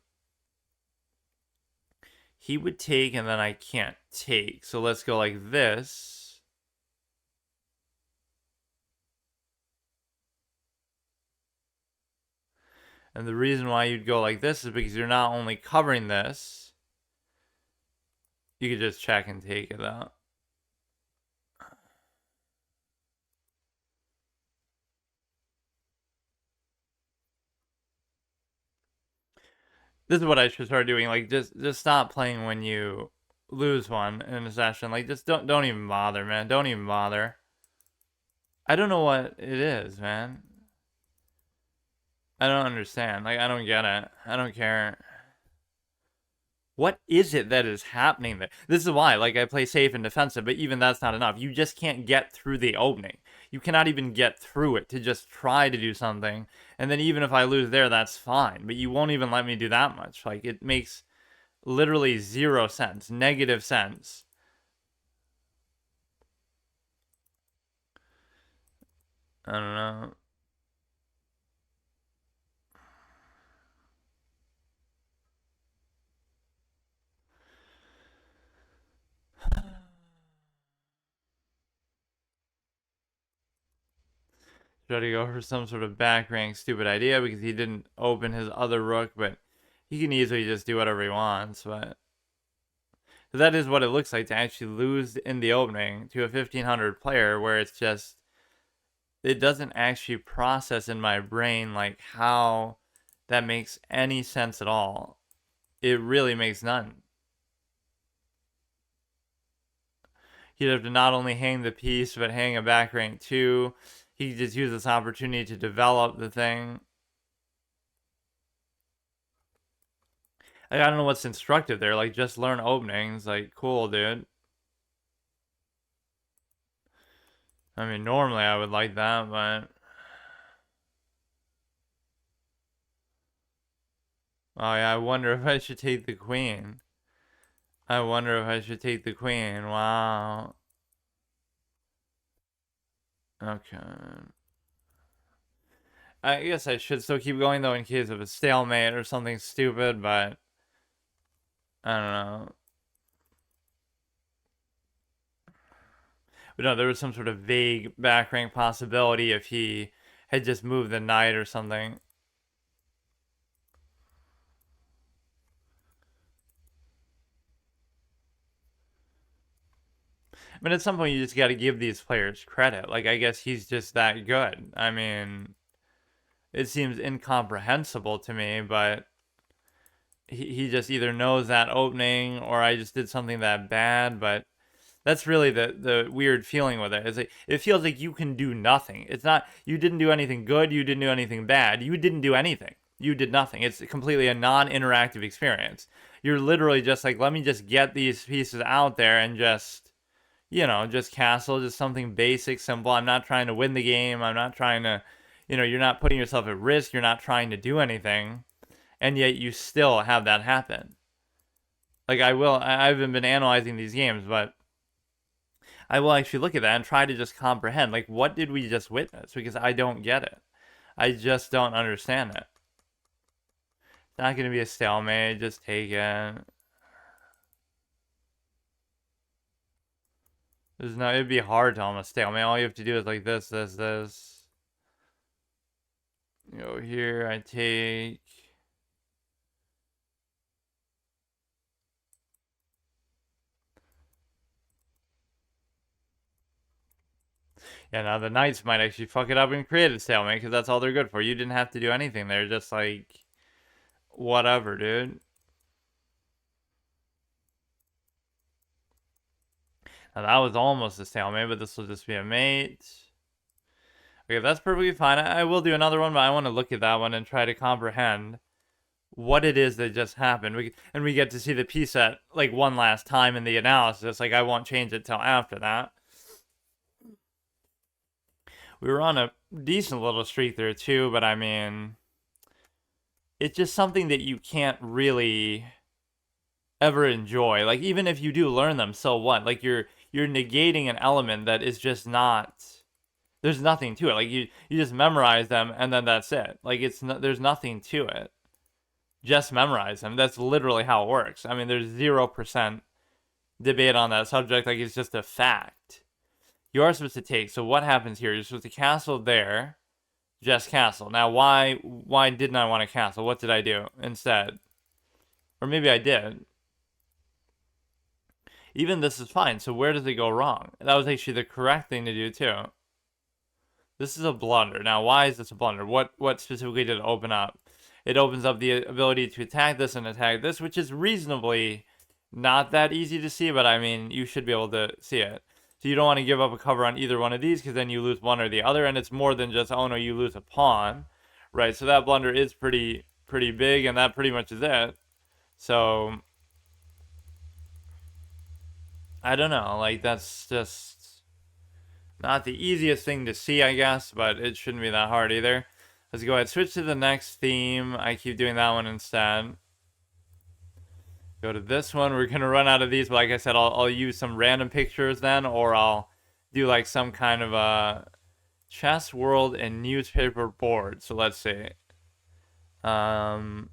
he would take and then I can't take. So let's go like this. And the reason why you'd go like this is because you're not only covering this, you could just check and take it out. This is what I should start doing. Like, just stop playing when you lose one in a session. Like, just don't even bother, man. Don't even bother. I don't know what it is, man. I don't understand. Like, I don't get it. I don't care. What is it that is happening there? This is why, like, I play safe and defensive, but even that's not enough. You just can't get through the opening. You cannot even get through it to just try to do something. And then even if I lose there, that's fine. But you won't even let me do that much. Like, it makes literally 0 sense, negative sense. I don't know. Try to go for some sort of back rank stupid idea because he didn't open his other rook, but he can easily just do whatever he wants. But so that is what it looks like to actually lose in the opening to a 1500 player, where it's just, it doesn't actually process in my brain like how that makes any sense at all. It really makes none. He'd have to not only hang the piece, but hang a back rank too. He could just use this opportunity to develop the thing. Like, I don't know what's instructive there. Like, just learn openings. Like, cool, dude. I mean, normally I would like that, but... Oh, yeah, I wonder if I should take the queen. I wonder if I should take the queen. Wow. Okay. I guess I should still keep going, though, in case of a stalemate or something stupid, but... I don't know. But no, there was some sort of vague back rank possibility if he had just moved the knight or something. I mean, at some point you just got to give these players credit. Like, I guess he's just that good. I mean, it seems incomprehensible to me, but he just either knows that opening or I just did something that bad. But that's really the weird feeling with it. Is like, it feels like you can do nothing. It's not, you didn't do anything good, you didn't do anything bad. You didn't do anything. You did nothing. It's completely a non-interactive experience. You're literally just like, let me just get these pieces out there and just, you know, just castle, just something basic, simple. I'm not trying to win the game. I'm not trying to, you know, you're not putting yourself at risk. You're not trying to do anything. and yet you still have that happen. Like I haven't been analyzing these games, but I will actually look at that and try to just comprehend, like, what did we just witness? Because I don't get it. I just don't understand it. It's not going to be a stalemate. Just take it. There's no. It'd be hard to almost stalemate. All you have to do is like this. You go here. I take. Yeah, now the knights might actually fuck it up and create a stalemate because that's all they're good for. You didn't have to do anything there. Just like, whatever, dude. Now that was almost a stalemate, but this will just be a mate. Okay, that's perfectly fine. I will do another one, but I want to look at that one and try to comprehend what it is that just happened. And we get to see the piece set like one last time in the analysis. Like I won't change it till after that. We were on a decent little streak there too, but I mean, it's just something that you can't really ever enjoy. Like even if you do learn them, so what? Like you're negating an element that is just not. There's nothing to it. Like you just memorize them and then that's it. Like there's nothing to it. Just memorize them. That's literally how it works. I mean, there's 0% debate on that subject. Like it's just a fact. You are supposed to take. So what happens here? You're supposed to castle there. Just castle. Now, why didn't I want to castle? What did I do instead? Or maybe I did. Even this is fine. So where does it go wrong? That was actually the correct thing to do too. This is a blunder. Now, why is this a blunder? What specifically did it open up? It opens up the ability to attack this and attack this, which is reasonably not that easy to see, but I mean, you should be able to see it. So you don't want to give up a cover on either one of these because then you lose one or the other, and it's more than just, oh no, you lose a pawn, right? So that blunder is pretty big, and that pretty much is it. So, I don't know, like, that's just not the easiest thing to see, I guess, but it shouldn't be that hard either. Let's go ahead, switch to the next theme. I keep doing that one instead. Go to this one. We're going to run out of these, but like I said, I'll use some random pictures then, or I'll do like some kind of a chess world and newspaper board. So let's see. That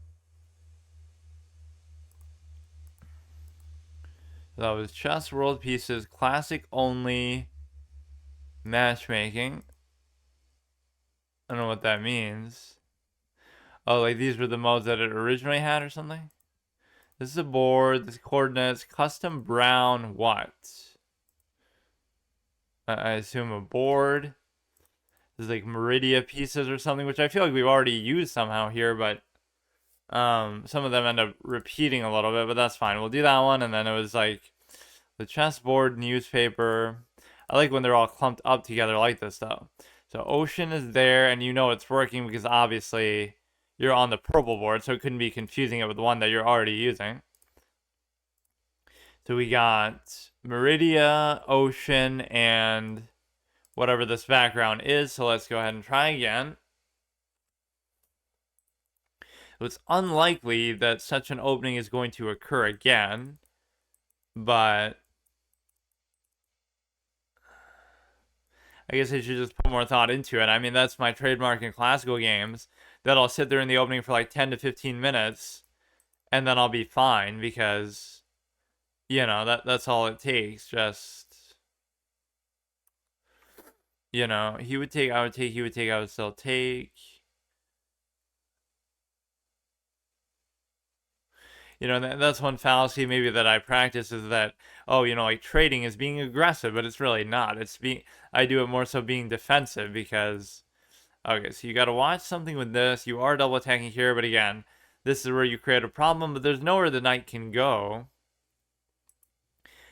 was chess world pieces, classic only matchmaking. I don't know what that means. Oh, like these were the modes that it originally had or something? This is a board, this coordinates, custom brown what? I assume a board. This is like Meridia pieces or something, which I feel like we've already used somehow here, but some of them end up repeating a little bit, but that's fine. We'll do that one, and then it was like the chessboard, newspaper. I like when they're all clumped up together like this, though. So ocean is there, and you know it's working because obviously you're on the purple board, so it couldn't be confusing it with the one that you're already using. So we got Meridia, ocean, and whatever this background is. So let's go ahead and try again. It's unlikely that such an opening is going to occur again, but I guess I should just put more thought into it. I mean, that's my trademark in classical games, that I'll sit there in the opening for like 10 to 15 minutes, and then I'll be fine because, you know, that's all it takes. Just, you know, he would take, I would take, he would take, I would still take. You know, that's one fallacy maybe that I practice is that, oh, you know, like trading is being aggressive, but it's really not. I do it more so being defensive because, okay, so you got to watch something with this. You are double attacking here, but again, this is where you create a problem, but there's nowhere the knight can go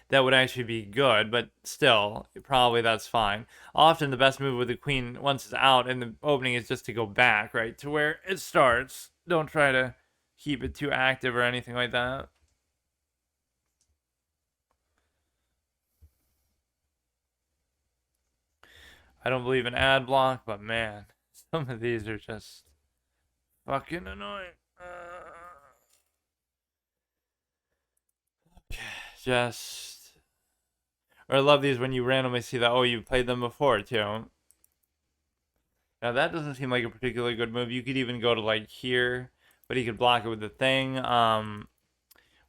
that would actually be good, but still, probably that's fine. Often the best move with the queen once it's out and the opening is just to go back, right, to where it starts. Don't try to keep it too active or anything like that. I don't believe in ad block, but man, some of these are just fucking annoying. just... Or I love these when you randomly see that, oh, you've played them before, too. Now, that doesn't seem like a particularly good move. You could even go to, like, here, but he could block it with the thing.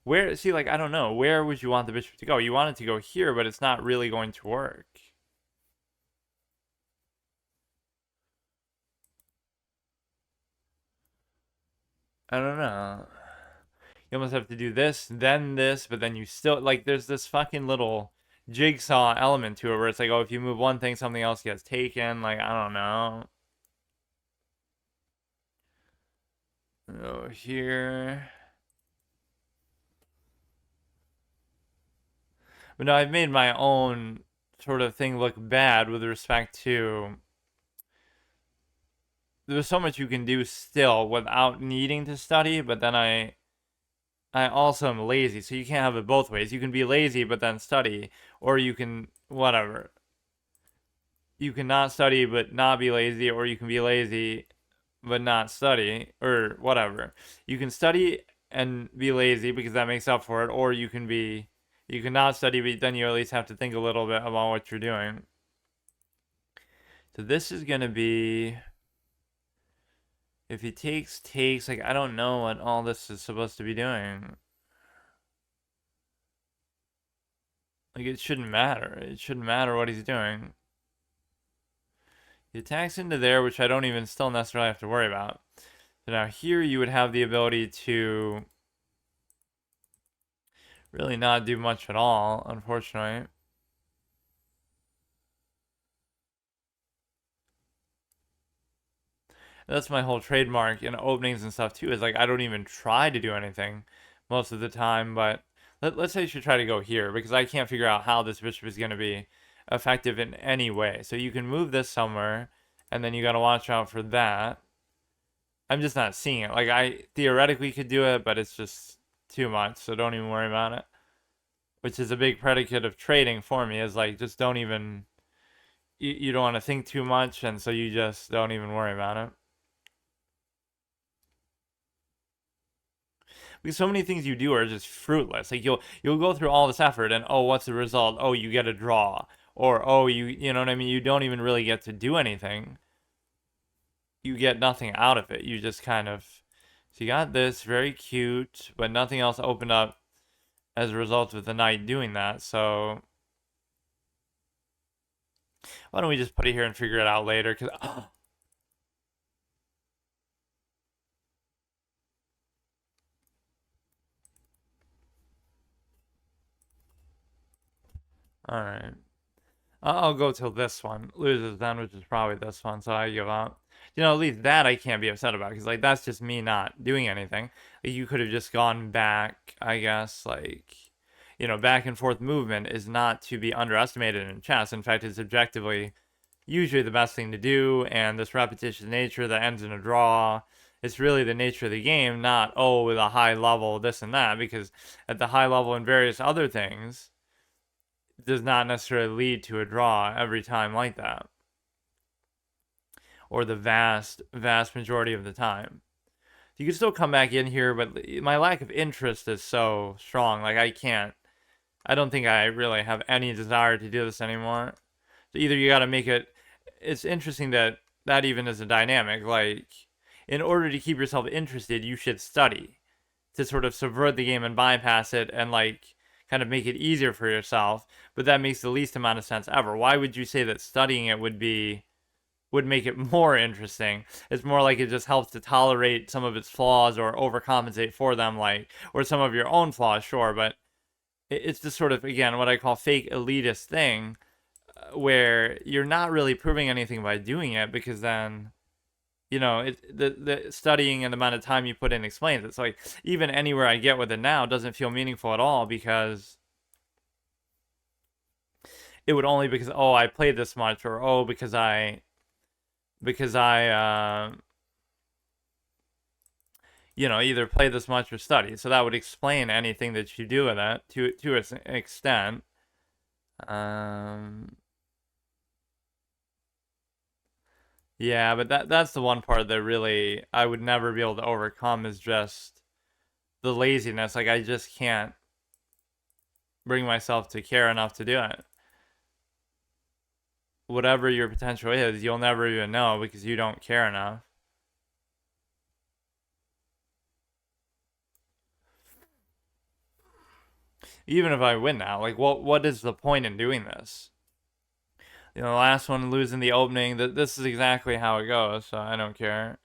Where, see, like, I don't know. Where would you want the bishop to go? You want it to go here, but it's not really going to work. I don't know. You almost have to do this, but then you still, like, there's this fucking little jigsaw element to it where it's like, oh, if you move one thing, something else gets taken. Like, I don't know. Oh, here. But no, I've made my own sort of thing look bad with respect to... There's so much you can do still without needing to study, but then I also am lazy, so you can't have it both ways. You can be lazy but then study, or you can whatever. You can not study but not be lazy, or you can be lazy but not study, or whatever. You can study and be lazy because that makes up for it, or you can not study, but then you at least have to think a little bit about what you're doing. So this is gonna be, if he takes, like, I don't know what all this is supposed to be doing. Like, it shouldn't matter. It shouldn't matter what he's doing. He attacks into there, which I don't even still necessarily have to worry about. So now here you would have the ability to really not do much at all, unfortunately. That's my whole trademark in openings and stuff too, is like I don't even try to do anything most of the time, but let's say you should try to go here because I can't figure out how this bishop is going to be effective in any way. So you can move this somewhere, and then you got to watch out for that. I'm just not seeing it. Like, I theoretically could do it, but it's just too much, so don't even worry about it. Which is a big predicate of trading for me, is like, just don't even... You don't want to think too much, and so you just don't even worry about it. Because so many things you do are just fruitless. Like, you'll go through all this effort, and oh, what's the result? Oh, you get a draw. Or, oh, you know what I mean? You don't even really get to do anything. You get nothing out of it. You just kind of... So you got this, very cute, but nothing else opened up as a result of the knight doing that, so... Why don't we just put it here and figure it out later, because... Oh. Alright. I'll go till this one loses then, which is probably this one, so I give up. You know, at least that I can't be upset about, because, like, that's just me not doing anything. Like, you could have just gone back, I guess, like... You know, back and forth movement is not to be underestimated in chess. In fact, it's objectively usually the best thing to do, and this repetitious nature that ends in a draw, it's really the nature of the game, not, oh, with a high level, this and that, because at the high level and various other things, does not necessarily lead to a draw every time like that. Or the vast majority of the time. You can still come back in here, but my lack of interest is so strong. Like, I don't think I really have any desire to do this anymore. So either you got to make it... It's interesting that even is a dynamic. Like, in order to keep yourself interested, you should study. To sort of subvert the game and bypass it and, like, kind of make it easier for yourself. But that makes the least amount of sense ever. Why would you say that studying it would make it more interesting? It's more like it just helps to tolerate some of its flaws or overcompensate for them, like, or some of your own flaws, sure, but it's just sort of, again, what I call fake elitist thing, where you're not really proving anything by doing it, because then, you know, the studying and the amount of time you put in explains it. So, like, even anywhere I get with it now doesn't feel meaningful at all, because it would only because, oh, I played this much, or oh, because I you know, either play this much or study. So that would explain anything that you do with that to an extent. Yeah, but that's the one part that really I would never be able to overcome, is just the laziness. Like, I just can't. bring myself to care enough to do it. Whatever your potential is, you'll never even know because you don't care enough. Even if I win now, like, what is the point in doing this? You know, the last one losing the opening. This is exactly how it goes, so I don't care.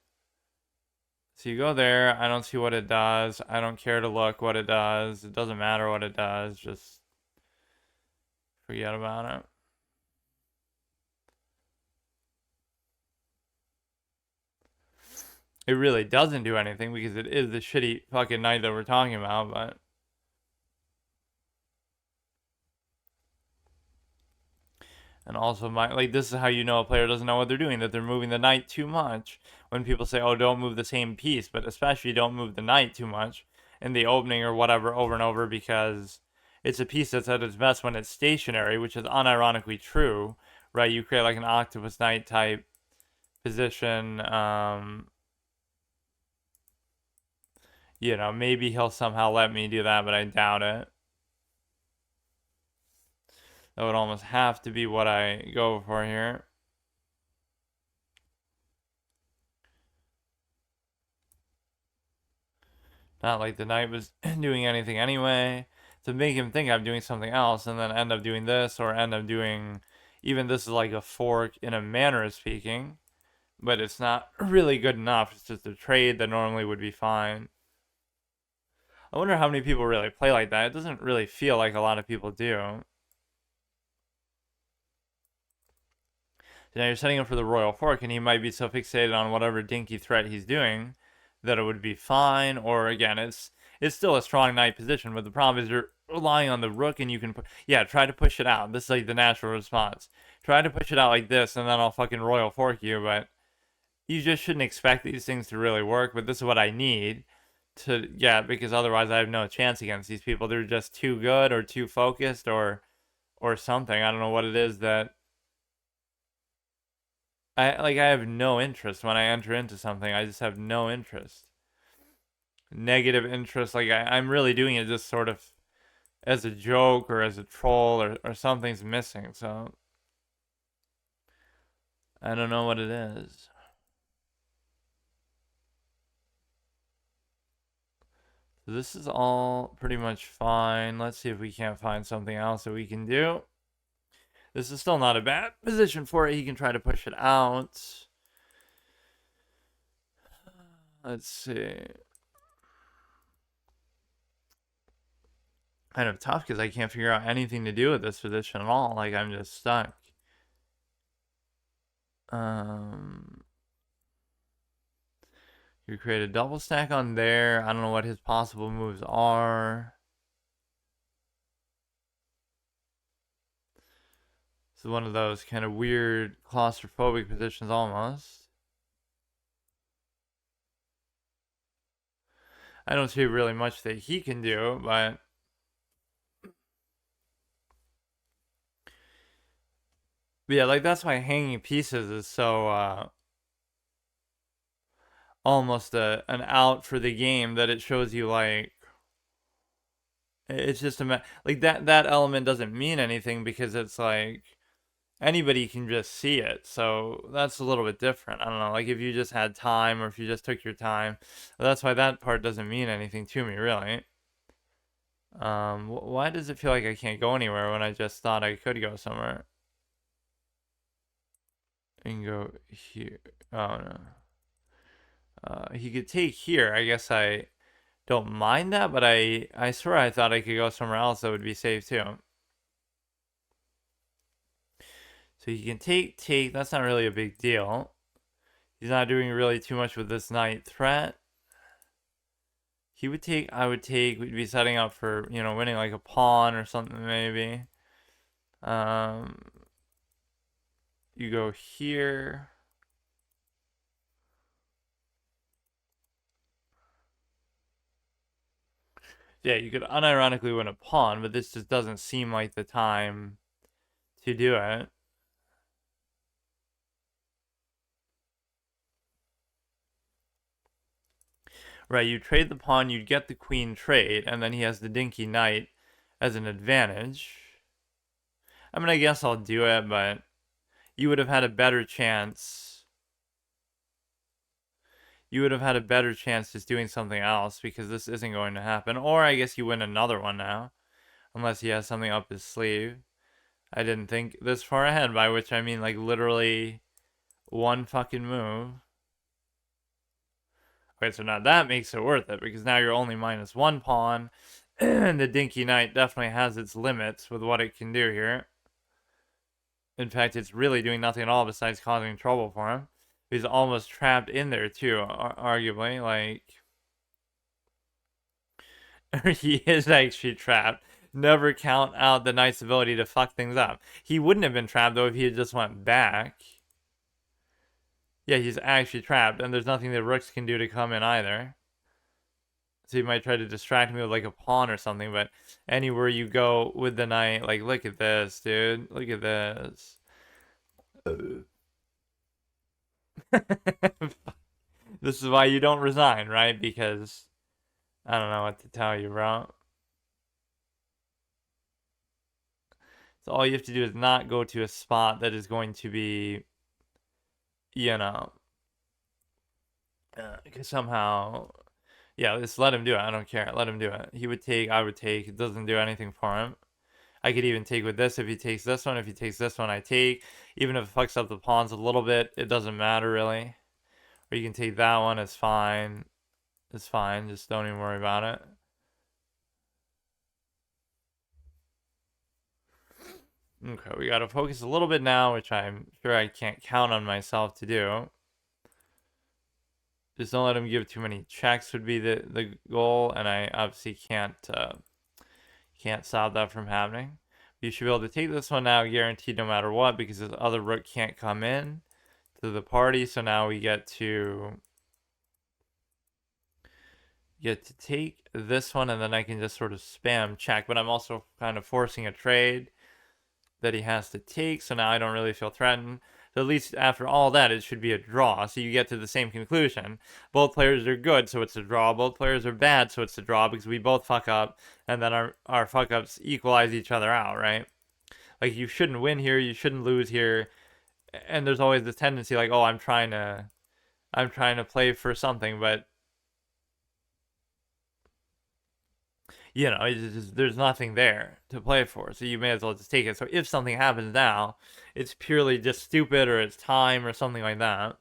So you go there. I don't see what it does. I don't care to look what it does. It doesn't matter what it does. Just forget about it. It really doesn't do anything because it is the shitty fucking night that we're talking about, but and also this is how you know a player doesn't know what they're doing, that they're moving the knight too much. When people say, "Oh, don't move the same piece," but especially don't move the knight too much in the opening or whatever over and over because it's a piece that's at its best when it's stationary, which is unironically true, right? You create like an octopus knight type position. You know, maybe he'll somehow let me do that, but I doubt it. That would almost have to be what I go for here. Not like the knight was doing anything anyway. To make him think I'm doing something else and then end up doing this or end up doing... Even this is like a fork in a manner of speaking. But it's not really good enough. It's just a trade that normally would be fine. I wonder how many people really play like that. It doesn't really feel like a lot of people do. So now you're setting up for the royal fork, and he might be so fixated on whatever dinky threat he's doing that it would be fine. Or again, it's still a strong knight position, but the problem is you're relying on the rook, and you can try to push it out. This is like the natural response. Try to push it out like this, and then I'll fucking royal fork you. But you just shouldn't expect these things to really work. But this is what I need to because otherwise I have no chance against these people. They're just too good or too focused or something. I don't know what it is that I have no interest when I enter into something. I just have no interest. Negative interest. Like I'm really doing it just sort of as a joke or as a troll or something's missing. So I don't know what it is. So this is all pretty much fine. Let's see if we can't find something else that we can do. This is still not a bad position for it. He can try to push it out. Let's see. Kind of tough because I can't figure out anything to do with this position at all. Like I'm just stuck. You create a double stack on there. I don't know what his possible moves are. This is one of those kind of weird claustrophobic positions almost. I don't see really much that he can do, but yeah, like that's why hanging pieces is so almost an out for the game, that it shows you like it's just like that element doesn't mean anything because it's like anybody can just see it. So that's a little bit different. I don't know, like if you just had time or if you just took your time. That's why that part doesn't mean anything to me, really. Why does it feel like I can't go anywhere when I just thought I could go somewhere? And go here. Oh no. He could take here. I guess I don't mind that, but I swear I thought I could go somewhere else that would be safe too. So he can take. That's not really a big deal. He's not doing really too much with this knight threat. He would take, I would take. We'd be setting up for, winning like a pawn or something maybe. You go here. Yeah, you could unironically win a pawn, but this just doesn't seem like the time to do it. Right, you trade the pawn, you'd get the queen trade, and then he has the dinky knight as an advantage. I mean, I guess I'll do it, but you would have had a better chance. You would have had a better chance just doing something else because this isn't going to happen. Or I guess you win another one now, unless he has something up his sleeve. I didn't think this far ahead, by which I mean like literally one fucking move. Okay, so now that makes it worth it because now you're only minus one pawn. And the Dinky Knight definitely has its limits with what it can do here. In fact, it's really doing nothing at all besides causing trouble for him. He's almost trapped in there too, arguably. Like, he is actually trapped. Never count out the knight's ability to fuck things up. He wouldn't have been trapped though if he had just went back. Yeah, he's actually trapped, and there's nothing the rooks can do to come in either. So he might try to distract me with like a pawn or something, but anywhere you go with the knight, like, look at this, dude. Look at this. This is why you don't resign, right? Because I don't know what to tell you, bro. So all you have to do is not go to a spot that is going to be, you know, somehow, yeah, just let him do it. I don't care. Let him do it. He would take, I would take. It doesn't do anything for him. I could even take with this if he takes this one. If he takes this one, I take. Even if it fucks up the pawns a little bit, it doesn't matter really. Or you can take that one. It's fine. It's fine. Just don't even worry about it. Okay, we gotta focus a little bit now, which I'm sure I can't count on myself to do. Just don't let him give too many checks would be the goal, and I obviously can't stop that from happening. You should be able to take this one now, guaranteed no matter what, because this other rook can't come in to the party. So now we get to take this one, and then I can just sort of spam check. But I'm also kind of forcing a trade that he has to take. So now I don't really feel threatened. So at least after all that, it should be a draw. So you get to the same conclusion. Both players are good, so it's a draw. Both players are bad, so it's a draw because we both fuck up, and then our fuck ups equalize each other out, right? Like, you shouldn't win here, you shouldn't lose here, and there's always this tendency like, oh, I'm trying to play for something, but you know, there's nothing there to play for, so you may as well just take it. So if something happens now, it's purely just stupid, or it's time, or something like that.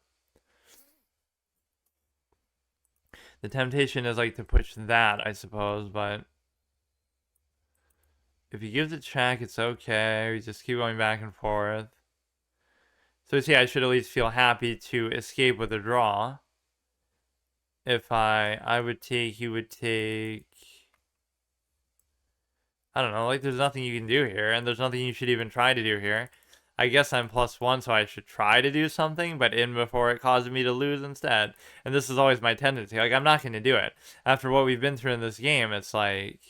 The temptation is like to push that, I suppose, but if he gives a check, it's okay. We just keep going back and forth. So see, I should at least feel happy to escape with a draw. If I would take, he would take. I don't know, like, there's nothing you can do here, and there's nothing you should even try to do here. I guess I'm +1, so I should try to do something, but in before it causes me to lose instead. And this is always my tendency. Like, I'm not going to do it. After what we've been through in this game, it's like,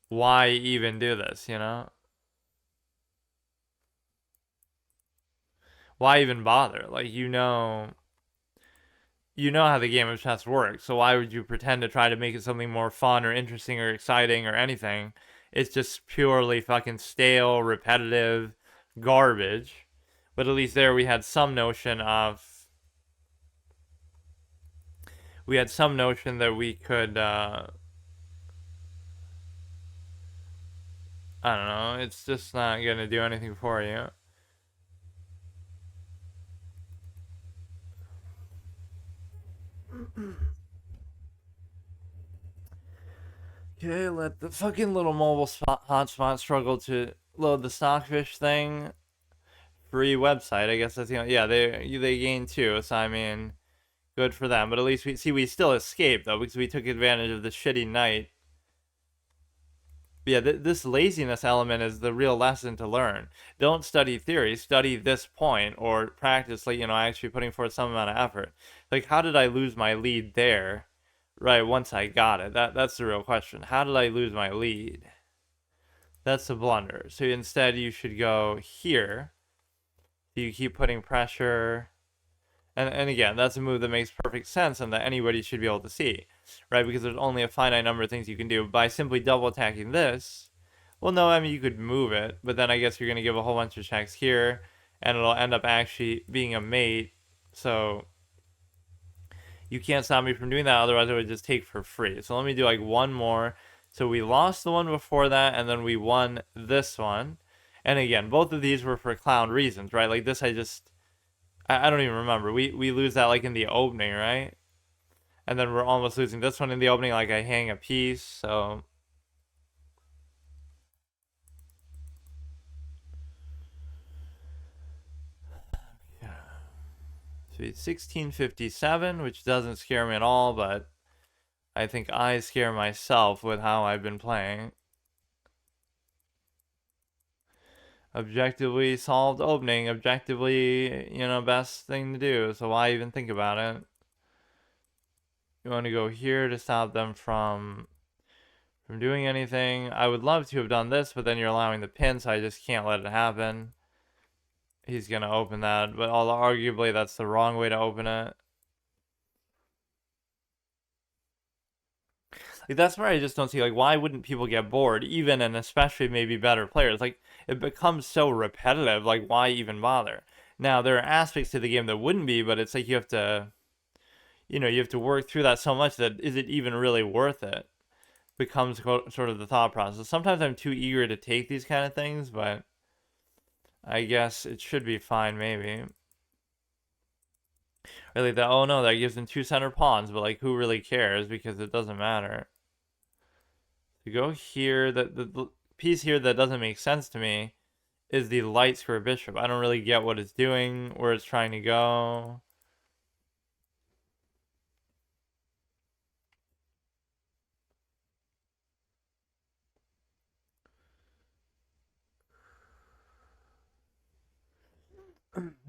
why even do this, you know? Why even bother? Like, you know how the game of chess works, so why would you pretend to try to make it something more fun or interesting or exciting or anything? It's just purely fucking stale, repetitive garbage. But at least there we had some notion that we could I don't know, it's just not gonna do anything for you. Okay, let the fucking little mobile hotspot struggle to load the stockfish thing. Free website, I guess that's yeah, they gained 2, so I mean, good for them. But at least we still escaped though, because we took advantage of the shitty night. But yeah, this laziness element is the real lesson to learn. Don't study theory, study this point, or practice, like, actually putting forth some amount of effort. Like, how did I lose my lead there? Right, once I got it. That's the real question. How did I lose my lead? That's a blunder. So instead you should go here. You keep putting pressure. And again, that's a move that makes perfect sense and that anybody should be able to see. right? Because there's only a finite number of things you can do. By simply double attacking this, well, no, I mean, you could move it, but then I guess you're going to give a whole bunch of checks here, and it'll end up actually being a mate. So you can't stop me from doing that, otherwise it would just take for free. So let me do like one more. So we lost the one before that, and then we won this one. And again, both of these were for clown reasons, right? Like this, I don't even remember. We lose that like in the opening, right? And then we're almost losing this one in the opening, like I hang a piece, so... So it's 1657, which doesn't scare me at all, but I think I scare myself with how I've been playing. Objectively solved opening, objectively, best thing to do, so why even think about it? You want to go here to stop them from doing anything. I would love to have done this, but then you're allowing the pin, so I just can't let it happen. He's going to open that, but arguably that's the wrong way to open it. Like, that's where I just don't see, like, why wouldn't people get bored, even and especially maybe better players? Like, it becomes so repetitive, like, why even bother? Now, there are aspects to the game that wouldn't be, but it's like you have to, you have to work through that so much that is it even really worth it? Becomes sort of the thought process. Sometimes I'm too eager to take these kind of things, but I guess it should be fine, maybe. Really, oh no, that gives them two center pawns, but like, who really cares? Because it doesn't matter. To go here, the piece here that doesn't make sense to me is the light square bishop. I don't really get what it's doing, where it's trying to go.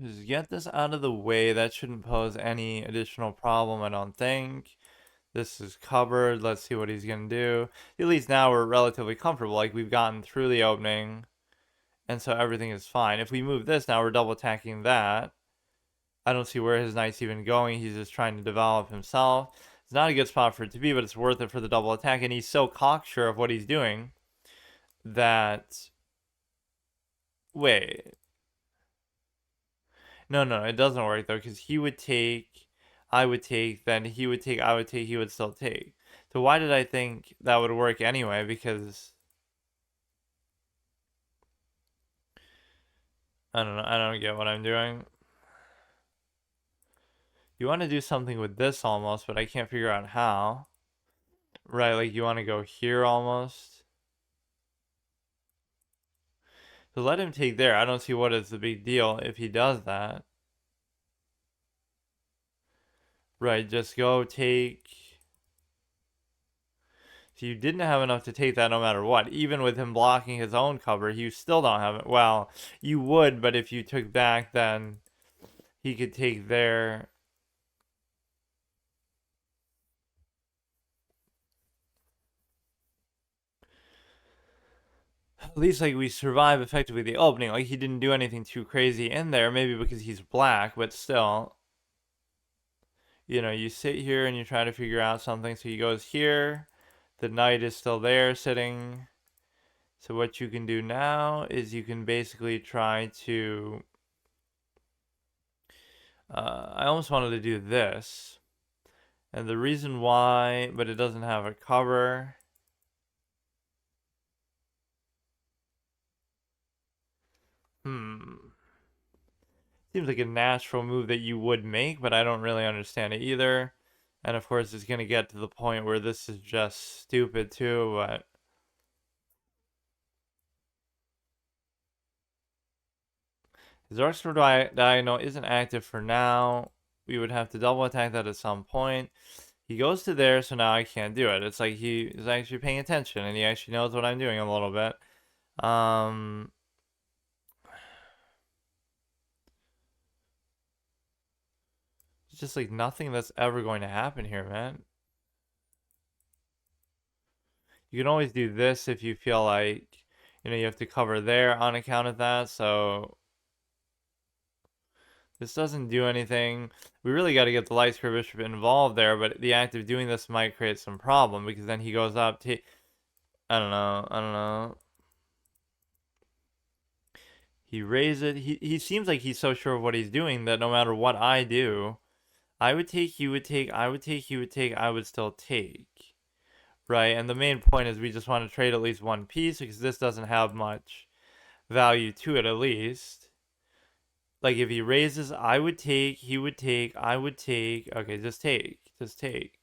Just get this out of the way. That shouldn't pose any additional problem, I don't think. This is covered. Let's see what he's going to do. At least now we're relatively comfortable. Like, we've gotten through the opening, and so everything is fine. If we move this, now we're double attacking that. I don't see where his knight's even going. He's just trying to develop himself. It's not a good spot for it to be, but it's worth it for the double attack. And he's so cocksure of what he's doing that... Wait. No, it doesn't work, though, because he would take, I would take, then he would take, I would take, he would still take. So why did I think that would work anyway? Because... I don't know. I don't get what I'm doing. You want to do something with this almost, but I can't figure out how. Right, like you want to go here almost. So let him take there. I don't see what is the big deal if he does that. Right, just go take... So you didn't have enough to take that no matter what. Even with him blocking his own cover, you still don't have it. Well, you would, but if you took back, then he could take there. At least, like, we survive effectively the opening. Like, he didn't do anything too crazy in there. Maybe because he's black, but still. You sit here and you try to figure out something. So he goes here. The knight is still there sitting. So what you can do now is you can basically try to... I almost wanted to do this. And the reason why, but it doesn't have a cover... Seems like a natural move that you would make, but I don't really understand it either. And of course, it's going to get to the point where this is just stupid too, but... His Archer Diagonal isn't active for now. We would have to double attack that at some point. He goes to there, so now I can't do it. It's like he is actually paying attention, and he actually knows what I'm doing a little bit. It's just like nothing that's ever going to happen here, man. You can always do this if you feel like, you have to cover there on account of that, so... This doesn't do anything. We really got to get the light square bishop involved there, but the act of doing this might create some problem because then he goes up. I don't know. I don't know. He raises it. He seems like he's so sure of what he's doing that no matter what I do, I would take, he would take, I would take, he would take, I would still take. Right? And the main point is we just want to trade at least one piece because this doesn't have much value to it, at least. Like if he raises, I would take, he would take, I would take. Okay, just take. Just take.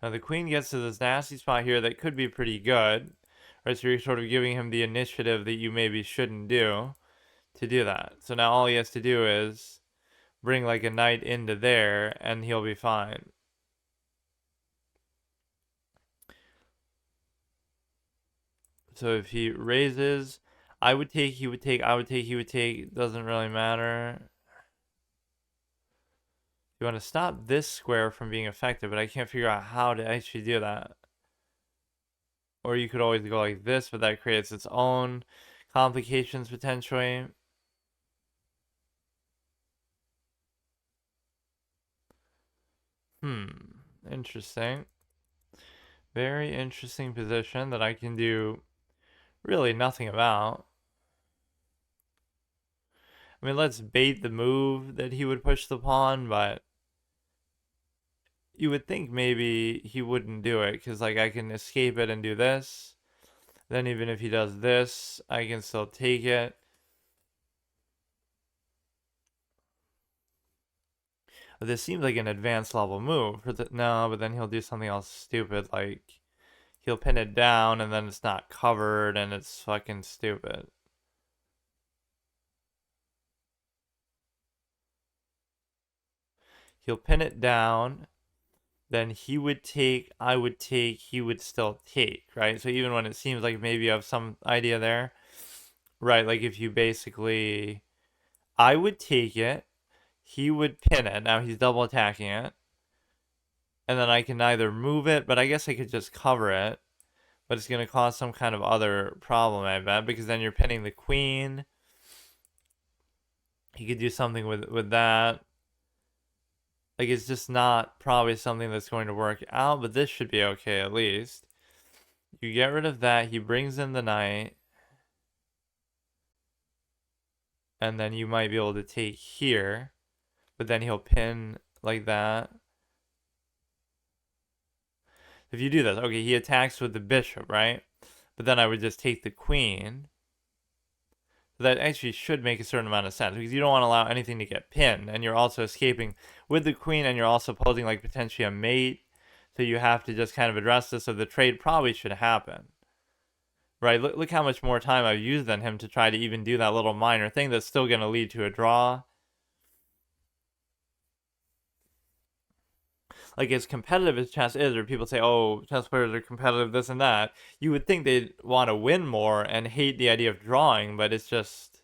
Now the queen gets to this nasty spot here that could be pretty good. Right, so you're sort of giving him the initiative that you maybe shouldn't do to do that. So now all he has to do is bring like a knight into there and he'll be fine. So if he raises, I would take, he would take, I would take, he would take, doesn't really matter. You want to stop this square from being effective, but I can't figure out how to actually do that. Or you could always go like this, but that creates its own complications potentially. Interesting. Very interesting position that I can do really nothing about. I mean, let's bait the move that he would push the pawn, but you would think maybe he wouldn't do it because like I can escape it and do this. Then even if he does this, I can still take it. But this seems like an advanced level move. No, but then he'll do something else stupid like he'll pin it down and then it's not covered and it's fucking stupid. He'll pin it down, then he would take, I would take, he would still take, right? So even when it seems like maybe you have some idea there, right? Like if you basically, I would take it, he would pin it. Now he's double attacking it. And then I can either move it, but I guess I could just cover it. But it's going to cause some kind of other problem, I bet, because then you're pinning the queen. He could do something with that. Like, it's just not probably something that's going to work out, but this should be okay at least. You get rid of that. He brings in the knight. And then you might be able to take here. But then he'll pin like that. If you do this, okay, he attacks with the bishop, right? But then I would just take the queen. That actually should make a certain amount of sense because you don't want to allow anything to get pinned, and you're also escaping with the queen, and you're also posing like potentially a mate, so you have to just kind of address this. So the trade probably should happen, right? Look how much more time I've used than him to try to even do that little minor thing that's still going to lead to a draw. Like as competitive as chess is, or people say, oh, chess players are competitive, this and that, you would think they'd want to win more and hate the idea of drawing, but it's just,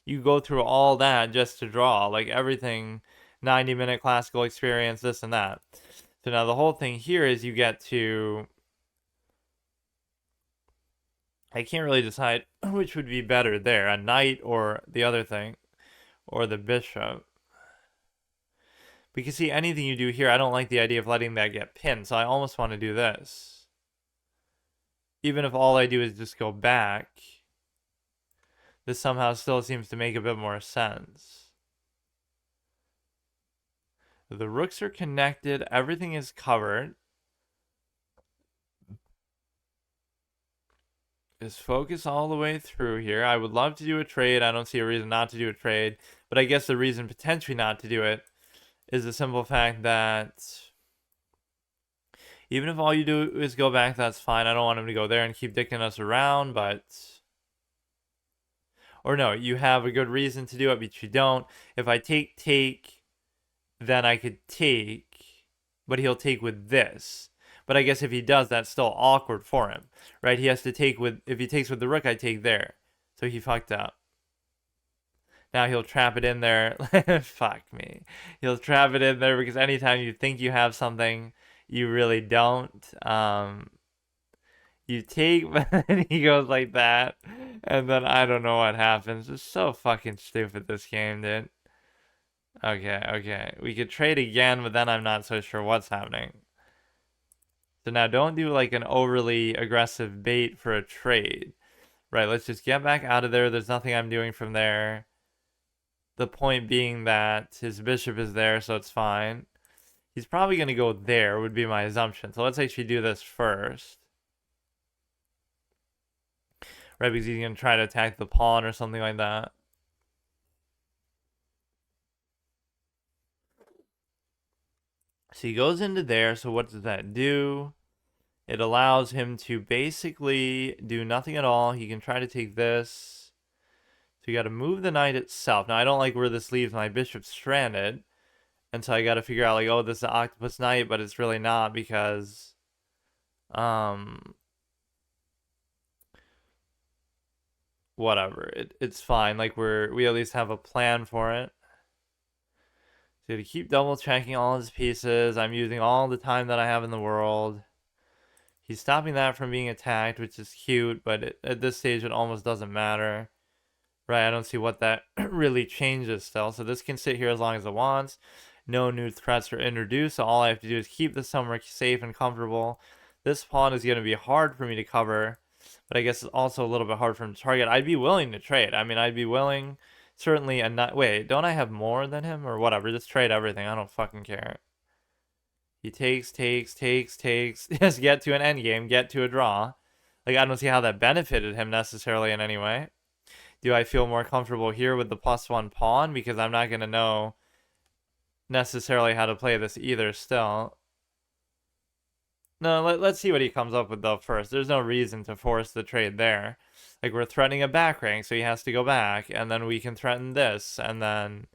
you go through all that just to draw, like everything, 90-minute classical experience, this and that. So now the whole thing here is you get to, I can't really decide which would be better there, a knight or the other thing, or the bishop. Because see, anything you do here, I don't like the idea of letting that get pinned, so I almost want to do this. Even if all I do is just go back, this somehow still seems to make a bit more sense. The rooks are connected, everything is covered. Just focus all the way through here. I would love to do a trade. I don't see a reason not to do a trade, but I guess the reason potentially not to do it is the simple fact that even if all you do is go back, that's fine. I don't want him to go there and keep dicking us around, but... Or no, you have a good reason to do it, but you don't. If I take, then I could take, but he'll take with this. But I guess if he does, that's still awkward for him, right? He has to take with, if he takes with the rook, I take there. So he fucked up. Now he'll trap it in there. Fuck me. He'll trap it in there because anytime you think you have something, you really don't. You take, but then he goes like that. And then I don't know what happens. It's so fucking stupid, this game, dude. Okay. We could trade again, but then I'm not so sure what's happening. So now don't do like an overly aggressive bait for a trade. Right, let's just get back out of there. There's nothing I'm doing from there. The point being that his bishop is there, so it's fine. He's probably going to go there, would be my assumption. So let's actually do this first. Right, because he's going to try to attack the pawn or something like that. So he goes into there, so what does that do? It allows him to basically do nothing at all. He can try to take this. So you got to move the knight itself. Now, I don't like where this leaves my bishop stranded. And so I got to figure out, like, oh, this is an octopus knight, but it's really not because... whatever. It's fine. Like, we at least have a plan for it. So to keep double checking all his pieces, I'm using all the time that I have in the world. He's stopping that from being attacked, which is cute, but at this stage it almost doesn't matter. Right, I don't see what that really changes still. So this can sit here as long as it wants. No new threats are introduced, so all I have to do is keep this somewhere safe and comfortable. This pawn is going to be hard for me to cover, but I guess it's also a little bit hard for him to target. I'd be willing to trade. I mean, I'd be willing, certainly, and not... Wait, don't I have more than him? Or whatever, just trade everything. I don't fucking care. He takes. Just get to an endgame, get to a draw. Like, I don't see how that benefited him necessarily in any way. Do I feel more comfortable here with the +1 pawn? Because I'm not going to know necessarily how to play this either still. No, let's see what he comes up with though first. There's no reason to force the trade there. Like, we're threatening a back rank, so he has to go back, and then we can threaten this, and then...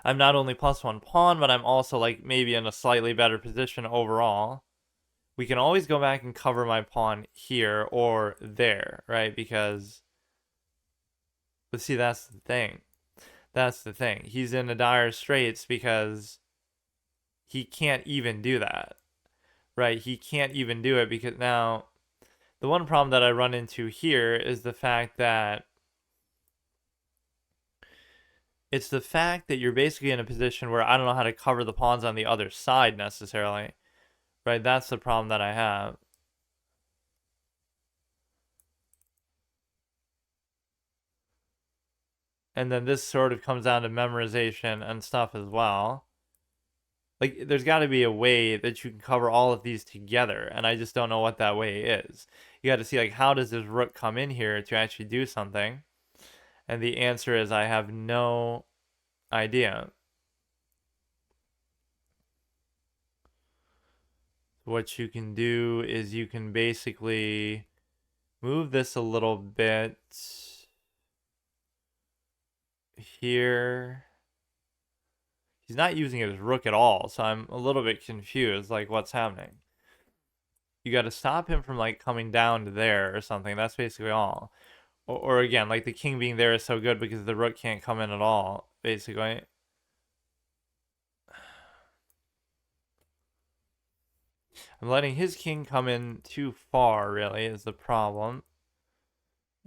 I'm not only +1 pawn, but I'm also, like, maybe in a slightly better position overall. We can always go back and cover my pawn here or there, right? Because... But see, that's the thing. That's the thing. He's in a dire straits because he can't even do that, right? He can't even do it because now the one problem that I run into here is the fact that you're basically in a position where I don't know how to cover the pawns on the other side necessarily, right? That's the problem that I have. And then this sort of comes down to memorization and stuff as well. Like, there's got to be a way that you can cover all of these together, and I just don't know what that way is. You got to see, like, how does this rook come in here to actually do something? And the answer is I have no idea. What you can do is you can basically move this a little bit here. He's not using his rook at all, so I'm a little bit confused, like, what's happening. You got to stop him from, like, coming down to there or something. That's basically all. Or again, like, the king being there is so good because the rook can't come in at all, basically. I'm letting his king come in too far, really, is the problem.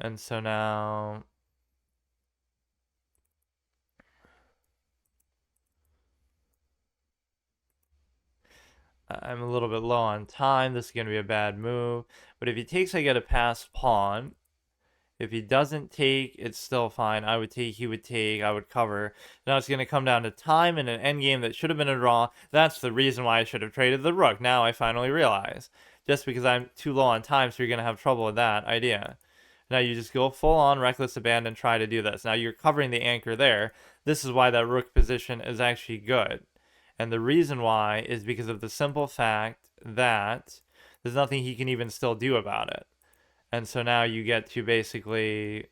And so now... I'm a little bit low on time. This is going to be a bad move. But if he takes, I get a passed pawn. If he doesn't take, it's still fine. I would take, he would take, I would cover. Now it's going to come down to time and an endgame that should have been a draw. That's the reason why I should have traded the rook. Now I finally realize. Just because I'm too low on time, so you're going to have trouble with that idea. Now you just go full on reckless abandon, try to do this. Now you're covering the anchor there. This is why that rook position is actually good. And the reason why is because of the simple fact that there's nothing he can even still do about it. And so now you get to basically,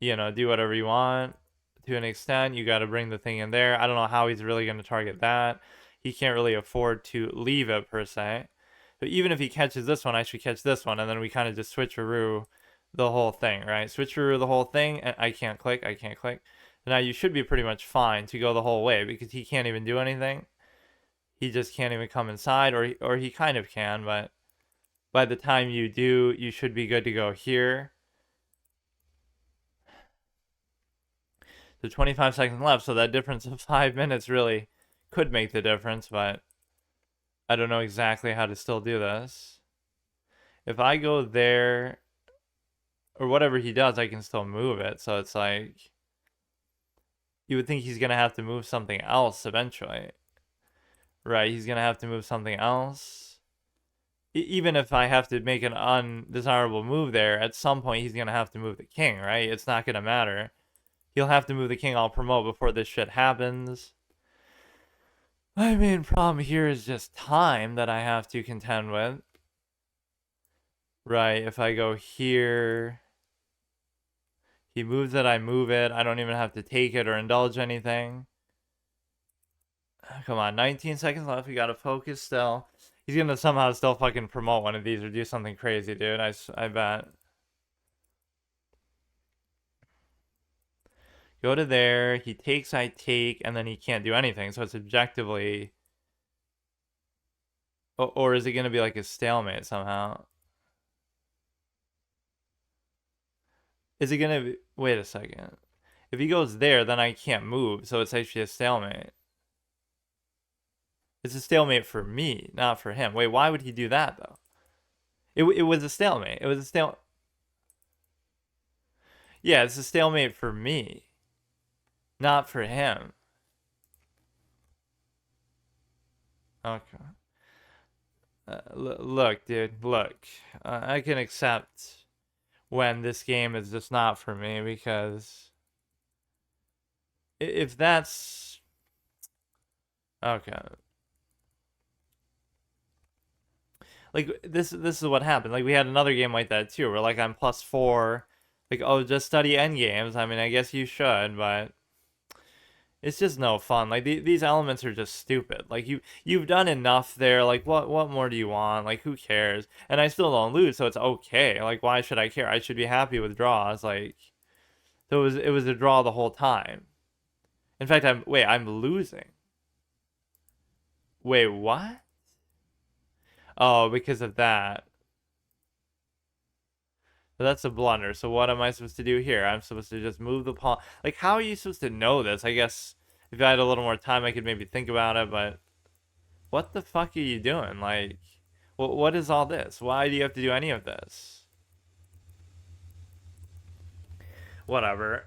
do whatever you want to an extent. You got to bring the thing in there. I don't know how he's really going to target that. He can't really afford to leave it per se. But even if he catches this one, I should catch this one. And then we kind of just switcheroo the whole thing, right? Switcheroo the whole thing. And I can't click. Now you should be pretty much fine to go the whole way because he can't even do anything. He just can't even come inside, or he kind of can, but by the time you do, you should be good to go here. There's 25 seconds left, so that difference of 5 minutes really could make the difference, but I don't know exactly how to still do this. If I go there, or whatever he does, I can still move it, so it's like, you would think he's going to have to move something else eventually. Right, he's going to have to move something else. Even if I have to make an undesirable move there, at some point he's going to have to move the king, right? It's not going to matter. He'll have to move the king I'll promote before this shit happens. My main problem here is just time that I have to contend with. Right, if I go here, he moves it, I move it. I don't even have to take it or indulge anything. Come on, 19 seconds left. We gotta focus still. He's gonna somehow still fucking promote one of these or do something crazy, dude. I bet. Go to there. He takes, I take, and then he can't do anything. So it's objectively... Or is it gonna be like a stalemate somehow? Is it gonna be... Wait a second. If he goes there, then I can't move. So it's actually a stalemate. It's a stalemate for me, not for him. Wait, why would he do that, though? It was a stalemate. It was a stalemate. Yeah, it's a stalemate for me, not for him. Okay. Look, dude, look. I can accept when this game is just not for me, because if that's... Okay. Like, this is what happened. Like, we had another game like that too, where like I'm +4, like, oh, just study endgames. I mean, I guess you should, but it's just no fun. Like, these elements are just stupid. Like, you've done enough there. Like, what more do you want? Like, who cares? And I still don't lose, so it's okay. Like, why should I care? I should be happy with draws. Like, so it was a draw the whole time. In fact, I'm losing. Wait, what? Oh, because of that. So that's a blunder. So what am I supposed to do here? I'm supposed to just move the pawn. Like, how are you supposed to know this? I guess if I had a little more time, I could maybe think about it, but what the fuck are you doing? Like, what is all this? Why do you have to do any of this? Whatever.